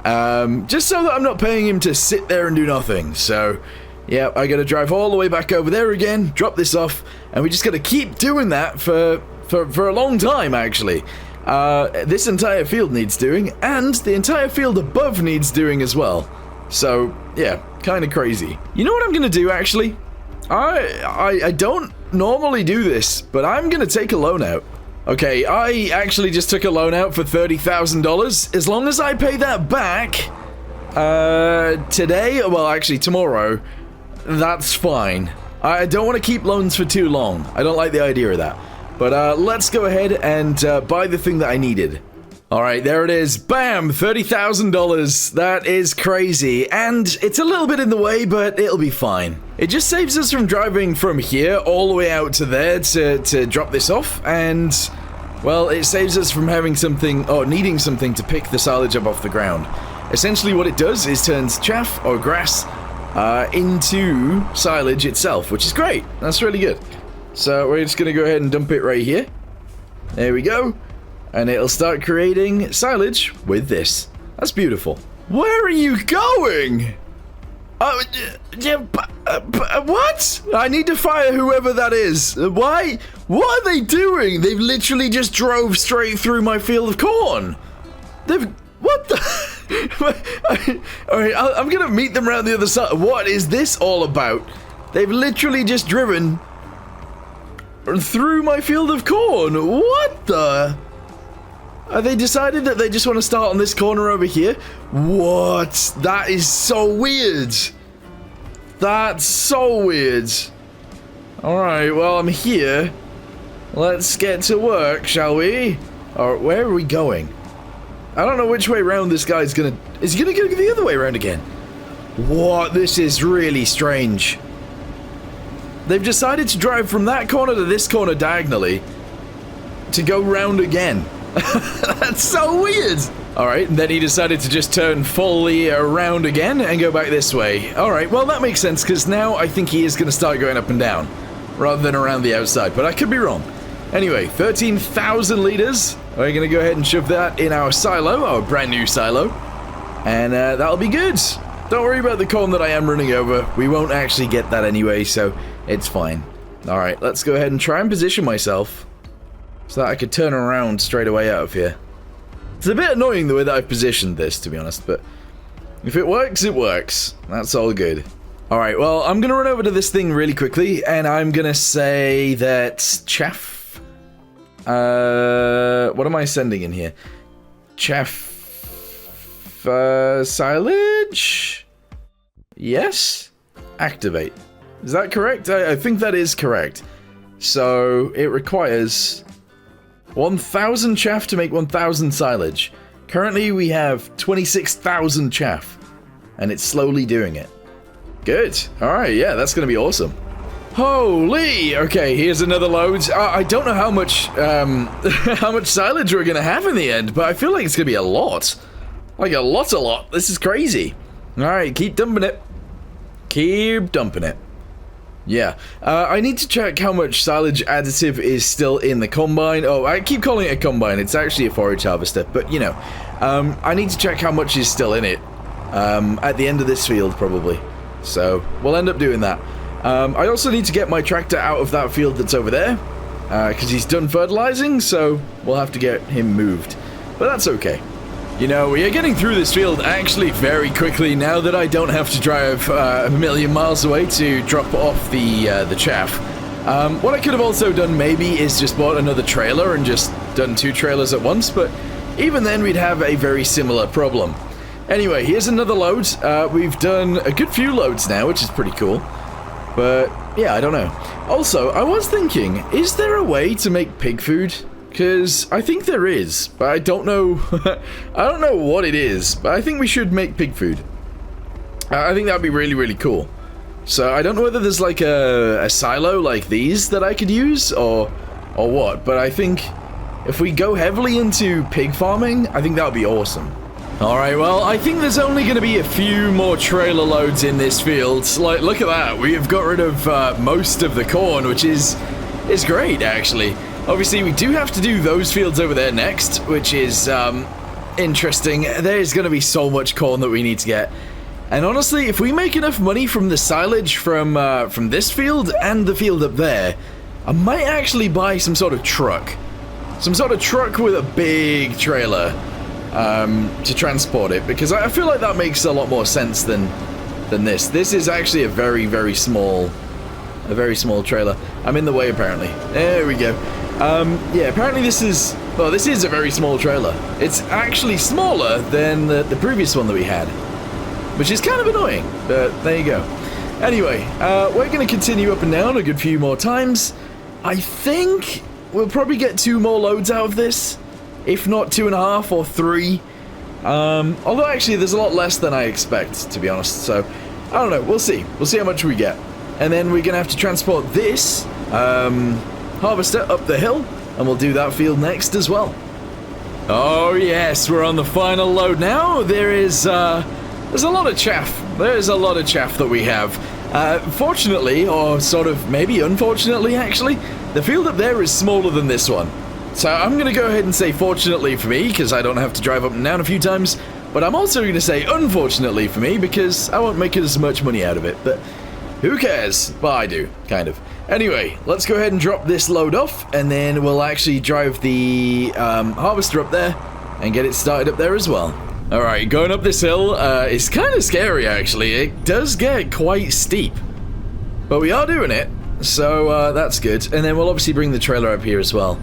just so that I'm not paying him to sit there and do nothing. So, yeah, I got to drive all the way back over there again, drop this off, and we just got to keep doing that for a long time, actually. This entire field needs doing, and the entire field above needs doing as well. So, yeah, kind of crazy. You know what I'm going to do, actually? I don't normally do this, but I'm gonna take a loan out. Okay, I actually just took a loan out for $30,000. As long as I pay that back, today, well, actually tomorrow, that's fine. I don't want to keep loans for too long. I don't like the idea of that. But, let's go ahead and, buy the thing that I needed. Alright, there it is. Bam! $30,000. That is crazy. And it's a little bit in the way, but it'll be fine. It just saves us from driving from here all the way out to there to drop this off. And, well, it saves us from having something, or needing something to pick the silage up off the ground. Essentially what it does is turns chaff or grass into silage itself, which is great. That's really good. So we're just going to go ahead and dump it right here. There we go. And it'll start creating silage with this. That's beautiful. Where are you going? What? I need to fire whoever that is. Why? What are they doing? They've literally just drove straight through my field of corn. What the? Alright, I'm gonna meet them around the other side. What is this all about? They've literally just driven through my field of corn. What the? They decided that they just want to start on this corner over here? What? That is so weird. That's so weird. Alright, well, I'm here. Let's get to work, shall we? Or where are we going? I don't know which way around this guy's gonna... Is he gonna go the other way around again? What? This is really strange. They've decided to drive from that corner to this corner diagonally to go round again. That's so weird. Alright, and then he decided to just turn fully around again and go back this way. Alright, well that makes sense, because now I think he is going to start going up and down, rather than around the outside, but I could be wrong. Anyway, 13,000 litres. We're going to go ahead and shove that in our silo, our brand new silo, and that'll be good. Don't worry about the corn that I am running over. We won't actually get that anyway, so it's fine. Alright, let's go ahead and try and position myself so that I could turn around straight away out of here. It's a bit annoying the way that I've positioned this, to be honest, but if it works, it works. That's all good. Alright, well, I'm going to run over to this thing really quickly, and I'm going to say that chaff... what am I sending in here? Chaff... silage? Yes? Activate. Is that correct? I think that is correct. So, it requires 1,000 chaff to make 1,000 silage. Currently, we have 26,000 chaff, and it's slowly doing it. Good. Alright, yeah, that's going to be awesome. Holy! Okay, here's another load. I don't know how much, how much silage we're going to have in the end, but I feel like it's going to be a lot. Like a lot. This is crazy. Alright, keep dumping it. Keep dumping it. Yeah, I need to check how much silage additive is still in the combine. Oh, I keep calling it a combine. It's actually a forage harvester, but you know, I need to check how much is still in it at the end of this field, probably. So, we'll end up doing that. I also need to get my tractor out of that field that's over there, because he's done fertilizing, so we'll have to get him moved. But that's okay. You know, we are getting through this field actually very quickly now that I don't have to drive a million miles away to drop off the chaff. What I could have also done maybe is just bought another trailer and just done 2 trailers at once, but even then we'd have a very similar problem. Anyway, here's another load. We've done a good few loads now, which is pretty cool. But, yeah, I don't know. Also, I was thinking, is there a way to make pig food? Because I think there is, but I don't know. I don't know what it is, but I think we should make pig food. I think that'd be really, really cool. So I don't know whether there's like a silo like these that I could use or what, but I think if we go heavily into pig farming, I think that would be awesome. Alright, well, I think there's only going to be a few more trailer loads in this field. Like, look at that. We have got rid of most of the corn, which is great, actually. Obviously, we do have to do those fields over there next, which is interesting. There's going to be so much corn that we need to get. And honestly, if we make enough money from the silage from this field and the field up there, I might actually buy some sort of truck. Some sort of truck with a big trailer. To transport it, because I feel like that makes a lot more sense than this. This is actually a very, very small trailer. I'm in the way, apparently. There we go. Yeah, apparently this is a very small trailer. It's actually smaller than the previous one that we had, which is kind of annoying, but there you go. Anyway, we're going to continue up and down a good few more times. I think we'll probably get 2 more loads out of this. If not 2.5 or 3. Although actually there's a lot less than I expect, to be honest. So, I don't know. We'll see. We'll see how much we get. And then we're going to have to transport this harvester up the hill. And we'll do that field next as well. Oh yes, we're on the final load now. There's a lot of chaff. There's a lot of chaff that we have. Fortunately, or sort of maybe unfortunately actually, the field up there is smaller than this one. So I'm going to go ahead and say fortunately for me, because I don't have to drive up and down a few times, but I'm also going to say unfortunately for me, because I won't make as much money out of it, but who cares? Well, I do, kind of. Anyway, let's go ahead and drop this load off, and then we'll actually drive the harvester up there, and get it started up there as well. Alright, going up this hill is kind of scary actually. It does get quite steep, but we are doing it, so that's good. And then we'll obviously bring the trailer up here as well.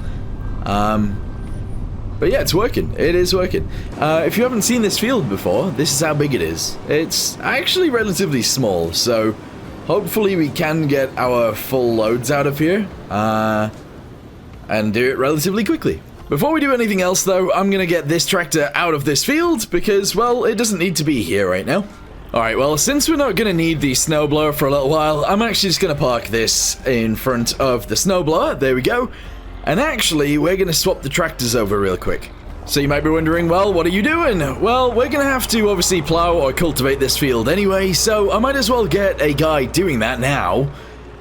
But yeah, it's working. It is working. If you haven't seen this field before, this is how big it is. It's actually relatively small, so hopefully we can get our full loads out of here, and do it relatively quickly. Before we do anything else though, I'm gonna get this tractor out of this field because, well, it doesn't need to be here right now. Alright, well, since we're not gonna need the snowblower for a little while, I'm actually just gonna park this in front of the snowblower. There we go. And actually, we're going to swap the tractors over real quick. So you might be wondering, well, what are you doing? Well, we're going to have to obviously plow or cultivate this field anyway, so I might as well get a guy doing that now,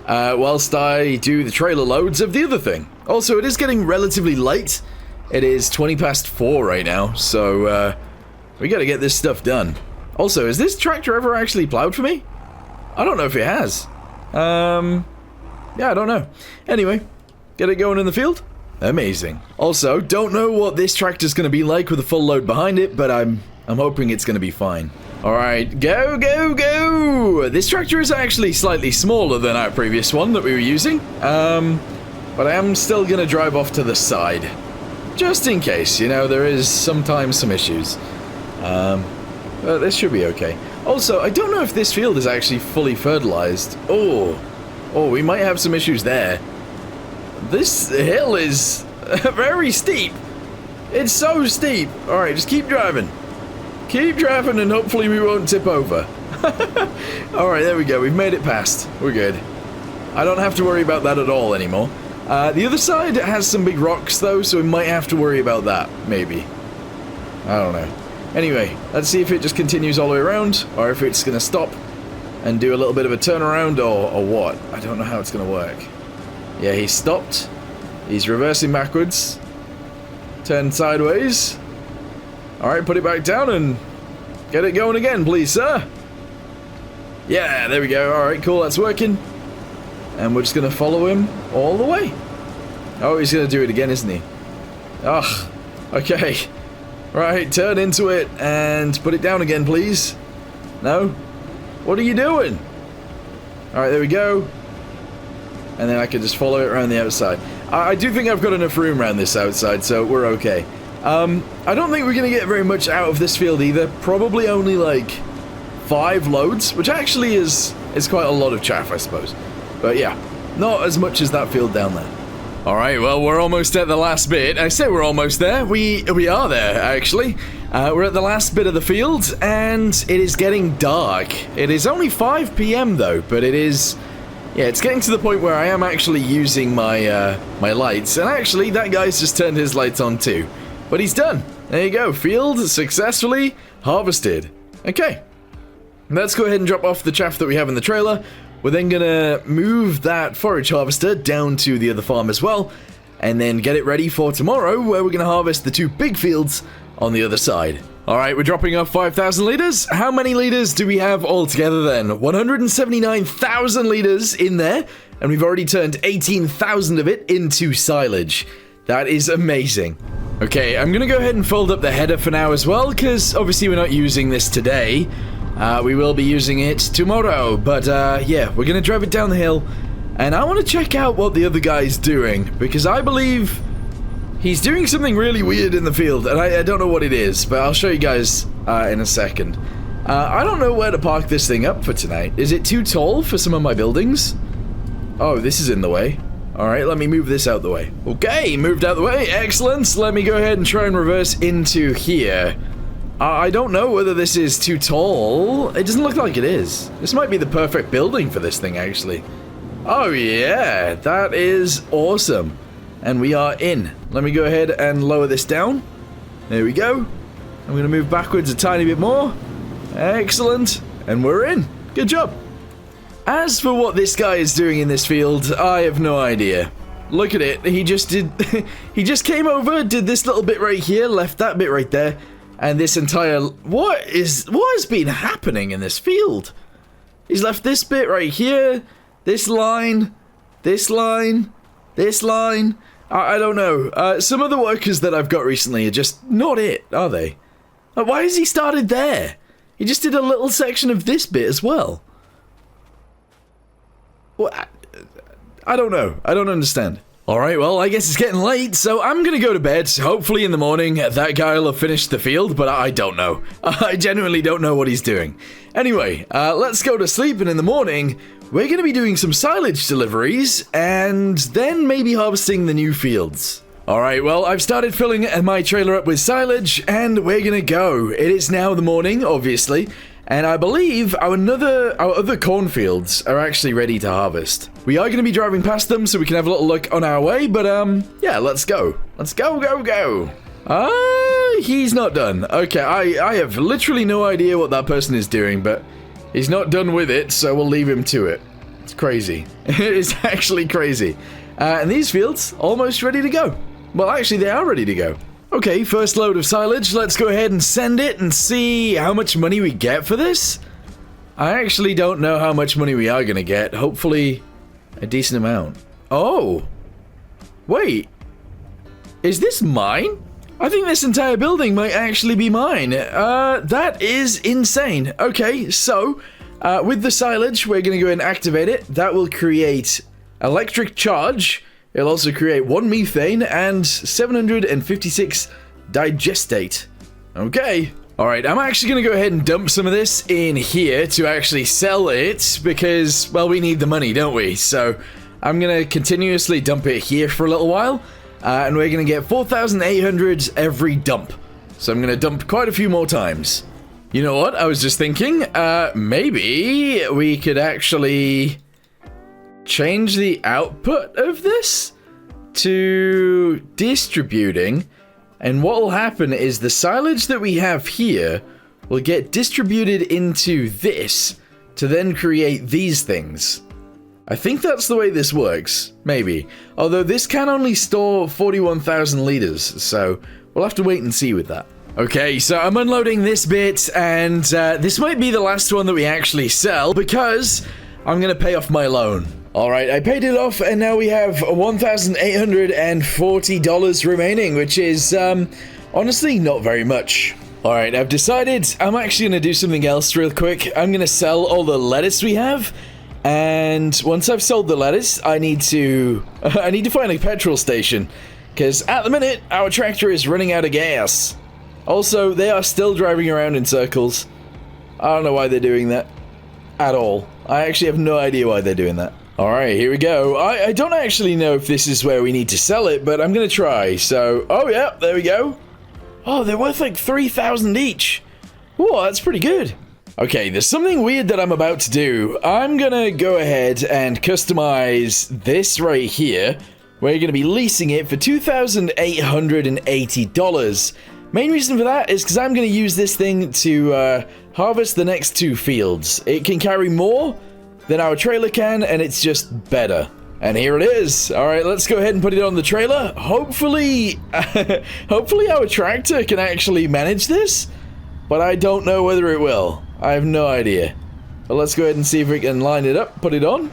whilst I do the trailer loads of the other thing. Also, it is getting relatively late. It is 4:20 right now, so we got to get this stuff done. Also, has this tractor ever actually plowed for me? I don't know if it has. Yeah, I don't know. Anyway. Get it going in the field? Amazing. Also, don't know what this tractor's going to be like with a full load behind it, but I'm hoping it's going to be fine. Alright, go, go, go! This tractor is actually slightly smaller than our previous one that we were using, but I am still going to drive off to the side. Just in case, you know, there is sometimes some issues. But this should be okay. Also, I don't know if this field is actually fully fertilized. Oh, we might have some issues there. This hill is very steep. It's so steep. Alright, just keep driving. Keep driving and hopefully we won't tip over. Alright, there we go. We've made it past. We're good. I don't have to worry about that at all anymore. The other side has some big rocks though, so we might have to worry about that, maybe. I don't know. Anyway, let's see if it just continues all the way around, or if it's going to stop and do a little bit of a turnaround, or what. I don't know how it's going to work. Yeah, he's stopped. He's reversing backwards. Turn sideways. Alright, put it back down and get it going again, please, sir. Yeah, there we go. Alright, cool, that's working. And we're just going to follow him all the way. Oh, he's going to do it again, isn't he? Ugh. Okay. Right, turn into it and put it down again, please. No? What are you doing? Alright, there we go. And then I can just follow it around the outside. I do think I've got enough room around this outside, so we're okay. I don't think we're going to get very much out of this field either. Probably only like 5 loads, which actually is quite a lot of chaff, I suppose. But yeah, not as much as that field down there. All right, well, we're almost at the last bit. I say we're almost there. We are there, actually. We're at the last bit of the field, and it is getting dark. It is only 5 p.m. though, but it is... Yeah, it's getting to the point where I am actually using my my lights. And actually, that guy's just turned his lights on too. But he's done. There you go. Field successfully harvested. Okay. Let's go ahead and drop off the chaff that we have in the trailer. We're then going to move that forage harvester down to the other farm as well, and then get it ready for tomorrow, where we're going to harvest the 2 big fields on the other side. Alright, we're dropping off 5,000 litres. How many litres do we have altogether then? 179,000 litres in there, and we've already turned 18,000 of it into silage. That is amazing. Okay, I'm going to go ahead and fold up the header for now as well, because obviously we're not using this today. We will be using it tomorrow, but yeah, we're going to drive it down the hill, and I want to check out what the other guy's doing, because I believe he's doing something really weird in the field, and I don't know what it is, but I'll show you guys in a second. I don't know where to park this thing up for tonight. Is it too tall for some of my buildings? Oh, this is in the way. Alright, let me move this out the way. Okay, moved out the way, excellent. Let me go ahead and try and reverse into here. I don't know whether this is too tall. It doesn't look like it is. This might be the perfect building for this thing, actually. Oh yeah, that is awesome. And we are in. Let me go ahead and lower this down. There we go. I'm going to move backwards a tiny bit more. Excellent. And we're in. Good job. As for what this guy is doing in this field, I have no idea. Look at it. He just did... he just came over, did this little bit right here, left that bit right there. And this entire... What has been happening in this field? He's left this bit right here, this line, this line, this line. I don't know. Some of the workers that I've got recently are just not it, are they? Why has he started there? He just did a little section of this bit as well. Well, I don't know. I don't understand. Alright, well, I guess it's getting late, so I'm gonna go to bed. Hopefully in the morning, that guy will have finished the field, but I don't know. I genuinely don't know what he's doing. Anyway, let's go to sleep, and in the morning, we're gonna be doing some silage deliveries, and then maybe harvesting the new fields. Alright, well, I've started filling my trailer up with silage, and we're gonna go. It is now the morning, obviously, and I believe our other cornfields are actually ready to harvest. We are going to be driving past them so we can have a little look on our way, but yeah, let's go. Let's go. He's not done. Okay, I have literally no idea what that person is doing, but he's not done with it, so we'll leave him to it. It's crazy. It is actually crazy. And these fields, almost ready to go. Well, actually, they are ready to go. Okay, first load of silage. Let's go ahead and send it and see how much money we get for this. I actually don't know how much money we are going to get. Hopefully, a decent amount. Oh. Wait. Is this mine? I think this entire building might actually be mine. That is insane. Okay, so, with the silage, we're going to go ahead and activate it. That will create electric charge. It'll also create 1 methane and 756 digestate. Okay. Alright, I'm actually going to go ahead and dump some of this in here to actually sell it because, well, we need the money, don't we? So, I'm going to continuously dump it here for a little while. And we're going to get 4,800 every dump. So I'm going to dump quite a few more times. You know what? I was just thinking, maybe we could actually change the output of this to distributing, and what will happen is the silage that we have here will get distributed into this to then create these things. I think that's the way this works, maybe. Although this can only store 41,000 liters, so we'll have to wait and see with that. Okay, so I'm unloading this bit, and this might be the last one that we actually sell because I'm gonna pay off my loan. Alright, I paid it off, and now we have $1,840 remaining, which is, honestly, not very much. Alright, I've decided I'm actually going to do something else real quick. I'm going to sell all the lettuce we have, and once I've sold the lettuce, I need to find a petrol station. Because at the minute, our tractor is running out of gas. Also, they are still driving around in circles. I don't know why they're doing that at all. I actually have no idea why they're doing that. Alright, here we go. I don't actually know if this is where we need to sell it, but I'm going to try. So, oh yeah, there we go. Oh, they're worth like 3,000 each. Whoa, that's pretty good. Okay, there's something weird that I'm about to do. I'm going to go ahead and customize this right here. We're going to be leasing it for $2,880. Main reason for that is because I'm going to use this thing to harvest the next 2 fields. It can carry more than our trailer can, and it's just better. And here it is. All right, let's go ahead and put it on the trailer. Hopefully, hopefully our tractor can actually manage this, but I don't know whether it will. I have no idea. But let's go ahead and see if we can line it up, put it on.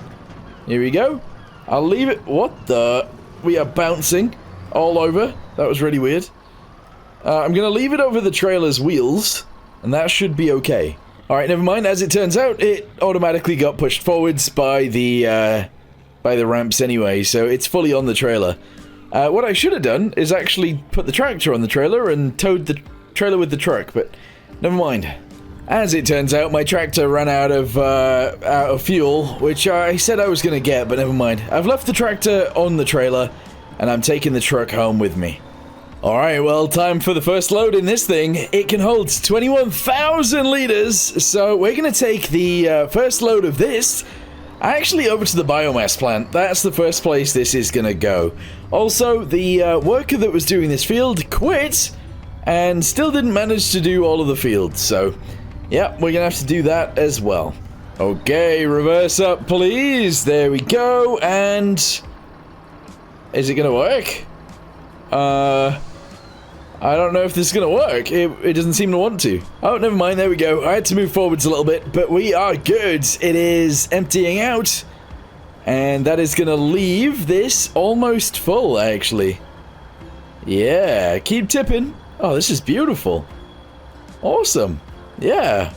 Here we go. I'll leave it. What the? We are bouncing all over. That was really weird. I'm going to leave it over the trailer's wheels, and that should be okay. Alright, never mind. As it turns out, it automatically got pushed forwards by the ramps anyway, so it's fully on the trailer. What I should have done is actually put the tractor on the trailer and towed the trailer with the truck, but never mind. As it turns out, my tractor ran out of fuel, which I said I was going to get, but never mind. I've left the tractor on the trailer, and I'm taking the truck home with me. Alright, well, time for the first load in this thing. It can hold 21,000 liters, so we're going to take the first load of this actually over to the biomass plant. That's the first place this is going to go. Also, the worker that was doing this field quit and still didn't manage to do all of the fields, so yeah, we're going to have to do that as well. Okay, reverse up, please. There we go, and is it going to work? I don't know if this is going to work. It doesn't seem to want to. Oh, never mind. There we go. I had to move forwards a little bit, but we are good. It is emptying out, and that is going to leave this almost full, actually. Yeah, keep tipping. Oh, this is beautiful. Awesome. Yeah.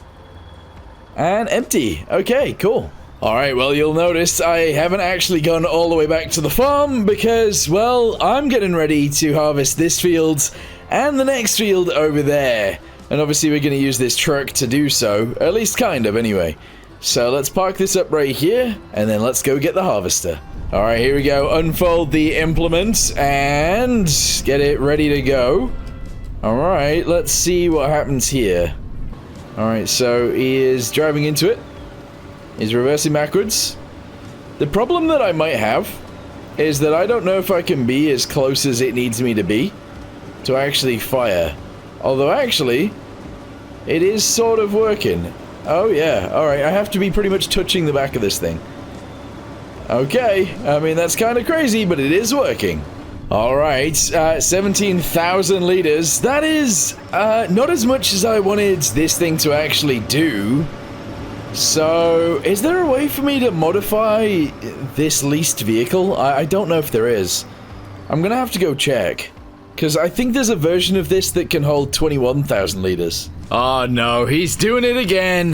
And empty. Okay, cool. Alright, well, you'll notice I haven't actually gone all the way back to the farm because, well, I'm getting ready to harvest this field and the next field over there. And obviously we're going to use this truck to do so, at least kind of anyway. So let's park this up right here, and then let's go get the harvester. Alright, here we go. Unfold the implement and get it ready to go. Alright, let's see what happens here. Alright, so he is driving into it. He's reversing backwards. The problem that I might have is that I don't know if I can be as close as it needs me to be to actually fire. Although actually, it is sort of working. Oh yeah, alright, I have to be pretty much touching the back of this thing. Okay, I mean that's kind of crazy, but it is working. Alright, 17,000 liters. That is not as much as I wanted this thing to actually do. So, is there a way for me to modify this leased vehicle? I don't know if there is. I'm gonna have to go check. Because I think there's a version of this that can hold 21,000 liters. Oh no, he's doing it again.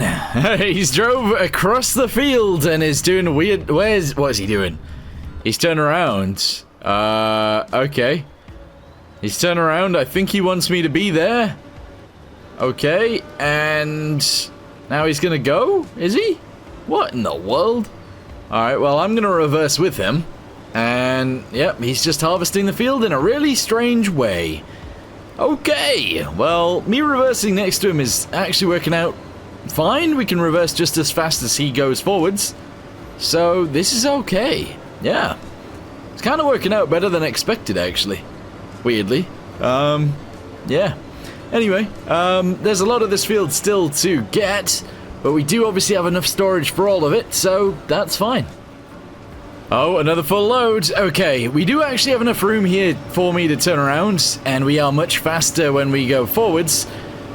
He's drove across the field and is doing weird... what is he doing? He's turned around. Okay. He's turned around. I think he wants me to be there. Okay, and... now he's gonna go? Is he? What in the world? Alright, well, I'm gonna reverse with him. And, yep, he's just harvesting the field in a really strange way. Okay, well, me reversing next to him is actually working out fine. We can reverse just as fast as he goes forwards. So, this is okay. Yeah. It's kind of working out better than expected, actually. Weirdly. Yeah. Anyway, there's a lot of this field still to get, but we do obviously have enough storage for all of it, so that's fine. Oh, another full load. Okay, we do actually have enough room here for me to turn around, and we are much faster when we go forwards.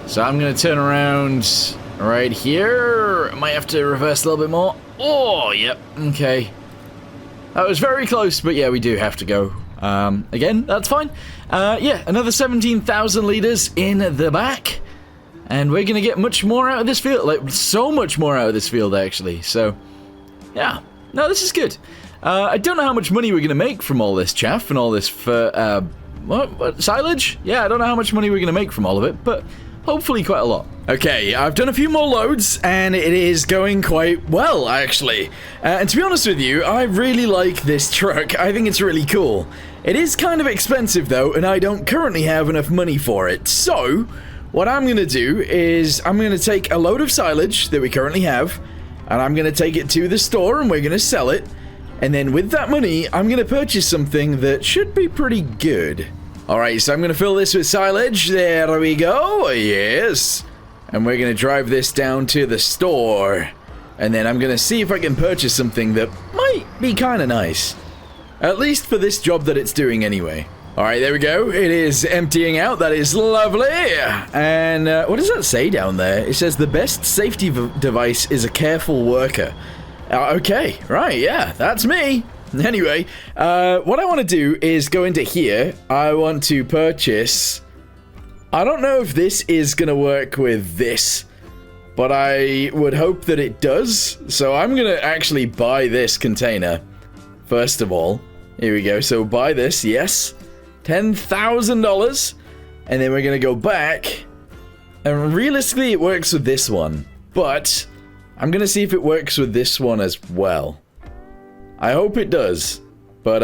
So I'm going to turn around right here. Might have to reverse a little bit more. Oh, yep, okay. That was very close, but yeah, we do have to go. Again, that's fine. Yeah, another 17,000 liters in the back. And we're going to get much more out of this field. Like, so much more out of this field, actually. So, yeah. No, this is good. I don't know how much money we're going to make from all this chaff and all this what? Silage? Yeah, I don't know how much money we're going to make from all of it, but hopefully quite a lot. Okay, I've done a few more loads, and it is going quite well, actually. And to be honest with you, I really like this truck. I think it's really cool. It is kind of expensive, though, and I don't currently have enough money for it. So, what I'm going to do is I'm going to take a load of silage that we currently have, and I'm going to take it to the store, and we're going to sell it. And then with that money, I'm going to purchase something that should be pretty good. Alright, so I'm going to fill this with silage. There we go. Yes. And we're going to drive this down to the store. And then I'm going to see if I can purchase something that might be kind of nice. At least for this job that it's doing anyway. Alright, there we go. It is emptying out. That is lovely. And what does that say down there? It says the best safety device is a careful worker. Okay, right, yeah, that's me. Anyway, what I want to do is go into here. I want to purchase... I don't know if this is going to work with this, but I would hope that it does. So I'm going to actually buy this container, first of all. Here we go. So buy this, yes. $10,000. And then we're going to go back. And realistically, it works with this one. But I'm going to see if it works with this one as well. I hope it does, but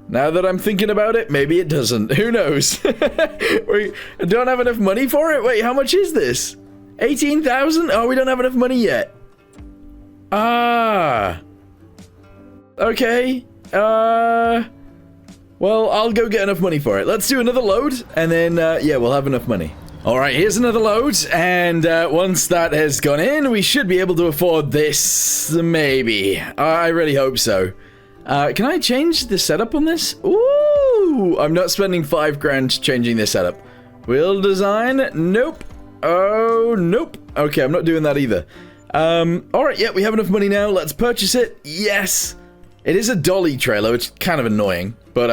now that I'm thinking about it, maybe it doesn't. Who knows? We don't have enough money for it? Wait, how much is this? 18,000? Oh, we don't have enough money yet. Ah. Okay. Well, I'll go get enough money for it. Let's do another load, and then, yeah, we'll have enough money. Alright, here's another load, and once that has gone in, we should be able to afford this, maybe. I really hope so. Can I change the setup on this? Ooh, I'm not spending $5,000 changing this setup. Wheel design? Nope. Oh, nope. Okay, I'm not doing that either. Alright, yeah, we have enough money now. Let's purchase it. Yes. It is a dolly trailer, which is kind of annoying, but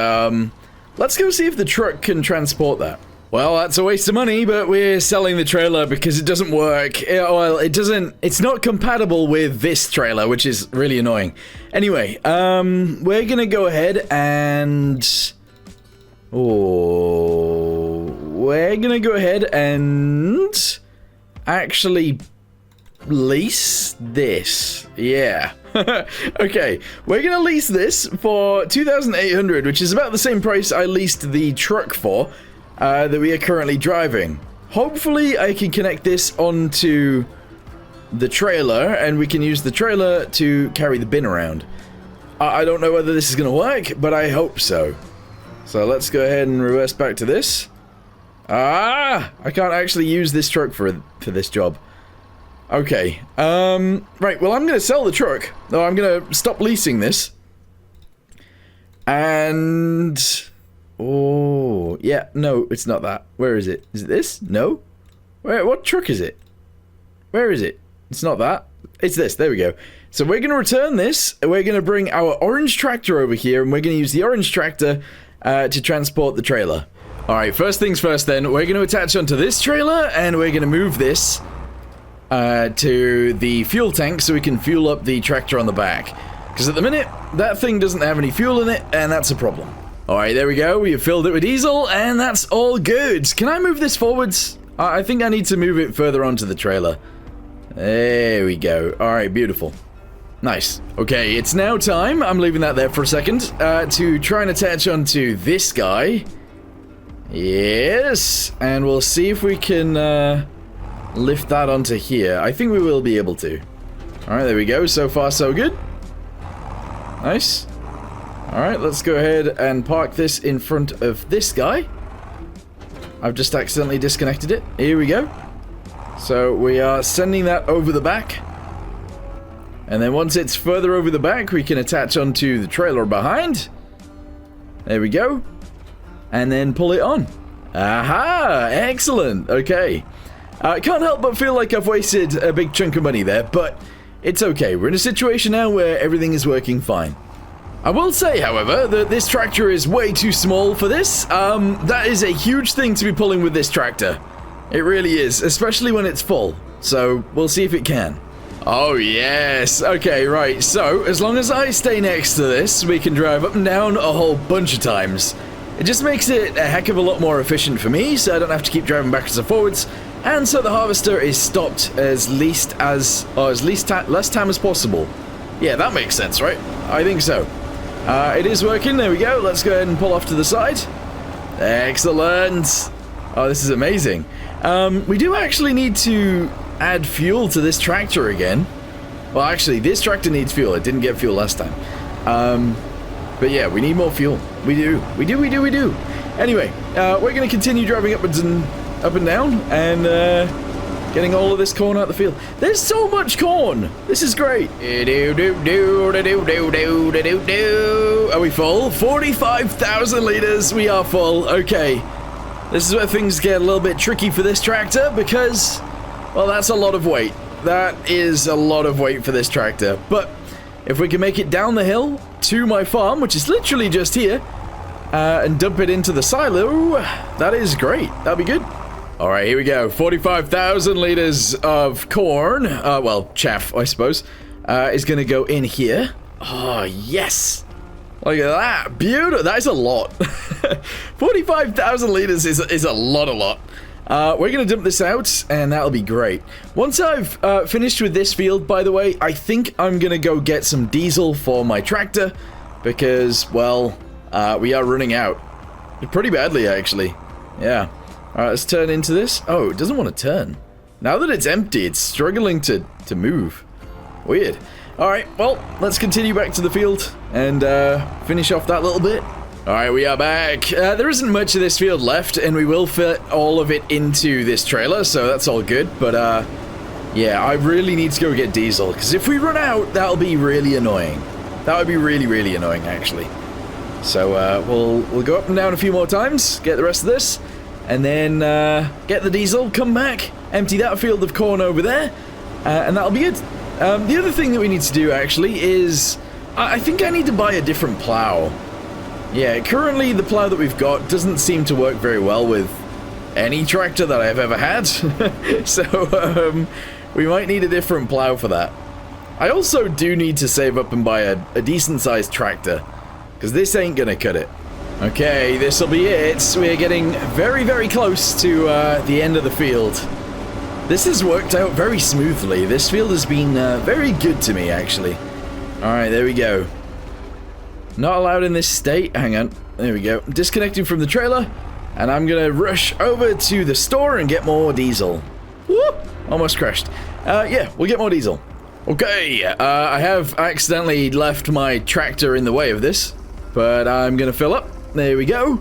let's go see if the truck can transport that. Well, that's a waste of money, but we're selling the trailer because it doesn't work. Well, it doesn't... It's not compatible with this trailer, which is really annoying. Anyway, we're gonna go ahead and... Oh... We're gonna go ahead and... actually... lease this. Yeah. Okay, we're gonna lease this for $2,800, which is about the same price I leased the truck for. That we are currently driving. Hopefully I can connect this onto the trailer and we can use the trailer to carry the bin around. I don't know whether this is going to work, but I hope so. So let's go ahead and reverse back to this. I can't actually use this truck for this job. Okay. Right, well I'm going to sell the truck. No, I'm going to stop leasing this. And... Oh, yeah, no, it's not that. Where is it? Is it this? No? Where? What truck is it? Where is it? It's not that. It's this. There we go. So we're going to return this. We're going to bring our orange tractor over here, and we're going to use the orange tractor to transport the trailer. Alright, first things first then. We're going to attach onto this trailer, and we're going to move this to the fuel tank so we can fuel up the tractor on the back. Because at the minute, that thing doesn't have any fuel in it, and that's a problem. Alright, there we go. We have filled it with diesel, and that's all good. Can I move this forwards? I think I need to move it further onto the trailer. There we go. Alright, beautiful. Nice. Okay, it's now time, I'm leaving that there for a second, to try and attach onto this guy. Yes. And we'll see if we can lift that onto here. I think we will be able to. Alright, there we go. So far, so good. Nice. Alright, let's go ahead and park this in front of this guy. I've just accidentally disconnected it. Here we go. So we are sending that over the back. And then once it's further over the back, we can attach onto the trailer behind. There we go. And then pull it on. Aha! Excellent! Okay. I can't help but feel like I've wasted a big chunk of money there, but it's okay. We're in a situation now where everything is working fine. I will say, however, that this tractor is way too small for this. That is a huge thing to be pulling with this tractor. It really is, especially when it's full. So, we'll see if it can. Oh, yes. Okay, right. So, as long as I stay next to this, we can drive up and down a whole bunch of times. It just makes it a heck of a lot more efficient for me, so I don't have to keep driving backwards and forwards, and so the harvester is stopped less time as possible. Yeah, that makes sense, right? I think so. It is working. There we go. Let's go ahead and pull off to the side. Excellent. Oh, this is amazing. We do actually need to add fuel to this tractor again. Well, actually, this tractor needs fuel. It didn't get fuel last time. But yeah, we need more fuel. We do. Anyway, we're going to continue driving up and down and getting all of this corn out the field. There's so much corn. This is great. Are we full? 45,000 liters. We are full. Okay. This is where things get a little bit tricky for this tractor because, well, that's a lot of weight. That is a lot of weight for this tractor. But if we can make it down the hill to my farm, which is literally just here, and dump it into the silo, that is great. That'll be good. All right, here we go. 45,000 liters of corn, well, chaff, I suppose, is going to go in here. Oh, yes. Look at that. Beautiful. That is a lot. 45,000 liters is a lot. We're going to dump this out, and that'll be great. Once I've finished with this field, by the way, I think I'm going to go get some diesel for my tractor, because, well, we are running out. Pretty badly, actually. Yeah. Alright, let's turn into this. Oh, it doesn't want to turn. Now that it's empty, it's struggling to move. Weird. Alright, well, let's continue back to the field and finish off that little bit. Alright, we are back. There isn't much of this field left, and we will fit all of it into this trailer, so that's all good. But, yeah, I really need to go get diesel, because if we run out, that'll be really annoying. That would be really annoying, actually. So, we'll go up and down a few more times, get the rest of this, and then get the diesel, come back, empty that field of corn over there, and that'll be good. The other thing that we need to do, actually, is I think I need to buy a different plow. Yeah, currently the plow that we've got doesn't seem to work very well with any tractor that I've ever had, so we might need a different plow for that. I also do need to save up and buy a decent-sized tractor, because this ain't gonna cut it. Okay, this'll be it. We're getting very close to the end of the field. This has worked out very smoothly. This field has been very good to me, actually. Alright, there we go. Not allowed in this state. Hang on. There we go. Disconnecting from the trailer, and I'm gonna rush over to the store and get more diesel. Whoop! Almost crashed. Yeah, we'll get more diesel. Okay, I have accidentally left my tractor in the way of this, but I'm gonna fill up. There we go.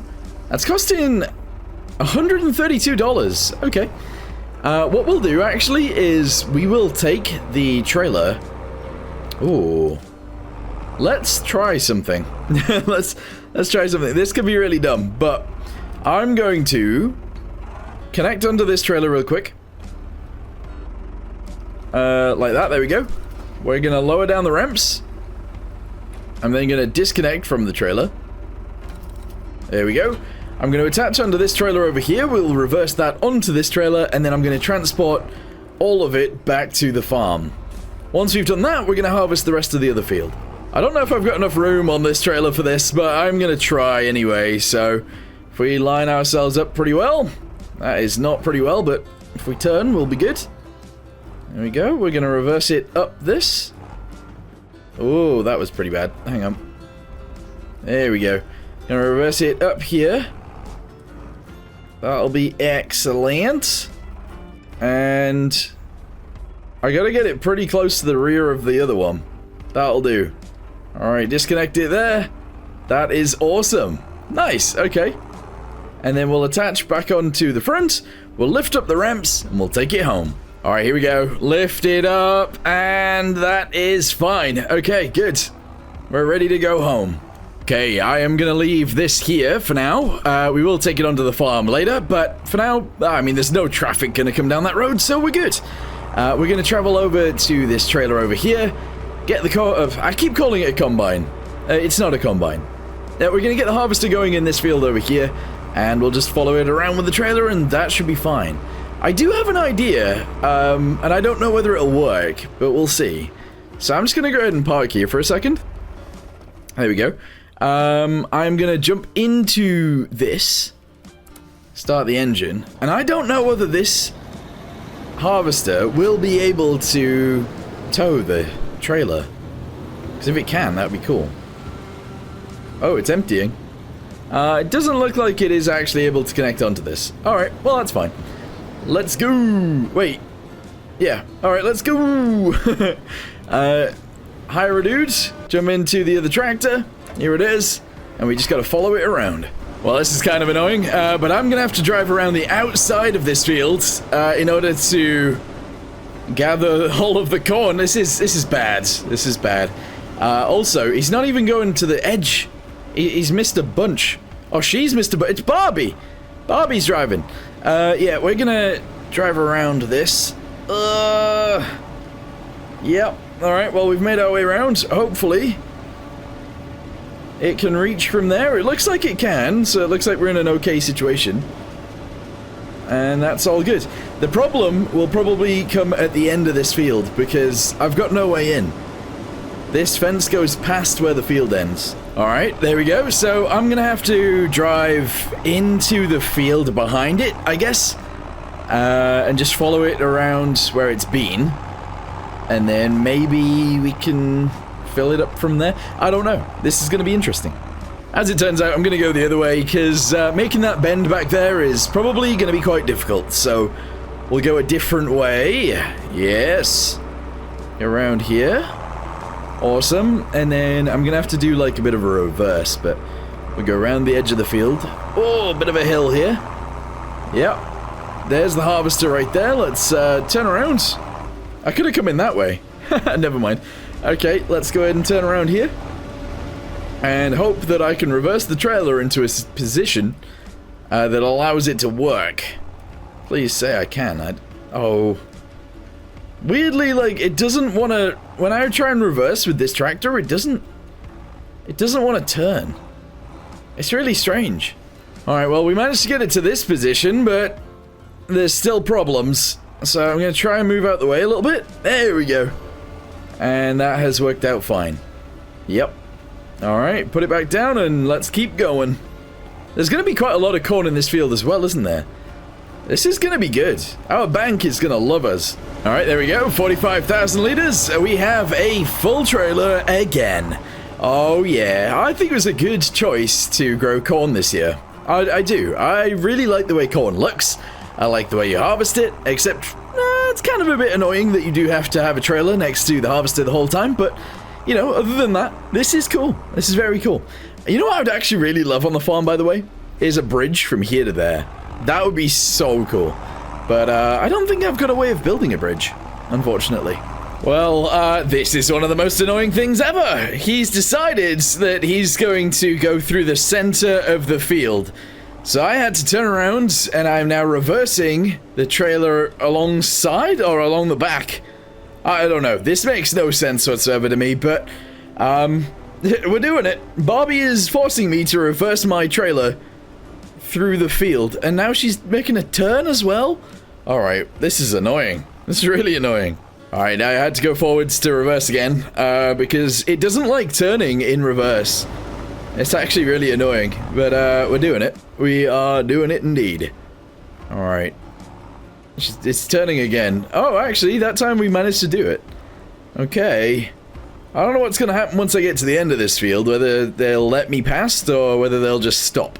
That's costing $132. Okay. What we'll do, actually, is we will take the trailer. Ooh. Let's try something. Let's try something. This could be really dumb, but I'm going to connect onto this trailer real quick. Like that. There we go. We're going to lower down the ramps. I'm then going to disconnect from the trailer. There we go. I'm going to attach onto this trailer over here. We'll reverse that onto this trailer, and then I'm going to transport all of it back to the farm. Once we've done that, we're going to harvest the rest of the other field. I don't know if I've got enough room on this trailer for this, but I'm going to try anyway. So if we line ourselves up pretty well, that is not pretty well, but if we turn, we'll be good. There we go. We're going to reverse it up this. Oh, that was pretty bad. Hang on. There we go. Gonna reverse it up here. That'll be excellent. And I gotta get it pretty close to the rear of the other one. That'll do. Alright, disconnect it there. That is awesome. Nice, okay. And then we'll attach back onto the front. We'll lift up the ramps and we'll take it home. Alright, here we go. Lift it up, and that is fine. Okay, good. We're ready to go home. Okay, I am going to leave this here for now. We will take it onto the farm later, but for now, I mean, there's no traffic going to come down that road, so we're good. We're going to travel over to this trailer over here, get the I keep calling it a combine. It's not a combine. We're going to get the harvester going in this field over here, and we'll just follow it around with the trailer, and that should be fine. I do have an idea, and I don't know whether it'll work, but we'll see. So I'm just going to go ahead and park here for a second. There we go. I'm gonna jump into this, start the engine, and I don't know whether this harvester will be able to tow the trailer. Because if it can, that'd be cool. Oh, it's emptying. It doesn't look like it is actually able to connect onto this. Alright, well that's fine. Let's go! Wait. Yeah, alright, let's go! Hire a dude, jump into the other tractor. Here it is. And we just gotta follow it around. Well, this is kind of annoying, but I'm gonna have to drive around the outside of this field in order to gather all of the corn. This is bad. This is bad. Also, he's not even going to the edge. He's missed a bunch. Oh, she's missed a bunch. It's Barbie. Barbie's driving. Yeah, we're gonna drive around this. Yep. Alright, well, we've made our way around. Hopefully it can reach from there. It looks like it can, so it looks like we're in an okay situation. And that's all good. The problem will probably come at the end of this field, because I've got no way in. This fence goes past where the field ends. Alright, there we go. So I'm gonna have to drive into the field behind it, I guess. And just follow it around where it's been. And then maybe we can fill it up from there. I don't know. This is gonna be interesting. As it turns out, I'm gonna go the other way, because making that bend back there is probably gonna be quite difficult. So we'll go a different way. Yes. Around here. Awesome. And then I'm gonna have to do like a bit of a reverse, but we'll go around the edge of the field. Oh, a bit of a hill here. Yep. There's the harvester right there. Let's turn around. I could have come in that way. Never mind. Okay, let's go ahead and turn around here. And hope that I can reverse the trailer into a position that allows it to work. Please say I can. Oh. Weirdly, like, it doesn't want to... When I try and reverse with this tractor, it doesn't want to turn. It's really strange. Alright, well, we managed to get it to this position, but there's still problems. So I'm going to try and move out the way a little bit. There we go. And that has worked out fine. Yep. Alright, put it back down and let's keep going. There's going to be quite a lot of corn in this field as well, isn't there? This is going to be good. Our bank is going to love us. Alright, there we go. 45,000 litres. We have a full trailer again. Oh yeah, I think it was a good choice to grow corn this year. I do. I really like the way corn looks. I like the way you harvest it, except it's kind of a bit annoying that you do have to have a trailer next to the harvester the whole time, but, you know, other than that, this is cool. This is very cool. You know what I would actually really love on the farm, by the way? Is a bridge from here to there. That would be so cool. But I don't think I've got a way of building a bridge, unfortunately. Well, this is one of the most annoying things ever. He's decided that he's going to go through the center of the field. So I had to turn around, and I'm now reversing the trailer alongside or along the back. I don't know. This makes no sense whatsoever to me, but we're doing it. Barbie is forcing me to reverse my trailer through the field, and now she's making a turn as well? Alright, this is annoying. This is really annoying. Alright, I had to go forwards to reverse again, because it doesn't like turning in reverse. It's actually really annoying, but we're doing it. We are doing it indeed. Alright. It's turning again. Oh, actually, that time we managed to do it. Okay. I don't know what's going to happen once I get to the end of this field, whether they'll let me past or whether they'll just stop.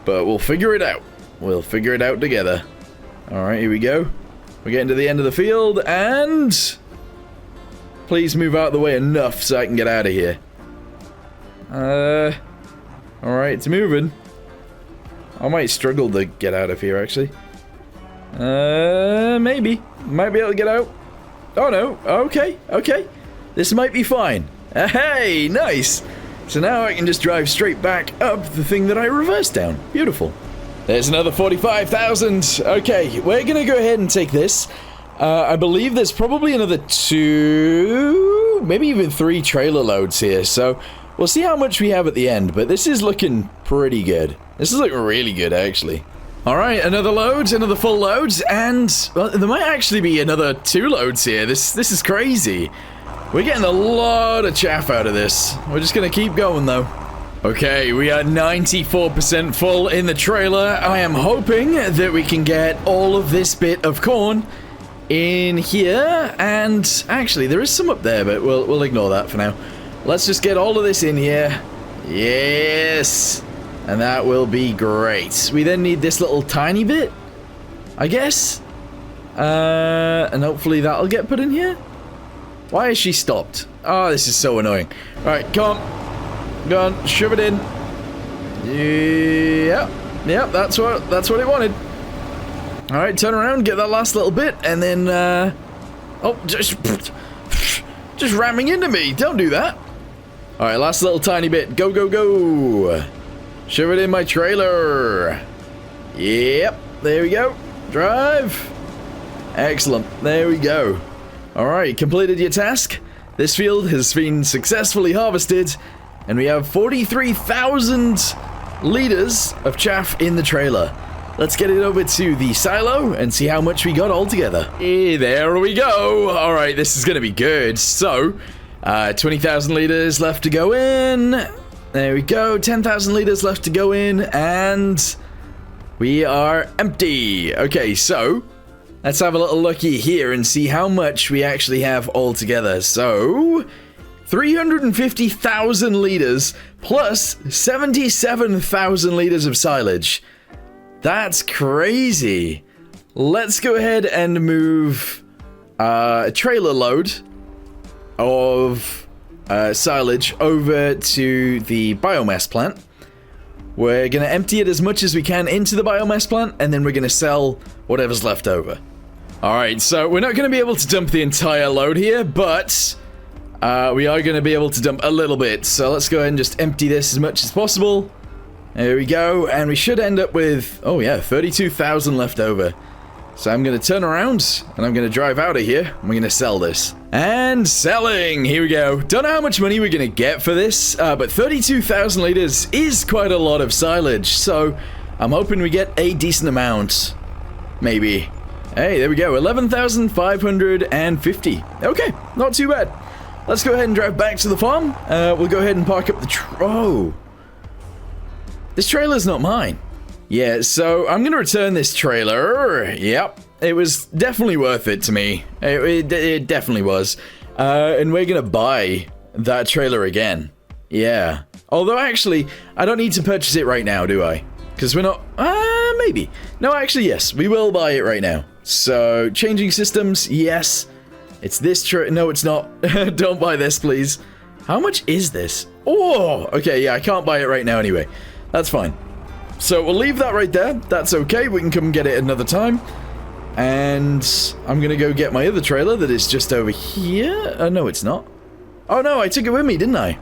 But we'll figure it out. We'll figure it out together. Alright, here we go. We're getting to the end of the field, and... Please move out of the way enough so I can get out of here. Alright, it's moving. I might struggle to get out of here, actually. Maybe. Might be able to get out. Oh, no. Okay, okay. This might be fine. Hey, nice! So now I can just drive straight back up the thing that I reversed down. Beautiful. There's another 45,000. Okay, we're gonna go ahead and take this. I believe there's probably another 2, maybe even 3 trailer loads here, so we'll see how much we have at the end, but this is looking pretty good. This is looking really good, actually. Alright, another load, another full load, and well, there might actually be another 2 loads here. This is crazy. We're getting a lot of chaff out of this. We're just gonna keep going, though. Okay, we are 94% full in the trailer. I am hoping that we can get all of this bit of corn in here. And actually, there is some up there, but we'll ignore that for now. Let's just get all of this in here. Yes! And that will be great. We then need this little tiny bit, I guess. And hopefully that'll get put in here. Why has she stopped? Oh, this is so annoying. Alright, come on. Go on, shove it in. Yep, that's what it wanted. Alright, turn around, get that last little bit, and then, oh, just ramming into me. Don't do that. Alright, last little tiny bit. Go, go, go. Shove it in my trailer. Yep, there we go. Drive. Excellent. There we go. Alright, completed your task. This field has been successfully harvested, and we have 43,000 liters of chaff in the trailer. Let's get it over to the silo and see how much we got altogether. Hey, there we go. Alright, this is going to be good. So, 20,000 liters left to go in. There we go. 10,000 liters left to go in, and we are empty. Okay, so let's have a little looky here and see how much we actually have altogether. So 350,000 liters plus 77,000 liters of silage. That's crazy. Let's go ahead and move a trailer load of silage over to the biomass plant. We're going to empty it as much as we can into the biomass plant, and then we're going to sell whatever's left over. Alright, so we're not going to be able to dump the entire load here, but we are going to be able to dump a little bit. So let's go ahead and just empty this as much as possible. There we go, and we should end up with, oh yeah, 32,000 left over. So I'm going to turn around, and I'm going to drive out of here, and we're going to sell this. And selling! Here we go. Don't know how much money we're going to get for this, but 32,000 liters is quite a lot of silage, so I'm hoping we get a decent amount. Maybe. Hey, there we go, 11,550. Okay, not too bad. Let's go ahead and drive back to the farm. We'll go ahead and park up the oh. This trailer's not mine. Yeah, so I'm going to return this trailer. Yep, it was definitely worth it to me. It definitely was. And we're going to buy that trailer again. Yeah. Although, actually, I don't need to purchase it right now, do I? Because we're not... maybe. No, actually, yes. We will buy it right now. So, changing systems, yes. It's this no, it's not. Don't buy this, please. How much is this? Oh, okay, yeah, I can't buy it right now anyway. That's fine. So we'll leave that right there. That's okay. We can come get it another time. And I'm going to go get my other trailer that is just over here. No, it's not. Oh, no, I took it with me, didn't I?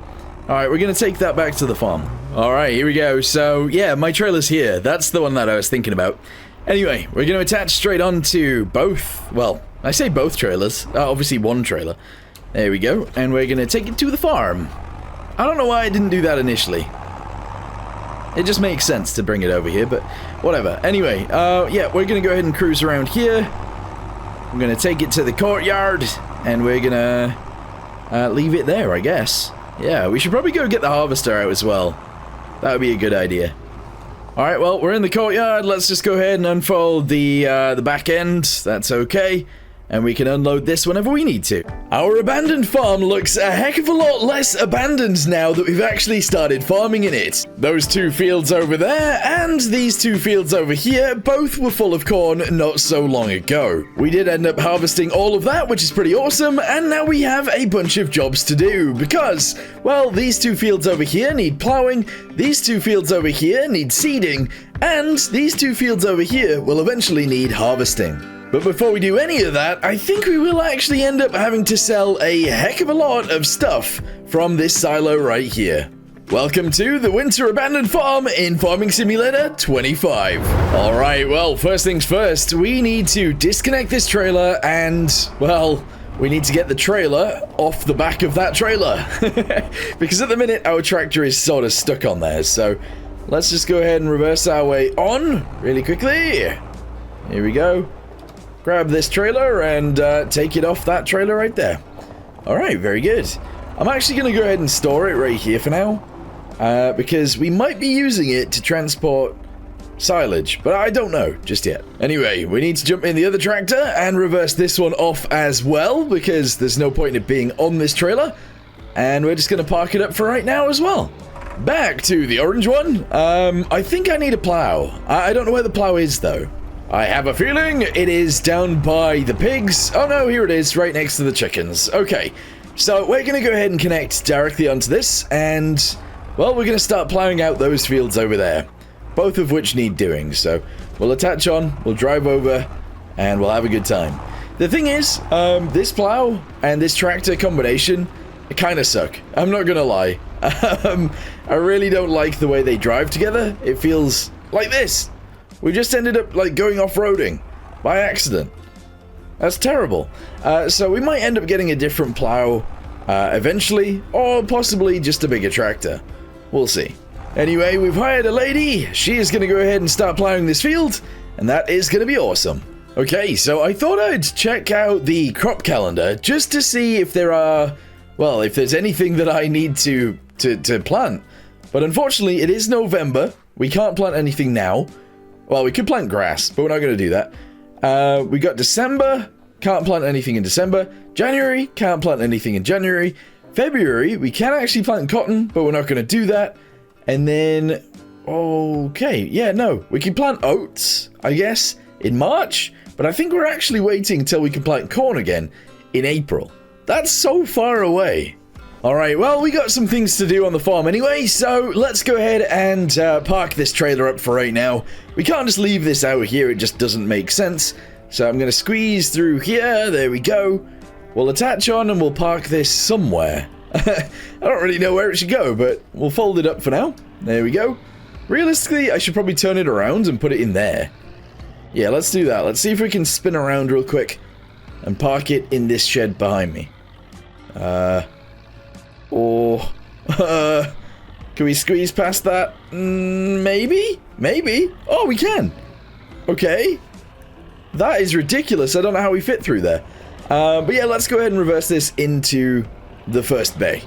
All right, we're going to take that back to the farm. All right, here we go. So, yeah, my trailer's here. That's the one that I was thinking about. Anyway, we're going to attach straight onto both. Well, I say both trailers. Obviously one trailer. There we go. And we're going to take it to the farm. I don't know why I didn't do that initially. It just makes sense to bring it over here, but whatever. Anyway, yeah, we're going to go ahead and cruise around here. I'm going to take it to the courtyard, and we're going to leave it there, I guess. Yeah, we should probably go get the harvester out as well. That would be a good idea. Alright, well, we're in the courtyard. Let's just go ahead and unfold the back end. That's okay. And we can unload this whenever we need to. Our abandoned farm looks a heck of a lot less abandoned now that we've actually started farming in it. Those two fields over there and these two fields over here both were full of corn not so long ago. We did end up harvesting all of that, which is pretty awesome, and now we have a bunch of jobs to do because, well, these two fields over here need plowing, these two fields over here need seeding, and these two fields over here will eventually need harvesting. But before we do any of that, I think we will actually end up having to sell a heck of a lot of stuff from this silo right here. Welcome to the Winter Abandoned Farm in Farming Simulator 25. Alright, well, first things first, we need to disconnect this trailer and, well, we need to get the trailer off the back of that trailer. Because at the minute, our tractor is sort of stuck on there, so let's just go ahead and reverse our way on really quickly. Here we go. Grab this trailer and take it off that trailer right there. Alright, very good. I'm actually going to go ahead and store it right here for now. because we might be using it to transport silage, but I don't know just yet. Anyway, we need to jump in the other tractor and reverse this one off as well, because there's no point in it being on this trailer, and we're just going to park it up for right now as well. Back to the orange one. I think I need a plow. I don't know where the plow is, though. I have a feeling it is down by the pigs. Oh no, here it is, right next to the chickens. Okay, so we're going to go ahead and connect directly onto this, and, well, we're going to start plowing out those fields over there, both of which need doing. So we'll attach on, we'll drive over, and we'll have a good time. The thing is, this plow and this tractor combination, it kind of suck. I'm not going to lie. I really don't like the way they drive together. It feels like this. We just ended up like going off-roading by accident. That's terrible. So we might end up getting a different plow eventually, or possibly just a bigger tractor. We'll see. Anyway, we've hired a lady. She is going to go ahead and start plowing this field, and that is going to be awesome. Okay, so I thought I'd check out the crop calendar just to see if there are, well, if there's anything that I need to plant. But unfortunately, it is November. We can't plant anything now. Well, we could plant grass, but we're not going to do that. We got December, can't plant anything in December. January, can't plant anything in January. February, we can actually plant cotton, but we're not going to do that. And then, okay, yeah, no, we can plant oats, I guess, in March. But I think we're actually waiting until we can plant corn again in April. That's so far away. Alright, well, we got some things to do on the farm anyway, so let's go ahead and park this trailer up for right now. We can't just leave this out here, it just doesn't make sense. So I'm going to squeeze through here, there we go. We'll attach on and we'll park this somewhere. I don't really know where it should go, but we'll fold it up for now. There we go. Realistically, I should probably turn it around and put it in there. Yeah, let's do that. Let's see if we can spin around real quick and park it in this shed behind me. Can we squeeze past that? Maybe? Maybe? Oh, we can! Okay. That is ridiculous. I don't know how we fit through there. But yeah, let's go ahead and reverse this into the first bay.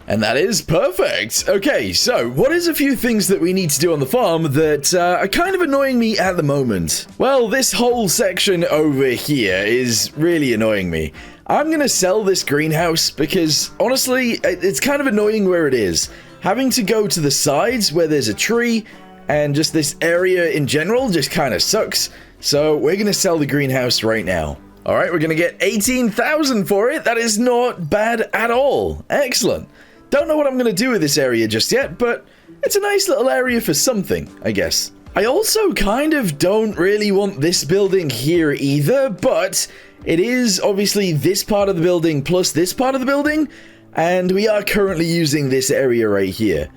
And that is perfect! Okay, so what is a few things that we need to do on the farm that are kind of annoying me at the moment? Well, this whole section over here is really annoying me. I'm going to sell this greenhouse because, honestly, it's kind of annoying where it is. Having to go to the sides where there's a tree and just this area in general just kind of sucks. So we're going to sell the greenhouse right now. All right, we're going to get 18,000 for it. That is not bad at all. Excellent. Don't know what I'm going to do with this area just yet, but it's a nice little area for something, I guess. I also kind of don't really want this building here either, but it is obviously this part of the building plus this part of the building, and we are currently using this area right here.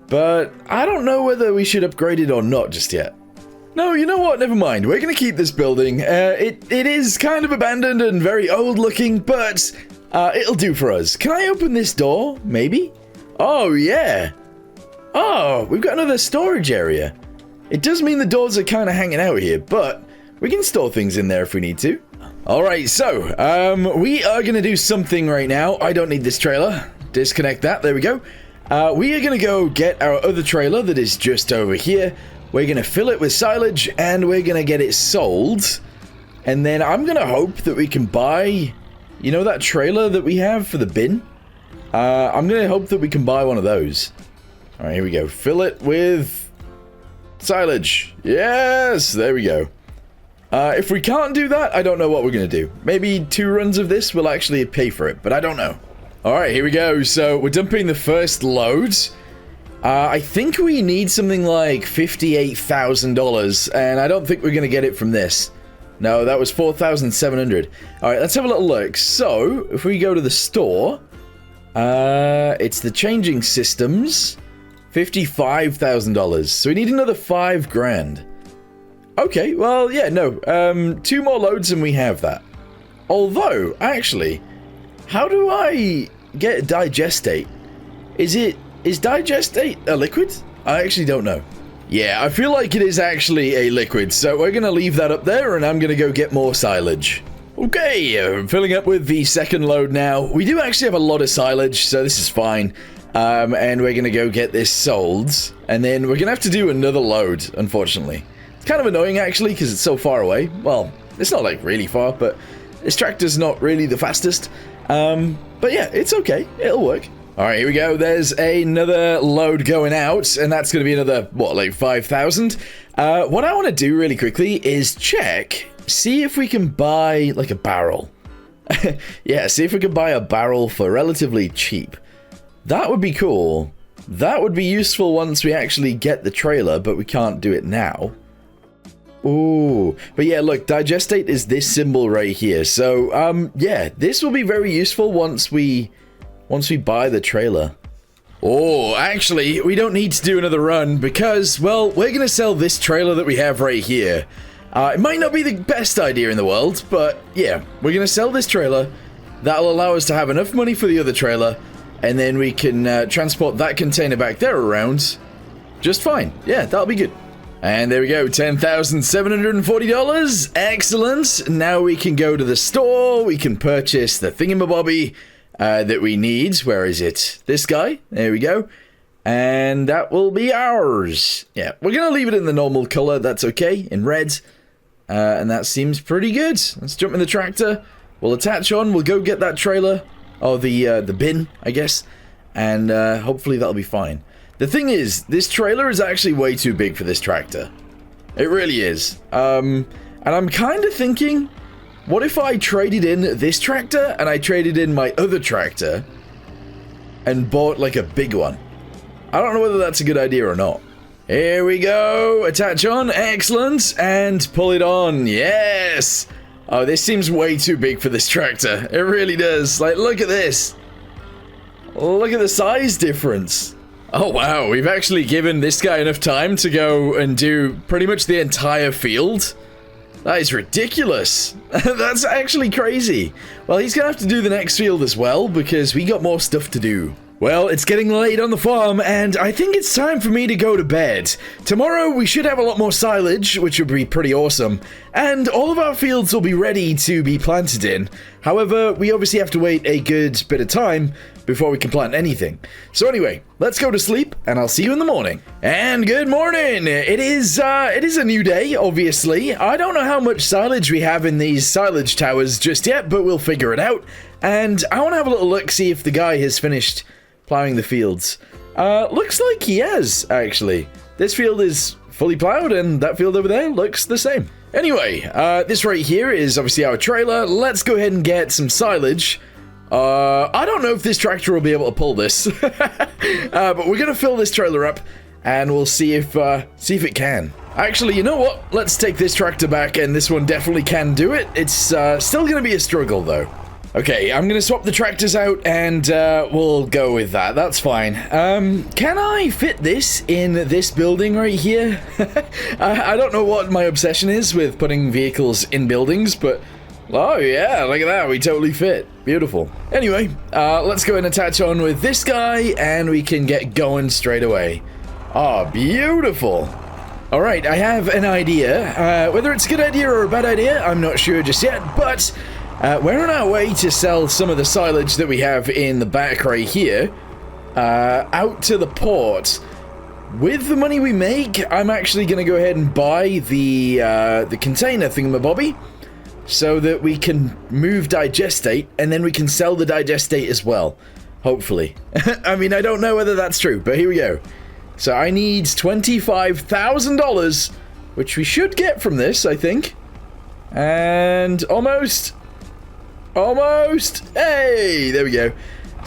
But I don't know whether we should upgrade it or not just yet. No, you know what? Never mind. We're going to keep this building. It is kind of abandoned and very old looking, but it'll do for us. Can I open this door? Maybe? Oh, yeah. Oh, we've got another storage area. It does mean the doors are kind of hanging out here, but we can store things in there if we need to. Alright, so, we are going to do something right now. I don't need this trailer. Disconnect that. There we go. We are going to go get our other trailer that is just over here. We're going to fill it with silage, and we're going to get it sold. And then I'm going to hope that we can buy, you know, that trailer that we have for the bin? I'm going to hope that we can buy one of those. Alright, here we go. Fill it with silage. Yes! There we go. If we can't do that, I don't know what we're going to do. Maybe 2 runs of this will actually pay for it, but I don't know. Alright, here we go. So, we're dumping the first load. I think we need something like $58,000, and I don't think we're going to get it from this. No, that was $4,700. Alright, let's have a little look. So, if we go to the store, it's the changing systems, $55,000. So we need another $5,000. Okay, well, yeah, no, 2 more loads and we have that. Although, actually, how do I get digestate? Is digestate a liquid? I actually don't know. Yeah, I feel like it is actually a liquid, so we're going to leave that up there and I'm going to go get more silage. Okay, filling up with the second load now. We do actually have a lot of silage, so this is fine. And we're going to go get this sold. And then we're going to have to do another load, unfortunately. It's kind of annoying, actually, because it's so far away. Well, it's not, like, really far, but this tractor's not really the fastest. But yeah, it's okay. It'll work. All right, here we go. There's another load going out, and that's going to be another, what, like 5,000? What I want to do really quickly is check, see if we can buy, like, a barrel. Yeah, see if we can buy a barrel for relatively cheap. That would be cool. That would be useful once we actually get the trailer, but we can't do it now. Ooh, but yeah, look, digestate is this symbol right here. So, yeah, this will be very useful once we buy the trailer. Oh, actually, we don't need to do another run because, well, we're going to sell this trailer that we have right here. It might not be the best idea in the world, but yeah, we're going to sell this trailer. That'll allow us to have enough money for the other trailer, and then we can transport that container back there around just fine. Yeah, that'll be good. And there we go, $10,740. Excellent. Now we can go to the store. We can purchase the thingamabobby that we need. Where is it? This guy. There we go. And that will be ours. Yeah, we're going to leave it in the normal color. That's okay, in red. And that seems pretty good. Let's jump in the tractor. We'll attach on. We'll go get that trailer. Or the bin, I guess. And hopefully that'll be fine. The thing is, this trailer is actually way too big for this tractor. It really is. And I'm kind of thinking, what if I traded in this tractor and I traded in my other tractor and bought like a big one? I don't know whether that's a good idea or not. Here we go. Attach on. Excellent. And pull it on. Yes. Oh, this seems way too big for this tractor. It really does. Like, look at this. Look at the size difference. Oh, wow. We've actually given this guy enough time to go and do pretty much the entire field. That is ridiculous. That's actually crazy. Well, he's going to have to do the next field as well because we got more stuff to do. Well, it's getting late on the farm, and I think it's time for me to go to bed. Tomorrow, we should have a lot more silage, which would be pretty awesome, and all of our fields will be ready to be planted in. However, we obviously have to wait a good bit of time before we can plant anything. So anyway, let's go to sleep, and I'll see you in the morning. And good morning! It is a new day, obviously. I don't know how much silage we have in these silage towers just yet, but we'll figure it out. And I want to have a little look, see if the guy has finished plowing the fields. Looks like he has, actually. This field is fully plowed, and that field over there looks the same. Anyway, this right here is obviously our trailer. Let's go ahead and get some silage. I don't know if this tractor will be able to pull this, but we're gonna fill this trailer up, and we'll see if it can. Actually, you know what? Let's take this tractor back, and this one definitely can do it. It's still gonna be a struggle, though. Okay, I'm going to swap the tractors out, and we'll go with that. That's fine. Can I fit this in this building right here? I don't know what my obsession is with putting vehicles in buildings, but... Oh, yeah, look at that. We totally fit. Beautiful. Anyway, let's go and attach on with this guy, and we can get going straight away. Oh, beautiful. All right, I have an idea. Whether it's a good idea or a bad idea, I'm not sure just yet, but... we're on our way to sell some of the silage that we have in the back right here out to the port. With the money we make, I'm actually going to go ahead and buy the container thingamabobby so that we can move digestate, and then we can sell the digestate as well. Hopefully. I mean, I don't know whether that's true, but here we go. So I need $25,000, which we should get from this, I think. And almost... Almost! Hey! There we go.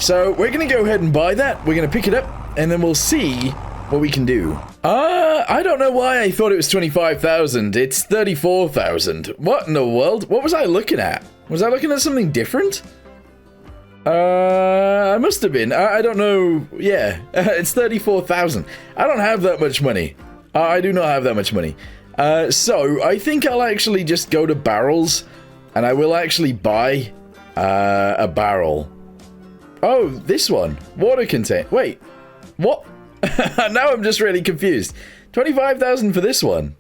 So, we're going to go ahead and buy that. We're going to pick it up, and then we'll see what we can do. I don't know why I thought it was 25,000. It's 34,000. What in the world? What was I looking at? Was I looking at something different? I must have been. I don't know. Yeah, it's 34,000. I don't have that much money. I do not have that much money. So, I think I'll actually just go to barrels, and I will actually buy... a barrel. Oh, this one. Water contain. Wait. What? Now I'm just really confused. 25,000 for this one.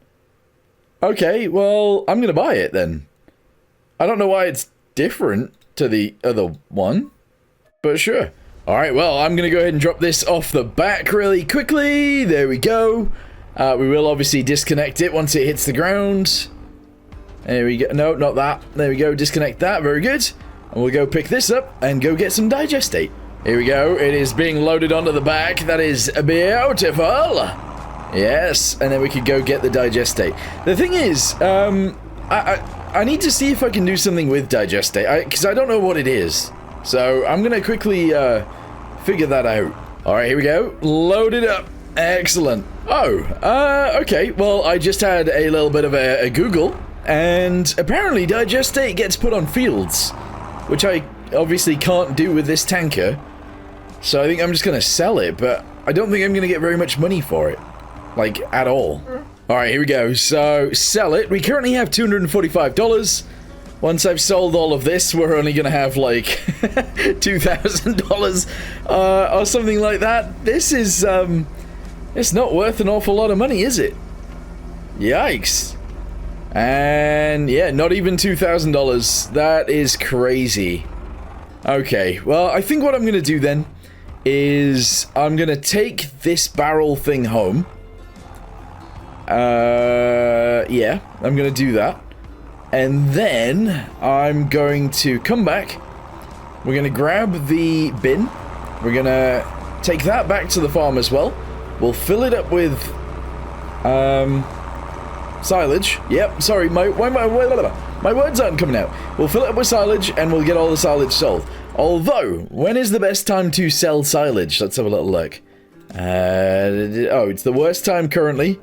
Okay, well, I'm gonna buy it then. I don't know why it's different to the other one, but sure. Alright, well, I'm going to go ahead and drop this off the back really quickly. There we go. We will obviously disconnect it once it hits the ground. There we go. No, not that. There we go. Disconnect that. Very good. And we'll go pick this up and go get some digestate. Here we go. It is being loaded onto the back. That is beautiful. Yes. And then we could go get the digestate. The thing is, I need to see if I can do something with digestate. Because I don't know what it is. So I'm going to quickly figure that out. Alright, here we go. Load it up. Excellent. Oh, okay. Well, I just had a little bit of a Google. And apparently digestate gets put on fields, which I obviously can't do with this tanker. So I think I'm just going to sell it, but I don't think I'm going to get very much money for it. Like, at all. Alright, here we go. So, sell it. We currently have $245. Once I've sold all of this, we're only going to have, like, $2,000 or something like that. This is, it's not worth an awful lot of money, is it? Yikes. And, yeah, not even $2,000. That is crazy. Okay, well, I think what I'm going to do then is I'm going to take this barrel thing home. Yeah, I'm going to do that. And then I'm going to come back. We're going to grab the bin. We're going to take that back to the farm as well. We'll fill it up with silage. Yep, sorry, my words aren't coming out. We'll fill it up with silage and we'll get all the silage sold. Although, when is the best time to sell silage? Let's have a little look. Oh, it's the worst time currently.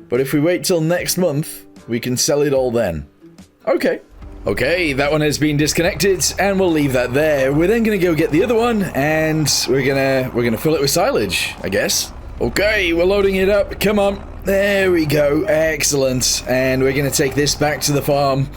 But if we wait till next month, we can sell it all then. Okay. Okay, that one has been disconnected, and we'll leave that there. We're then gonna go get the other one, and we're gonna fill it with silage, I guess. Okay, we're loading it up. Come on. There we go. Excellent. And we're gonna take this back to the farm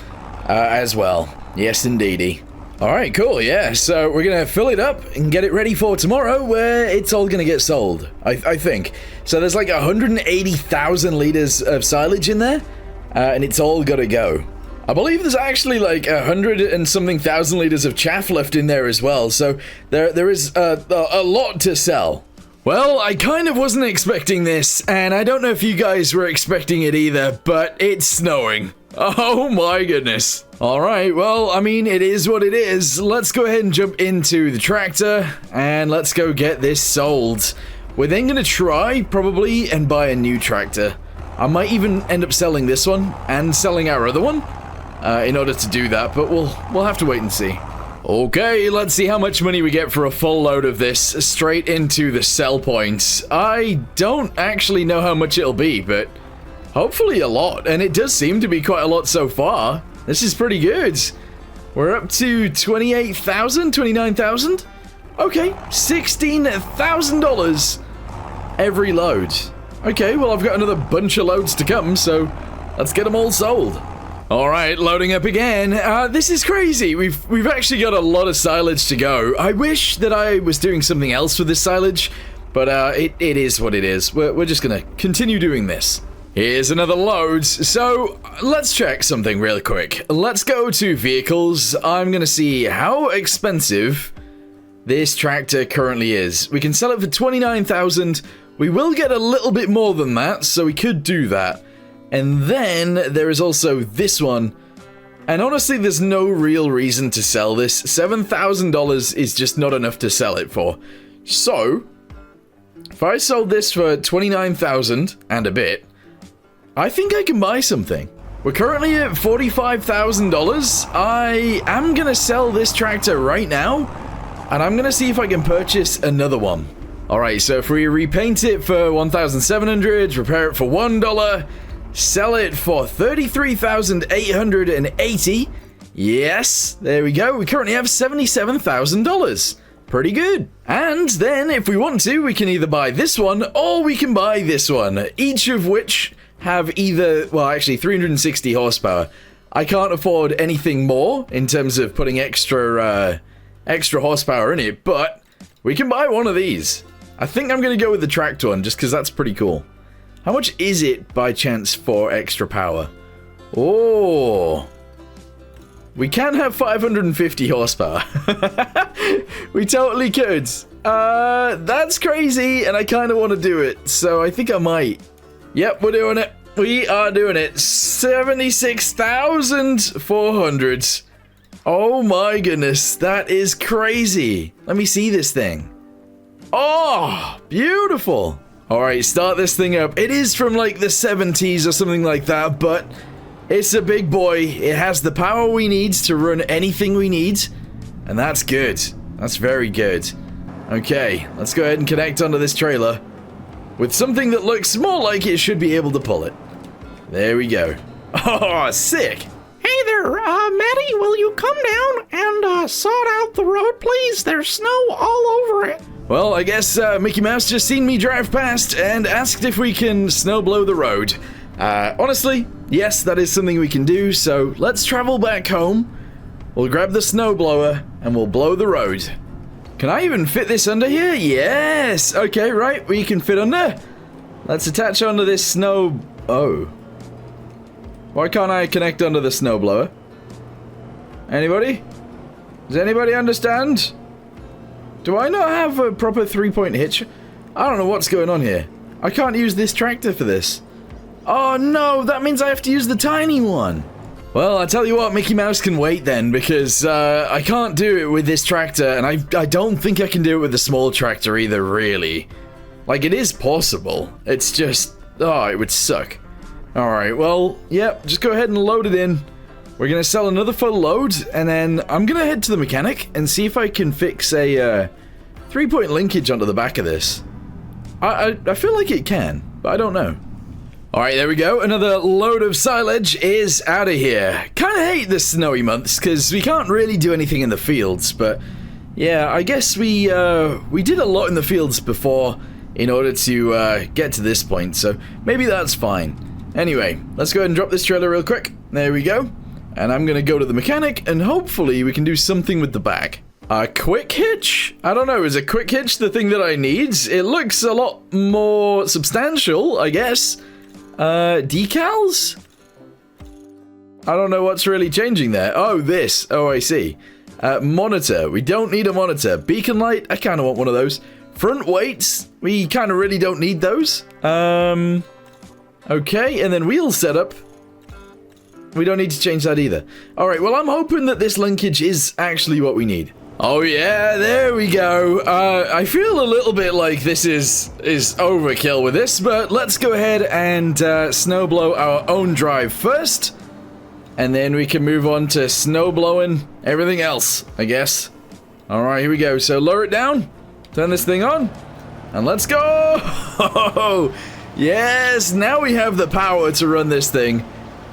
as well. Yes, indeedy. Alright, cool, yeah. So we're gonna fill it up and get it ready for tomorrow, where it's all gonna get sold, I think. So there's like 180,000 liters of silage in there, and it's all gotta go. I believe there's actually like 100 and something thousand liters of chaff left in there as well, so there is a lot to sell. Well, I kind of wasn't expecting this, and I don't know if you guys were expecting it either, but it's snowing. Oh my goodness. Alright, well, I mean, it is what it is. Let's go ahead and jump into the tractor, and let's go get this sold. We're then gonna try, probably, and buy a new tractor. I might even end up selling this one, and selling our other one, in order to do that, but we'll have to wait and see. Okay, let's see how much money we get for a full load of this straight into the sell point. I don't actually know how much it'll be, but hopefully a lot, and it does seem to be quite a lot so far. This is pretty good. We're up to 28,000, 29,000? Okay, $16,000 every load. Okay, well I've got another bunch of loads to come, so let's get them all sold. Alright, loading up again. This is crazy. We've actually got a lot of silage to go. I wish that I was doing something else with this silage, but it is what it is. We're just gonna continue doing this. Here's another load. So, let's check something really quick. Let's go to vehicles. I'm gonna see how expensive this tractor currently is. We can sell it for 29,000. We will get a little bit more than that, so we could do that. And then there is also this one. And honestly, there's no real reason to sell this. $7,000 is just not enough to sell it for. So, if I sold this for 29,000 and a bit, I think I can buy something. We're currently at $45,000. I am gonna sell this tractor right now, and I'm gonna see if I can purchase another one. Alright, so if we repaint it for 1,700, repair it for $1, sell it for $33,880. Yes, there we go. We currently have $77,000. Pretty good. And then, if we want to, we can either buy this one, or we can buy this one. Each of which have either, well, actually 360 horsepower. I can't afford anything more in terms of putting extra horsepower in it, but we can buy one of these. I think I'm going to go with the tractor one, just because that's pretty cool. How much is it, by chance, for extra power? Oh. We can have 550 horsepower. We totally could. That's crazy, and I kind of want to do it, so I think I might. Yep, we're doing it. We are doing it. 76,400. Oh my goodness, that is crazy. Let me see this thing. Oh, beautiful. All right, start this thing up. It is from like the 70s or something like that, but it's a big boy. It has the power we need to run anything we need, and that's good. That's very good. Okay, let's go ahead and connect onto this trailer with something that looks more like it should be able to pull it. There we go. Oh, sick. Hey there, Maddie, will you come down and sort out the road, please? There's snow all over it. Well, I guess Mickey Mouse just seen me drive past and asked if we can snow blow the road. Honestly, yes, that is something we can do, so let's travel back home. We'll grab the snow blower and we'll blow the road. Can I even fit this under here? Yes! Okay, right, we can fit under. Let's attach onto this snow... Oh. Why can't I connect onto the snow blower? Anybody? Does anybody understand? Do I not have a proper 3-point hitch? I don't know what's going on here. I can't use this tractor for this. Oh no, that means I have to use the tiny one. Well, I tell you what, Mickey Mouse can wait then, because I can't do it with this tractor, and I don't think I can do it with the small tractor either, really. Like, it is possible. It's just... Oh, it would suck. Alright, well, yep, just go ahead and load it in. We're gonna sell another full load, and then I'm gonna head to the mechanic and see if I can fix a 3-point linkage onto the back of this. I feel like it can, but I don't know. Alright, there we go. Another load of silage is out of here. Kinda hate the snowy months, because we can't really do anything in the fields, but yeah, I guess we did a lot in the fields before in order to get to this point, so maybe that's fine. Anyway, let's go ahead and drop this trailer real quick. There we go. And I'm gonna go to the mechanic, and hopefully we can do something with the back. A quick hitch? I don't know, is a quick hitch the thing that I need? It looks a lot more substantial, I guess. Decals? I don't know what's really changing there. Oh, this. Oh, I see. Monitor. We don't need a monitor. Beacon light. I kind of want one of those. Front weights. We kind of really don't need those. Okay, and then wheel setup. We don't need to change that either. Alright, well, I'm hoping that this linkage is actually what we need. Oh yeah, there we go. I feel a little bit like this is overkill with this, but let's go ahead and snow blow our own drive first, and then we can move on to snow blowing everything else, I guess. All right, here we go. So lower it down, turn this thing on, and let's go. Yes, now we have the power to run this thing.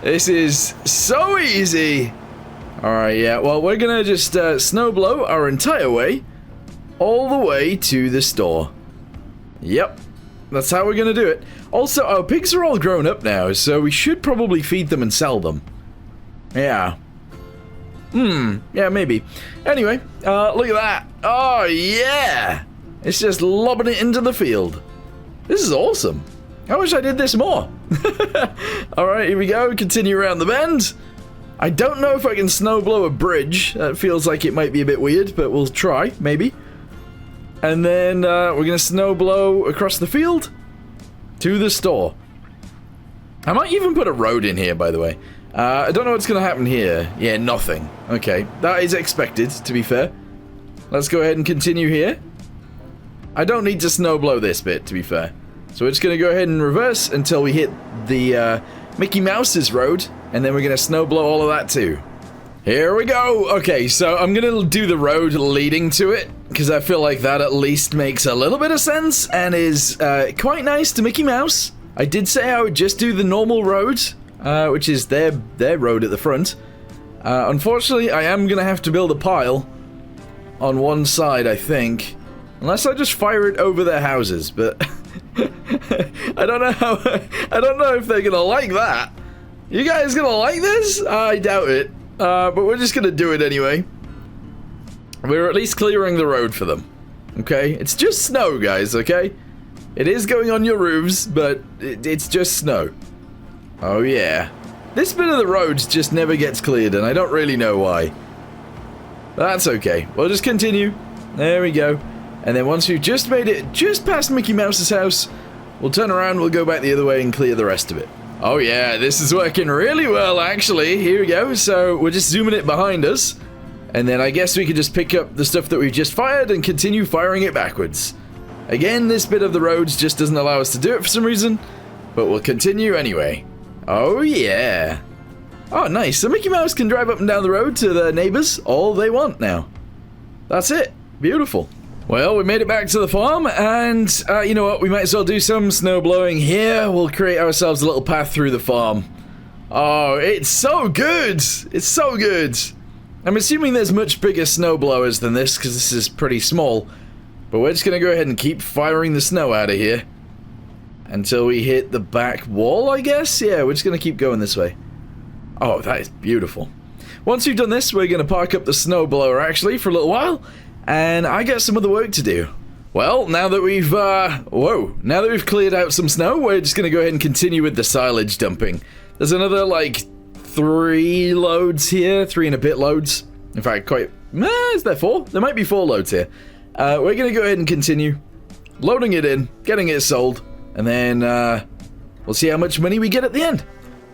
This is so easy. Alright, yeah, well, we're gonna just snow blow our entire way all the way to the store. Yep, that's how we're gonna do it. Also, our pigs are all grown up now, so we should probably feed them and sell them. Yeah. Yeah, maybe. Anyway, look at that. Oh, yeah! It's just lobbing it into the field. This is awesome. I wish I did this more. Alright, here we go. Continue around the bend. I don't know if I can snow blow a bridge. That feels like it might be a bit weird, but we'll try, maybe. And then we're going to snow blow across the field to the store. I might even put a road in here, by the way. I don't know what's going to happen here. Yeah, nothing. Okay, that is expected, to be fair. Let's go ahead and continue here. I don't need to snow blow this bit, to be fair. So we're just going to go ahead and reverse until we hit the Mickey Mouse's road. And then we're going to snow blow all of that too. Here we go. Okay, so I'm going to do the road leading to it, because I feel like that at least makes a little bit of sense and is quite nice to Mickey Mouse. I did say I would just do the normal road, which is their road at the front. Unfortunately, I am going to have to build a pile on one side, I think. Unless I just fire it over their houses, but I don't know how. I don't know if they're going to like that. You guys gonna like this? I doubt it. But we're just gonna do it anyway. We're at least clearing the road for them. Okay? It's just snow, guys, okay? It is going on your roofs, but it's just snow. Oh, yeah. This bit of the road just never gets cleared, and I don't really know why. That's okay. We'll just continue. There we go. And then once we've just made it just past Mickey Mouse's house, we'll turn around, we'll go back the other way and clear the rest of it. Oh yeah, this is working really well, actually. Here we go. So we're just zooming it behind us. And then I guess we could just pick up the stuff that we've just fired and continue firing it backwards. Again, this bit of the roads just doesn't allow us to do it for some reason, but we'll continue anyway. Oh yeah. Oh nice, so Mickey Mouse can drive up and down the road to the neighbors all they want now. That's it. Beautiful. Well, we made it back to the farm, and you know what, we might as well do some snow blowing here. We'll create ourselves a little path through the farm. Oh, it's so good! It's so good! I'm assuming there's much bigger snow blowers than this, because this is pretty small. But we're just going to go ahead and keep firing the snow out of here. Until we hit the back wall, I guess? Yeah, we're just going to keep going this way. Oh, that is beautiful. Once we've done this, we're going to park up the snow blower, actually, for a little while. And I got some other work to do. Well, now that we've, now that we've cleared out some snow, we're just going to go ahead and continue with the silage dumping. There's another, like, 3 loads here, 3 and a bit loads. In fact, is there 4? There might be 4 loads here. We're going to go ahead and continue loading it in, getting it sold, and then, we'll see how much money we get at the end.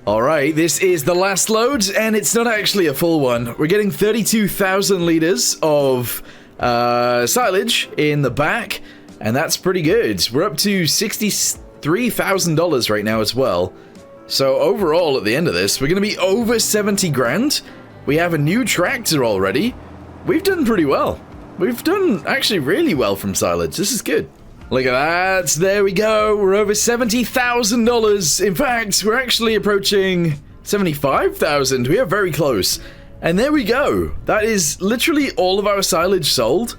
Alright, this is the last load, and it's not actually a full one. We're getting 32,000 litres of silage in the back, and that's pretty good. We're up to $63,000 right now as well. So overall, at the end of this, we're going to be over 70 grand. We have a new tractor already. We've done pretty well. We've done actually really well from silage. This is good. Look at that. There we go. We're over $70,000. In fact, we're actually approaching 75,000. We are very close. And there we go. That is literally all of our silage sold.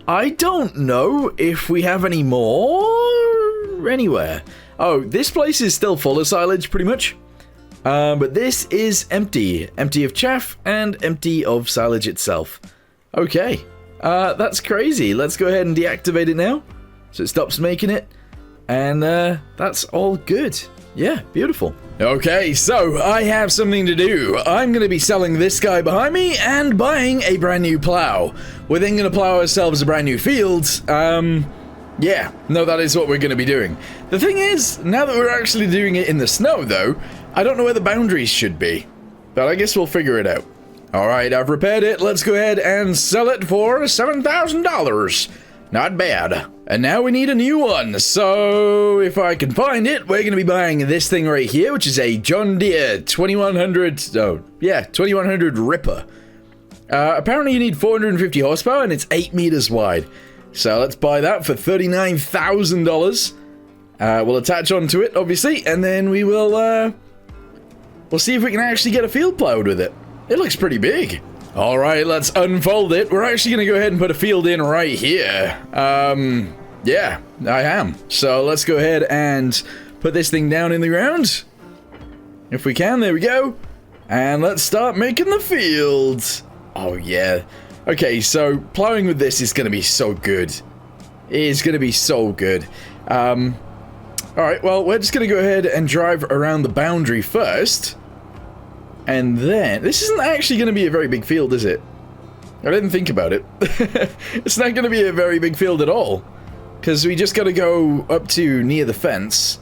I don't know if we have any more anywhere. Oh, this place is still full of silage, pretty much. But this is empty. Empty of chaff and empty of silage itself. Okay. That's crazy. Let's go ahead and deactivate it now, so it stops making it. And that's all good. Yeah, beautiful. Okay, so I have something to do. I'm going to be selling this guy behind me and buying a brand new plow. We're then going to plow ourselves a brand new field. Yeah, no, that is what we're going to be doing. The thing is, now that we're actually doing it in the snow, though, I don't know where the boundaries should be. But I guess we'll figure it out. Alright, I've repaired it. Let's go ahead and sell it for $7,000. Not bad. And now we need a new one. So if I can find it, we're going to be buying this thing right here, which is a John Deere 2100. Oh, yeah, 2100 Ripper. Apparently you need 450 horsepower and it's 8 meters wide. So let's buy that for $39,000. We'll attach onto it, obviously, and then we will, we'll see if we can actually get a field plowed with it. It looks pretty big. All right, let's unfold it. We're actually going to go ahead and put a field in right here. Yeah, I am. So let's go ahead and put this thing down in the ground. If we can, there we go. And let's start making the field. Oh, yeah. Okay, so plowing with this is going to be so good. It is going to be so good. Alright, well, we're just going to go ahead and drive around the boundary first. And then... This isn't actually going to be a very big field, is it? I didn't think about it. It's not going to be a very big field at all. Because we just got to go up to near the fence.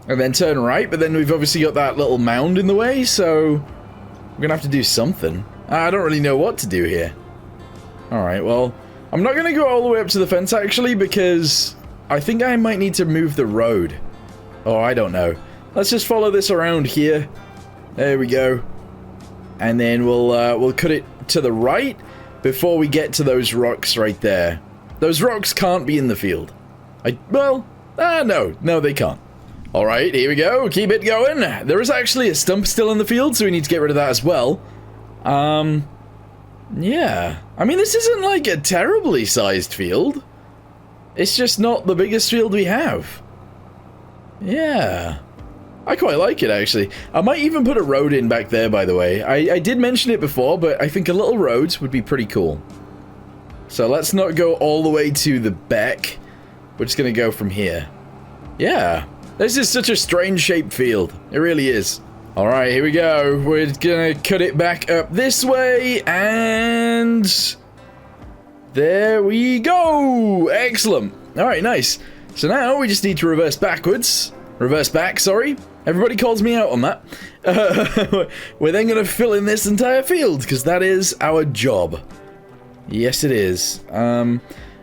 And then turn right, but then we've obviously got that little mound in the way, so... We're going to have to do something. I don't really know what to do here. Alright, well, I'm not going to go all the way up to the fence, actually, because I think I might need to move the road. Oh, I don't know. Let's just follow this around here. There we go. And then we'll cut it to the right before we get to those rocks right there. Those rocks can't be in the field. No, they can't. Alright, here we go. Keep it going. There is actually a stump still in the field, so we need to get rid of that as well. Yeah. I mean, this isn't like a terribly sized field. It's just not the biggest field we have. Yeah. I quite like it, actually. I might even put a road in back there, by the way. I did mention it before, but I think a little road would be pretty cool. So let's not go all the way to the back. We're just going to go from here. Yeah. This is such a strange shaped field. It really is. Alright, here we go. We're gonna cut it back up this way, and there we go! Excellent. Alright, nice. So now we just need to reverse backwards. Reverse back, sorry. Everybody calls me out on that. We're then gonna fill in this entire field, because that is our job. Yes, it is.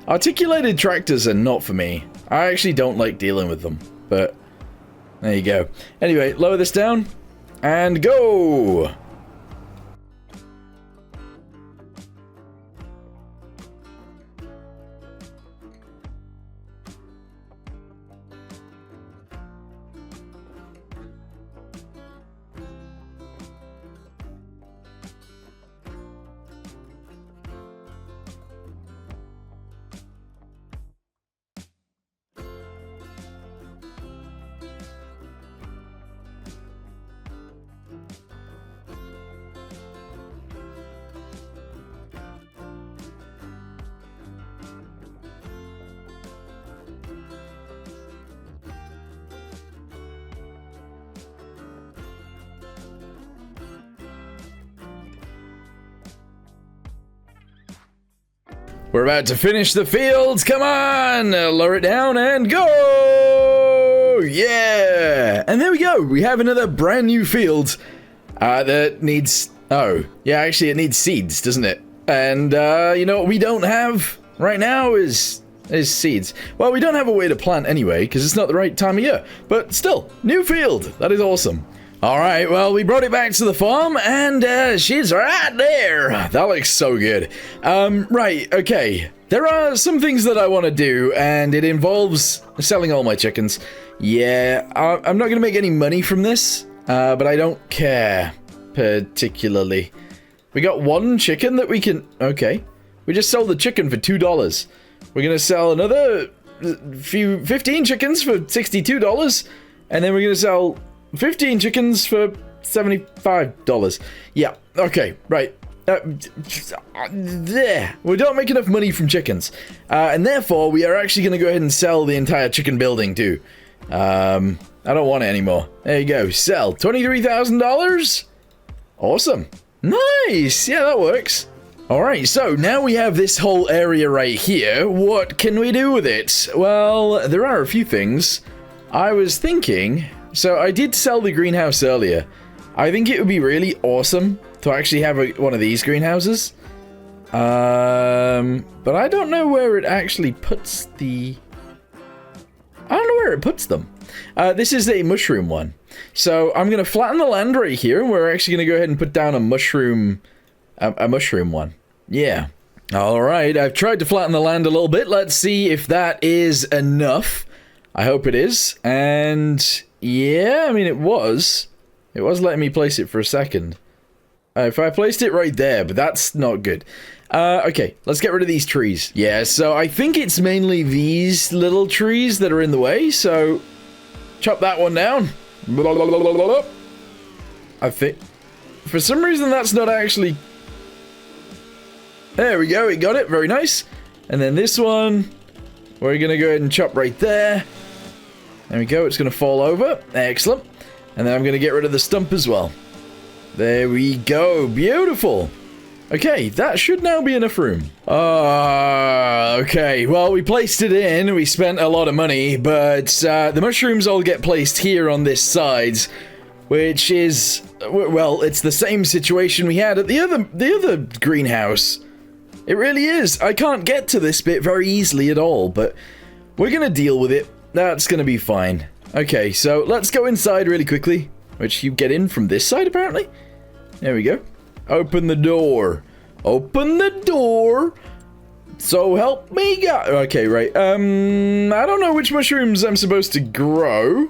Articulated tractors are not for me. I actually don't like dealing with them, but there you go. Anyway, lower this down, and go! We're about to finish the fields. Come on! Lower it down and go! Yeah! And there we go. We have another brand new field that needs... Oh, yeah, actually it needs seeds, doesn't it? And, you know what we don't have right now is seeds. Well, we don't have a way to plant anyway, because it's not the right time of year. But still, new field. That is awesome. Alright, well, we brought it back to the farm, and she's right there. That looks so good. Right, okay. There are some things that I want to do, and it involves selling all my chickens. Yeah, I'm not going to make any money from this, but I don't care particularly. We got one chicken that we can... Okay. We just sold the chicken for $2. We're going to sell another 15 chickens for $62, and then we're going to sell 15 chickens for $75. Yeah, okay, right. There. We don't make enough money from chickens. And therefore, we are actually going to go ahead and sell the entire chicken building, too. I don't want it anymore. There you go. Sell. $23,000? Awesome. Nice. Yeah, that works. Alright, so now we have this whole area right here. What can we do with it? Well, there are a few things. I was thinking... So I did sell the greenhouse earlier. I think it would be really awesome to actually have one of these greenhouses. But I don't know where it actually puts the... I don't know where it puts them. This is a mushroom one. So I'm going to flatten the land right here, and we're actually going to go ahead and put down a mushroom one. Yeah. Alright, I've tried to flatten the land a little bit. Let's see if that is enough. I hope it is. And... yeah, I mean, it was letting me place it for a second. If I placed it right there, but that's not good. Okay, let's get rid of these trees. Yeah, so I think it's mainly these little trees that are in the way, so chop that one down. I think, for some reason, that's not actually... There we go, we got it, very nice. And then this one, we're gonna go ahead and chop right there. There we go, it's going to fall over. Excellent. And then I'm going to get rid of the stump as well. There we go. Beautiful. Okay, that should now be enough room. Okay, well, we placed it in. We spent a lot of money, but the mushrooms all get placed here on this side, which is, well, it's the same situation we had at the other greenhouse. It really is. I can't get to this bit very easily at all, but we're going to deal with it. That's gonna be fine. Okay, so let's go inside really quickly. Which you get in from this side, apparently. There we go. Open the door. Open the door. So help me God. Okay, right. I don't know which mushrooms I'm supposed to grow.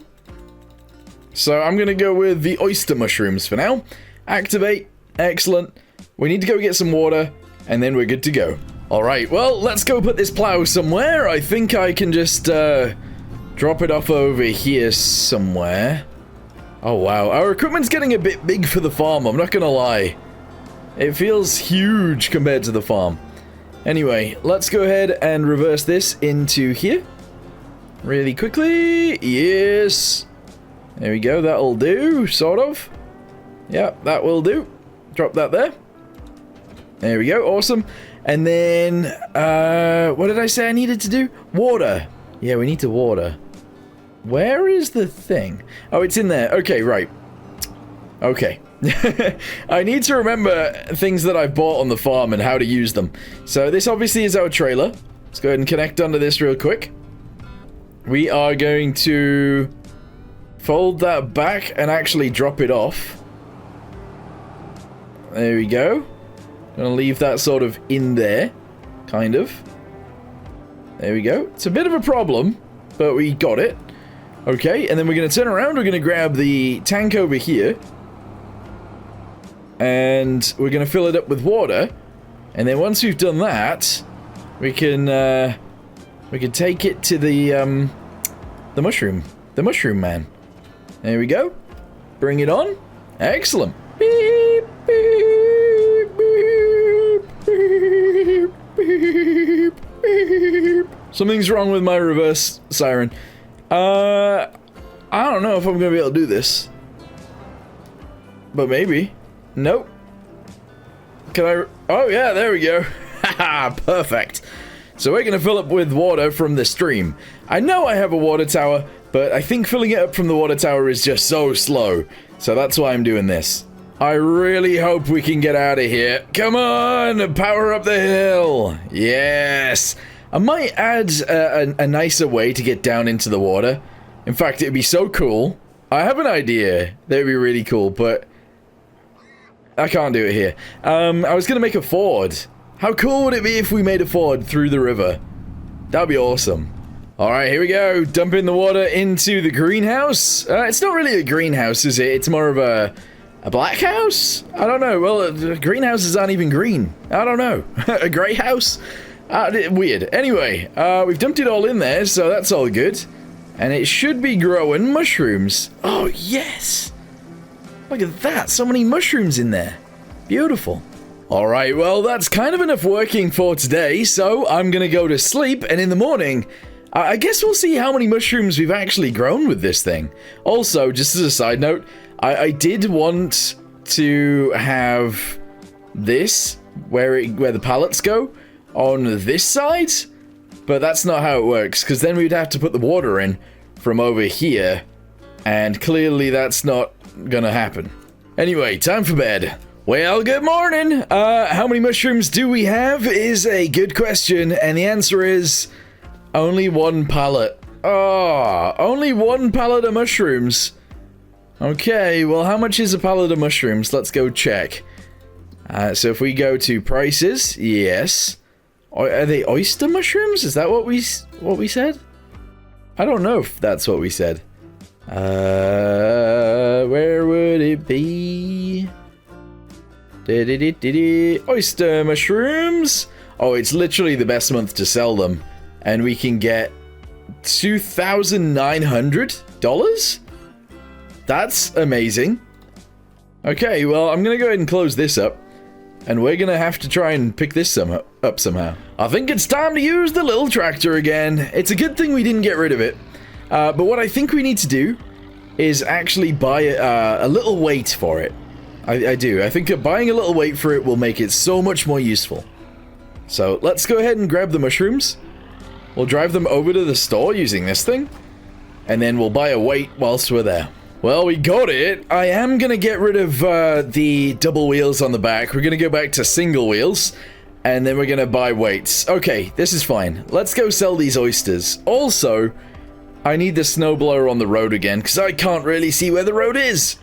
So I'm gonna go with the oyster mushrooms for now. Activate. Excellent. We need to go get some water, and then we're good to go. Alright, well, let's go put this plow somewhere. I think I can just, drop it off over here somewhere. Oh, wow. Our equipment's getting a bit big for the farm, I'm not gonna lie. It feels huge compared to the farm. Anyway, let's go ahead and reverse this into here. Really quickly. Yes. There we go, that'll do, sort of. Yeah, that will do. Drop that there. There we go. Awesome. And then, what did I say I needed to do? Water. Yeah, we need to water. Where is the thing? Oh, it's in there. Okay, right. Okay. I need to remember things that I've bought on the farm and how to use them. So this obviously is our trailer. Let's go ahead and connect onto this real quick. We are going to fold that back and actually drop it off. There we go. Gonna leave that sort of in there. Kind of. There we go. It's a bit of a problem, but we got it. Okay, and then we're gonna turn around. We're gonna grab the tank over here. And we're going to fill it up with water. And then once we've done that, we can take it to the mushroom man. There we go. Bring it on. Excellent. Beep, beep, beep, beep, beep, beep. Something's wrong with my reverse siren. I don't know if I'm going to be able to do this. But maybe. Nope. Can I... Oh, yeah, there we go. Haha, perfect. So we're going to fill up with water from the stream. I know I have a water tower, but I think filling it up from the water tower is just so slow. So that's why I'm doing this. I really hope we can get out of here. Come on, power up the hill. Yes. I might add a nicer way to get down into the water. In fact, it'd be so cool. I have an idea. That'd be really cool, but... I can't do it here. I was going to make a ford. How cool would it be if we made a ford through the river? That'd be awesome. Alright, here we go. Dumping the water into the greenhouse. It's not really a greenhouse, is it? It's more of a black house? I don't know. Well, greenhouses aren't even green. I don't know. A grey house? Weird. Anyway, we've dumped it all in there, so that's all good. And it should be growing mushrooms. Oh, yes! Look at that, so many mushrooms in there. Beautiful. Alright, well, that's kind of enough working for today, so I'm gonna go to sleep, and in the morning, I guess we'll see how many mushrooms we've actually grown with this thing. Also, just as a side note, I did want to have this, where the pallets go, on this side, but that's not how it works, because then we'd have to put the water in from over here, and clearly that's not gonna happen. Anyway, time for bed. Well, good morning. How many mushrooms do we have is a good question, and the answer is only one pallet. Oh, only one pallet of mushrooms. Okay, well, how much is a pallet of mushrooms? Let's go check. So if we go to prices, yes. Are they oyster mushrooms? Is that what we said? I don't know if that's what we said. Where would it be? Oyster mushrooms. Oh, it's literally the best month to sell them. And we can get $2,900? That's amazing. Okay, well, I'm gonna go ahead and close this up. And we're gonna have to try and pick this up somehow. I think it's time to use the little tractor again. It's a good thing we didn't get rid of it. But what I think we need to do is actually buy a little weight for it. I do. I think buying a little weight for it will make it so much more useful. So let's go ahead and grab the mushrooms. We'll drive them over to the store using this thing. And then we'll buy a weight whilst we're there. Well, we got it. I am going to get rid of the double wheels on the back. We're going to go back to single wheels. And then we're going to buy weights. Okay, this is fine. Let's go sell these oysters. Also, I need the snowblower on the road again, because I can't really see where the road is.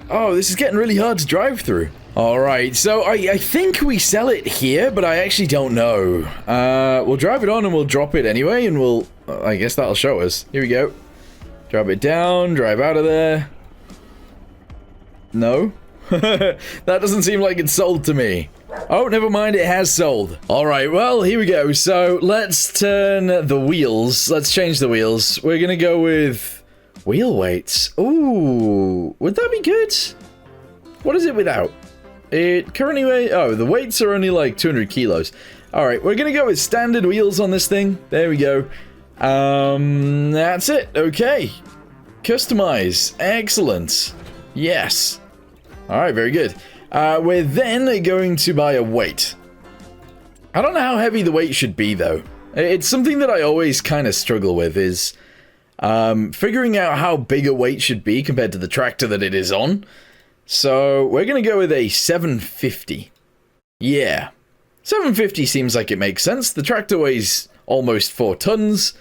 Oh, this is getting really hard to drive through. Alright, so I think we sell it here, but I actually don't know. We'll drive it on and we'll drop it anyway, and we'll... I guess that'll show us. Here we go. Drop it down, drive out of there. No? That doesn't seem like it's sold to me. Oh, never mind, it has sold. Alright, well, here we go. So, let's turn the wheels. Let's change the wheels. We're gonna go with wheel weights. Ooh, would that be good? What is it without? It currently weighs... Oh, the weights are only like 200 kilos. Alright, we're gonna go with standard wheels on this thing. There we go. That's it. Okay. Customize. Excellent. Yes. Alright, very good. We're then going to buy a weight. I don't know how heavy the weight should be, though. It's something that I always kind of struggle with, is figuring out how big a weight should be compared to the tractor that it is on. So, we're going to go with a 750. Yeah. 750 seems like it makes sense. The tractor weighs almost 4 tons.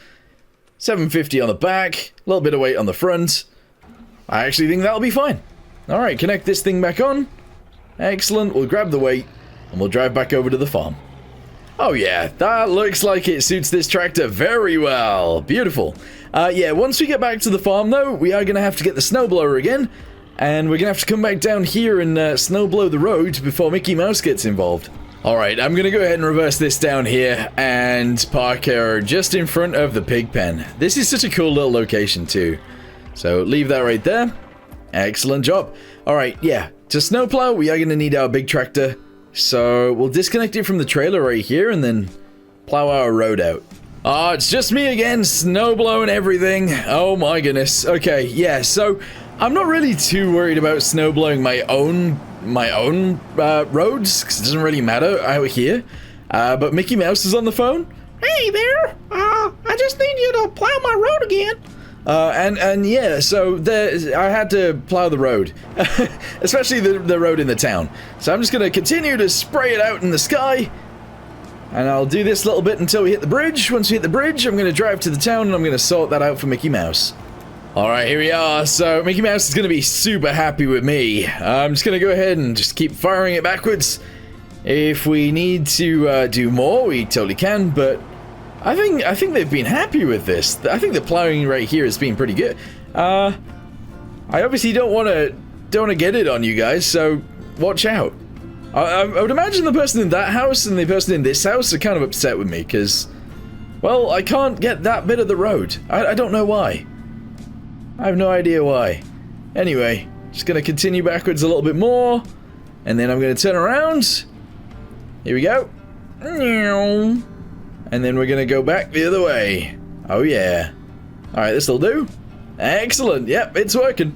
750 on the back. A little bit of weight on the front. I actually think that'll be fine. Alright, connect this thing back on. Excellent. We'll grab the weight, and we'll drive back over to the farm. Oh yeah, that looks like it suits this tractor very well. Beautiful. Yeah, once we get back to the farm, though, we are going to have to get the snowblower again. And we're going to have to come back down here and snowblow the road before Mickey Mouse gets involved. Alright, I'm going to go ahead and reverse this down here and park her just in front of the pig pen. This is such a cool little location too. So leave that right there. Excellent job. Alright, yeah, to snowplow we are going to need our big tractor. So we'll disconnect it from the trailer right here and then plow our road out. Oh, it's just me again, snowblowing everything. Oh my goodness. Okay, yeah, so I'm not really too worried about snowblowing my own roads, because it doesn't really matter out here. But Mickey Mouse is on the phone. Hey there, I just need you to plow my road again. And yeah, so I had to plow the road, especially the road in the town. So I'm just going to continue to spray it out in the sky, and I'll do this little bit until we hit the bridge. Once we hit the bridge, I'm going to drive to the town, and I'm going to sort that out for Mickey Mouse. Alright, here we are. So Mickey Mouse is going to be super happy with me. I'm just going to go ahead and just keep firing it backwards. If we need to do more, we totally can, but I think they've been happy with this. I think the plowing right here has been pretty good. I obviously don't want to get it on you guys, so watch out. I would imagine the person in that house and the person in this house are kind of upset with me, because, well, I can't get that bit of the road. I don't know why. I have no idea why. Anyway, just going to continue backwards a little bit more, and then I'm going to turn around. Here we go. And then we're going to go back the other way. Oh yeah. Alright, this'll do. Excellent. Yep, it's working.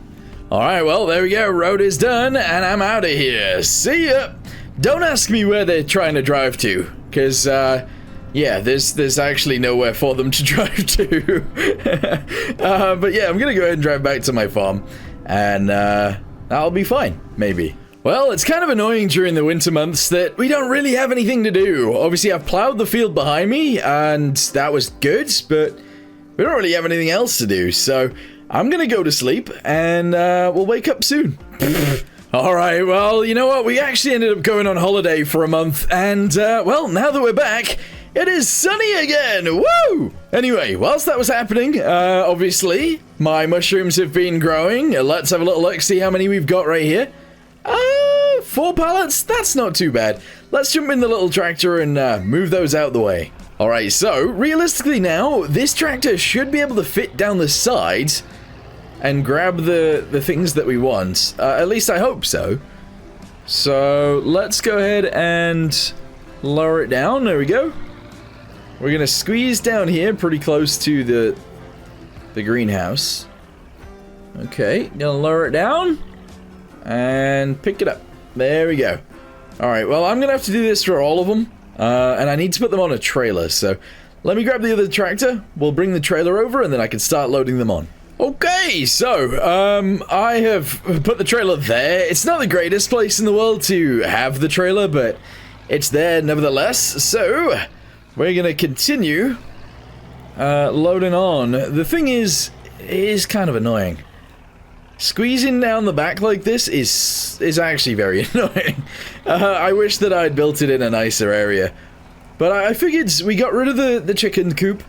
Alright, well, there we go. Road is done, and I'm out of here. See ya. Don't ask me where they're trying to drive to, because, yeah, there's actually nowhere for them to drive to. But yeah, I'm going to go ahead and drive back to my farm, and I'll be fine, maybe. Well, it's kind of annoying during the winter months that we don't really have anything to do. Obviously, I've plowed the field behind me, and that was good, but we don't really have anything else to do, so I'm gonna go to sleep, and we'll wake up soon. Alright, well, you know what? We actually ended up going on holiday for a month, and, well, now that we're back, it is sunny again! Woo! Anyway, whilst that was happening, obviously, my mushrooms have been growing. Let's have a little look, see how many we've got right here. 4 pallets? That's not too bad. Let's jump in the little tractor and move those out the way. Alright, so, realistically now, this tractor should be able to fit down the sides and grab the things that we want. At least I hope so. So, let's go ahead and lower it down. There we go. We're going to squeeze down here pretty close to the greenhouse. Okay, gonna lower it down and pick it up. There we go. Alright, well, I'm gonna have to do this for all of them, and I need to put them on a trailer, so let me grab the other tractor, we'll bring the trailer over, and then I can start loading them on. Okay, so, I have put the trailer there. It's not the greatest place in the world to have the trailer, but it's there nevertheless, so we're gonna continue loading on. The thing is, it is kind of annoying. Squeezing down the back like this is actually very annoying. I wish that I'd built it in a nicer area. But I figured we got rid of the chicken coop.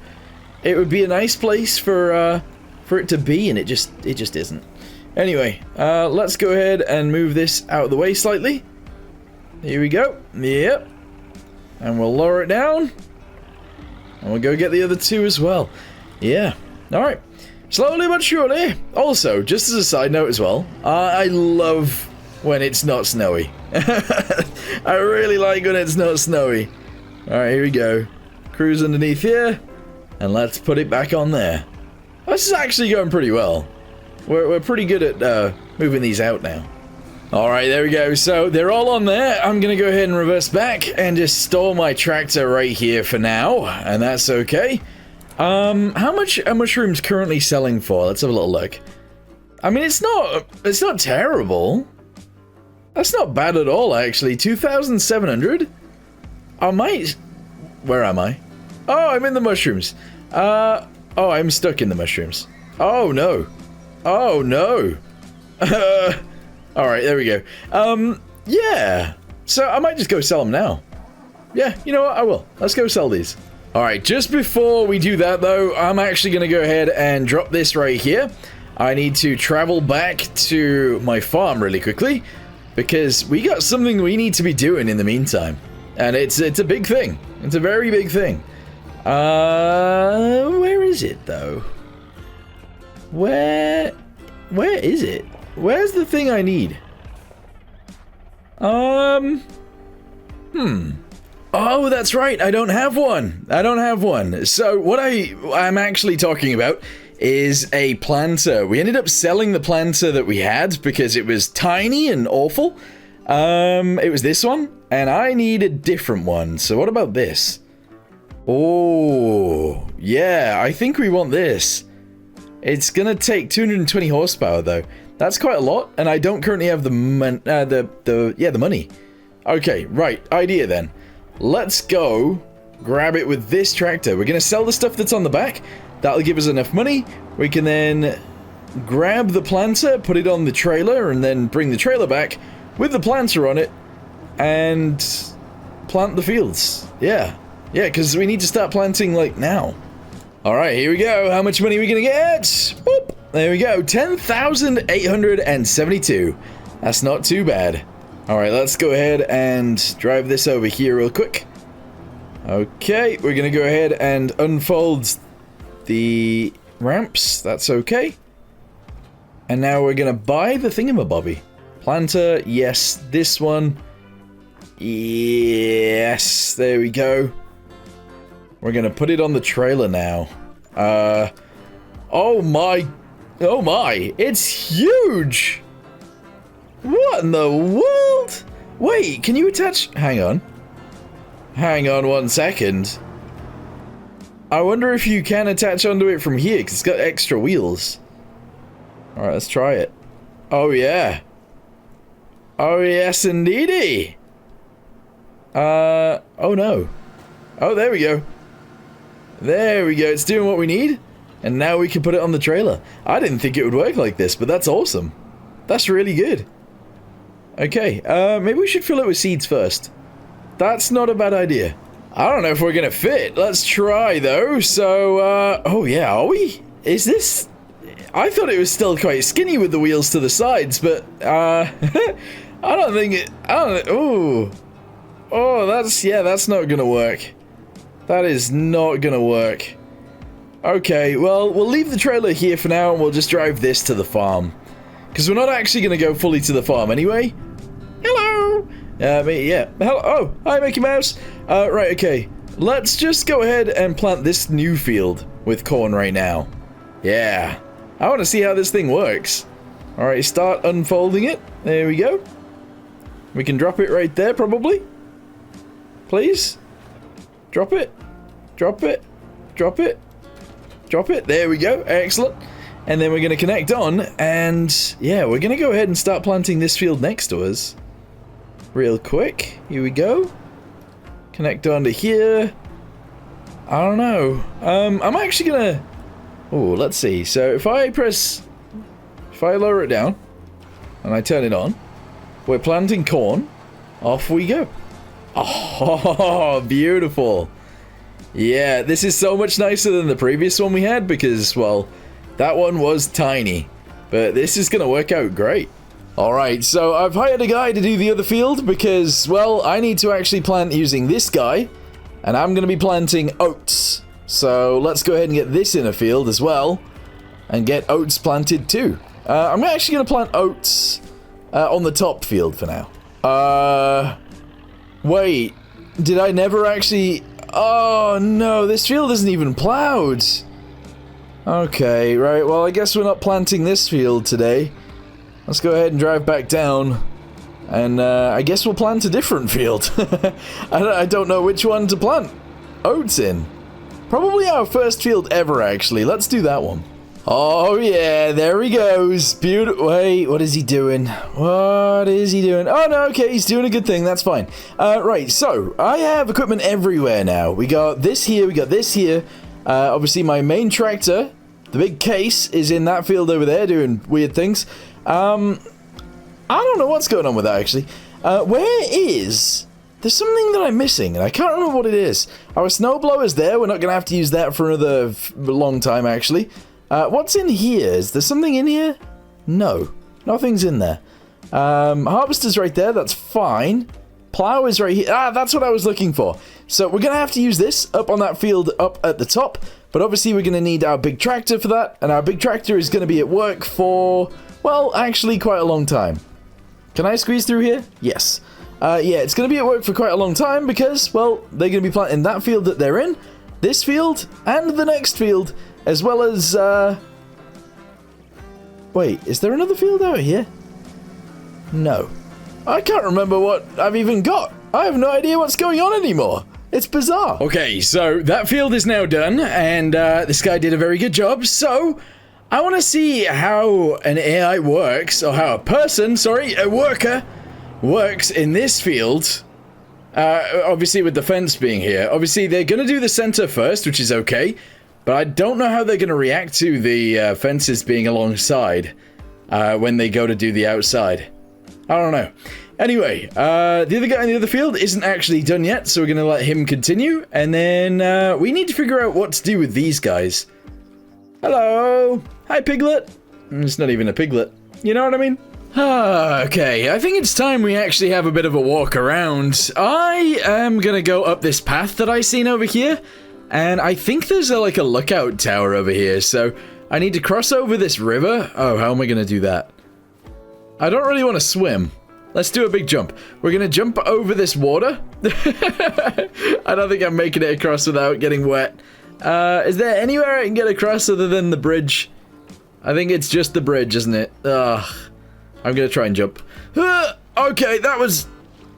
It would be a nice place for it to be, and it just isn't. Anyway, let's go ahead and move this out of the way slightly. Here we go. Yep. And we'll lower it down. And we'll go get the other two as well. Yeah. Alright. Slowly but surely. Also, just as a side note as well, I love when it's not snowy. I really like when it's not snowy. Alright, here we go. Cruise underneath here, and let's put it back on there. This is actually going pretty well. We're pretty good at moving these out now. Alright, there we go. So they're all on there. I'm gonna go ahead and reverse back and just store my tractor right here for now, and that's okay. How much are mushrooms currently selling for? Let's have a little look. I mean, it's not terrible. That's not bad at all, actually. 2,700? I might... Where am I? Oh, I'm in the mushrooms. Oh, I'm stuck in the mushrooms. Oh, no. Oh, no. Alright, there we go. Yeah. So, I might just go sell them now. Yeah, you know what? I will. Let's go sell these. Alright, just before we do that, though, I'm actually going to go ahead and drop this right here. I need to travel back to my farm really quickly, because we got something we need to be doing in the meantime. And it's a big thing. It's a very big thing. Where is it, though? Where is it? Where's the thing I need? Oh, that's right. I don't have one. I don't have one. So what I'm actually talking about is a planter. We ended up selling the planter that we had because it was tiny and awful. It was this one, and I need a different one. So what about this? Oh, yeah, I think we want this. It's gonna take 220 horsepower though. That's quite a lot, and I don't currently have the money. Okay, right, idea then. Let's go grab it with this tractor. We're gonna sell the stuff that's on the back. That'll give us enough money. We can then grab the planter, put it on the trailer, and then bring the trailer back with the planter on it and plant the fields. Yeah, because we need to start planting like now. All right, here we go. How much money are we gonna get? Boop. There we go, 10,872. That's not too bad. All right, let's go ahead and drive this over here real quick. Okay, we're gonna go ahead and unfold the ramps. That's okay. And now we're gonna buy the thingamabobby. Planter, yes. This one, yes. There we go. We're gonna put it on the trailer now. Oh my, it's huge! What in the world? Wait, can you attach, hang on 1 second. I wonder if you can attach onto it from here, because it's got extra wheels. Alright, let's try it. Oh yeah. Oh yes indeedy. Oh no. Oh, there we go. There we go, it's doing what we need. And now we can put it on the trailer. I didn't think it would work like this, but that's awesome. That's really good. Okay, maybe we should fill it with seeds first. That's not a bad idea. I don't know if we're gonna fit. Let's try, though. So, oh yeah, are we? Is this... I thought it was still quite skinny with the wheels to the sides, but, I don't think it... ooh. Oh, that's not gonna work. That is not gonna work. Okay, well, we'll leave the trailer here for now, and we'll just drive this to the farm. Because we're not actually going to go fully to the farm anyway. Hello! Yeah. Hello. Oh, hi, Mickey Mouse. Right, okay. Let's just go ahead and plant this new field with corn right now. Yeah. I want to see how this thing works. Alright, start unfolding it. There we go. We can drop it right there, probably. Please. Drop it. Drop it. Drop it. Drop it. There we go. Excellent. And then we're going to connect on, and yeah, we're going to go ahead and start planting this field next to us. Real quick. Here we go. Connect onto here. I don't know. I'm actually going to... Oh, let's see. So if I lower it down, and I turn it on, we're planting corn. Off we go. Oh, beautiful. Yeah, this is so much nicer than the previous one we had because, well, that one was tiny. But this is going to work out great. Alright, so I've hired a guy to do the other field because, well, I need to actually plant using this guy. And I'm going to be planting oats. So let's go ahead and get this in a field as well. And get oats planted too. I'm actually going to plant oats on the top field for now. Wait, did I never actually... Oh no, this field isn't even plowed. Okay, right, well I guess we're not planting this field today. Let's go ahead and drive back down. And I guess we'll plant a different field. I don't know which one to plant oats in. Probably our first field ever, actually. Let's do that one. Oh, yeah, there he goes. Beautiful. Wait, what is he doing? What is he doing? Oh, no, okay, he's doing a good thing. That's fine. Right, so I have equipment everywhere now. We got this here, we got this here. Obviously, my main tractor, the big case, is in that field over there doing weird things. I don't know what's going on with that, actually. There's something that I'm missing, and I can't remember what it is. Our snowblower's there. We're not going to have to use that for another long time, actually. What's in here? Is there something in here? No, nothing's in there. Harvester's right there. That's fine. Plow is right here. Ah, that's what I was looking for. So we're going to have to use this up on that field up at the top. But obviously we're going to need our big tractor for that. And our big tractor is going to be at work for, well, actually quite a long time. Can I squeeze through here? Yes. Yeah, it's going to be at work for quite a long time because, well, they're going to be planting that field that they're in, this field, and the next field, as well as, wait, is there another field out here? No. I can't remember what I've even got. I have no idea what's going on anymore. It's bizarre. Okay, so that field is now done, and this guy did a very good job, so I want to see how an AI works, or how a worker works in this field. Obviously with the fence being here. Obviously they're going to do the center first, which is okay, but I don't know how they're going to react to the fences being alongside when they go to do the outside. I don't know. Anyway, the other guy in the other field isn't actually done yet, so we're going to let him continue, and then we need to figure out what to do with these guys. Hello! Hi, piglet! It's not even a piglet. You know what I mean? Okay, I think it's time we actually have a bit of a walk around. I am gonna go up this path that I seen over here, and I think there's like a lookout tower over here, so I need to cross over this river. Oh, how am I gonna do that? I don't really want to swim. Let's do a big jump. We're gonna jump over this water. I don't think I'm making it across without getting wet. Is there anywhere I can get across other than the bridge? I think it's just the bridge, isn't it? Ugh. I'm gonna try and jump. Okay, that was...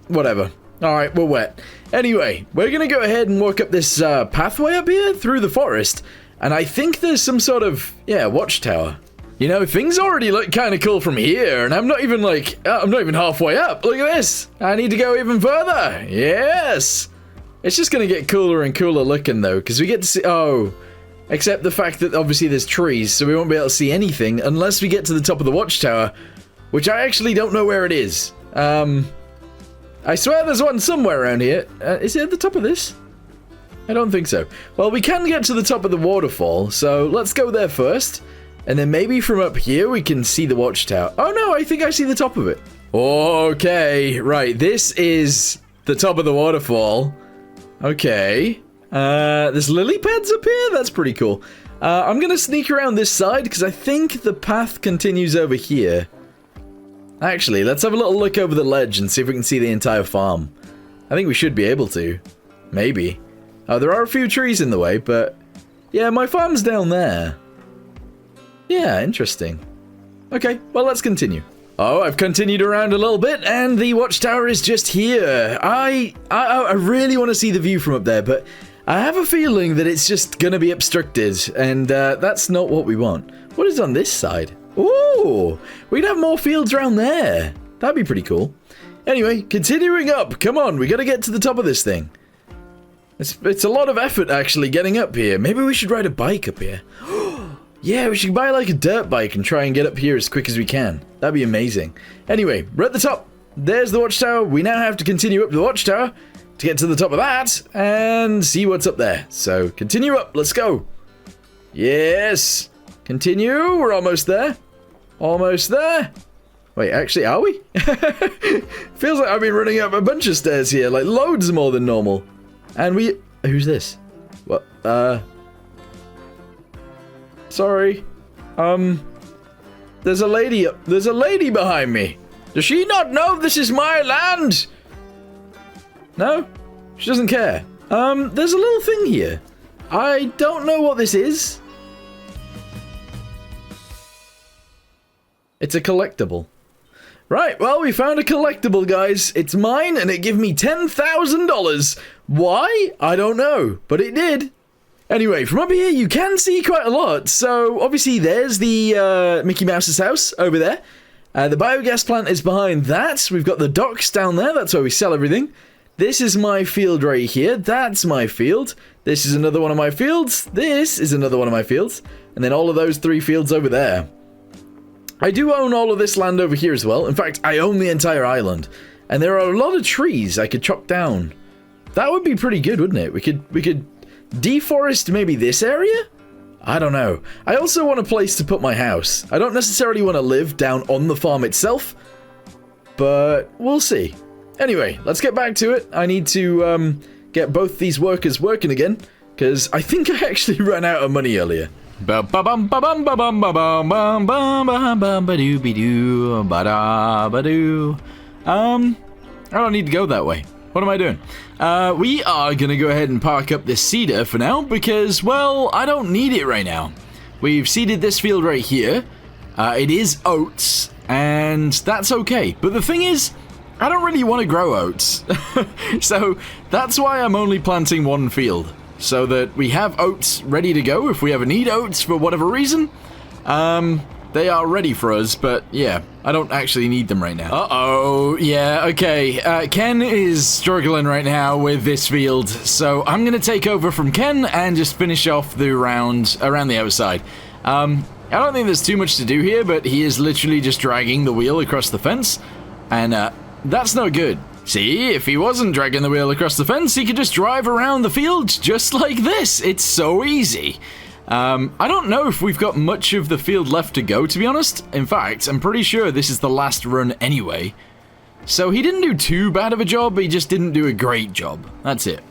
whatever. Alright, we're wet. Anyway, we're gonna go ahead and walk up this pathway up here through the forest. And I think there's some sort of, yeah, watchtower. You know, things already look kind of cool from here, and I'm not even like, I'm not even halfway up. Look at this. I need to go even further. Yes. It's just gonna get cooler and cooler looking though, because we get to see, oh, except the fact that obviously there's trees, so we won't be able to see anything unless we get to the top of the watchtower, which I actually don't know where it is. I swear there's one somewhere around here. Is it at the top of this? I don't think so. Well, we can get to the top of the waterfall, so let's go there first. And then maybe from up here we can see the watchtower. Oh no, I think I see the top of it. Okay, right, this is the top of the waterfall. Okay. There's lily pads up here? That's pretty cool. I'm gonna sneak around this side because I think the path continues over here. Actually, let's have a little look over the ledge and see if we can see the entire farm. I think we should be able to. Maybe. There are a few trees in the way, but... yeah, my farm's down there. Yeah, interesting. Okay, well, let's continue. Oh, I've continued around a little bit, and the watchtower is just here. I really want to see the view from up there, but I have a feeling that it's just gonna be obstructed, and that's not what we want. What is on this side? Ooh, we'd have more fields around there. That'd be pretty cool. Anyway, continuing up. Come on, we gotta get to the top of this thing. It's a lot of effort, actually, getting up here. Maybe we should ride a bike up here. Yeah, we should buy, like, a dirt bike and try and get up here as quick as we can. That'd be amazing. Anyway, we're at the top. There's the watchtower. We now have to continue up the watchtower to get to the top of that and see what's up there. So, continue up. Let's go. Yes. Continue. We're almost there. Almost there. Wait, actually, are we? Feels like I've been running up a bunch of stairs here, like loads more than normal. And we... who's this? What? Sorry. There's a lady up... there's a lady behind me. Does she not know this is my land? No? She doesn't care. There's a little thing here. I don't know what this is. It's a collectible. Right, well, we found a collectible, guys. It's mine, and it gave me $10,000. Why? I don't know, but it did. Anyway, from up here, you can see quite a lot. So, obviously, there's the Mickey Mouse's house over there. The biogas plant is behind that. We've got the docks down there. That's where we sell everything. This is my field right here. That's my field. This is another one of my fields. This is another one of my fields. And then all of those 3 fields over there. I do own all of this land over here as well. In fact, I own the entire island. And there are a lot of trees I could chop down. That would be pretty good, wouldn't it? We could deforest maybe this area? I don't know. I also want a place to put my house. I don't necessarily want to live down on the farm itself, but we'll see. Anyway, let's get back to it. I need to get both these workers working again, because I think I actually ran out of money earlier. I don't need to go that way. What am I doing? We are going to go ahead and park up this cedar for now because, well, I don't need it right now. We've seeded this field right here. It is oats, and that's okay. But the thing is, I don't really want to grow oats. So that's why I'm only planting 1 field, so that we have oats ready to go if we ever need oats for whatever reason. They are ready for us, but yeah, I don't actually need them right now. Uh-oh, yeah, okay. Ken is struggling right now with this field, so I'm gonna take over from Ken and just finish off the round around the outside. I don't think there's too much to do here, but he is literally just dragging the wheel across the fence, and that's no good. See, if he wasn't dragging the wheel across the fence, he could just drive around the field just like this. It's so easy. I don't know if we've got much of the field left to go, to be honest. In fact, I'm pretty sure this is the last run anyway. So he didn't do too bad of a job, he just didn't do a great job. That's it.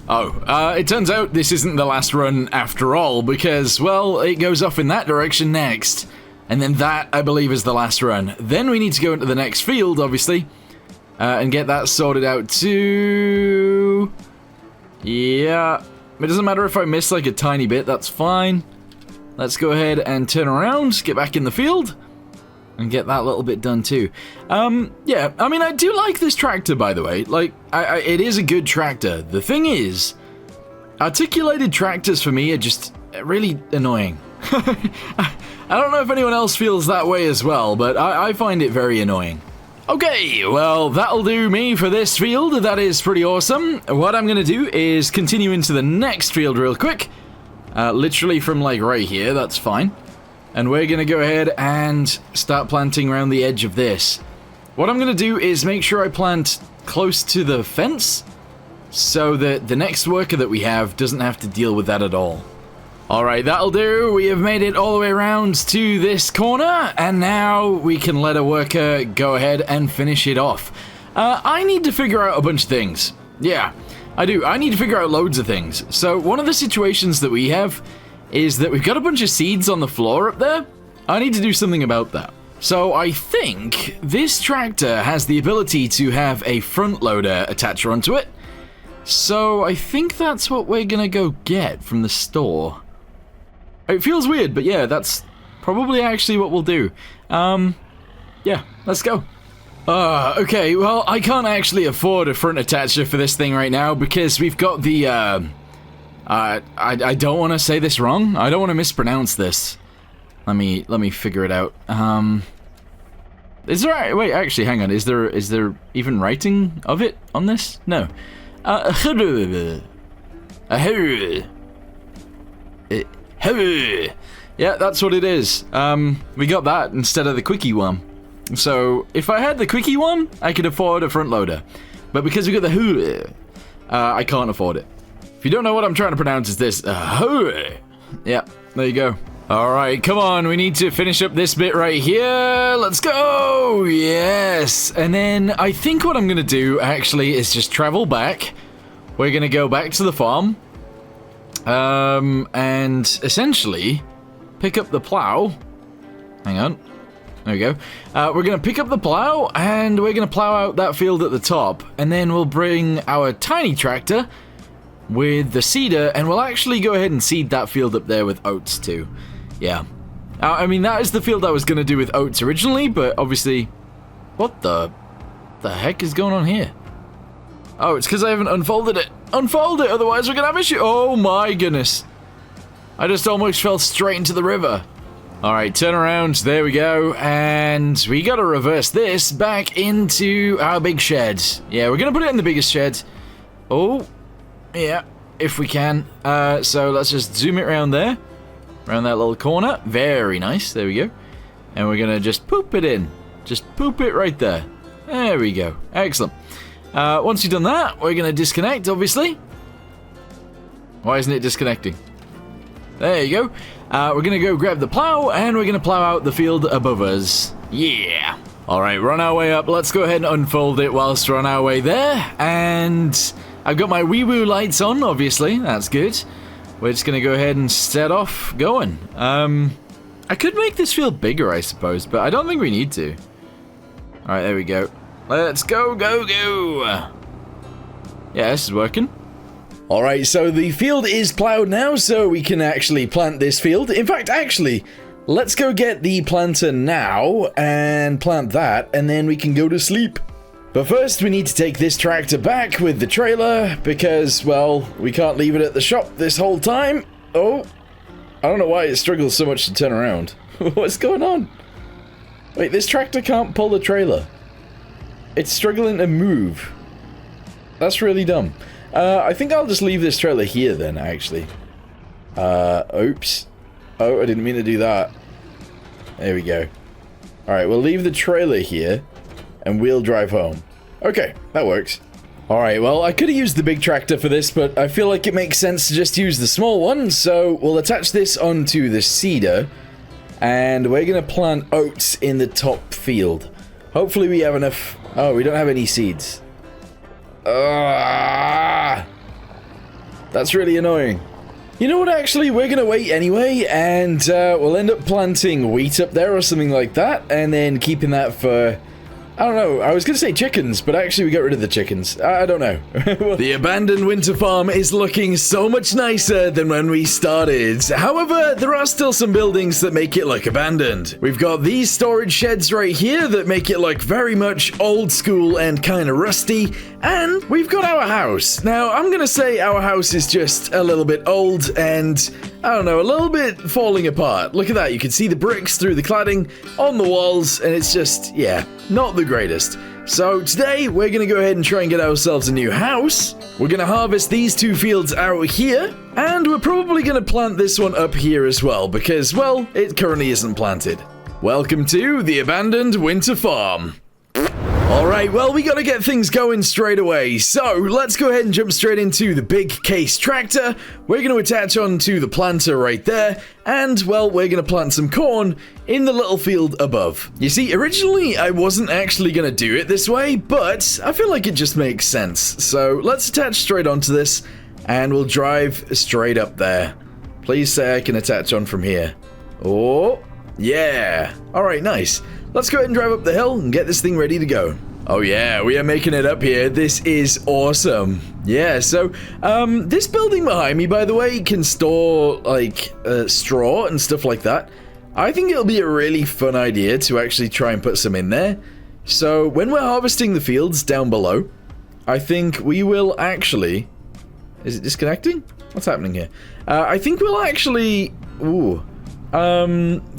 Oh, it turns out this isn't the last run after all, because, well, it goes off in that direction next. And then that, I believe, is the last run. Then we need to go into the next field, obviously, and get that sorted out too. Yeah. It doesn't matter if I miss like a tiny bit, that's fine. Let's go ahead and turn around, get back in the field, and get that little bit done too. Yeah, I mean, I do like this tractor, by the way. Like, it is a good tractor. The thing is, articulated tractors for me are just really annoying. I don't know if anyone else feels that way as well, but I find it very annoying. Okay, well, that'll do me for this field. That is pretty awesome. What I'm going to do is continue into the next field real quick. Literally from, like, right here. That's fine. And we're going to go ahead and start planting around the edge of this. What I'm going to do is make sure I plant close to the fence so that the next worker that we have doesn't have to deal with that at all. Alright, that'll do. We have made it all the way around to this corner, and now we can let a worker go ahead and finish it off. I need to figure out a bunch of things. Yeah, I do. I need to figure out loads of things. So one of the situations that we have is that we've got a bunch of seeds on the floor up there. I need to do something about that. So I think this tractor has the ability to have a front loader attacher onto it. So I think that's what we're gonna go get from the store. It feels weird, but yeah, that's probably actually what we'll do. Yeah, let's go. Okay, well, I can't actually afford a front attacher for this thing right now because we've got the, I don't want to say this wrong. I don't want to mispronounce this. Let me figure it out. Is there, wait, actually, hang on. Is there even writing of it on this? No. Yeah, that's what it is. We got that instead of the quickie one. So, if I had the quickie one, I could afford a front loader. But because we got the I can't afford it. If you don't know what I'm trying to pronounce, it's this. Yeah, there you go. Alright, come on, we need to finish up this bit right here. Let's go! Yes! And then I think what I'm gonna do, actually, is just travel back. We're gonna go back to the farm. And essentially pick up the plow. Hang on. There we go. We're going to pick up the plow and we're going to plow out that field at the top. And then we'll bring our tiny tractor with the seeder and we'll actually go ahead and seed that field up there with oats too. Yeah. I mean, that is the field I was going to do with oats originally, but obviously What the heck is going on here? Oh, it's because I haven't unfolded it. Unfold it, otherwise we're gonna have issue. Oh my goodness. I just almost fell straight into the river. Alright, turn around. There we go. And we gotta reverse this back into our big shed. Yeah, we're gonna put it in the biggest shed. Oh, yeah, if we can. So let's just zoom it around there. Around that little corner. Very nice. There we go. And we're gonna just poop it in. Just poop it right there. There we go. Excellent. Once you've done that, we're going to disconnect, obviously. Why isn't it disconnecting? There you go. We're going to go grab the plow, and we're going to plow out the field above us. Yeah. Alright, we're on our way up. Let's go ahead and unfold it whilst we're on our way there. And I've got my wee-woo lights on, obviously. That's good. We're just going to go ahead and set off going. I could make this field bigger, I suppose, but I don't think we need to. Alright, there we go. Let's go, go, go! Yeah, this is working. Alright, so the field is plowed now, so we can actually plant this field. In fact, actually, let's go get the planter now and plant that, and then we can go to sleep. But first, we need to take this tractor back with the trailer, because, well, we can't leave it at the shop this whole time. Oh, I don't know why it struggles so much to turn around. What's going on? Wait, this tractor can't pull the trailer. It's struggling to move. That's really dumb. I think I'll just leave this trailer here then, actually. Oops. Oh, I didn't mean to do that. There we go. Alright, we'll leave the trailer here, and we'll drive home. Okay, that works. Alright, well, I could have used the big tractor for this, but I feel like it makes sense to just use the small one, so we'll attach this onto the seeder, and we're gonna plant oats in the top field. Hopefully we have enough... Oh, we don't have any seeds. That's really annoying. You know what, actually, we're gonna wait anyway, and we'll end up planting wheat up there or something like that, and then keeping that for... I don't know, I was gonna say chickens, but actually we got rid of the chickens. I don't know. The abandoned winter farm is looking so much nicer than when we started. However, there are still some buildings that make it look abandoned. We've got these storage sheds right here that make it look very much old school and kind of rusty. And we've got our house. Now, I'm gonna say our house is just a little bit old and, I don't know, a little bit falling apart. Look at that, you can see the bricks through the cladding on the walls, and it's just, yeah, not the greatest. So today, we're gonna go ahead and try and get ourselves a new house. We're gonna harvest these two fields out here, and we're probably gonna plant this one up here as well, because, well, it currently isn't planted. Welcome to the abandoned winter farm. Alright, well, we gotta get things going straight away, so let's go ahead and jump straight into the big case tractor. We're gonna attach onto the planter right there, and, well, we're gonna plant some corn in the little field above. You see, originally I wasn't actually gonna do it this way, but I feel like it just makes sense. So let's attach straight onto this, and we'll drive straight up there. Please say I can attach on from here. Oh, yeah. Alright, nice. Let's go ahead and drive up the hill and get this thing ready to go. Oh yeah, we are making it up here. This is awesome. Yeah, so, this building behind me, by the way, can store, like, straw and stuff like that. I think it'll be a really fun idea to actually try and put some in there. So, when we're harvesting the fields down below, I think we will actually... Is it disconnecting? What's happening here? I think we'll actually... Ooh.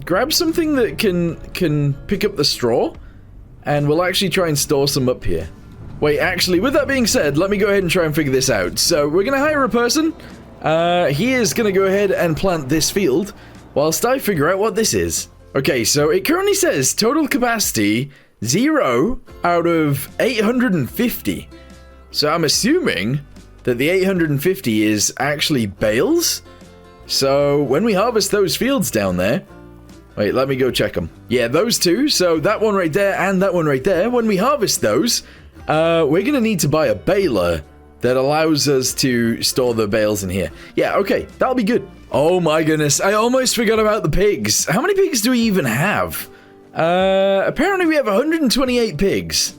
Grab something that can pick up the straw, and we'll actually try and store some up here. Wait, actually, with that being said, let me go ahead and try and figure this out. So, we're gonna hire a person. He is gonna go ahead and plant this field, whilst I figure out what this is. Okay, so it currently says total capacity 0 out of 850. So, I'm assuming that the 850 is actually bales. So, when we harvest those fields down there... Wait, let me go check them. Yeah, those two. So, that one right there and that one right there. When we harvest those, we're going to need to buy a baler that allows us to store the bales in here. Yeah, okay. That'll be good. Oh my goodness. I almost forgot about the pigs. How many pigs do we even have? Apparently we have 128 pigs.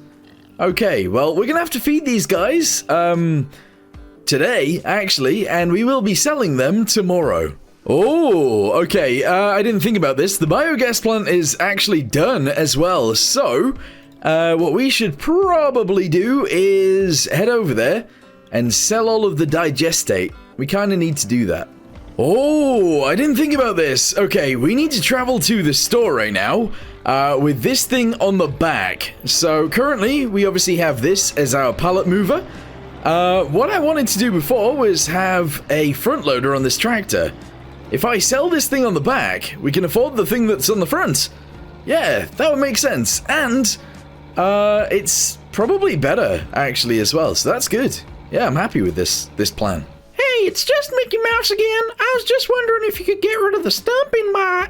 Okay, well, we're going to have to feed these guys. Today, actually, and we will be selling them tomorrow. Oh, okay, I didn't think about this. The biogas plant is actually done as well, so what we should probably do is head over there and sell all of the digestate. We kind of need to do that. Oh, I didn't think about this. Okay, we need to travel to the store right now with this thing on the back. So currently, we obviously have this as our pallet mover. What I wanted to do before was have a front loader on this tractor. If I sell this thing on the back, we can afford the thing that's on the front. Yeah, that would make sense. And it's probably better, actually, as well. So that's good. Yeah, I'm happy with this plan. Hey, it's just Mickey Mouse again. I was just wondering if you could get rid of the stump in my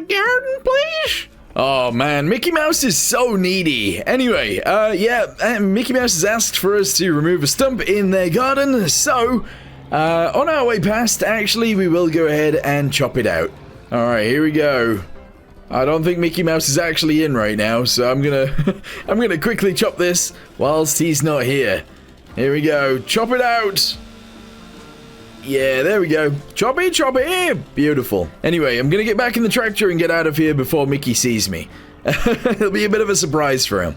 garden, please? Oh man, Mickey Mouse is so needy. Anyway, Mickey Mouse has asked for us to remove a stump in their garden, so on our way past, actually, we will go ahead and chop it out. Alright, here we go. I don't think Mickey Mouse is actually in right now, so I'm gonna quickly chop this whilst he's not here. Here we go, chop it out! Yeah, there we go. Chop it! Beautiful. Anyway, I'm gonna get back in the tractor and get out of here before Mickey sees me. It'll be a bit of a surprise for him.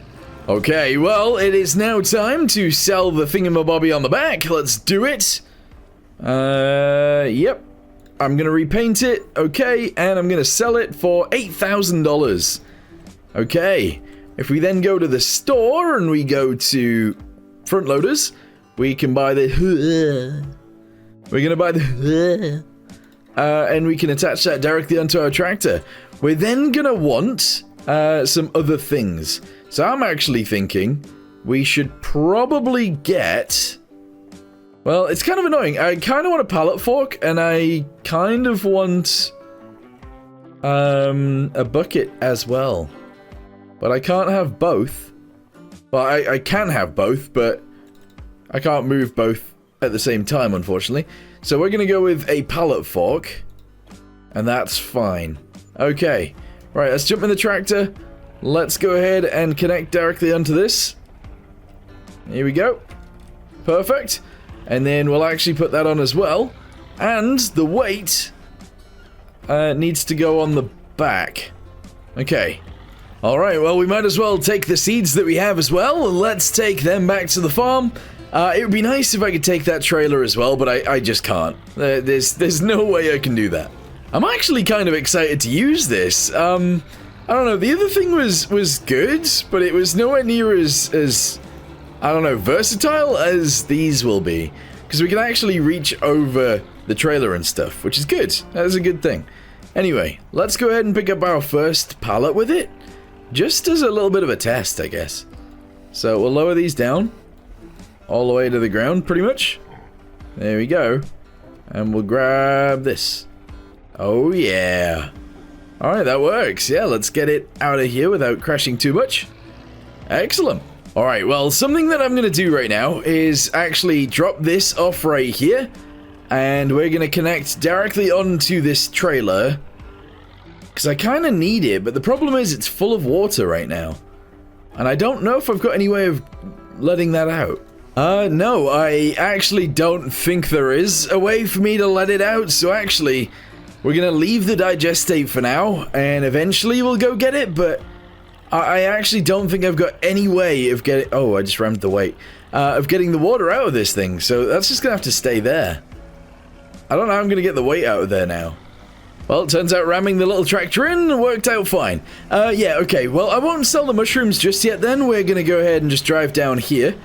Okay, well, it is now time to sell the thingamabobby on the back. Let's do it. Yep. I'm gonna repaint it. Okay, and I'm gonna sell it for $8,000. Okay. If we then go to the store and we go to front loaders, we can buy the... We're gonna buy the... and we can attach that directly onto our tractor. We're then gonna want some other things. So I'm actually thinking we should probably get... Well, it's kind of annoying. I kind of want a pallet fork, and I kind of want a bucket as well. But I can't have both. Well, I can have both, but I can't move both at the same time, unfortunately. So we're going to go with a pallet fork, and that's fine. Okay, right, let's jump in the tractor. Let's go ahead and connect directly onto this. Here we go. Perfect. And then we'll actually put that on as well. And the weight needs to go on the back. Okay. Alright, well, we might as well take the seeds that we have as well. Let's take them back to the farm. It would be nice if I could take that trailer as well, but I just can't. There's no way I can do that. I'm actually kind of excited to use this. I don't know, the other thing was good, but it was nowhere near as I don't know, versatile as these will be. Because we can actually reach over the trailer and stuff, which is good. That is a good thing. Anyway, let's go ahead and pick up our first pallet with it. Just as a little bit of a test, I guess. So we'll lower these down. All the way to the ground, pretty much. There we go. And we'll grab this. Oh, yeah. Alright, that works. Yeah, let's get it out of here without crashing too much. Excellent. Alright, well, something that I'm going to do right now is actually drop this off right here. And we're going to connect directly onto this trailer. Because I kind of need it, but the problem is it's full of water right now. And I don't know if I've got any way of letting that out. No, I actually don't think there is a way for me to let it out. So actually, we're going to leave the digestate for now. And eventually we'll go get it, but... I actually don't think I've got any way of getting... Oh, I just rammed the weight. Of getting the water out of this thing, so that's just going to have to stay there. I don't know how I'm going to get the weight out of there now. Well, it turns out ramming the little tractor in worked out fine. Yeah, okay, well, I won't sell the mushrooms just yet then. We're going to go ahead and just drive down here.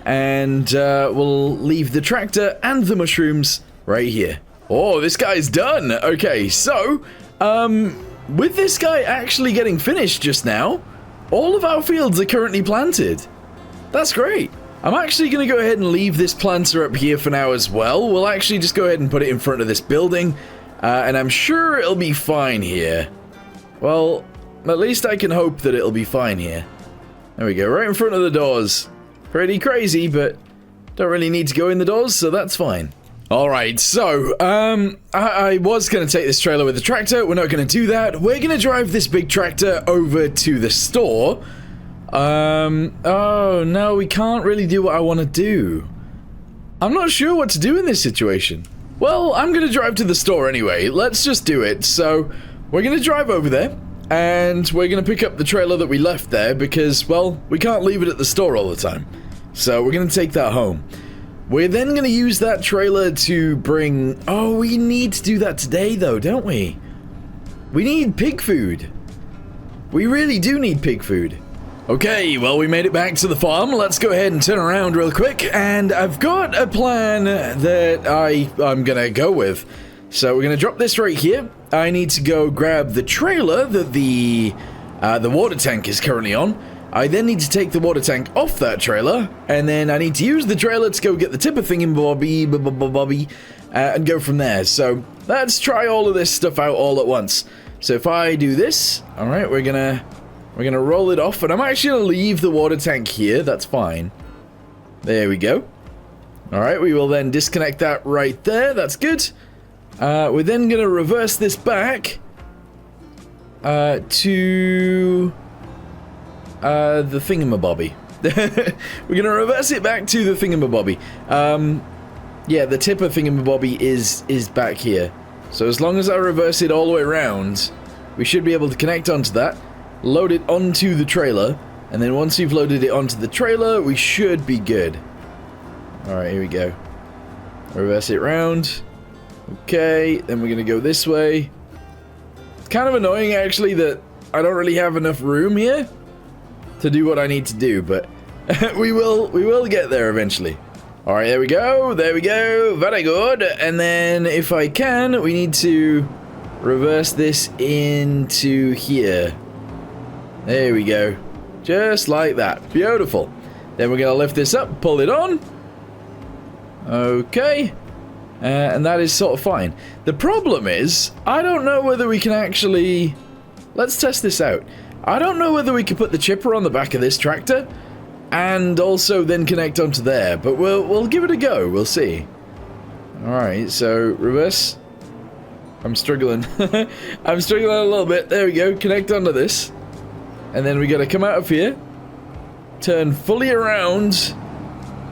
And we'll leave the tractor and the mushrooms right here. Oh, this guy's done. Okay, so... with this guy actually getting finished just now, all of our fields are currently planted. That's great. I'm actually going to go ahead and leave this planter up here for now as well. We'll actually just go ahead and put it in front of this building, and I'm sure it'll be fine here. Well, at least I can hope that it'll be fine here. There we go, right in front of the doors. Pretty crazy, but don't really need to go in the doors, so that's fine. Alright, so, I was going to take this trailer with the tractor. We're not going to do that. We're going to drive this big tractor over to the store. Oh, no, we can't really do what I want to do. I'm not sure what to do in this situation. Well, I'm going to drive to the store anyway. Let's just do it. So, we're going to drive over there. and we're going to pick up the trailer that we left there because, well, we can't leave it at the store all the time. So we're going to take that home. We're then going to use that trailer to bring... Oh, we need to do that today, though, don't we? We need pig food. We really do need pig food. Okay, well, we made it back to the farm. Let's go ahead and turn around real quick. And I've got a plan that I'm going to go with. So we're going to drop this right here. I need to go grab the trailer that the water tank is currently on. I then need to take the water tank off that trailer, and then I need to use the trailer to go get the tipper thingy-bobby, and go from there. So let's try all of this stuff out all at once. So if I do this, all right, we're gonna roll it off, and I'm actually gonna leave the water tank here. That's fine. There we go. All right, we will then disconnect that right there. That's good. We're then gonna reverse this back to the thingamabobby. We're gonna reverse it back to the thingamabobby. Yeah, the tipper thingamabobby is back here. So as long as I reverse it all the way around, we should be able to connect onto that, load it onto the trailer, and then once you've loaded it onto the trailer, we should be good. Alright, here we go. Reverse it round. Okay, then we're gonna go this way. It's kind of annoying actually that I don't really have enough room here to do what I need to do, but we will get there eventually. All right, there we go, very good. And then if I can, we need to reverse this into here. There we go, just like that, beautiful. Then we're gonna lift this up, pull it on. Okay, and that is sort of fine. The problem is, I don't know whether we can actually, let's test this out. I don't know whether we could put the chipper on the back of this tractor and also then connect onto there, but we'll give it a go. We'll see. Alright, so reverse. I'm struggling. I'm struggling a little bit. There we go. Connect onto this. And then we got to come out of here, turn fully around,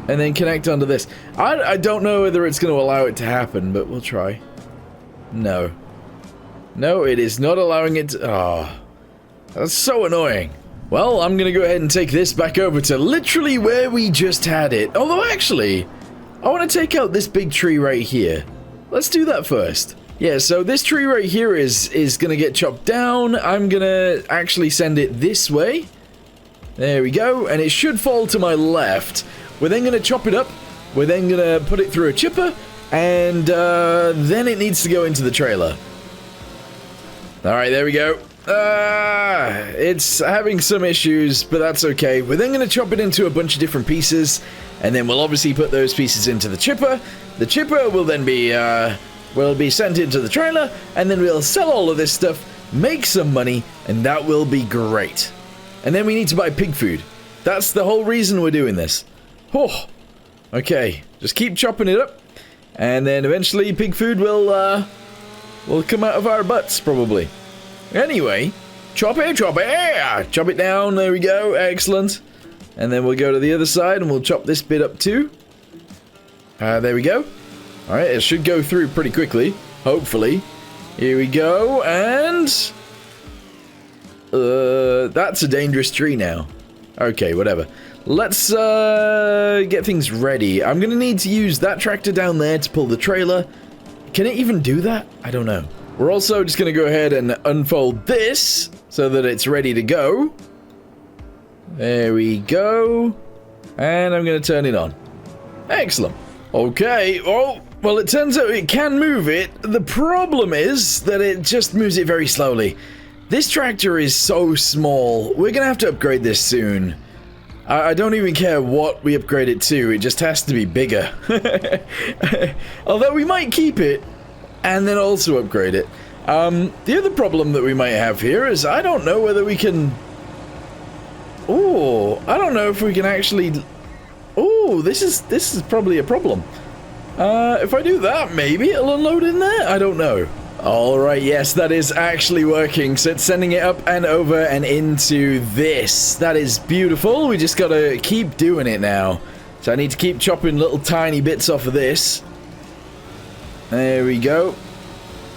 and then connect onto this. I don't know whether it's going to allow it to happen, but we'll try. No. No, it is not allowing it to... Oh. That's so annoying. Well, I'm gonna go ahead and take this back over to literally where we just had it. Although, actually, I want to take out this big tree right here. Let's do that first. Yeah, so this tree right here is gonna get chopped down. I'm gonna actually send it this way. There we go, and it should fall to my left. We're then gonna chop it up. We're then gonna put it through a chipper, and then it needs to go into the trailer. Alright, there we go. It's having some issues, but that's okay. We're then going to chop it into a bunch of different pieces, and then we'll obviously put those pieces into the chipper. The chipper will then be sent into the trailer, and then we'll sell all of this stuff, make some money, and that will be great. And then we need to buy pig food. That's the whole reason we're doing this. Oh, okay. Just keep chopping it up, and then eventually pig food will come out of our butts, probably. Anyway, chop it down, there we go, excellent. And then we'll go to the other side and we'll chop this bit up too. There we go. Alright, it should go through pretty quickly, hopefully. Here we go, and... that's a dangerous tree now. Okay, whatever. Let's get things ready. I'm gonna need to use that tractor down there to pull the trailer. Can it even do that? I don't know. We're also just going to go ahead and unfold this so that it's ready to go. There we go. And I'm going to turn it on. Excellent. Okay. Oh, well, it turns out it can move it. The problem is that it just moves it very slowly. This tractor is so small. We're going to have to upgrade this soon. I don't even care what we upgrade it to. It just has to be bigger. Although we might keep it and then also upgrade it. The other problem that we might have here is I don't know whether we can... Oh, I don't know if we can actually... Oh, this is probably a problem. If I do that, maybe it'll unload in there? I don't know. Alright, yes, that is actually working. So it's sending it up and over and into this. That is beautiful. We just gotta keep doing it now. So I need to keep chopping little tiny bits off of this. There we go.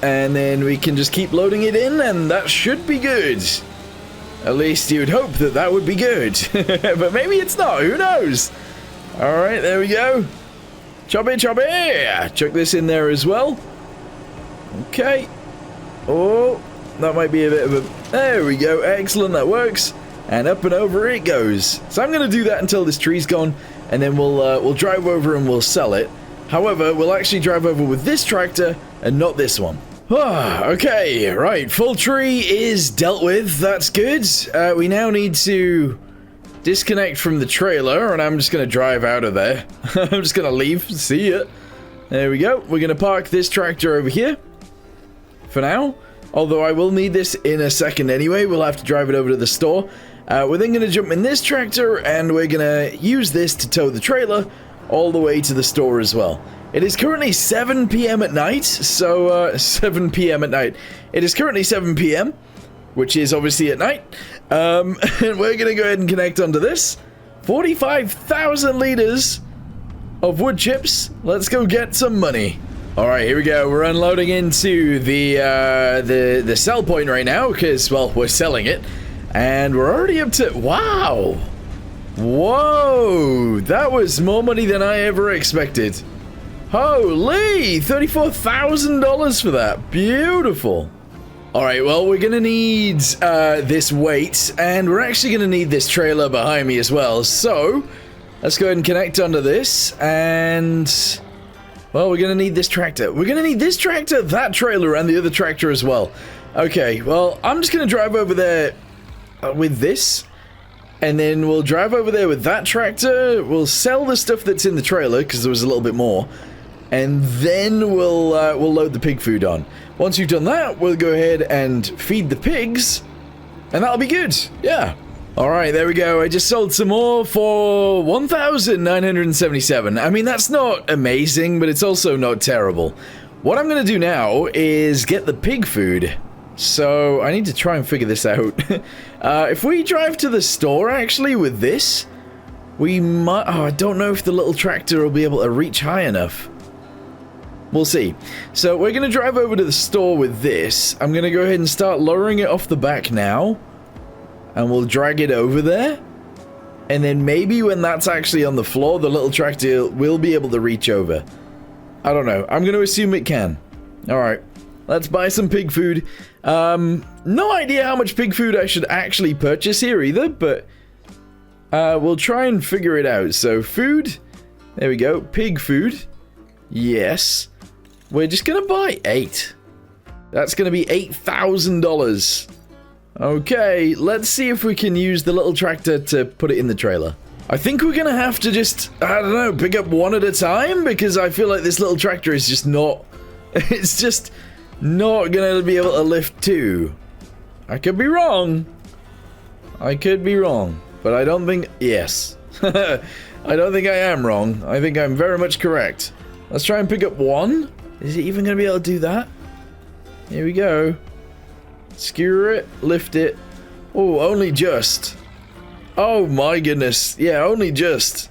and then we can just keep loading it in, and that should be good. At least you'd hope that that would be good. But maybe it's not, who knows? Alright, there we go. Chop it, chop it! Chuck this in there as well. Okay. Oh, that might be a bit of a... There we go, excellent, that works. And up and over it goes. So I'm going to do that until this tree's gone, and then we'll drive over and we'll sell it. However, we'll actually drive over with this tractor and not this one. Okay, right, full tree is dealt with, that's good. We now need to disconnect from the trailer, and I'm just going to drive out of there. I'm just going to leave, see ya. There we go, we're going to park this tractor over here for now. Although I will need this in a second anyway, we'll have to drive it over to the store. We're then going to jump in this tractor, and we're going to use this to tow the trailer all the way to the store as well. It is currently 7 p.m. at night, so 7 p.m. at night. It is currently 7 p.m., which is obviously at night. And we're going to go ahead and connect onto this. 45,000 liters of wood chips. Let's go get some money. All right, here we go. We're unloading into the sell point right now because, well, we're selling it. And we're already up to... Wow! Whoa! That was more money than I ever expected. Holy! $34,000 for that. Beautiful. Alright, well, we're going to need this weight, and we're actually going to need this trailer behind me as well. So, let's go ahead and connect onto this, and... Well, we're going to need this tractor. We're going to need this tractor, that trailer, and the other tractor as well. Okay, well, I'm just going to drive over there with this. And then we'll drive over there with that tractor. We'll sell the stuff that's in the trailer, because there was a little bit more. And then we'll load the pig food on. Once you've done that, we'll go ahead and feed the pigs. And that'll be good. Yeah. Alright, there we go. I just sold some more for 1,977. I mean, that's not amazing, but it's also not terrible. What I'm going to do now is get the pig food. So, I need to try and figure this out. If we drive to the store, actually, with this, we might... Oh, I don't know if the little tractor will be able to reach high enough. We'll see. So, we're going to drive over to the store with this. I'm going to go ahead and start lowering it off the back now. And we'll drag it over there. And then maybe when that's actually on the floor, the little tractor will be able to reach over. I don't know. I'm going to assume it can. Alright. Let's buy some pig food. No idea how much pig food I should actually purchase here either, but we'll try and figure it out. So, food. There we go. Pig food. Yes. We're just going to buy 8. That's going to be $8,000. Okay, let's see if we can use the little tractor to put it in the trailer. I think we're going to have to just, I don't know, pick up one at a time, because I feel like this little tractor is just not... It's just... not gonna be able to lift 2. I could be wrong. I could be wrong. But I don't think... Yes. I don't think I am wrong. I think I'm very much correct. Let's try and pick up 1. Is it even gonna be able to do that? Here we go. Skewer it. Lift it. Oh, only just. Oh my goodness. Yeah, only just.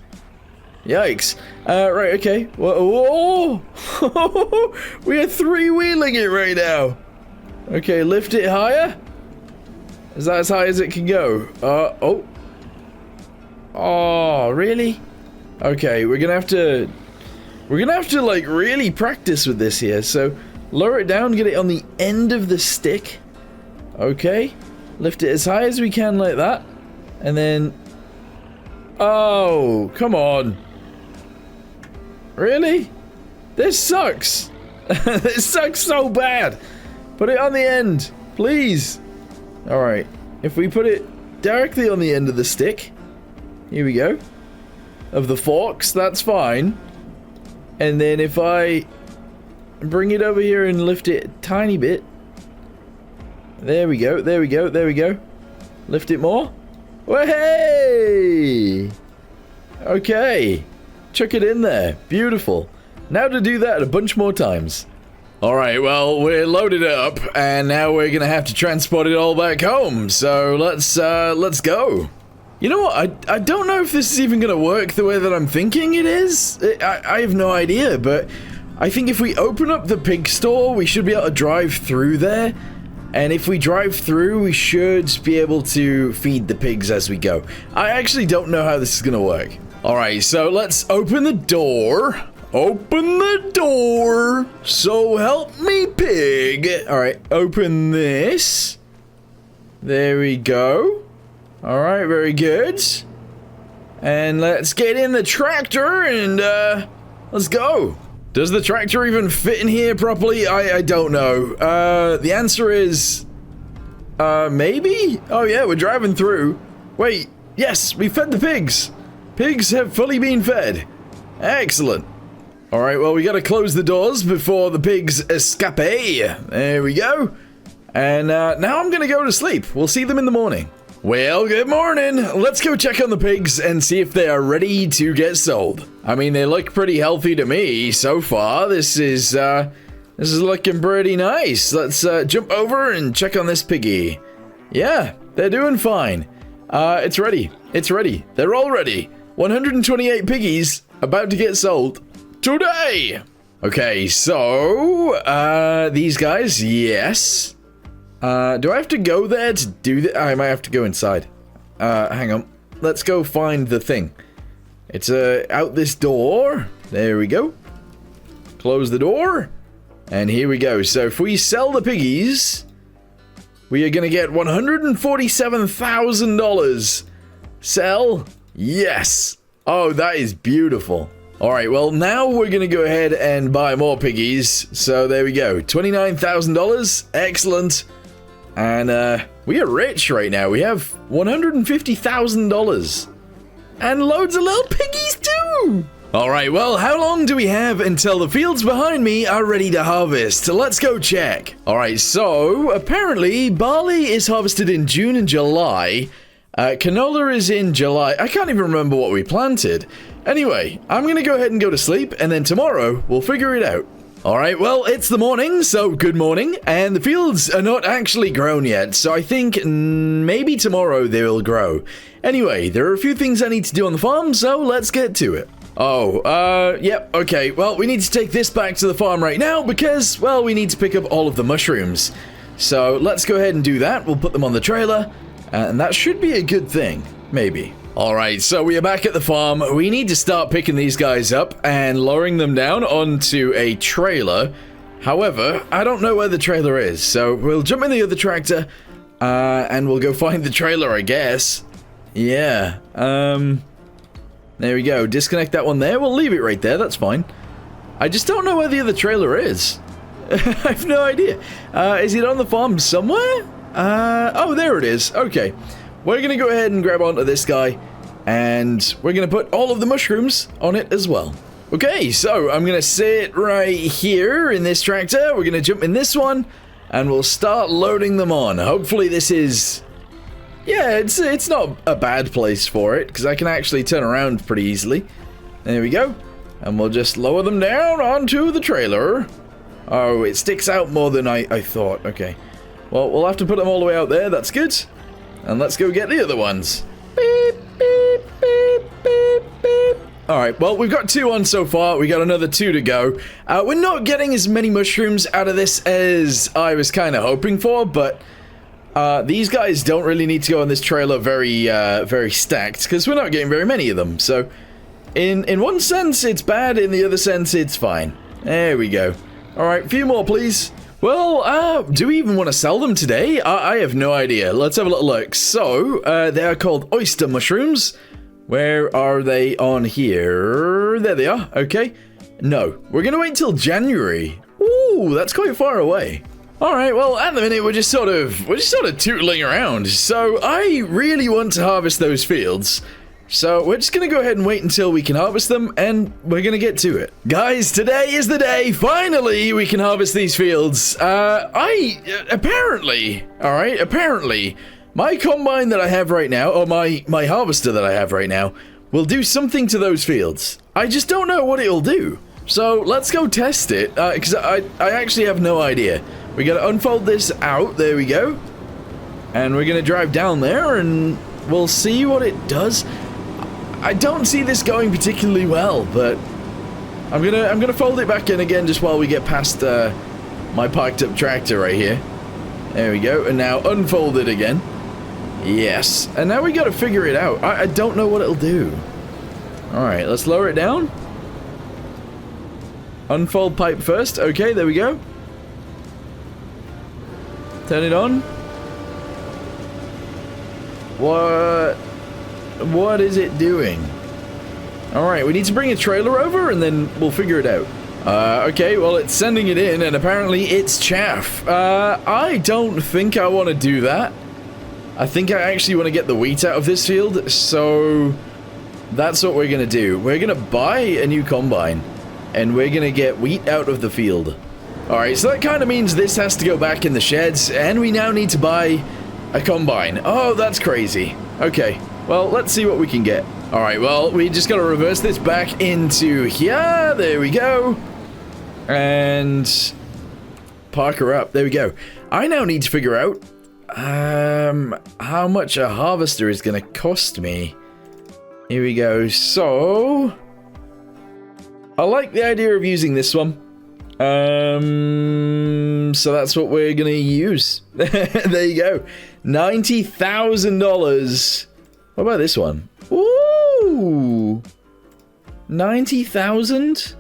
Yikes. Right, okay. Whoa. We are 3-wheeling it right now. Okay, lift it higher. Is that as high as it can go? Oh. Oh, really? Okay, we're gonna have to, like, really practice with this here. So, lower it down, get it on the end of the stick. Okay. Lift it as high as we can like that. And then... Oh, come on. Really? This sucks. This sucks so bad. Put it on the end, please. Alright. If we put it directly on the end of the stick. Here we go. Of the forks, that's fine. And then if I bring it over here and lift it a tiny bit. There we go, there we go, there we go. Lift it more. Hey! Okay. Chuck it in there. Beautiful. Now to do that a bunch more times. Alright, well, we're loaded up, and now we're gonna have to transport it all back home. So let's go. You know what? I don't know if this is even gonna work the way that I'm thinking it is. I have no idea, but I think if we open up the pig store, we should be able to drive through there. And if we drive through, we should be able to feed the pigs as we go. I actually don't know how this is going to work. All right, so let's open the door. Open the door. So help me, pig. All right, open this. There we go. All right, very good. And let's get in the tractor and let's go. Does the tractor even fit in here properly? I don't know. The answer is maybe? Oh yeah, we're driving through. Wait, yes, we fed the pigs. Pigs have fully been fed. Excellent. All right, well, we got to close the doors before the pigs escape. There we go. And now I'm going to go to sleep. We'll see them in the morning. Well, good morning. Let's go check on the pigs and see if they are ready to get sold. I mean, they look pretty healthy to me so far. This is looking pretty nice. Let's jump over and check on this piggy. Yeah, they're doing fine. It's ready. It's ready. They're all ready. 128 piggies about to get sold today. Okay, so these guys, yes. Do I have to go there to do that? I might have to go inside. Hang on. Let's go find the thing. It's out this door. There we go. Close the door. And here we go. So if we sell the piggies, we are going to get $147,000. Sell? Yes. Oh, that is beautiful. All right, well, now we're going to go ahead and buy more piggies. So there we go. $29,000. Excellent. And we are rich right now. We have $150,000. And loads of little piggies too. All right, well, how long do we have until the fields behind me are ready to harvest? Let's go check. All right, so apparently barley is harvested in June and July. Canola is in July. I can't even remember what we planted. Anyway, I'm going to go ahead and go to sleep, and then tomorrow we'll figure it out. All right, well, it's the morning, so good morning. And the fields are not actually grown yet, so I think maybe tomorrow they will grow. Anyway, there are a few things I need to do on the farm, so let's get to it. Oh, yep, okay. Well, we need to take this back to the farm right now because, well, we need to pick up all of the mushrooms. So let's go ahead and do that. We'll put them on the trailer, and that should be a good thing, maybe. All right, so we are back at the farm. We need to start picking these guys up and lowering them down onto a trailer. However, I don't know where the trailer is, so we'll jump in the other tractor, and we'll go find the trailer, I guess. Yeah, there we go. Disconnect that one there. We'll leave it right there. That's fine. I just don't know where the other trailer is. I have no idea. Is it on the farm somewhere? Oh, there it is. Okay. We're going to go ahead and grab onto this guy, and we're going to put all of the mushrooms on it as well. Okay, so I'm going to sit right here in this tractor. We're going to jump in this one, and we'll start loading them on. Hopefully this is... Yeah, it's not a bad place for it, because I can actually turn around pretty easily. There we go. And we'll just lower them down onto the trailer. Oh, it sticks out more than I thought. Okay. Well, we'll have to put them all the way out there. That's good. And let's go get the other ones. Beep, beep, beep, beep, beep. Alright, well, we've got 2 on so far. We got another 2 to go. We're not getting as many mushrooms out of this as I was kind of hoping for, but these guys don't really need to go on this trailer very stacked, because we're not getting very many of them. So, in one sense, it's bad. In the other sense, it's fine. There we go. Alright, a few more, please. Well, do we even want to sell them today? I have no idea. Let's have a little look. So, they are called oyster mushrooms. Where are they on here? There they are. Okay. No, we're going to wait till January. Ooh, that's quite far away. All right, well, at the minute, we're just sort of tootling around. So, I really want to harvest those fields. So, we're just going to go ahead and wait until we can harvest them, and we're going to get to it. Guys, today is the day. Finally, we can harvest these fields. Apparently, my combine that I have right now, or my harvester that I have right now, will do something to those fields. I just don't know what it'll do. So, let's go test it, because I actually have no idea. We got to unfold this out. There we go. And we're going to drive down there, and we'll see what it does. I don't see this going particularly well, but I'm gonna fold it back in again just while we get past my parked up tractor right here. There we go. And now unfold it again. Yes. And now we gotta figure it out. I don't know what it'll do. Alright, let's lower it down. Unfold pipe first. Okay, there we go. Turn it on. What is it doing? Alright, we need to bring a trailer over and then we'll figure it out. Okay, well it's sending it in and apparently it's chaff. I don't think I want to do that. I think I actually want to get the wheat out of this field, so that's what we're going to do. We're going to buy a new combine and we're going to get wheat out of the field. Alright, so that kind of means this has to go back in the sheds and we now need to buy a combine. Oh, that's crazy. Okay, well, let's see what we can get. Alright, well, we just got to reverse this back into here. There we go. And park her up. There we go. I now need to figure out how much a harvester is going to cost me. Here we go. So I like the idea of using this one. So that's what we're going to use. There you go. $90,000. What about this one? Ooh. 90,000?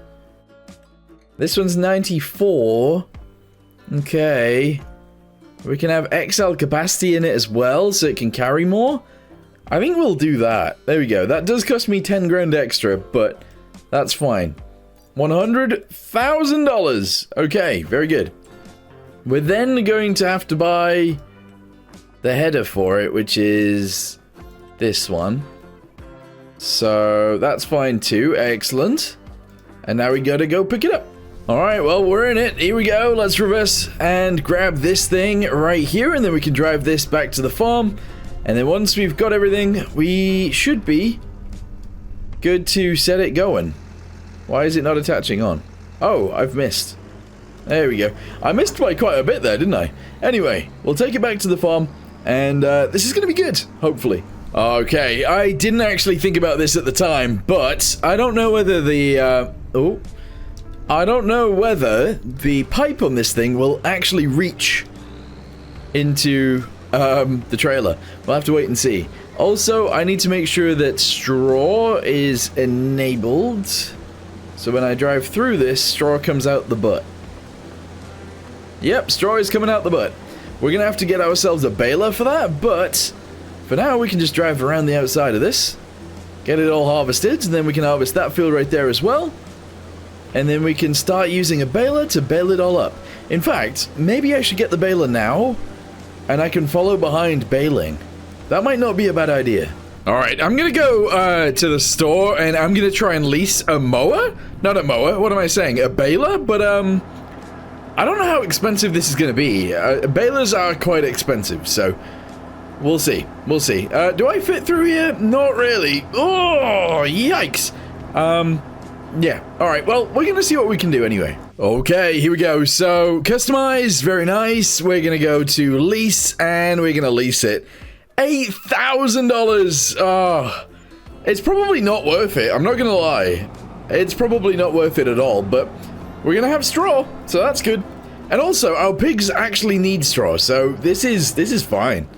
This one's 94. Okay. We can have XL capacity in it as well, so it can carry more. I think we'll do that. There we go. That does cost me 10 grand extra, but that's fine. $100,000. Okay, very good. We're then going to have to buy the header for it, which is this one. So that's fine too. Excellent. And now we gotta go pick it up. Alright, well, we're in it. Here we go. Let's reverse and grab this thing right here, and then we can drive this back to the farm. And then once we've got everything, we should be good to set it going. Why is it not attaching on? Oh, I've missed. There we go. I missed by quite a bit there, didn't I? Anyway, we'll take it back to the farm, and this is going to be good, hopefully. Okay, I didn't actually think about this at the time, but I don't know whether the, I don't know whether the pipe on this thing will actually reach into the trailer. We'll have to wait and see. Also, I need to make sure that straw is enabled. So when I drive through this, straw comes out the butt. Yep, straw is coming out the butt. We're going to have to get ourselves a baler for that, but for now we can just drive around the outside of this. Get it all harvested, and then we can harvest that field right there as well. And then we can start using a baler to bale it all up. In fact, maybe I should get the baler now, and I can follow behind baling. That might not be a bad idea. Alright, I'm gonna go to the store, and I'm gonna try and lease a mower? Not a mower, what am I saying? A baler? But, I don't know how expensive this is gonna be. Balers are quite expensive, so we'll see. We'll see. Do I fit through here? Not really. Oh, yikes. Yeah. Alright, well, we're gonna see what we can do anyway. Okay, here we go. So, customize, very nice. We're gonna go to lease, and we're gonna lease it. $8,000. Oh, it's probably not worth it. I'm not gonna lie. It's probably not worth it at all, but we're gonna have straw, so that's good. And also, our pigs actually need straw, so this is fine.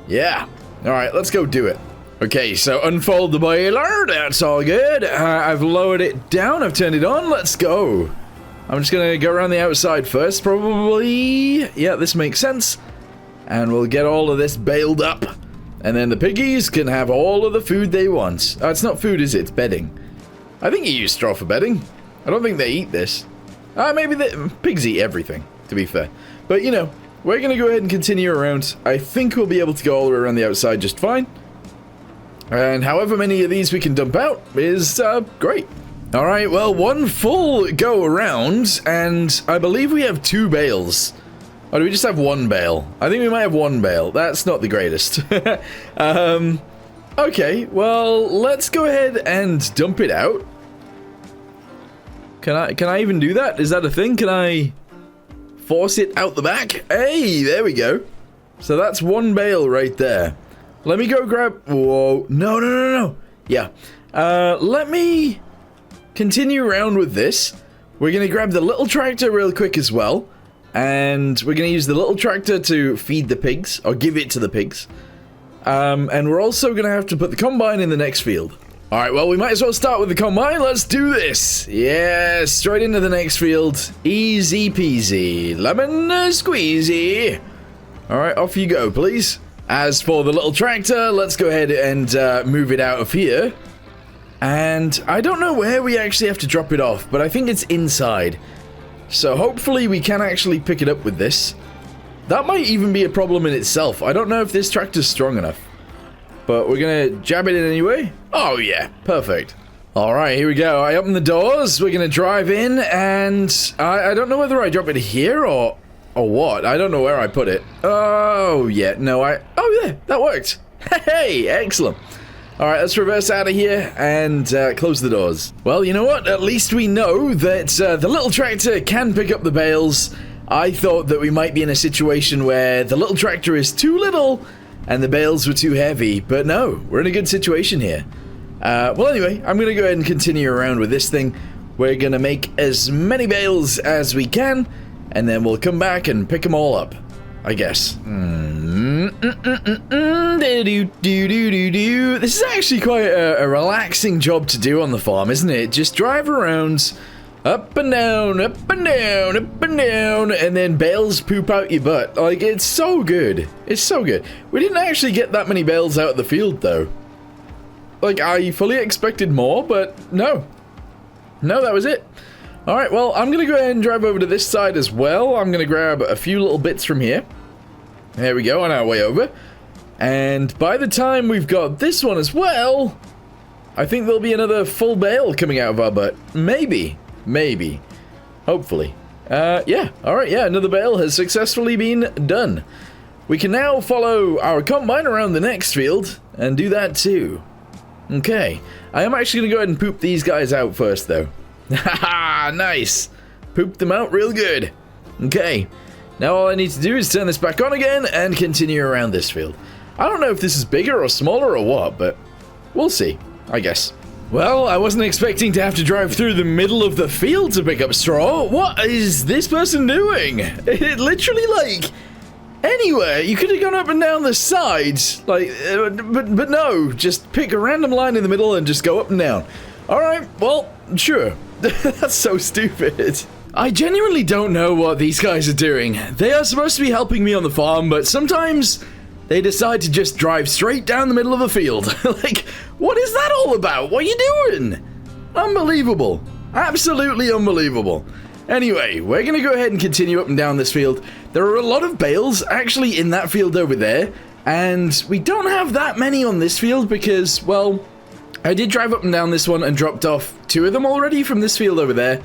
Yeah. Alright, let's go do it. Okay, so unfold the baler. That's all good. I've lowered it down. I've turned it on. Let's go. I'm just going to go around the outside first, probably. Yeah, this makes sense. And we'll get all of this baled up. And then the piggies can have all of the food they want. Oh, it's not food, is it? It's bedding. I think you use straw for bedding. I don't think they eat this. Maybe the pigs eat everything, to be fair. But, you know, we're going to go ahead and continue around. I think we'll be able to go all the way around the outside just fine. And however many of these we can dump out is great. Alright, well, one full go around, and I believe we have 2 bales. Or do we just have 1 bale? I think we might have 1 bale. That's not the greatest. Okay, well, let's go ahead and dump it out. Can I even do that? Is that a thing? Can I force it out the back? Hey, there we go. So that's 1 bale right there. Let me go grab... Whoa. No. Yeah. Let me continue around with this. We're going to grab the little tractor real quick as well. And we're going to use the little tractor to feed the pigs, or give it to the pigs. And we're also going to have to put the combine in the next field. Alright, well, we might as well start with the combine. Let's do this. Yeah, straight into the next field. Easy peasy. Lemon squeezy. Alright, off you go, please. As for the little tractor, let's go ahead and move it out of here. And I don't know where we actually have to drop it off, but I think it's inside. So hopefully we can actually pick it up with this. That might even be a problem in itself. I don't know if this tractor's strong enough. But we're gonna jab it in anyway. Oh yeah, perfect. Alright, here we go. I open the doors, we're gonna drive in, and I don't know whether I drop it here or what. I don't know where I put it. Oh yeah, no, oh yeah, that worked. Hey, excellent. Alright, let's reverse out of here and close the doors. Well, you know what? At least we know that the little tractor can pick up the bales. I thought that we might be in a situation where the little tractor is too little and the bales were too heavy, but no, we're in a good situation here. Well, anyway, I'm going to go ahead and continue around with this thing. We're going to make as many bales as we can, and then we'll come back and pick them all up, I guess. This is actually quite a relaxing job to do on the farm, isn't it? Just drive around, up and down, up and down, up and down, and then bales poop out your butt. Like, it's so good. It's so good. We didn't actually get that many bales out of the field, though. Like, I fully expected more, but no. No, that was it. Alright, well, I'm going to go ahead and drive over to this side as well. I'm going to grab a few little bits from here. There we go, on our way over. And by the time we've got this one as well, I think there'll be another full bale coming out of our butt. Maybe. Maybe. Hopefully. Yeah. Alright, yeah, another bale has successfully been done. We can now follow our combine around the next field and do that too. Okay. I am actually going to go ahead and poop these guys out first, though. Haha, nice. Poop them out real good. Okay. Now all I need to do is turn this back on again and continue around this field. I don't know if this is bigger or smaller or what, but we'll see, I guess. Well, I wasn't expecting to have to drive through the middle of the field to pick up straw. What is this person doing? It literally, like, anywhere. You could have gone up and down the sides, like, but no, just pick a random line in the middle and just go up and down. Alright, well, sure. That's so stupid. I genuinely don't know what these guys are doing. They are supposed to be helping me on the farm, but sometimes they decide to just drive straight down the middle of the field. Like, what is that all about? What are you doing? Unbelievable. Absolutely unbelievable. Anyway, we're going to go ahead and continue up and down this field. There are a lot of bales actually in that field over there, and we don't have that many on this field because, well, I did drive up and down this one and dropped off 2 of them already from this field over there,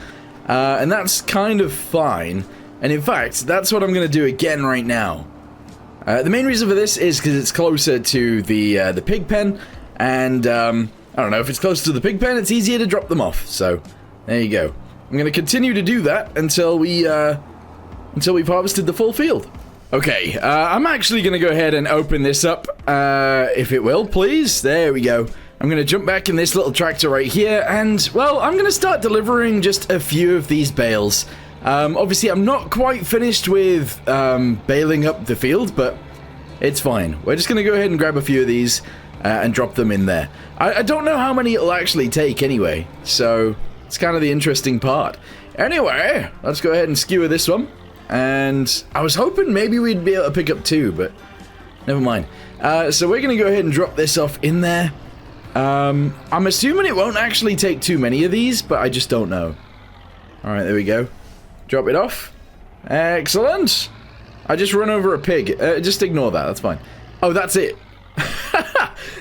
and that's kind of fine. And in fact, that's what I'm going to do again right now. The main reason for this is because it's closer to the pig pen, and I don't know, if it's closer to the pig pen, it's easier to drop them off. So there you go. I'm going to continue to do that until we've harvested the full field. Okay, I'm actually going to go ahead and open this up, if it will, please. There we go. I'm going to jump back in this little tractor right here, and, well, I'm going to start delivering just a few of these bales. Obviously, I'm not quite finished with baling up the field, but it's fine. We're just going to go ahead and grab a few of these and drop them in there. I don't know how many it'll actually take anyway, so it's kind of the interesting part. Anyway, let's go ahead and skewer this one. And I was hoping maybe we'd be able to pick up 2, but never mind. So we're going to go ahead and drop this off in there. I'm assuming it won't actually take too many of these, but I just don't know. Alright, there we go. Drop it off. Excellent. I just run over a pig. Just ignore that, that's fine. Oh, that's it.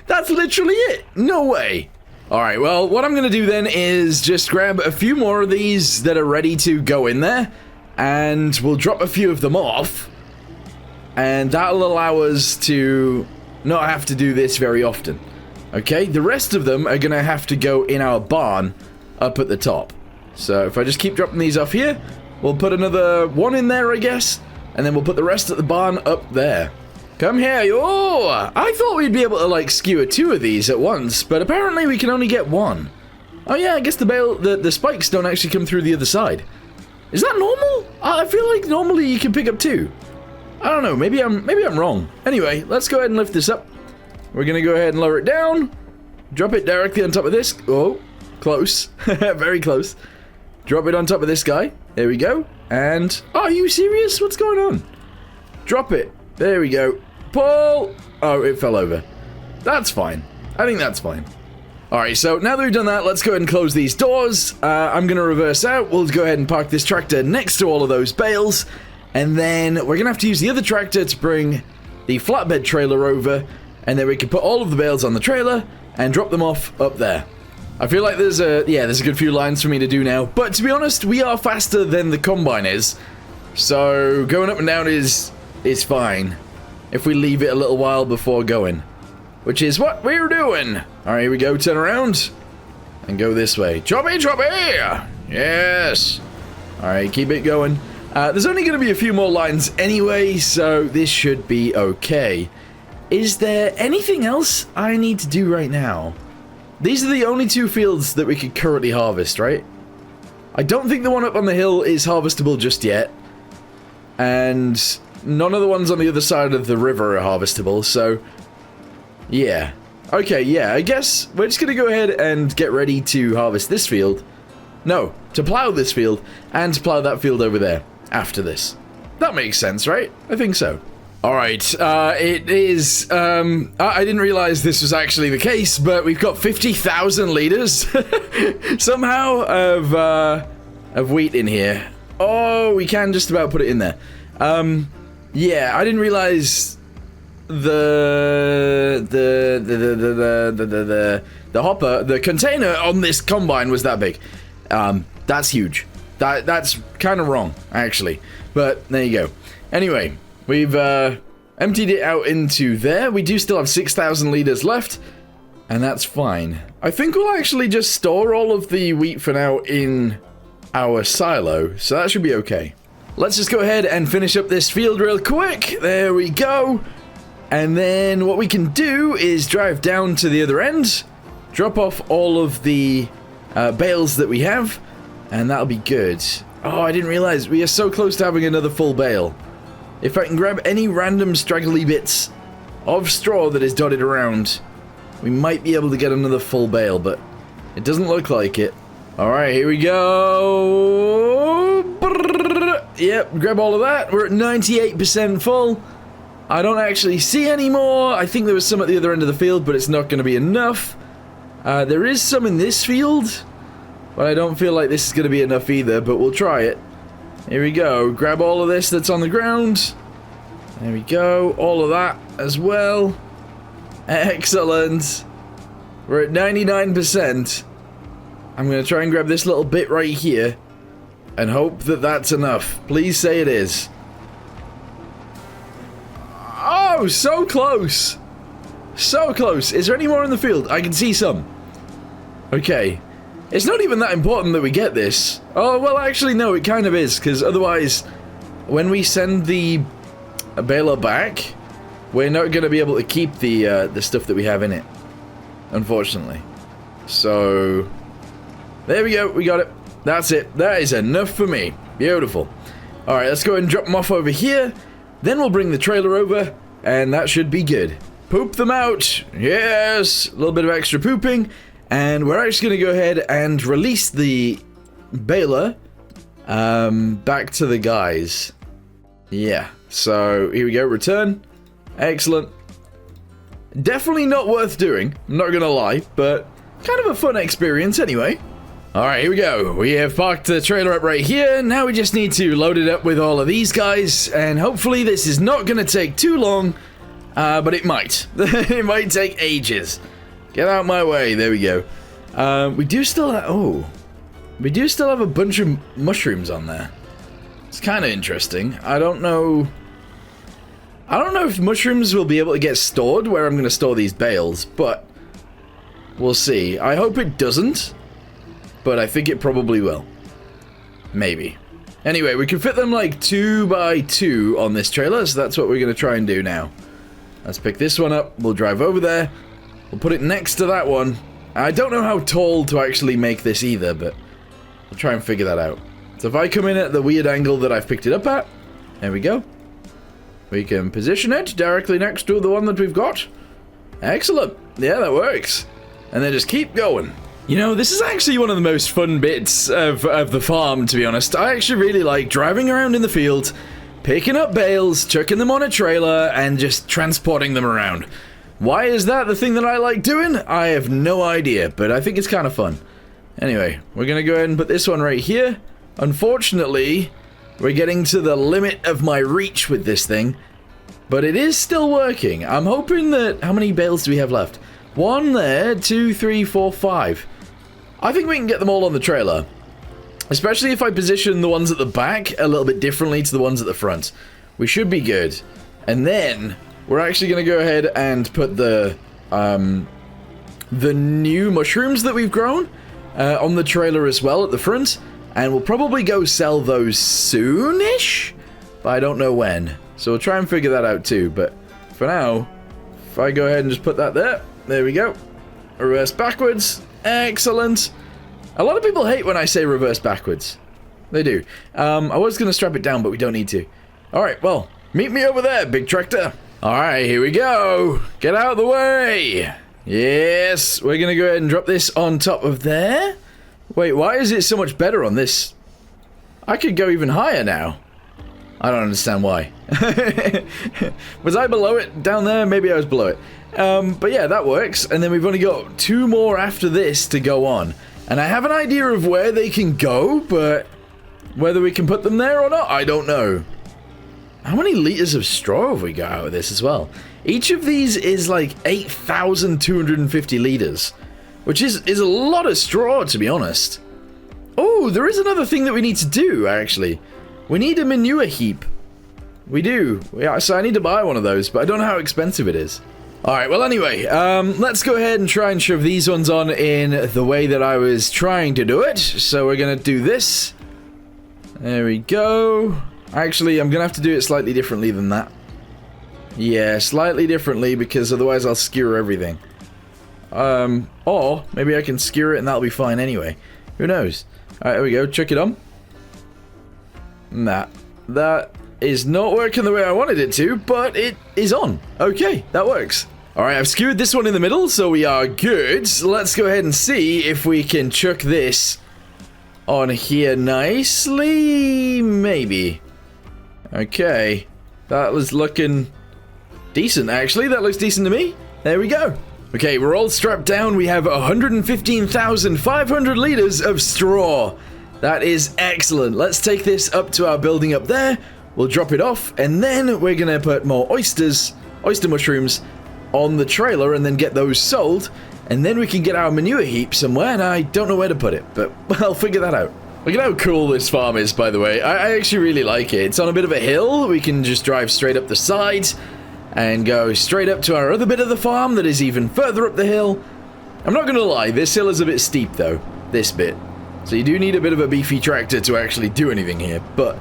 That's literally it. No way. Alright, well, what I'm going to do then is just grab a few more of these that are ready to go in there, and we'll drop a few of them off, and that'll allow us to not have to do this very often. Okay, the rest of them are going to have to go in our barn up at the top. So if I just keep dropping these off here, we'll put another one in there, I guess, and then we'll put the rest of the barn up there. Come here, oh! I thought we'd be able to, like, skewer 2 of these at once, but apparently we can only get 1. Oh yeah, I guess the spikes don't actually come through the other side. Is that normal? I feel like normally you can pick up 2. I don't know, maybe I'm wrong. Anyway, let's go ahead and lift this up. We're gonna go ahead and lower it down. Drop it directly on top of this. Oh, close. Very close. Drop it on top of this guy. There we go. And, oh, are you serious? What's going on? Drop it. There we go. Pull. Oh, it fell over. That's fine. I think that's fine. Alright, so now that we've done that, let's go ahead and close these doors. I'm going to reverse out. We'll go ahead and park this tractor next to all of those bales. And then we're going to have to use the other tractor to bring the flatbed trailer over. And then we can put all of the bales on the trailer and drop them off up there. I feel like there's a good few lines for me to do now. But to be honest, we are faster than the combine is. So going up and down is fine. If we leave it a little while before going. Which is what we're doing. Alright, here we go. Turn around. And go this way. Choppy, choppy! Yes! Alright, keep it going. There's only going to be a few more lines anyway, so this should be okay. Is there anything else I need to do right now? These are the only 2 fields that we could currently harvest, right? I don't think the one up on the hill is harvestable just yet. And none of the ones on the other side of the river are harvestable, so... yeah. Okay, yeah, I guess we're just gonna go ahead and get ready to harvest this field. No, to plow this field, and to plow that field over there after this. That makes sense, right? I think so. Alright, it is, I didn't realize this was actually the case, but we've got 50,000 liters somehow of wheat in here. Oh, we can just about put it in there. Yeah, I didn't realize the hopper, the container on this combine was that big. That's huge. That's kind of wrong, actually. But there you go. Anyway, we've emptied it out into there. We do still have 6,000 liters left, and that's fine. I think we'll actually just store all of the wheat for now in our silo, so that should be okay. Let's just go ahead and finish up this field real quick. There we go. And then what we can do is drive down to the other end, drop off all of the bales that we have, and that'll be good. Oh, I didn't realize we are so close to having another full bale. If I can grab any random straggly bits of straw that is dotted around, we might be able to get another full bale, but it doesn't look like it. Alright, here we go. Yep, grab all of that. We're at 98% full. I don't actually see any more. I think there was some at the other end of the field, but it's not going to be enough. There is some in this field, but I don't feel like this is going to be enough either, but we'll try it. Here we go. Grab all of this that's on the ground. There we go. All of that as well. Excellent. We're at 99%. I'm going to try and grab this little bit right here and hope that that's enough. Please say it is. Oh, so close. So close. Is there any more in the field? I can see some. Okay. It's not even that important that we get this. Oh, well, actually, no, it kind of is, because otherwise, when we send the baler back, we're not going to be able to keep the stuff that we have in it, unfortunately. So, there we go. We got it. That's it. That is enough for me. Beautiful. All right, let's go ahead and drop them off over here. Then we'll bring the trailer over, and that should be good. Poop them out. Yes, a little bit of extra pooping. And we're actually going to go ahead and release the baler back to the guys. Yeah, so here we go. Return. Excellent. Definitely not worth doing, I'm not going to lie, but kind of a fun experience anyway. Alright, here we go. We have parked the trailer up right here. Now we just need to load it up with all of these guys, and hopefully this is not going to take too long, but it might. It might take ages. Get out my way. There we go. We do still have... oh. We do still have a bunch of mushrooms on there. It's kind of interesting. I don't know if mushrooms will be able to get stored where I'm going to store these bales, but we'll see. I hope it doesn't, but I think it probably will. Maybe. Anyway, we can fit them like 2 by 2 on this trailer, so that's what we're going to try and do now. Let's pick this one up. We'll drive over there. We'll put it next to that one, I don't know how tall to actually make this either, but I'll try and figure that out. So if I come in at the weird angle that I've picked it up at, there we go. We can position it directly next to the one that we've got. Excellent. Yeah, that works. And then just keep going. You know, this is actually one of the most fun bits of the farm, to be honest. I actually really like driving around in the field, picking up bales, chucking them on a trailer, and just transporting them around. Why is that the thing that I like doing? I have no idea, but I think it's kind of fun. Anyway, we're going to go ahead and put this one right here. Unfortunately, we're getting to the limit of my reach with this thing, but it is still working. I'm hoping that... How many bales do we have left? 1 there, 2, 3, 4, 5. I think we can get them all on the trailer. Especially if I position the ones at the back a little bit differently to the ones at the front. We should be good. And then we're actually going to go ahead and put the new mushrooms that we've grown on the trailer as well at the front. And we'll probably go sell those soonish, but I don't know when. So we'll try and figure that out too. But for now, if I go ahead and just put that there. There we go. Reverse backwards. Excellent. A lot of people hate when I say reverse backwards. They do. I was going to strap it down, but we don't need to. Alright, well, meet me over there, big tractor. Alright, here we go. Get out of the way. Yes, we're going to go ahead and drop this on top of there. Wait, why is it so much better on this? I could go even higher now. I don't understand why. Was I below it down there? Maybe I was below it. But yeah, that works. And then we've only got 2 more after this to go on. And I have an idea of where they can go, but whether we can put them there or not, I don't know. How many liters of straw have we got out of this as well? Each of these is like 8,250 liters, which is a lot of straw, to be honest. Oh, there is another thing that we need to do, actually. We need a manure heap. We do. Yeah, so I need to buy one of those, but I don't know how expensive it is. Alright, well anyway, let's go ahead and try and shove these ones on in the way that I was trying to do it. So we're going to do this. There we go. Actually, I'm going to have to do it slightly differently than that. Yeah, slightly differently, because otherwise I'll skewer everything. Or maybe I can skewer it and that'll be fine anyway. Who knows? Alright, there we go. Chuck it on. Nah, that is not working the way I wanted it to, but it is on. Okay, that works. Alright, I've skewered this one in the middle, so we are good. Let's go ahead and see if we can chuck this on here nicely. Maybe. Okay, that was looking decent, actually. That looks decent to me. There we go. Okay, we're all strapped down. We have 115,500 liters of straw. That is excellent. Let's take this up to our building up there. We'll drop it off, and then we're going to put more oyster mushrooms on the trailer and then get those sold. And then we can get our manure heap somewhere, and I don't know where to put it, but I'll figure that out. Look at how cool this farm is, by the way. I actually really like it. It's on a bit of a hill. We can just drive straight up the sides and go straight up to our other bit of the farm that is even further up the hill. I'm not going to lie, this hill is a bit steep, though. This bit. So you do need a bit of a beefy tractor to actually do anything here, but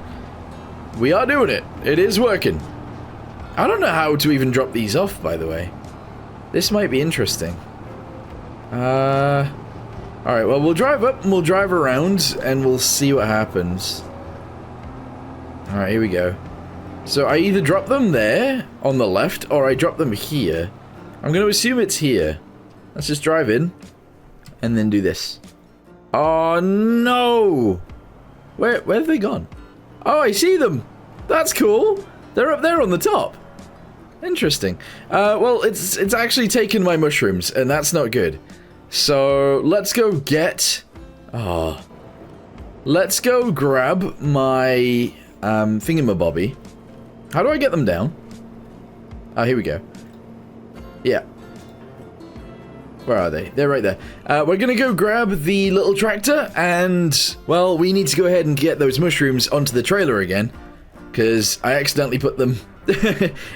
we are doing it. It is working. I don't know how to even drop these off, by the way. This might be interesting. Alright, well, we'll drive up and we'll drive around and we'll see what happens. Alright, here we go. So I either drop them there on the left or I drop them here. I'm going to assume it's here. Let's just drive in and then do this. Oh, no! Where have they gone? Oh, I see them! That's cool! They're up there on the top. Interesting. Well, it's actually taken my mushrooms, and that's not good. So, let's go get... Oh. Let's go grab my thingamabobby. How do I get them down? Oh, here we go. Yeah. Where are they? They're right there. We're going to go grab the little tractor and, well, we need to go ahead and get those mushrooms onto the trailer again because I accidentally put them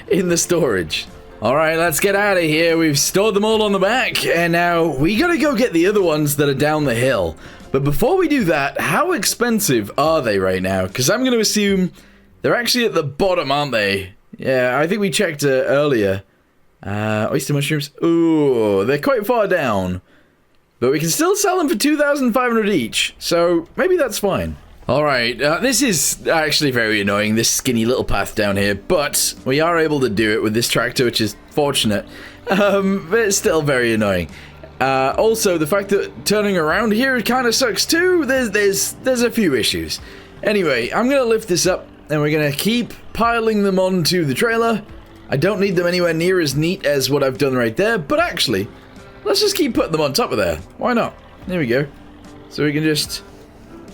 in the storage. All right, let's get out of here. We've stored them all on the back and now we got to go get the other ones that are down the hill. But before we do that, how expensive are they right now? Because I'm going to assume they're actually at the bottom, aren't they? Yeah, I think we checked earlier. Oyster mushrooms. Ooh, they're quite far down. But we can still sell them for 2,500 each, so maybe that's fine. Alright, this is actually very annoying, this skinny little path down here, but we are able to do it with this tractor, which is fortunate, but it's still very annoying. Also, the fact that turning around here kind of sucks too, there's a few issues. Anyway, I'm going to lift this up, and we're going to keep piling them onto the trailer. I don't need them anywhere near as neat as what I've done right there, but actually, let's just keep putting them on top of there. Why not? There we go. So we can just...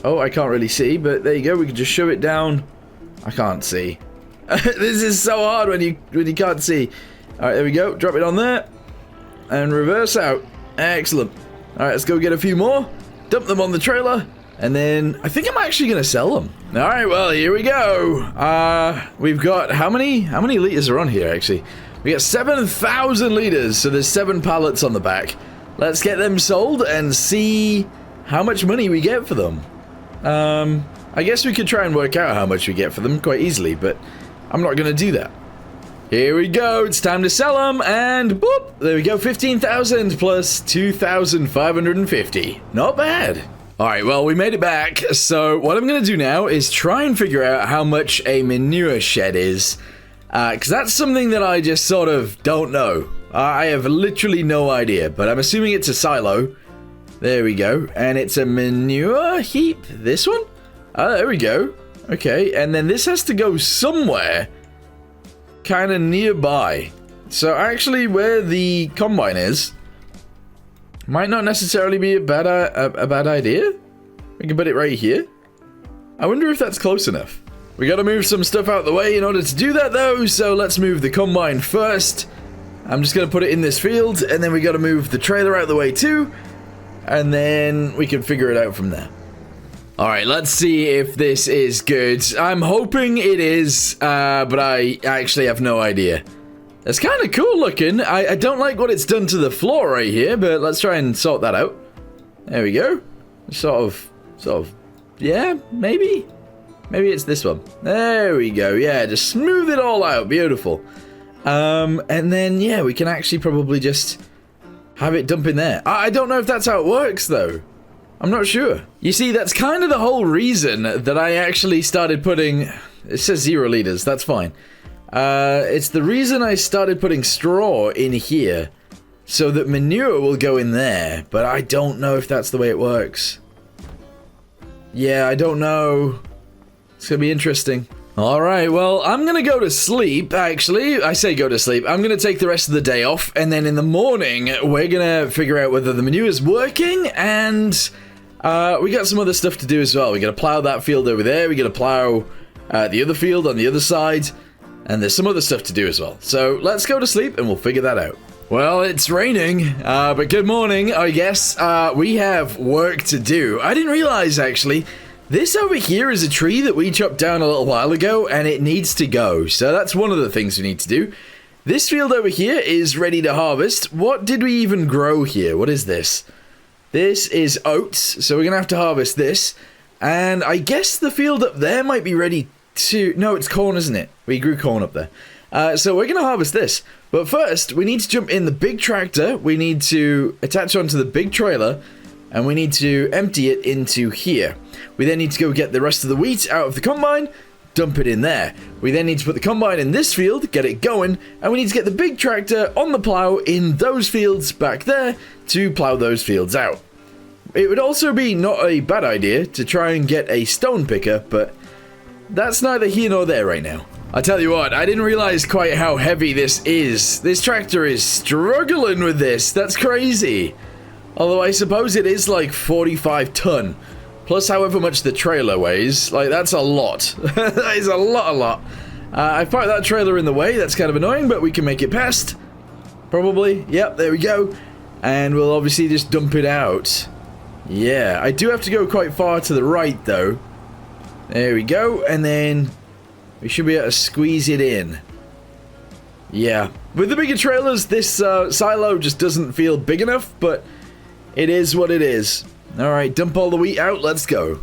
Oh, I can't really see, but there you go. We can just shove it down. I can't see. This is so hard when you can't see. All right, there we go. Drop it on there. And reverse out. Excellent. All right, let's go get a few more. Dump them on the trailer. And then I think I'm actually going to sell them. All right, well, here we go. We've got... How many liters are on here, actually? We got 7,000 liters, so there's 7 pallets on the back. Let's get them sold and see how much money we get for them. I guess we could try and work out how much we get for them quite easily, but I'm not going to do that. Here we go, it's time to sell them, and boop, there we go, 15,000 plus 2,550. Not bad. Alright, well, we made it back, so what I'm going to do now is try and figure out how much a manure shed is, because that's something that I just sort of don't know. I have literally no idea, but I'm assuming it's a silo. There we go. And it's a manure heap. This one? Oh, there we go. Okay, and then this has to go somewhere kind of nearby. So actually where the combine is might not necessarily be a bad idea. We can put it right here. I wonder if that's close enough. We gotta move some stuff out the way in order to do that though, so let's move the combine first. I'm just gonna put it in this field, and then we gotta move the trailer out the way too. And then we can figure it out from there. Alright, let's see if this is good. I'm hoping it is, but I actually have no idea. It's kind of cool looking. I don't like what it's done to the floor right here, but let's try and sort that out. There we go. Sort of, yeah, maybe? Maybe it's this one. There we go, yeah, just smooth it all out, beautiful. And then, yeah, we can actually probably just... have it dump in there. I don't know if that's how it works, though. I'm not sure. You see, that's kind of the whole reason that I actually started putting... It says 0 liters, that's fine. It's the reason I started putting straw in here, so that manure will go in there, but I don't know if that's the way it works. Yeah, I don't know. It's gonna be interesting. Alright, well, I'm gonna go to sleep, actually. I say go to sleep. I'm gonna take the rest of the day off, and then in the morning, we're gonna figure out whether the manure is working, and we got some other stuff to do as well. We gotta plow that field over there, we gotta plow the other field on the other side, and there's some other stuff to do as well. So, let's go to sleep, and we'll figure that out. Well, it's raining, but good morning, I guess. We have work to do. I didn't realize, actually, this over here is a tree that we chopped down a little while ago, and it needs to go. So that's one of the things we need to do. This field over here is ready to harvest. What did we even grow here? What is this? This is oats, so we're going to have to harvest this. And I guess the field up there might be ready to... No, it's corn, isn't it? We grew corn up there. So we're going to harvest this. But first, we need to jump in the big tractor. We need to attach onto the big trailer. And we need to empty it into here. We then need to go get the rest of the wheat out of the combine, dump it in there. We then need to put the combine in this field, get it going, and we need to get the big tractor on the plow in those fields back there to plow those fields out. It would also be not a bad idea to try and get a stone picker, but that's neither here nor there right now. I tell you what, I didn't realize quite how heavy this is. This tractor is struggling with this. That's crazy. Although I suppose it is like 45 ton. Plus however much the trailer weighs. Like, that's a lot. That is a lot. I parked that trailer in the way. That's kind of annoying, but we can make it past. Probably. Yep, there we go. And we'll obviously just dump it out. Yeah, I do have to go quite far to the right, though. There we go. And then we should be able to squeeze it in. Yeah. With the bigger trailers, this silo just doesn't feel big enough, but... it is what it is. Alright, dump all the wheat out, let's go.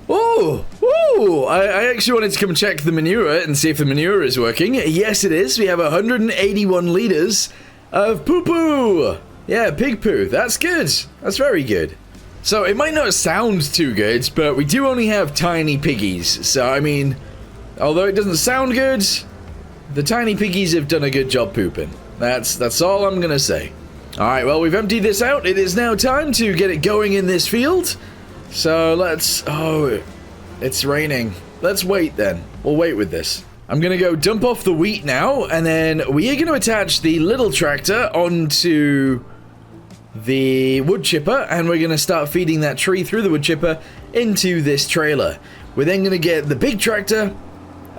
Oh! Woo! I actually wanted to come check the manure and see if the manure is working. Yes, it is. We have 181 liters of poo-poo! Yeah, pig poo. That's good. That's very good. So it might not sound too good, but we do only have tiny piggies. So, I mean, although it doesn't sound good, the tiny piggies have done a good job pooping. That's all I'm gonna say. Alright, well, we've emptied this out. It is now time to get it going in this field. So let's... Oh, it's raining. Let's wait then. We'll wait with this. I'm gonna go dump off the wheat now, and then we are gonna attach the little tractor onto the wood chipper, and we're gonna start feeding that tree through the wood chipper into this trailer. We're then gonna get the big tractor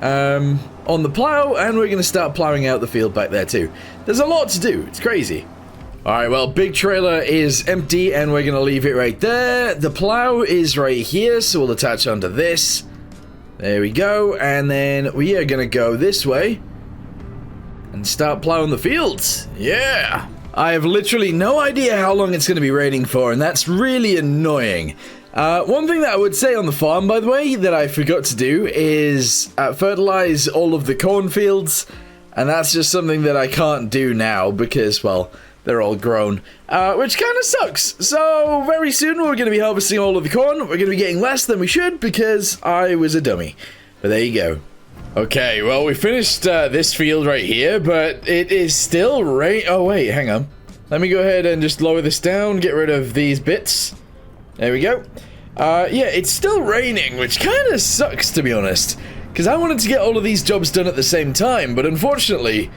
on the plow, and we're gonna start plowing out the field back there too. There's a lot to do. It's crazy. Alright, well, big trailer is empty, and we're gonna leave it right there. The plow is right here, so we'll attach onto this. There we go, and then we are gonna go this way and start plowing the fields. Yeah! I have literally no idea how long it's going to be raining for, and that's really annoying. One thing that I would say on the farm, by the way, that I forgot to do is fertilize all of the cornfields, and that's just something that I can't do now because, well, they're all grown, which kind of sucks. So very soon we're going to be harvesting all of the corn. We're going to be getting less than we should because I was a dummy. But there you go. Okay, well, we finished this field right here, but it is still rain. Oh, wait, hang on. Let me go ahead and just lower this down, get rid of these bits. There we go. Yeah, it's still raining, which kind of sucks, to be honest, because I wanted to get all of these jobs done at the same time, but unfortunately,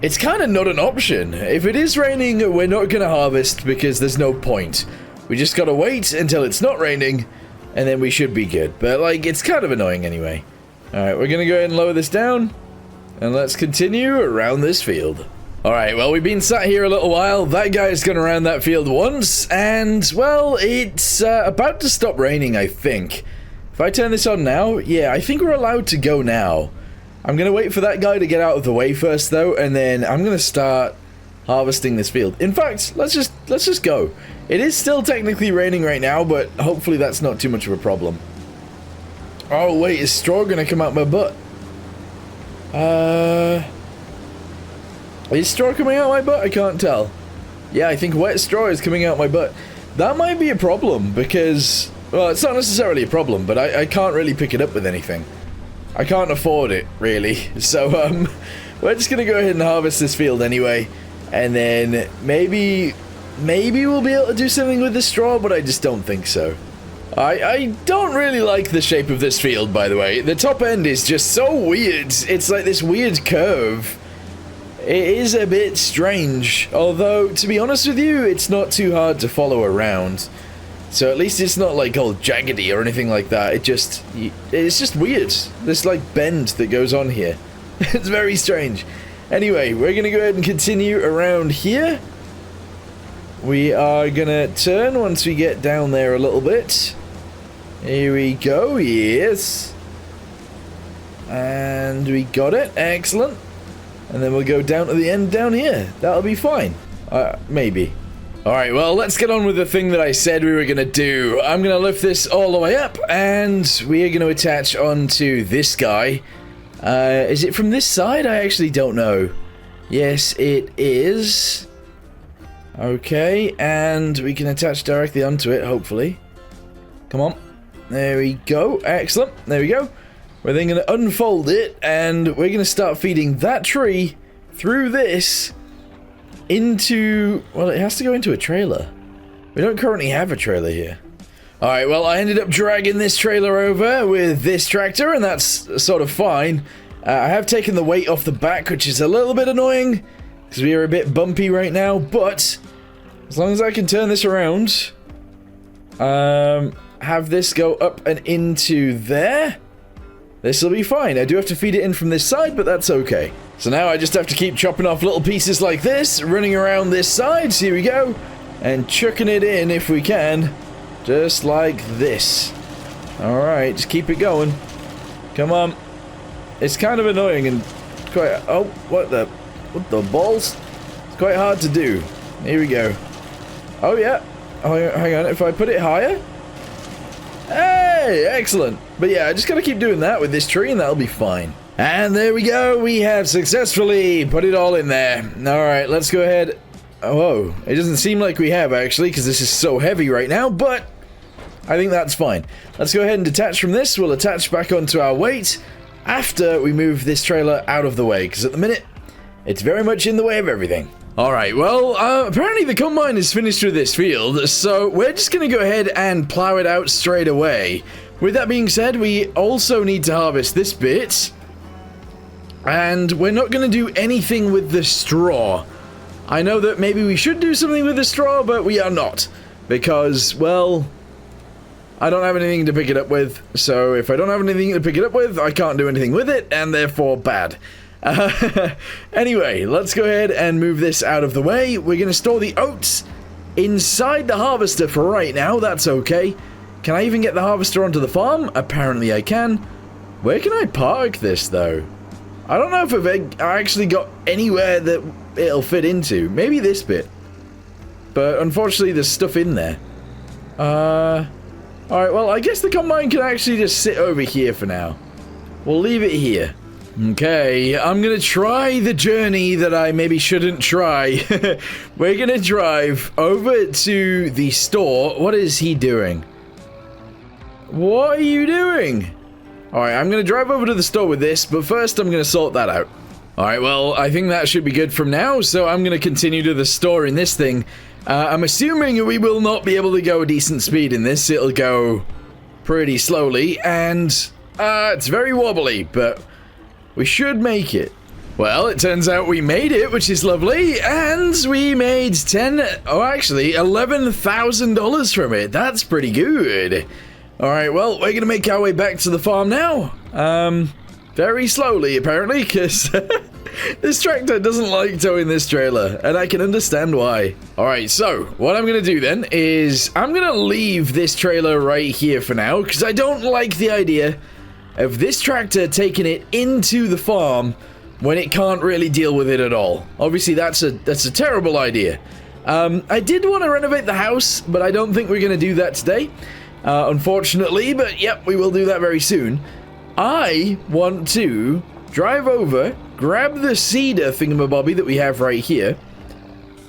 it's kind of not an option. If it is raining, we're not going to harvest because there's no point. We just got to wait until it's not raining, and then we should be good. But, like, it's kind of annoying anyway. Alright, we're gonna go ahead and lower this down, and let's continue around this field. Alright, well, we've been sat here a little while. That guy's gone around that field once, and, well, it's about to stop raining, I think. If I turn this on now, yeah, I think we're allowed to go now. I'm gonna wait for that guy to get out of the way first, though, and then I'm gonna start harvesting this field. In fact, let's just go. It is still technically raining right now, but hopefully that's not too much of a problem. Oh, wait, is straw gonna come out my butt? Is straw coming out my butt? I can't tell. Yeah, I think wet straw is coming out my butt. That might be a problem, because... Well, it's not necessarily a problem, but I can't really pick it up with anything. I can't afford it, really. So, we're just gonna go ahead and harvest this field anyway. And then, maybe we'll be able to do something with the straw, but I just don't think so. I don't really like the shape of this field, by the way. The top end is just so weird. It's like this weird curve. It is a bit strange. Although, to be honest with you, it's not too hard to follow around. So at least it's not like all jaggedy or anything like that. It's just weird. This like bend that goes on here. It's very strange. Anyway, we're going to go ahead and continue around here. We are going to turn once we get down there a little bit. Here we go, yes. And we got it, excellent. And then we'll go down to the end down here. That'll be fine. Maybe. Alright, well, let's get on with the thing that I said we were going to do. I'm going to lift this all the way up, and we are going to attach onto this guy. Is it from this side? I actually don't know. Yes, it is. Okay, and we can attach directly onto it, hopefully. Come on. There we go. Excellent. There we go. We're then going to unfold it, and we're going to start feeding that tree through this into... Well, it has to go into a trailer. We don't currently have a trailer here. Alright, well, I ended up dragging this trailer over with this tractor, and that's sort of fine. I have taken the weight off the back, which is a little bit annoying, because we are a bit bumpy right now, but as long as I can turn this around, have this go up and into there, this will be fine. I do have to feed it in from this side, but that's okay. So now I just have to keep chopping off little pieces like this, running around this side, here we go, and chucking it in if we can, just like this. Alright, just keep it going. Come on. It's kind of annoying and quite... Oh, what the balls? It's quite hard to do. Here we go. Oh, yeah. Oh, hang on. If I put it higher... Hey, excellent. But yeah, I just gotta keep doing that with this tree and that'll be fine. And there we go. We have successfully put it all in there. Alright, let's go ahead Whoa, it doesn't seem like we have, actually, because this is so heavy right now, but I think that's fine. Let's go ahead and detach from this. We'll attach back onto our weight after we move this trailer out of the way, because at the minute, it's very much in the way of everything. Alright, well, apparently the combine is finished with this field, so we're just going to go ahead and plow it out straight away. With that being said, we also need to harvest this bit, and we're not going to do anything with the straw. I know that maybe we should do something with the straw, but we are not, because, well, I don't have anything to pick it up with, so if I don't have anything to pick it up with, I can't do anything with it, and therefore bad. Anyway, let's go ahead and move this out of the way. We're going to store the oats inside the harvester for right now. That's okay. Can I even get the harvester onto the farm? Apparently I can. Where can I park this, though? I don't know if I actually got anywhere that it'll fit into. Maybe this bit. But unfortunately, there's stuff in there. Alright, well, I guess the combine can actually just sit over here for now. We'll leave it here. Okay, I'm gonna try the journey that I maybe shouldn't try. We're gonna drive over to the store. What is he doing? What are you doing? Alright, I'm gonna drive over to the store with this, but first I'm gonna sort that out. Alright, well, I think that should be good from now, so I'm gonna continue to the store in this thing. I'm assuming we will not be able to go a decent speed in this. It'll go pretty slowly, and it's very wobbly, but we should make it. Well, it turns out we made it, which is lovely, and we made $11,000 from it. That's pretty good. Alright, well, we're gonna make our way back to the farm now. Very slowly, apparently, because this tractor doesn't like towing this trailer, and I can understand why. Alright, so, what I'm gonna do then is I'm gonna leave this trailer right here for now, because I don't like the idea of this tractor taking it into the farm when it can't really deal with it at all. Obviously, that's a terrible idea. I did want to renovate the house, but I don't think we're going to do that today, unfortunately, but yep, we will do that very soon. I want to drive over, grab the cedar thingamabobby that we have right here,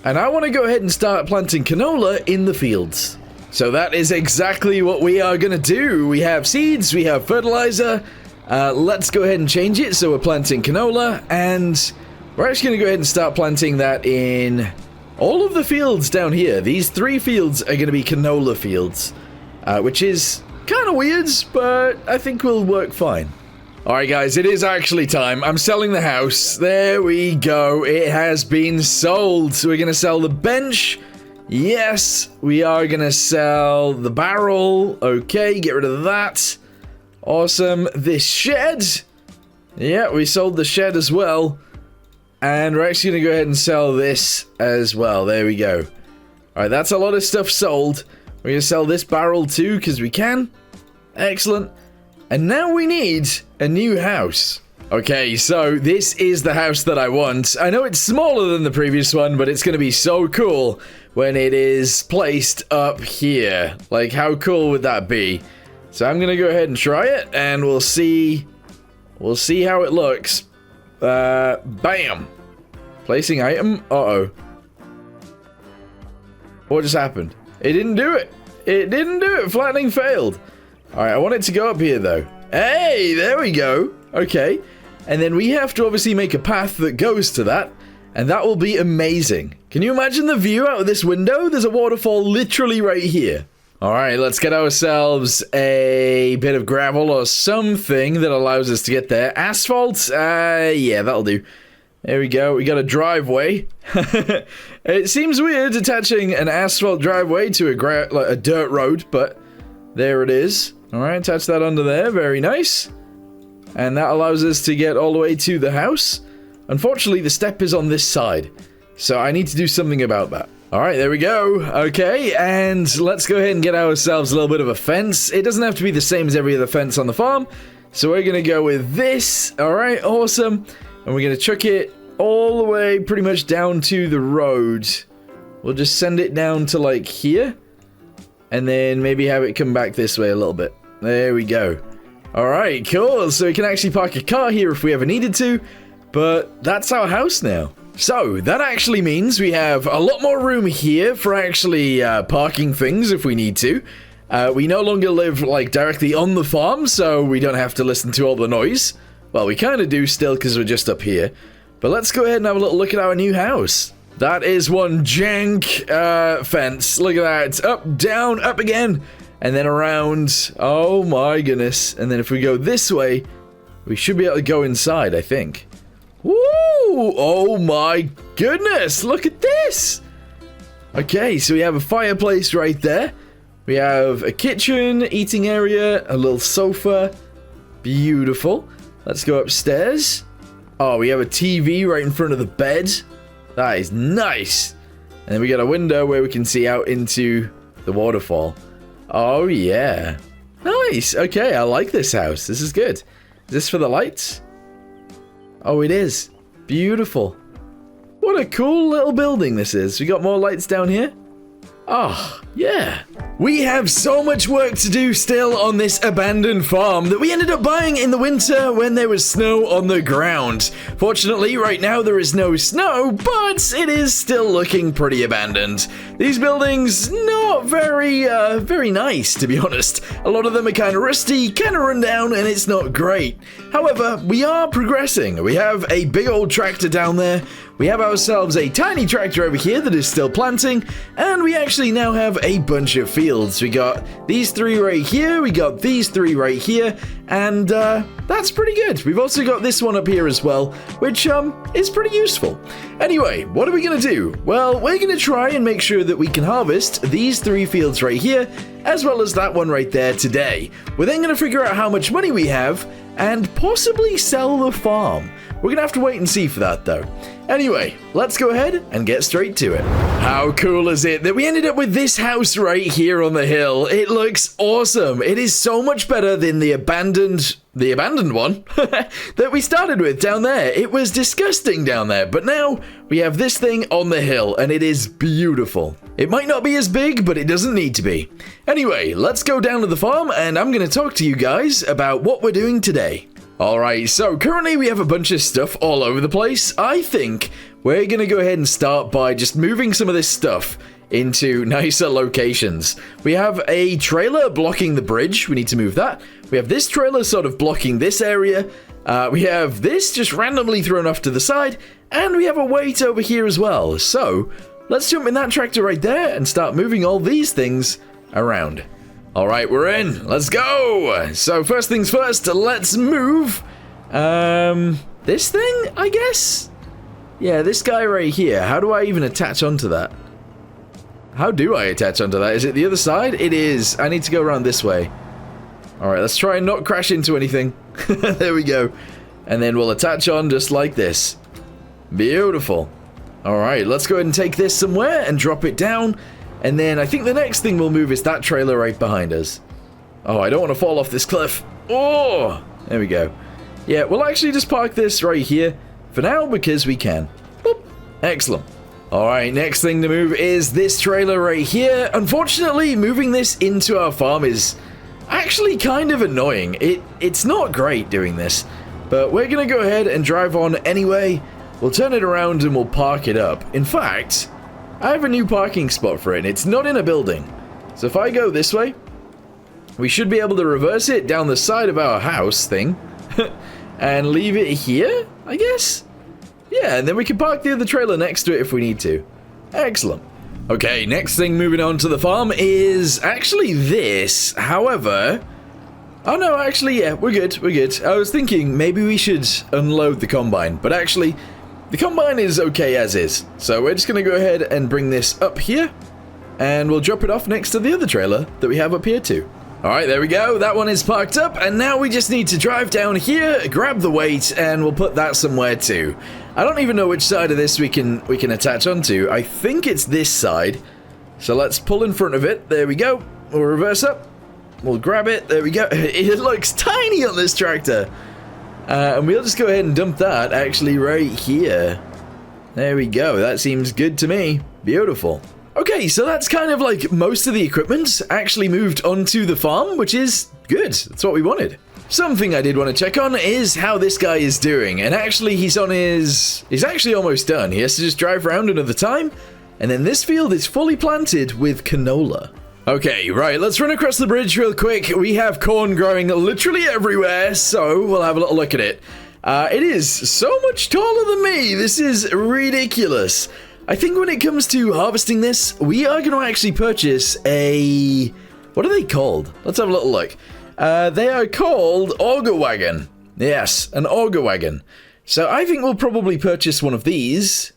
and I want to go ahead and start planting canola in the fields. So that is exactly what we are going to do. We have seeds, we have fertilizer. Let's go ahead and change it. So we're planting canola, and we're actually going to go ahead and start planting that in all of the fields down here. These 3 fields are going to be canola fields, which is kind of weird, but I think will work fine. Alright guys, it is actually time. I'm selling the house. There we go. It has been sold. So we're going to sell the bench. Yes, we are gonna sell the barrel. Okay, get rid of that. Awesome. This shed. Yeah, we sold the shed as well. And we're actually gonna go ahead and sell this as well. There we go. Alright, that's a lot of stuff sold. We're gonna sell this barrel too, because we can. Excellent. And now we need a new house. Okay, so this is the house that I want. I know it's smaller than the previous one, but it's gonna be so cool when it is placed up here. Like, how cool would that be? So I'm gonna go ahead and try it, and we'll see how it looks. Bam. Placing item. Uh-oh. What just happened? It didn't do it. It didn't do it. Flattening failed. Alright, I want it to go up here, though. Hey, there we go. Okay. And then we have to obviously make a path that goes to that. And that will be amazing. Can you imagine the view out of this window? There's a waterfall literally right here. Alright, let's get ourselves a bit of gravel or something that allows us to get there. Asphalt? Yeah, that'll do. There we go. We got a driveway. It seems weird attaching an asphalt driveway to a dirt road, but there it is. Alright, attach that onto there. Very nice. And that allows us to get all the way to the house. Unfortunately, the step is on this side, so I need to do something about that. Alright, there we go. Okay, and let's go ahead and get ourselves a little bit of a fence. It doesn't have to be the same as every other fence on the farm, so we're going to go with this. Alright, awesome. And we're going to chuck it all the way pretty much down to the road. We'll just send it down to like here, and then maybe have it come back this way a little bit. There we go. Alright, cool. So we can actually park a car here if we ever needed to. But that's our house now. So, that actually means we have a lot more room here for actually parking things if we need to. We no longer live, like, directly on the farm, so we don't have to listen to all the noise. Well, we kind of do still because we're just up here. But let's go ahead and have a little look at our new house. That is one jank fence. Look at that. Up, down, up again. And then around. Oh my goodness. And then if we go this way, we should be able to go inside, I think. Woo! Oh my goodness. Look at this. Okay, so we have a fireplace right there. We have a kitchen, eating area, a little sofa. Beautiful. Let's go upstairs. Oh, we have a TV right in front of the bed. That is nice. And then we got a window where we can see out into the waterfall. Oh, yeah. Nice. Okay, I like this house. This is good. Is this for the lights? Oh, it is. Beautiful. What a cool little building this is. We got more lights down here. Oh, yeah. We have so much work to do still on this abandoned farm that we ended up buying in the winter when there was snow on the ground. Fortunately, right now there is no snow, but it is still looking pretty abandoned. These buildings, not very nice, to be honest. A lot of them are kind of rusty, kind of run down, and it's not great. However, we are progressing. We have a big old tractor down there. We have ourselves a tiny tractor over here that is still planting, and we actually now have a bunch of fields. We got these 3 right here, we got these 3 right here, and that's pretty good. We've also got this one up here as well, which is pretty useful. Anyway, what are we going to do? Well, we're going to try and make sure that we can harvest these 3 fields right here, as well as that one right there today. We're then going to figure out how much money we have, and possibly sell the farm. We're going to have to wait and see for that, though. Anyway, let's go ahead and get straight to it. How cool is it that we ended up with this house right here on the hill? It looks awesome. It is so much better than the abandoned one that we started with down there. It was disgusting down there, but now we have this thing on the hill, and it is beautiful. It might not be as big, but it doesn't need to be. Anyway, let's go down to the farm, and I'm going to talk to you guys about what we're doing today. Alright, so currently we have a bunch of stuff all over the place. I think we're going to go ahead and start by just moving some of this stuff into nicer locations. We have a trailer blocking the bridge. We need to move that. We have this trailer sort of blocking this area. We have this just randomly thrown off to the side. And we have a weight over here as well. So let's jump in that tractor right there and start moving all these things around. Alright, we're in. Let's go. So first things first, let's move this thing, I guess? Yeah, this guy right here. How do I even attach onto that? How do I attach onto that? Is it the other side? It is. I need to go around this way. Alright, let's try and not crash into anything. There we go. And then we'll attach on just like this. Beautiful. Alright, let's go ahead and take this somewhere and drop it down. And then I think the next thing we'll move is that trailer right behind us. Oh, I don't want to fall off this cliff. Oh, there we go. Yeah, we'll actually just park this right here for now because we can. Boop. Excellent. Alright, next thing to move is this trailer right here. Unfortunately, moving this into our farm is actually kind of annoying. It's not great doing this, but we're going to go ahead and drive on anyway. We'll turn it around and we'll park it up. In fact, I have a new parking spot for it, and it's not in a building. So if I go this way, we should be able to reverse it down the side of our house thing and leave it here, I guess? Yeah, and then we can park the other trailer next to it if we need to. Excellent. Okay, next thing moving on to the farm is actually this. However, oh no, actually, yeah, we're good, we're good. I was thinking maybe we should unload the combine, but actually, the combine is okay as is, so we're just going to go ahead and bring this up here, and we'll drop it off next to the other trailer that we have up here too. Alright, there we go, that one is parked up, and now we just need to drive down here, grab the weight, and we'll put that somewhere too. I don't even know which side of this we can attach onto. I think it's this side, so let's pull in front of it. There we go. We'll reverse up, we'll grab it, there we go. It looks tiny on this tractor. And we'll just go ahead and dump that actually right here. There we go. That seems good to me. Beautiful. Okay, so that's kind of like most of the equipment actually moved onto the farm, which is good. That's what we wanted. something I did want to check on is how this guy is doing. And actually, he's actually almost done. He has to just drive around another time. And then this field is fully planted with canola. Okay, right, let's run across the bridge real quick. We have corn growing literally everywhere, so we'll have a little look at it. It is so much taller than me. This is ridiculous. I think when it comes to harvesting this, we are going to actually purchase a... What are they called? Let's have a little look. They are called auger wagon. Yes, an auger wagon. So I think we'll probably purchase one of these.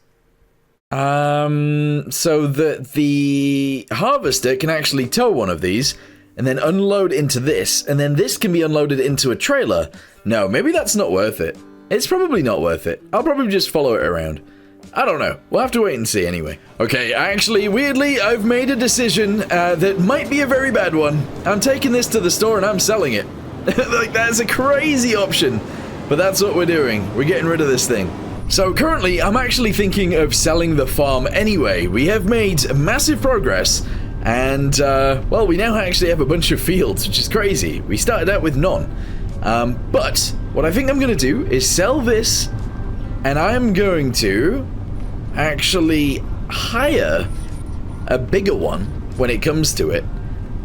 So that the harvester can actually tow one of these and then unload into this, and then this can be unloaded into a trailer. No, maybe that's not worth it. It's probably not worth it. I'll probably just follow it around. I don't know. We'll have to wait and see anyway. Okay, actually, weirdly, I've made a decision that might be a very bad one. I'm taking this to the store and I'm selling it. Like, that's a crazy option. But that's what we're doing. We're getting rid of this thing. So currently, I'm actually thinking of selling the farm anyway. We have made massive progress, and, well, we now actually have a bunch of fields, which is crazy. We started out with none. But what I think I'm going to do is sell this, and I'm going to actually hire a bigger one when it comes to it,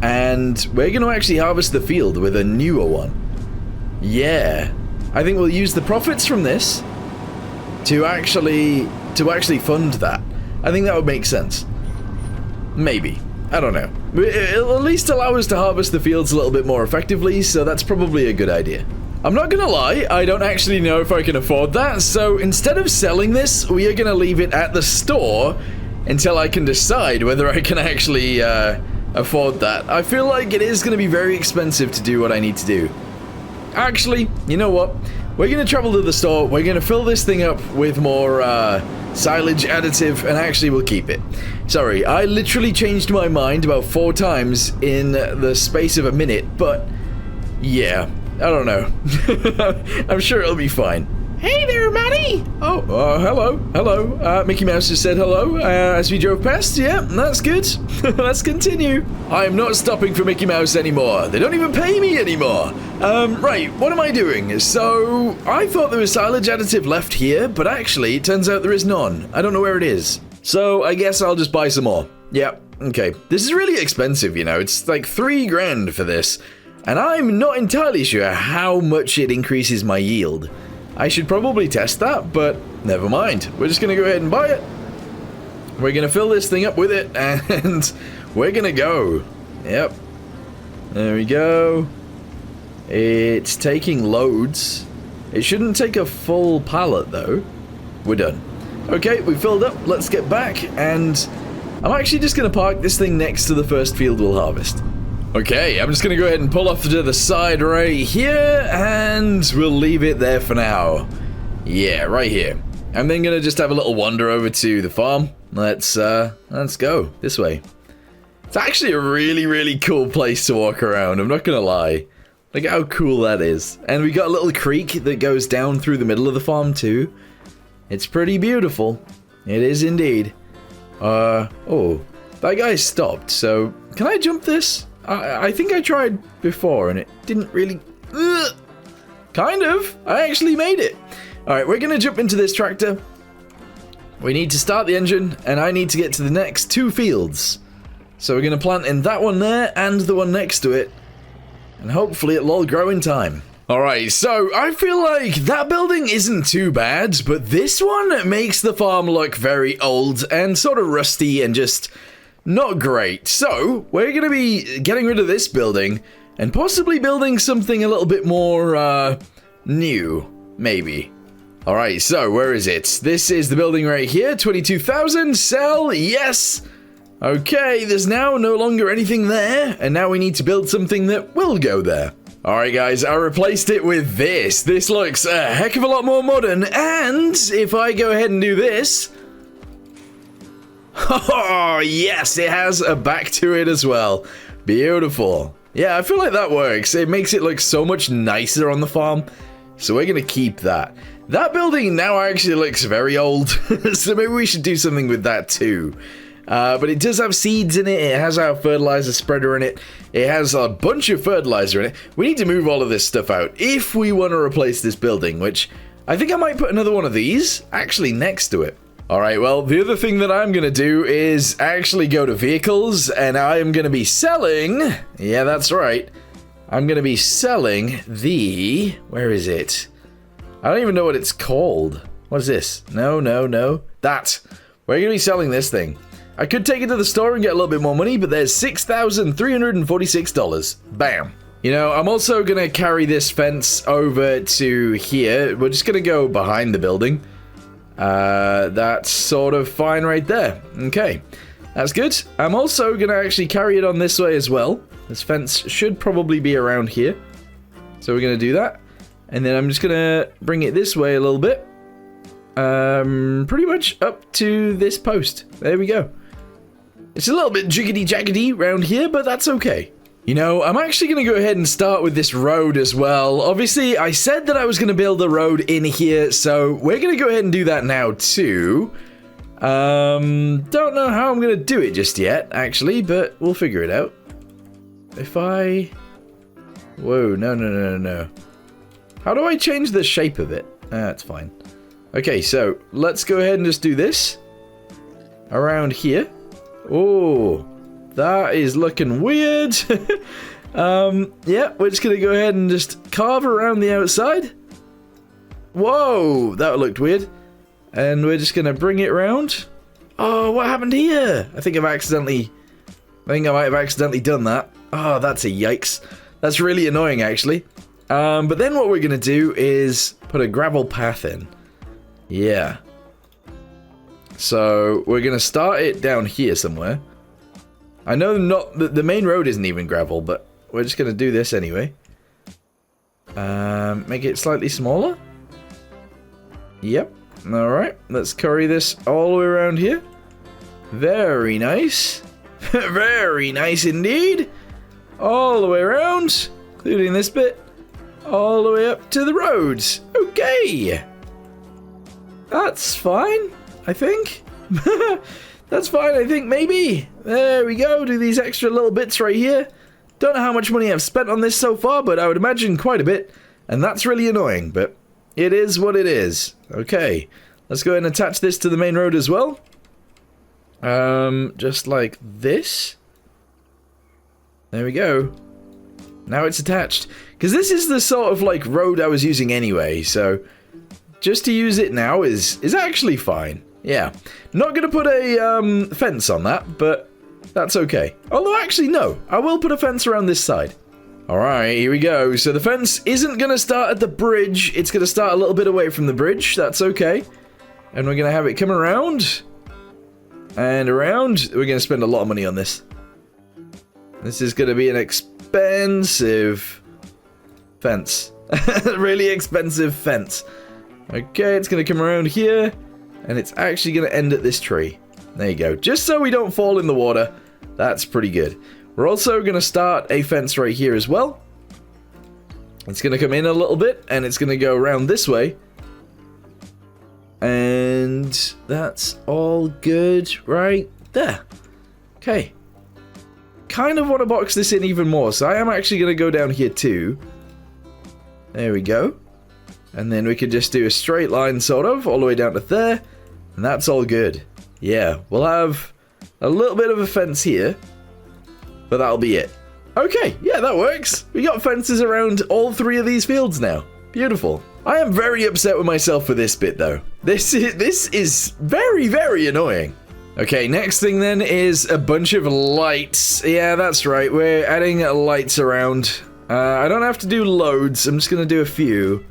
and we're going to actually harvest the field with a newer one. Yeah, I think we'll use the profits from this to actually fund that. I think that would make sense. Maybe. I don't know. It'll at least allow us to harvest the fields a little bit more effectively, so that's probably a good idea. I'm not gonna lie, I don't actually know if I can afford that, so instead of selling this, we are gonna leave it at the store until I can decide whether I can actually afford that. I feel like it is gonna be very expensive to do what I need to do. Actually, you know what? We're going to travel to the store, we're going to fill this thing up with more silage additive, and actually we'll keep it. Sorry, I literally changed my mind about 4 times in the space of a minute, but yeah, I don't know. I'm sure it'll be fine. Hey there, Matty! Oh, hello. Mickey Mouse just said hello as we drove past. Yeah, that's good. Let's continue. I am not stopping for Mickey Mouse anymore. They don't even pay me anymore. Right, what am I doing? So, I thought there was silage additive left here, but actually, it turns out there is none. I don't know where it is. So, I guess I'll just buy some more. Yeah, okay. This is really expensive, you know. It's like 3 grand for this. And I'm not entirely sure how much it increases my yield. I should probably test that, but never mind. We're just going to go ahead and buy it. We're going to fill this thing up with it, and we're going to go. Yep. There we go. It's taking loads. It shouldn't take a full pallet, though. We're done. Okay, we filled up. Let's get back, and I'm actually just going to park this thing next to the first field we'll harvest. Okay, I'm just going to go ahead and pull off to the side right here, and we'll leave it there for now. Yeah, right here. I'm then going to just have a little wander over to the farm. Let's go this way. It's actually a really, really cool place to walk around, I'm not going to lie. Look at how cool that is. And we got a little creek that goes down through the middle of the farm too. It's pretty beautiful. It is indeed. Oh, that guy stopped, so can I jump this? I think I tried before and it didn't really... Kind of. I actually made it. Alright, we're going to jump into this tractor. We need to start the engine and I need to get to the next 2 fields. So we're going to plant in that one there and the one next to it. And hopefully it'll all grow in time. Alright, so I feel like that building isn't too bad, but this one makes the farm look very old and sort of rusty and just... not great. So, we're going to be getting rid of this building and possibly building something a little bit more, new, maybe. Alright, so where is it? This is the building right here, 22,000, sell, yes! Okay, there's now no longer anything there, and now we need to build something that will go there. Alright guys, I replaced it with this. This looks a heck of a lot more modern, and if I go ahead and do this... Oh, yes, it has a back to it as well. Beautiful. Yeah, I feel like that works. It makes it look so much nicer on the farm. So we're going to keep that. That building now actually looks very old. So maybe we should do something with that too. But it does have seeds in it. It has our fertilizer spreader in it. It has a bunch of fertilizer in it. We need to move all of this stuff out if we want to replace this building, which I think I might put another one of these actually next to it. All right, well, the other thing that I'm going to do is actually go to vehicles, and I am going to be selling, yeah, that's right, I'm going to be selling the, where is it? I don't even know what it's called. What is this? No, that. We're going to be selling this thing. I could take it to the store and get a little bit more money, but there's $6,346. Bam. You know, I'm also going to carry this fence over to here. We're just going to go behind the building. That's sort of fine right there. Okay, that's good. I'm also going to actually carry it on this way as well. This fence should probably be around here. So we're going to do that. And then I'm just going to bring it this way a little bit. Pretty much up to this post. There we go. It's a little bit jiggity-jaggedy around here, but that's okay. You know, I'm actually going to go ahead and start with this road as well. Obviously, I said that I was going to build a road in here, so we're going to go ahead and do that now too. Don't know how I'm going to do it just yet, actually, but we'll figure it out. If I... Whoa, no. How do I change the shape of it? That's fine. Okay, so let's go ahead and just do this. Around here. Oh... That is looking weird. Yeah, we're just going to go ahead and just carve around the outside. Whoa, that looked weird. And we're just going to bring it around. Oh, what happened here? I think I might have accidentally done that. Oh, that's a yikes. That's really annoying, actually. But then what we're going to do is put a gravel path in. Yeah. So we're going to start it down here somewhere. I know the main road isn't even gravel, but we're just going to do this anyway. Make it slightly smaller. Yep. Alright, let's curry this all the way around here. Very nice. Very nice indeed. All the way around, including this bit. All the way up to the roads. Okay. That's fine, I think. That's fine, I think, maybe. There we go, do these extra little bits right here. Don't know how much money I've spent on this so far, but I would imagine quite a bit. And that's really annoying, but it is what it is. Okay, let's go ahead and attach this to the main road as well. Just like this. There we go. Now it's attached. Because this is the sort of, like, road I was using anyway, so just to use it now is actually fine. Yeah, not going to put a fence on that, but that's okay. Although, actually, no. I will put a fence around this side. Alright, here we go. So the fence isn't going to start at the bridge. It's going to start a little bit away from the bridge. That's okay. And we're going to have it come around. And around. We're going to spend a lot of money on this. This is going to be an expensive fence. Really expensive fence. Okay, it's going to come around here. And it's actually going to end at this tree. There you go. Just so we don't fall in the water. That's pretty good. We're also going to start a fence right here as well. It's going to come in a little bit. And it's going to go around this way. And that's all good right there. Okay. Kind of want to box this in even more. So I am actually going to go down here too. There we go. And then we could just do a straight line, sort of, all the way down to there. And that's all good. Yeah, we'll have a little bit of a fence here. But that'll be it. Okay, yeah, that works. We got fences around all three of these fields now. Beautiful. I am very upset with myself for this bit, though. This is very, very annoying. Okay, next thing then is a bunch of lights. Yeah, that's right. We're adding lights around. I don't have to do loads. I'm just going to do a few.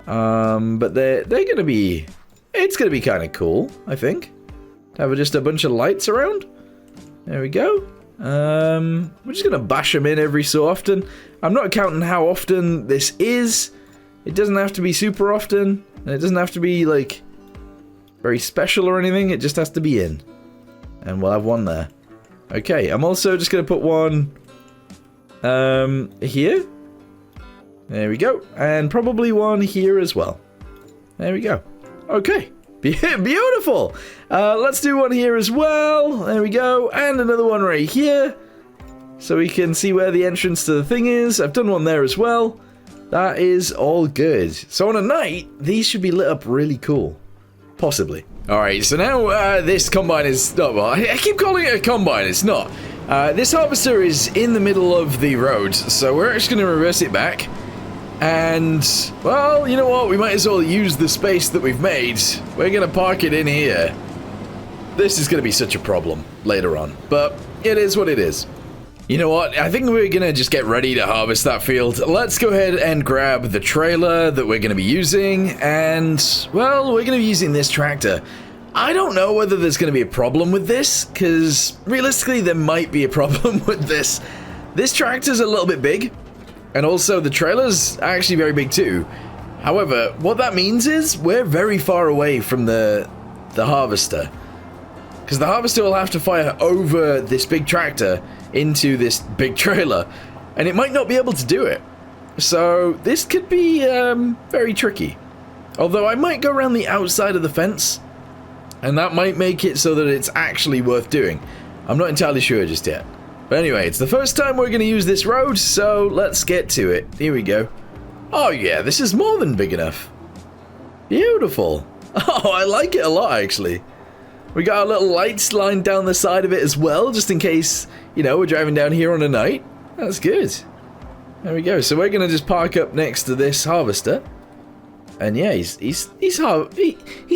But they're gonna be, it's gonna be kind of cool, I think, to have just a bunch of lights around. There we go. We're just gonna bash them in every so often. I'm not counting how often this is. It doesn't have to be super often, and it doesn't have to be like very special or anything. It just has to be in, and we'll have one there. Okay, I'm also just gonna put one here. There we go. And probably one here as well. There we go. Okay. Beautiful. Let's do one here as well. There we go. And another one right here. So we can see where the entrance to the thing is. I've done one there as well. That is all good. So on a night, these should be lit up really cool. Possibly. Alright, so now this combine is... Oh, well, I keep calling it a combine. It's not. This harvester is in the middle of the road. So we're actually going to reverse it back. And, well, you know what? We might as well use the space that we've made. We're going to park it in here. This is going to be such a problem later on. But it is what it is. You know what? I think we're going to just get ready to harvest that field. Let's go ahead and grab the trailer that we're going to be using. And, well, we're going to be using this tractor. I don't know whether there's going to be a problem with this, because realistically there might be a problem with this. This tractor's a little bit big, and also the trailer's actually very big too. However, what that means is we're very far away from the harvester, because the harvester will have to fire over this big tractor into this big trailer, and it might not be able to do it. So this could be very tricky. Although I might go around the outside of the fence, and that might make it so that it's actually worth doing. I'm not entirely sure just yet. But anyway, it's the first time we're going to use this road, so let's get to it. Here we go. Oh yeah, this is more than big enough. Beautiful. Oh, I like it a lot, actually. We got our little lights lined down the side of it as well, just in case, you know, we're driving down here on a night. That's good. There we go. So we're going to just park up next to this harvester. And yeah, he's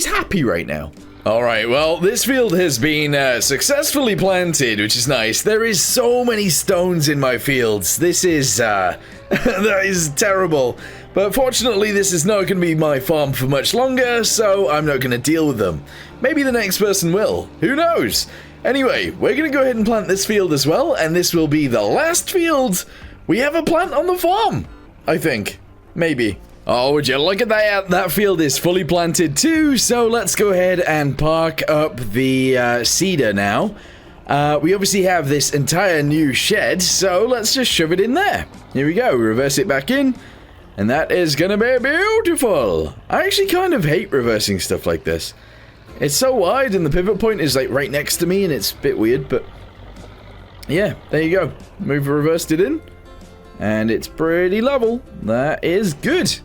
happy right now. Alright, well, this field has been successfully planted, which is nice. There is so many stones in my fields. This is, that is terrible. But fortunately, this is not going to be my farm for much longer, so I'm not going to deal with them. Maybe the next person will. Who knows? Anyway, we're going to go ahead and plant this field as well, and this will be the last field we ever plant on the farm, I think. Maybe. Oh, would you look at that? That field is fully planted too, so let's go ahead and park up the cedar now. We obviously have this entire new shed, so let's just shove it in there. Here we go, reverse it back in, and that is gonna be beautiful. I actually kind of hate reversing stuff like this. It's so wide, and the pivot point is like right next to me, and it's a bit weird, but yeah, there you go. We've reversed it in, and it's pretty level. That is good.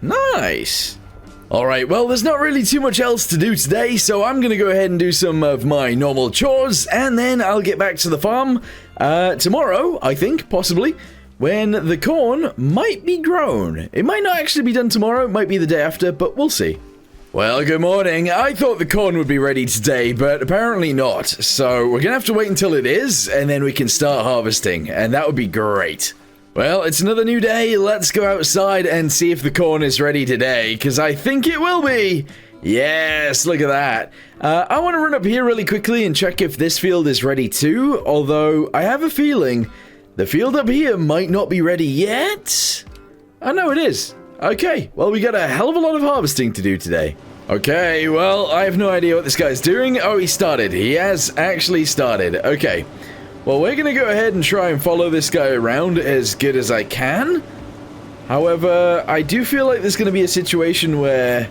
Nice. Alright, well, there's not really too much else to do today, so I'm gonna go ahead and do some of my normal chores, and then I'll get back to the farm tomorrow, I think, possibly, when the corn might be grown. It might not actually be done tomorrow, it might be the day after, but we'll see. Well, good morning. I thought the corn would be ready today, but apparently not. So we're gonna have to wait until it is, and then we can start harvesting, and that would be great. Well, it's another new day. Let's go outside and see if the corn is ready today, because I think it will be. Yes, look at that. I want to run up here really quickly and check if this field is ready too, although I have a feeling the field up here might not be ready yet. Oh, no, it is. Okay, well, we got a hell of a lot of harvesting to do today. Okay, well, I have no idea what this guy's doing. Oh, he started. He has actually started. Okay. Well, we're going to go ahead and try and follow this guy around as good as I can. However, I do feel like there's going to be a situation where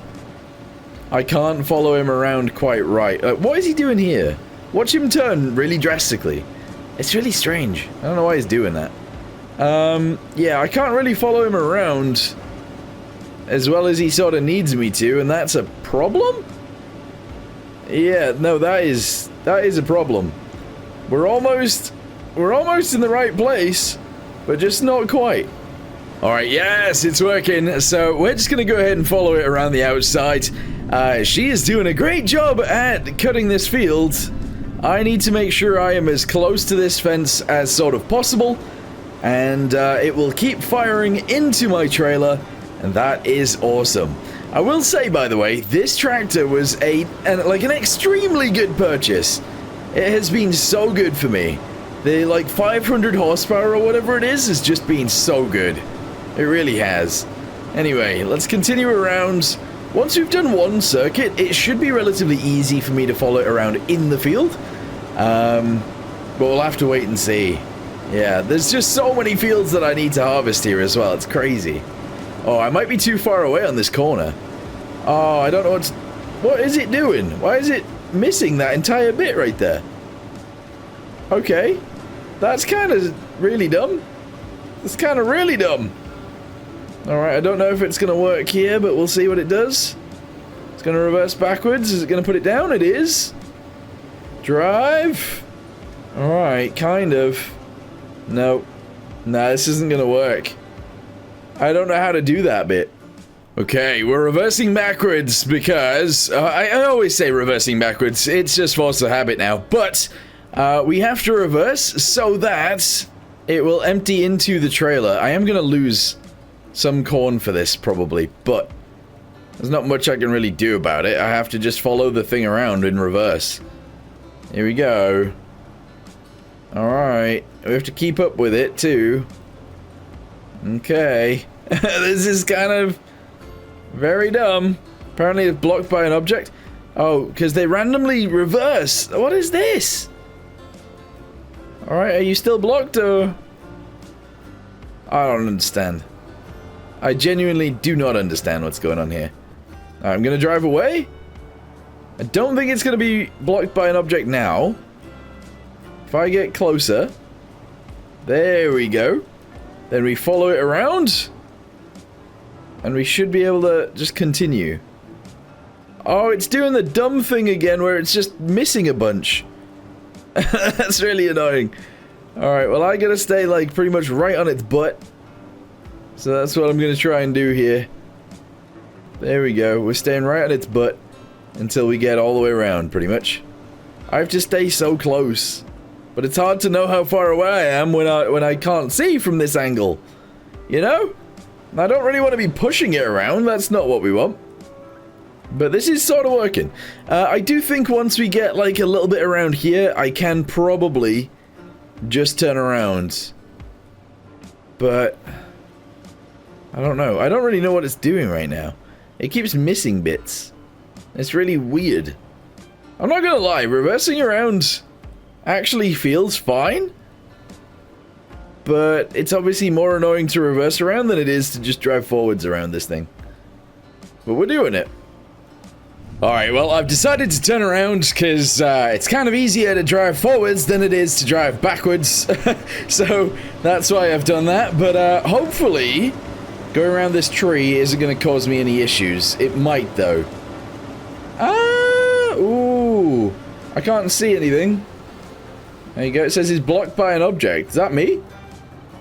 I can't follow him around quite right. What is he doing here? Watch him turn really drastically. It's really strange. I don't know why he's doing that. Yeah, I can't really follow him around as well as he sort of needs me to, and that's a problem? Yeah, no, that is a problem. We're almost in the right place, but just not quite. Alright, yes, it's working. So we're just going to go ahead and follow it around the outside. She is doing a great job at cutting this field. I need to make sure I am as close to this fence as sort of possible. And it will keep firing into my trailer, and that is awesome. I will say, by the way, this tractor was an extremely good purchase. It has been so good for me. The, 500 horsepower or whatever it is has just been so good. It really has. Anyway, let's continue around. Once we've done one circuit, it should be relatively easy for me to follow it around in the field. But we'll have to wait and see. Yeah, there's just so many fields that I need to harvest here as well. It's crazy. Oh, I might be too far away on this corner. Oh, I don't know what to... What is it doing? Why is it missing that entire bit right there? Okay. That's kind of really dumb. That's kind of really dumb. Alright, I don't know if it's going to work here, but we'll see what it does. It's going to reverse backwards. Is it going to put it down? It is. Drive. Alright, kind of. No. Nah, this isn't going to work. I don't know how to do that bit. Okay, we're reversing backwards because... I always say reversing backwards. It's just force of habit now. But we have to reverse so that it will empty into the trailer. I am going to lose some corn for this, probably. But there's not much I can really do about it. I have to just follow the thing around in reverse. Here we go. Alright. We have to keep up with it, too. Okay. This is kind of very dumb. Apparently it's blocked by an object. Oh, because they randomly reverse. What is this? Alright, are you still blocked, or... I don't understand. I genuinely do not understand what's going on here. I'm gonna drive away. I don't think it's gonna be blocked by an object now. If I get closer... There we go. Then we follow it around. And we should be able to just continue. Oh, it's doing the dumb thing again where it's just missing a bunch. That's really annoying. Alright, well I gotta stay like pretty much right on its butt. So that's what I'm gonna try and do here. There we go. We're staying right on its butt until we get all the way around, pretty much. I have to stay so close. But it's hard to know how far away I am when I can't see from this angle. You know? I don't really want to be pushing it around. That's not what we want. But this is sort of working. I do think once we get like a little bit around here, I can probably just turn around. But I don't know. I don't really know what it's doing right now. It keeps missing bits. It's really weird. I'm not gonna lie, reversing around actually feels fine. But it's obviously more annoying to reverse around than it is to just drive forwards around this thing. But we're doing it. Alright, well, I've decided to turn around because it's kind of easier to drive forwards than it is to drive backwards. So that's why I've done that. But hopefully, going around this tree isn't going to cause me any issues. It might, though. Ooh. I can't see anything. There you go. It says he's blocked by an object. Is that me?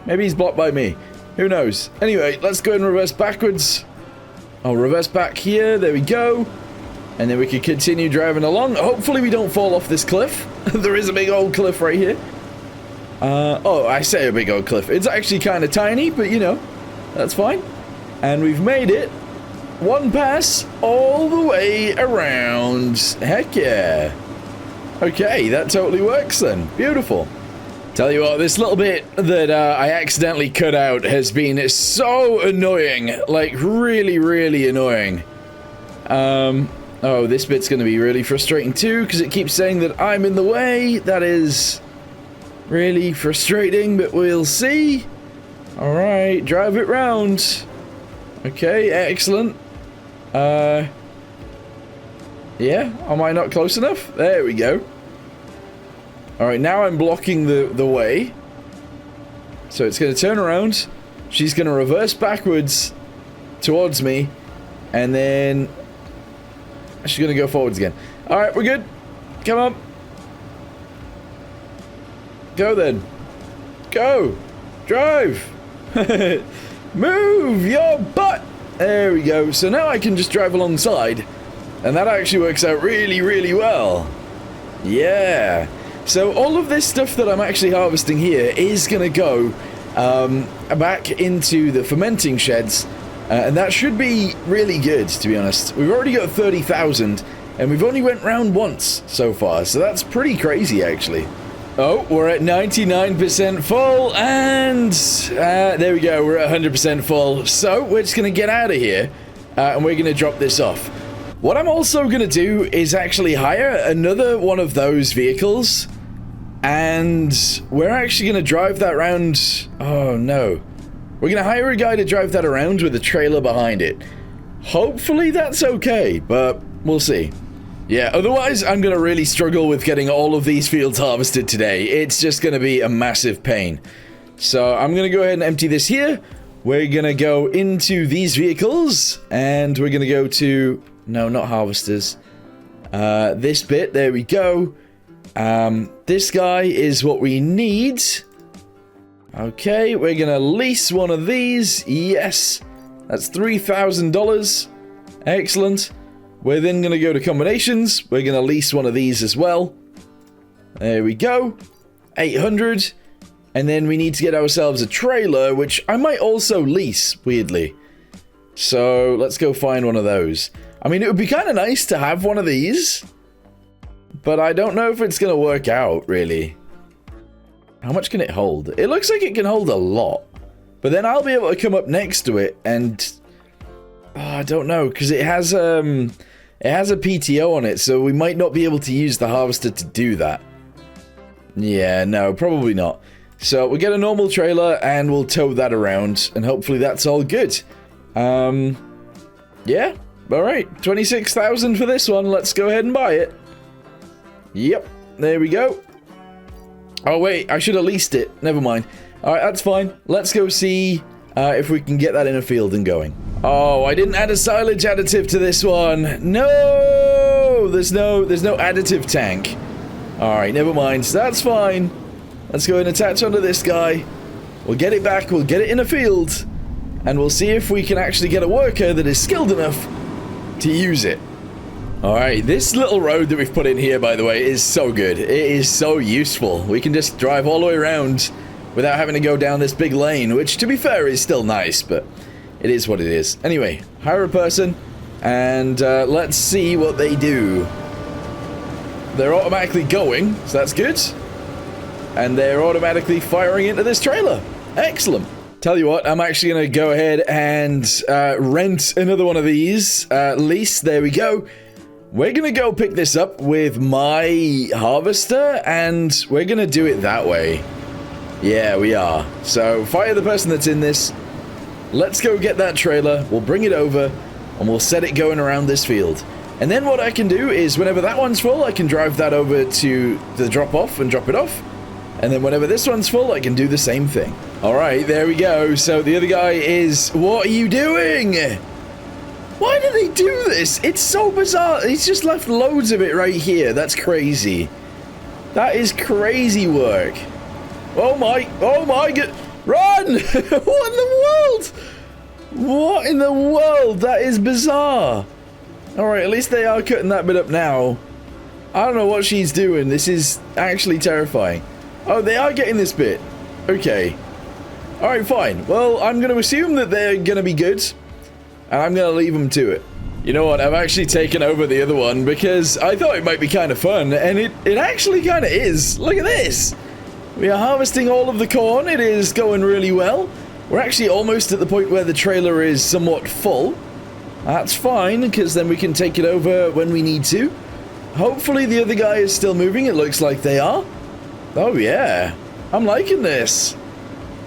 Maybe he's blocked by me. Who knows? Anyway, let's go and reverse backwards. I'll reverse back here. There we go. And then we can continue driving along. Hopefully we don't fall off this cliff. There is a big old cliff right here. Oh, I say a big old cliff. It's actually kind of tiny, but you know, that's fine. And we've made it. One pass all the way around. Heck yeah. Okay, that totally works then. Beautiful. Tell you what, this little bit that I accidentally cut out has been so annoying. Like, really, really annoying. Oh, this bit's going to be really frustrating too, because it keeps saying that I'm in the way. That is really frustrating, but we'll see. Alright, drive it round. Okay, excellent. Yeah, am I not close enough? There we go. Alright, now I'm blocking the way. So it's going to turn around. She's going to reverse backwards towards me. And then she's going to go forwards again. Alright, we're good. Come on. Go then. Go. Drive. Move your butt. There we go. So now I can just drive alongside. And that actually works out really, really well. Yeah. So all of this stuff that I'm actually harvesting here is going to go back into the fermenting sheds. And that should be really good, to be honest. We've already got 30,000, and we've only went round once so far. So that's pretty crazy, actually. Oh, we're at 99% full, and there we go. We're at 100% full. So we're just going to get out of here, and we're going to drop this off. What I'm also going to do is actually hire another one of those vehicles, and we're actually going to drive that round. Oh, no. We're going to hire a guy to drive that around with a trailer behind it. Hopefully that's okay, but We'll see. Yeah, otherwise I'm going to really struggle with getting all of these fields harvested today. It's just going to be a massive pain. So I'm going to go ahead and empty this here. We're going to go into these vehicles. And we're going to go to... No, not harvesters. This bit, there we go. This guy is what we need. Okay, we're going to lease one of these. Yes, that's $3,000. Excellent. We're then going to go to combinations. We're going to lease one of these as well. There we go. 800. And then we need to get ourselves a trailer, which I might also lease, weirdly. So let's go find one of those. I mean, it would be kind of nice to have one of these. But I don't know if it's going to work out, really. How much can it hold? It looks like it can hold a lot. But then I'll be able to come up next to it and... Oh, I don't know, because it has a PTO on it, so we might not be able to use the harvester to do that. Yeah, no, probably not. So we'll get a normal trailer and we'll tow that around, and hopefully that's all good. Yeah, alright, 26,000 for this one. Let's go ahead and buy it. Yep, there we go. Oh wait, I should have leased it. Never mind. Alright, that's fine. Let's go see if we can get that in a field and going. Oh, I didn't add a silage additive to this one. No! There's no additive tank. Alright, never mind. So that's fine. Let's go and attach onto this guy. We'll get it back. We'll get it in a field. And we'll see if we can actually get a worker that is skilled enough to use it. Alright, this little road that we've put in here, by the way, is so good. It is so useful. We can just drive all the way around without having to go down this big lane, which, to be fair, is still nice, but it is what it is. Anyway, hire a person, and let's see what they do. They're automatically going, so that's good. And they're automatically firing into this trailer. Excellent. Tell you what, I'm actually going to go ahead and rent another one of these. Lease, there we go. We're going to go pick this up with my harvester, and we're going to do it that way. Yeah, we are. So, fire the person that's in this. Let's go get that trailer. We'll bring it over, and we'll set it going around this field. And then what I can do is, whenever that one's full, I can drive that over to the drop-off and drop it off. And then whenever this one's full, I can do the same thing. Alright, there we go. So the other guy is... What are you doing? Why do they do this? It's so bizarre. He's just left loads of it right here. That's crazy. That is crazy work. Oh my god. Run! What in the world? What in the world? That is bizarre. Alright, at least they are cutting that bit up now. I don't know what she's doing. This is actually terrifying. Oh, they are getting this bit. Okay. Alright, fine. Well, I'm going to assume that they're going to be good. And I'm going to leave them to it. You know what? I've actually taken over the other one because I thought it might be kind of fun. And it actually kind of is. Look at this. We are harvesting all of the corn. It is going really well. We're actually almost at the point where the trailer is somewhat full. That's fine, because then we can take it over when we need to. Hopefully the other guy is still moving. It looks like they are. Oh yeah, I'm liking this.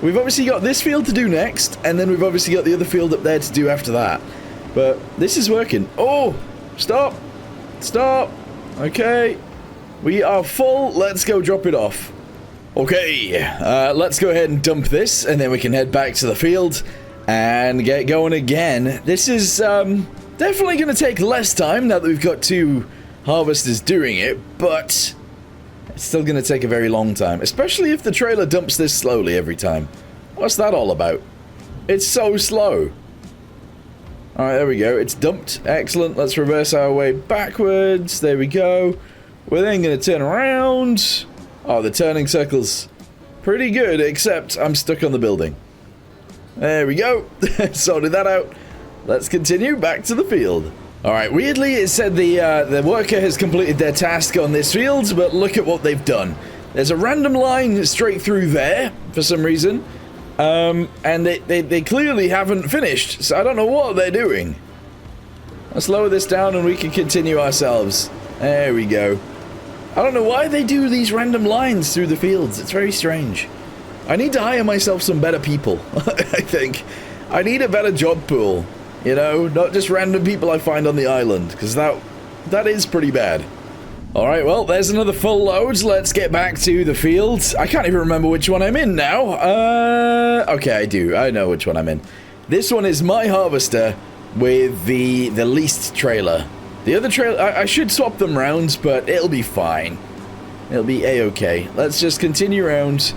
We've obviously got this field to do next, and then we've obviously got the other field up there to do after that. But this is working. Oh, stop. Stop. Okay. We are full. Let's go drop it off. Okay, let's go ahead and dump this, and then we can head back to the field and get going again. This is definitely going to take less time now that we've got two harvesters doing it, but it's still going to take a very long time, especially if the trailer dumps this slowly every time. What's that all about? It's so slow. Alright, there we go. It's dumped. Excellent. Let's reverse our way backwards. There we go. We're then going to turn around. Oh, the turning circle's pretty good, except I'm stuck on the building. There we go. Sorted that out. Let's continue back to the field. Alright, weirdly it said the worker has completed their task on this field, but look at what they've done. There's a random line straight through there, for some reason. And they clearly haven't finished, so I don't know what they're doing. Let's lower this down and we can continue ourselves. There we go. I don't know why they do these random lines through the fields. It's very strange. I need to hire myself some better people, I think. I need a better job pool, you know? Not just random people I find on the island, because that That is pretty bad. Alright, well, there's another full load. Let's get back to the field. I can't even remember which one I'm in now. Okay, I do. I know which one I'm in. This one is my harvester with the least trailer. The other trailer, I should swap them round, but it'll be fine. It'll be a-okay. Let's just continue around,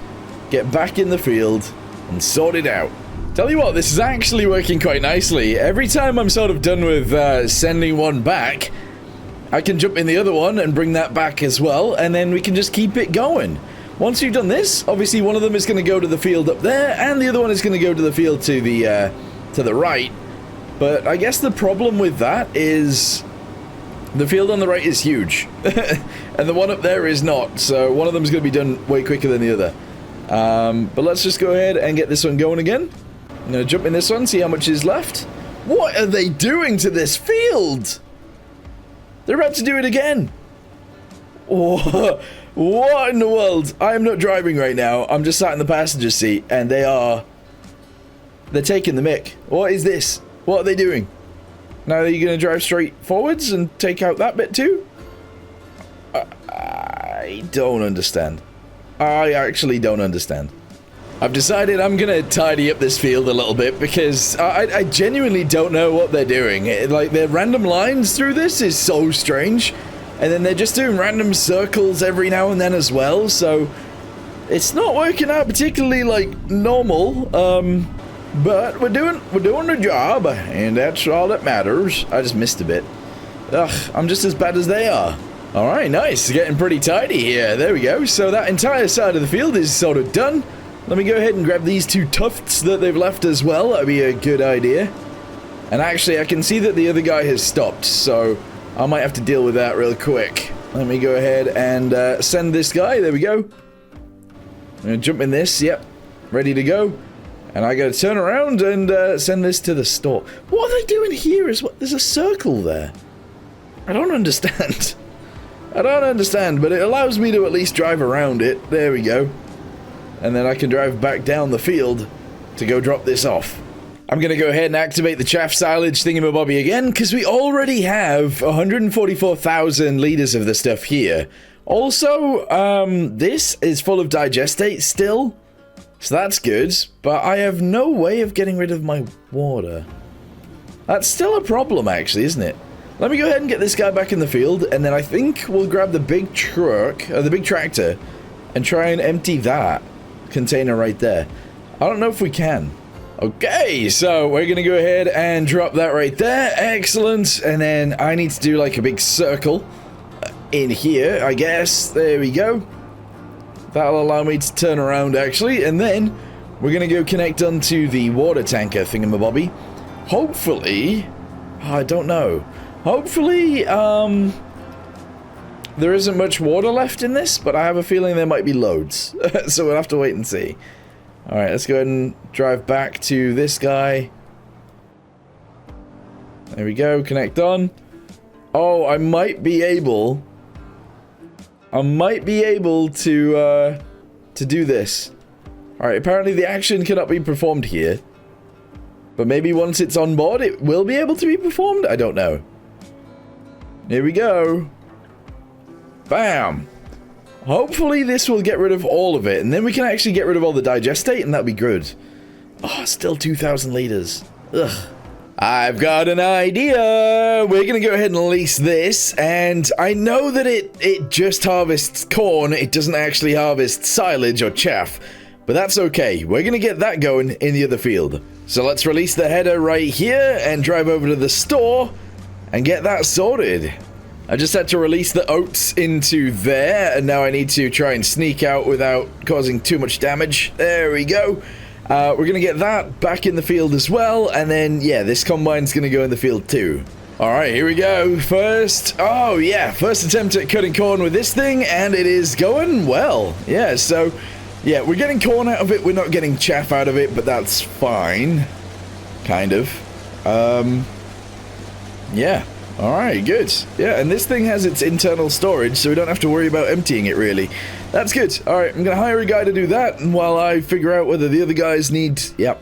get back in the field, and sort it out. Tell you what, this is actually working quite nicely. Every time I'm sort of done with sending one back, I can jump in the other one and bring that back as well, and then we can just keep it going. Once we've done this, obviously one of them is going to go to the field up there, and the other one is going to go to the field to the right. But I guess the problem with that is the field on the right is huge, and the one up there is not, so one of them is going to be done way quicker than the other. But let's just go ahead and get this one going again. I'm going to jump in this one, see how much is left. What are they doing to this field? They're about to do it again. What in the world? I am not driving right now. I'm just sat in the passenger seat, and they're taking the mick. What is this? What are they doing? Now are you going to drive straight forwards and take out that bit too? I don't understand. I actually don't understand. I've decided I'm going to tidy up this field a little bit because I genuinely don't know what they're doing. Like, their random lines through this is so strange. And then they're just doing random circles every now and then as well. So it's not working out particularly, like, normal. But we're doing the job, and that's all that matters. I just missed a bit. Ugh, I'm just as bad as they are. Alright, nice. Getting pretty tidy here. There we go. So that entire side of the field is sort of done. Let me go ahead and grab these two tufts that they've left as well. That'd be a good idea. And actually, I can see that the other guy has stopped, so I might have to deal with that real quick. Let me go ahead and send this guy. There we go. I'm going to jump in this. Yep. Ready to go. And I gotta turn around and send this to the store. What are they doing here as well? There's a circle there. I don't understand. I don't understand, but it allows me to at least drive around it. There we go. And then I can drive back down the field to go drop this off. I'm gonna go ahead and activate the chaff silage thingamabobby again, because we already have 144,000 liters of the stuff here. Also, this is full of digestate still. So that's good, but I have no way of getting rid of my water. That's still a problem, actually, isn't it? Let me go ahead and get this guy back in the field, and then I think we'll grab the big truck, or the big tractor, and try and empty that container right there. I don't know if we can. Okay, so we're gonna go ahead and drop that right there. Excellent. And then I need to do like a big circle in here, I guess. There we go. That'll allow me to turn around, actually, and then we're gonna go connect onto the water tanker thingamabobby. Hopefully, I don't know. Hopefully, there isn't much water left in this, but I have a feeling there might be loads. So we'll have to wait and see. Alright, let's go ahead and drive back to this guy. There we go, connect on. Oh, I might be able to do this. Alright, apparently the action cannot be performed here. But maybe once it's on board, it will be able to be performed? I don't know. Here we go. Bam. Hopefully this will get rid of all of it, and then we can actually get rid of all the digestate, and that'll be good. Oh, still 2,000 liters. Ugh. I've got an idea. We're gonna go ahead and lease this, and I know that it just harvests corn. It doesn't actually harvest silage or chaff, but that's okay. We're gonna get that going in the other field. So let's release the header right here and drive over to the store and get that sorted. I just had to release the oats into there, and now I need to try and sneak out without causing too much damage. There we go. We're gonna get that back in the field as well, and then, yeah, this combine's gonna go in the field too. Alright, here we go. First attempt at cutting corn with this thing, and it is going well. Yeah, so, yeah, we're getting corn out of it, we're not getting chaff out of it, but that's fine. Kind of. Yeah. Alright, good. Yeah, and this thing has its internal storage, so we don't have to worry about emptying it, really. That's good. Alright, I'm gonna hire a guy to do that, and while I figure out whether the other guys need... Yep.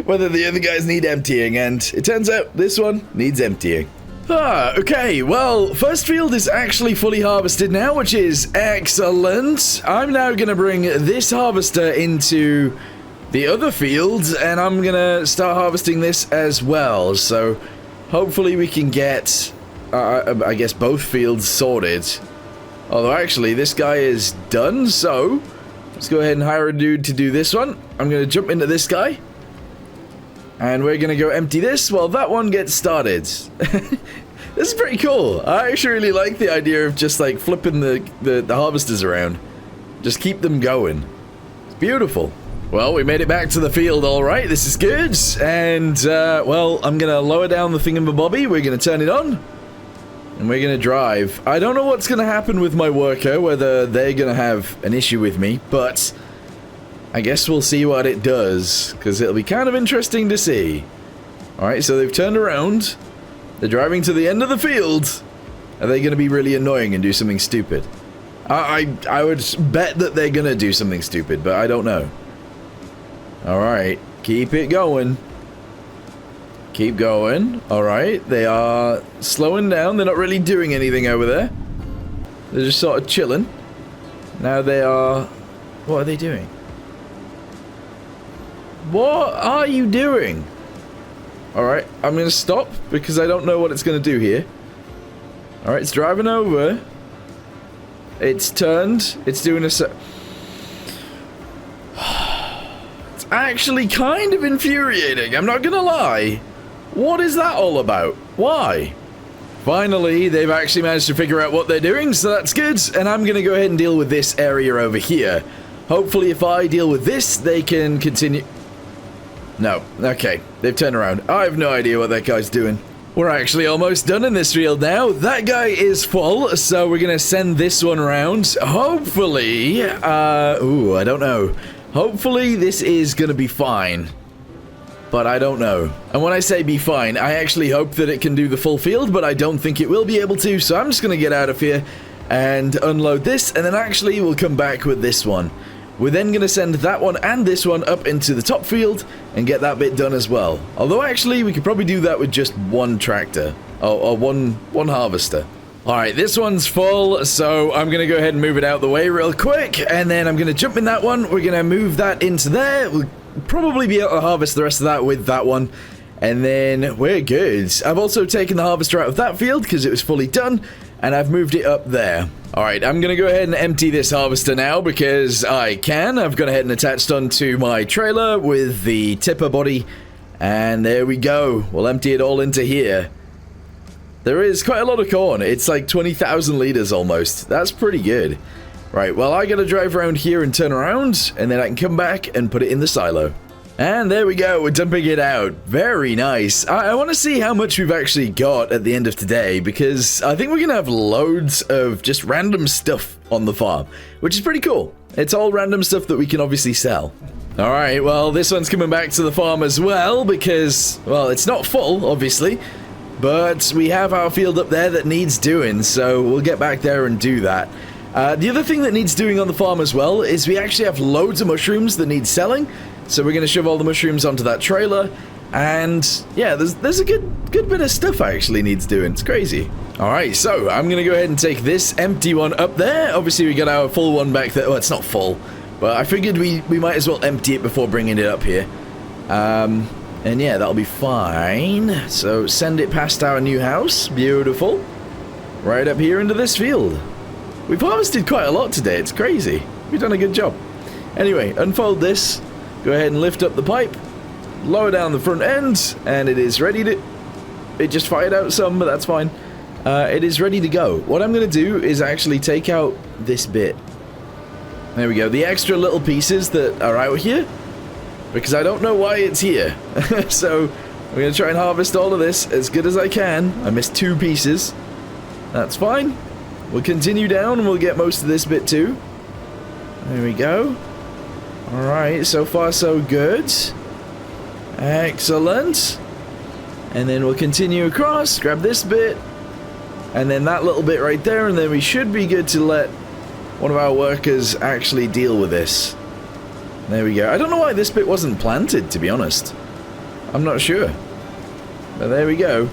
Whether the other guys need emptying, and it turns out this one needs emptying. Okay, well, first field is actually fully harvested now, which is excellent. I'm now going to bring this harvester into the other fields, and I'm going to start harvesting this as well. So, hopefully we can get, I guess, both fields sorted. Although, actually, this guy is done, so let's go ahead and hire a dude to do this one. I'm going to jump into this guy. And we're going to go empty this while that one gets started. This is pretty cool. I actually really like the idea of just like flipping the harvesters around. Just keep them going. It's beautiful. Well, we made it back to the field all right. This is good. And, well, I'm going to lower down the thingamabobby. We're going to turn it on. And we're going to drive. I don't know what's going to happen with my worker, whether they're going to have an issue with me, but I guess we'll see what it does, because it'll be kind of interesting to see. Alright, so they've turned around. They're driving to the end of the field. Are they going to be really annoying and do something stupid? I would bet that they're going to do something stupid, but I don't know. Alright, keep it going. Keep going. Alright, they are slowing down. They're not really doing anything over there. They're just sort of chilling. Now they are... What are they doing? What are you doing? Alright, I'm going to stop because I don't know what it's going to do here. Alright, it's driving over. It's turned. It's doing a... It's actually kind of infuriating, I'm not going to lie. What is that all about? Why? Finally, they've actually managed to figure out what they're doing, so that's good. And I'm going to go ahead and deal with this area over here. Hopefully, if I deal with this, they can continue... No. Okay. They've turned around. I have no idea what that guy's doing. We're actually almost done in this field now. That guy is full, so we're going to send this one around. Hopefully, ooh, I don't know. Hopefully, this is going to be fine. But I don't know. And when I say be fine, I actually hope that it can do the full field, but I don't think it will be able to, so I'm just going to get out of here and unload this, and then actually we'll come back with this one. We're then going to send that one and this one up into the top field and get that bit done as well. Although actually we could probably do that with just one tractor or one harvester. Alright, this one's full, so I'm going to go ahead and move it out the way real quick, and then I'm going to jump in that one. We're going to move that into there. We'll probably be able to harvest the rest of that with that one, and then we're good. I've also taken the harvester out of that field because it was fully done, and I've moved it up there. Alright, I'm going to go ahead and empty this harvester now because I can. I've gone ahead and attached onto my trailer with the tipper body, and there we go. We'll empty it all into here. There is quite a lot of corn. It's like 20,000 liters almost. That's pretty good. Right, well, I gotta drive around here and turn around, and then I can come back and put it in the silo. And there we go, we're dumping it out. Very nice. I want to see how much we've actually got at the end of today, because I think we're gonna have loads of just random stuff on the farm, which is pretty cool. It's all random stuff that we can obviously sell. Alright, well, this one's coming back to the farm as well, because, well, it's not full, obviously, but we have our field up there that needs doing, so we'll get back there and do that. The other thing that needs doing on the farm as well is we actually have loads of mushrooms that need selling, so we're going to shove all the mushrooms onto that trailer, and yeah, there's a good bit of stuff actually needs doing. It's crazy. Alright, so I'm going to go ahead and take this empty one up there. Obviously we got our full one back there. Well, it's not full, but I figured we might as well empty it before bringing it up here. And yeah, that'll be fine. So send it past our new house. Beautiful. Right up here into this field. We've harvested quite a lot today. It's crazy. We've done a good job. Anyway, unfold this. Go ahead and lift up the pipe. Lower down the front end. And it is ready to... It just fired out some, but that's fine. It is ready to go. What I'm going to do is actually take out this bit. There we go. The extra little pieces that are out here. Because I don't know why it's here. So I'm going to try and harvest all of this as good as I can. I missed 2 pieces. That's fine. We'll continue down and we'll get most of this bit too. There we go. Alright, so far so good. Excellent. And then we'll continue across, grab this bit, and then that little bit right there, and then we should be good to let one of our workers actually deal with this. There we go. I don't know why this bit wasn't planted, to be honest. I'm not sure. But there we go.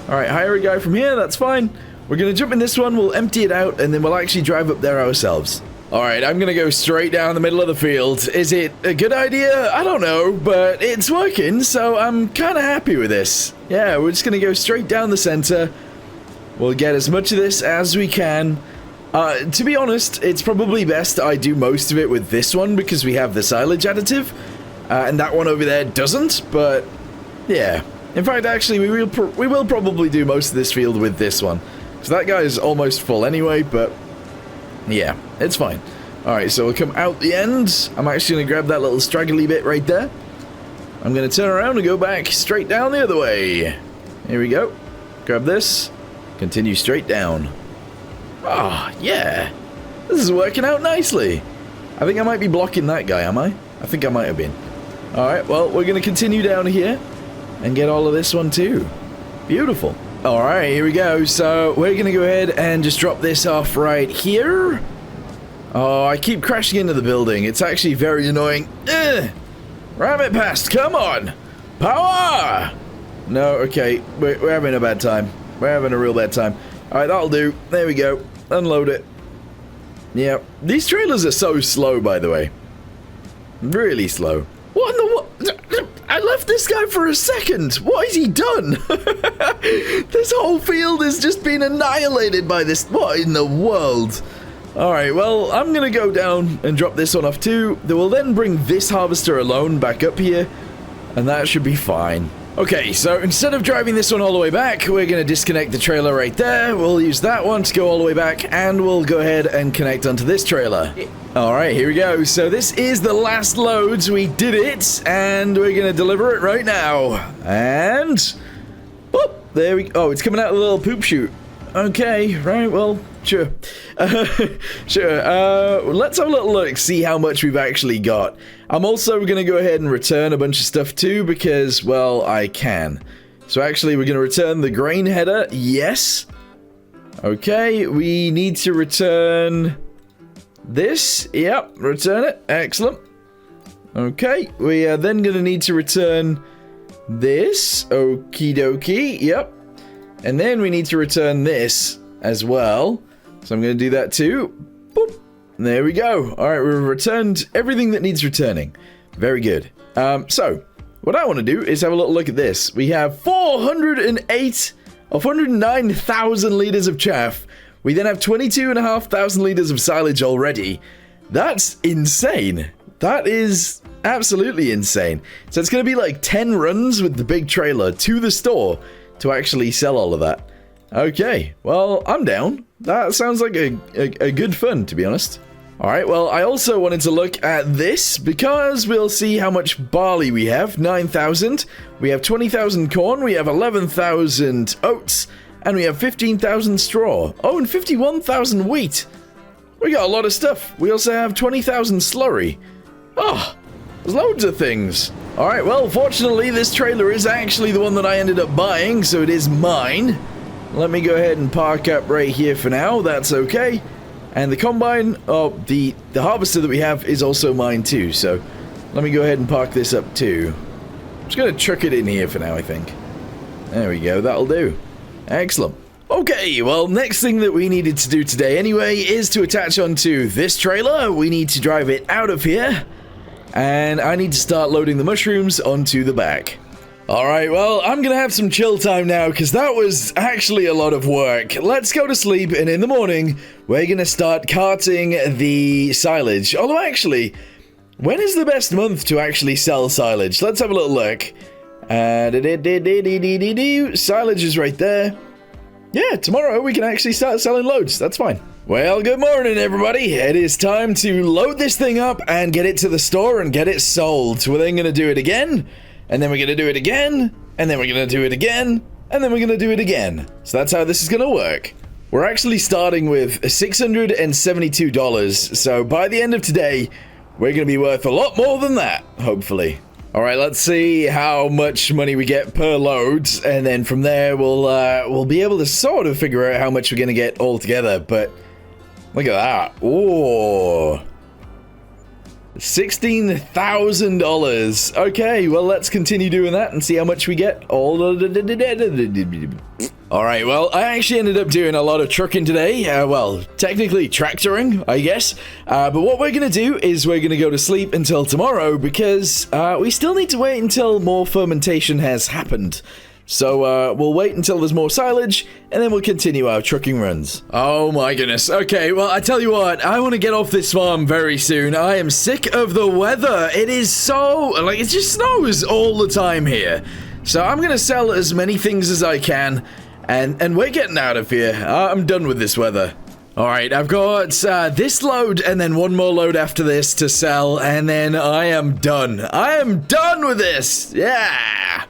All right, hire a guy from here. That's fine. We're going to jump in this one. We'll empty it out, and then we'll actually drive up there ourselves. All right, I'm going to go straight down the middle of the field. Is it a good idea? I don't know, but it's working, so I'm kind of happy with this. Yeah, we're just going to go straight down the center. We'll get as much of this as we can. To be honest, it's probably best I do most of it with this one because we have the silage additive, and that one over there doesn't, but yeah. In fact, actually, we will probably do most of this field with this one. So that guy is almost full anyway, but yeah, it's fine. Alright, so we'll come out the end. I'm actually going to grab that little straggly bit right there. I'm going to turn around and go back straight down the other way. Here we go. Grab this. Continue straight down. Ah, yeah. This is working out nicely. I think I might be blocking that guy, am I? I think I might have been. Alright, well, we're going to continue down here and get all of this one too. Beautiful. Alright, here we go. So, we're going to go ahead and just drop this off right here. Oh, I keep crashing into the building. It's actually very annoying. Ram it past. Come on. Power! No, okay. We're having a bad time. We're having a real bad time. Alright, that'll do. There we go. Unload it. Yeah. These trailers are so slow, by the way. Really slow. What in the what? I left this guy for a second. What has he done? This whole field has just been annihilated by this. What in the world? Alright, well, I'm going to go down and drop this one off too. They will then bring this harvester alone back up here, and that should be fine. Okay, so instead of driving this one all the way back, we're going to disconnect the trailer right there. We'll use that one to go all the way back, and we'll go ahead and connect onto this trailer. Alright, here we go. So this is the last loads. We did it, and we're going to deliver it right now. And boop, there we go. Oh, it's coming out of a little poop chute. Okay, right, well, sure. Sure. Let's have a little look, see how much we've actually got. I'm also going to go ahead and return a bunch of stuff too because, well, I can. So actually, we're going to return the grain header. Yes. Okay, we need to return this. Yep, return it. Excellent. Okay, we are then going to need to return this. Okie dokie. Yep. And then we need to return this as well. So I'm going to do that too. Boop. There we go. All right, we've returned everything that needs returning. Very good. So what I want to do is have a little look at this. We have 409,000 liters of chaff. We then have 22,500 liters of silage already. That's insane. That is absolutely insane. So it's going to be like 10 runs with the big trailer to the store to actually sell all of that. Okay, well, I'm down. That sounds like a good fun, to be honest. Alright, well, I also wanted to look at this because we'll see how much barley we have. 9,000. We have 20,000 corn. We have 11,000 oats. And we have 15,000 straw. Oh, and 51,000 wheat. We got a lot of stuff. We also have 20,000 slurry. Oh, there's loads of things. Alright, well, fortunately, this trailer is actually the one that I ended up buying, so it is mine. Let me go ahead and park up right here for now. That's okay. And the combine, oh, the harvester that we have is also mine too, so let me go ahead and park this up too. I'm just going to chuck it in here for now, I think. There we go, that'll do. Excellent. Okay, well, next thing that we needed to do today anyway is to attach onto this trailer. We need to drive it out of here. And I need to start loading the mushrooms onto the back. Alright, well, I'm gonna have some chill time now because that was actually a lot of work. Let's go to sleep, and in the morning, we're gonna start carting the silage. Although, actually, when is the best month to actually sell silage? Let's have a little look. Silage is right there. Yeah, tomorrow we can actually start selling loads. That's fine. Well, good morning, everybody. It is time to load this thing up and get it to the store and get it sold. We're then going to do it again, and then we're going to do it again, and then we're going to do it again, and then we're going to do it again. So that's how this is going to work. We're actually starting with $672, so by the end of today, we're going to be worth a lot more than that, hopefully. All right, let's see how much money we get per load, and then from there, we'll be able to sort of figure out how much we're going to get all together, but look at that. Oh, $16,000. Okay, well, let's continue doing that and see how much we get. Alright, well, I actually ended up doing a lot of trucking today. Well, technically tractoring, I guess. But what we're going to do is we're going to go to sleep until tomorrow because we still need to wait until more fermentation has happened. So we'll wait until there's more silage, and then we'll continue our trucking runs. Oh my goodness. Okay, well, I tell you what, I want to get off this farm very soon. I am sick of the weather. It is so, like, it just snows all the time here. So I'm going to sell as many things as I can. And we're getting out of here. I'm done with this weather. Alright, I've got this load and then one more load after this to sell, and then I am done. I am done with this! Yeah!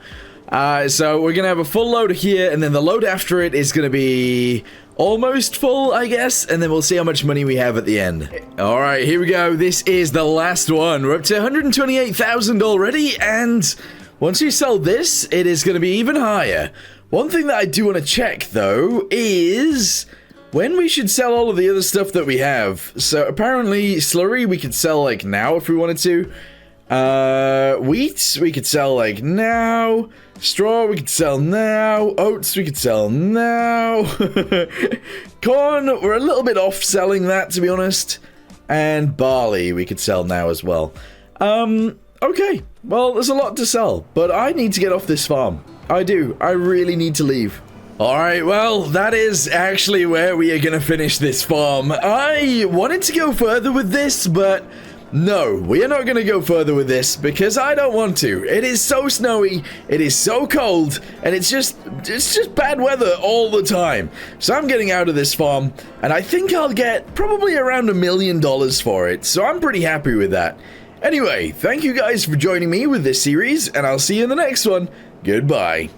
So we're gonna have a full load here, and then the load after it is gonna be almost full, I guess, and then we'll see how much money we have at the end. Alright, here we go. This is the last one. We're up to 128,000 already, and once we sell this, it is gonna be even higher. One thing that I do want to check, though, is when we should sell all of the other stuff that we have. So, apparently, slurry we could sell, like, now if we wanted to. Wheat, we could sell, like, now. Straw, we could sell now. Oats, we could sell now. Corn, we're a little bit off selling that, to be honest. And barley, we could sell now as well. Okay. Well, there's a lot to sell, but I need to get off this farm. I do. I really need to leave. Alright, well, that is actually where we are going to finish this farm. I wanted to go further with this, but no, we are not going to go further with this because I don't want to. It is so snowy, it is so cold, and it's just bad weather all the time. So I'm getting out of this farm, and I think I'll get probably around $1 million for it, so I'm pretty happy with that. Anyway, thank you guys for joining me with this series, and I'll see you in the next one. Goodbye.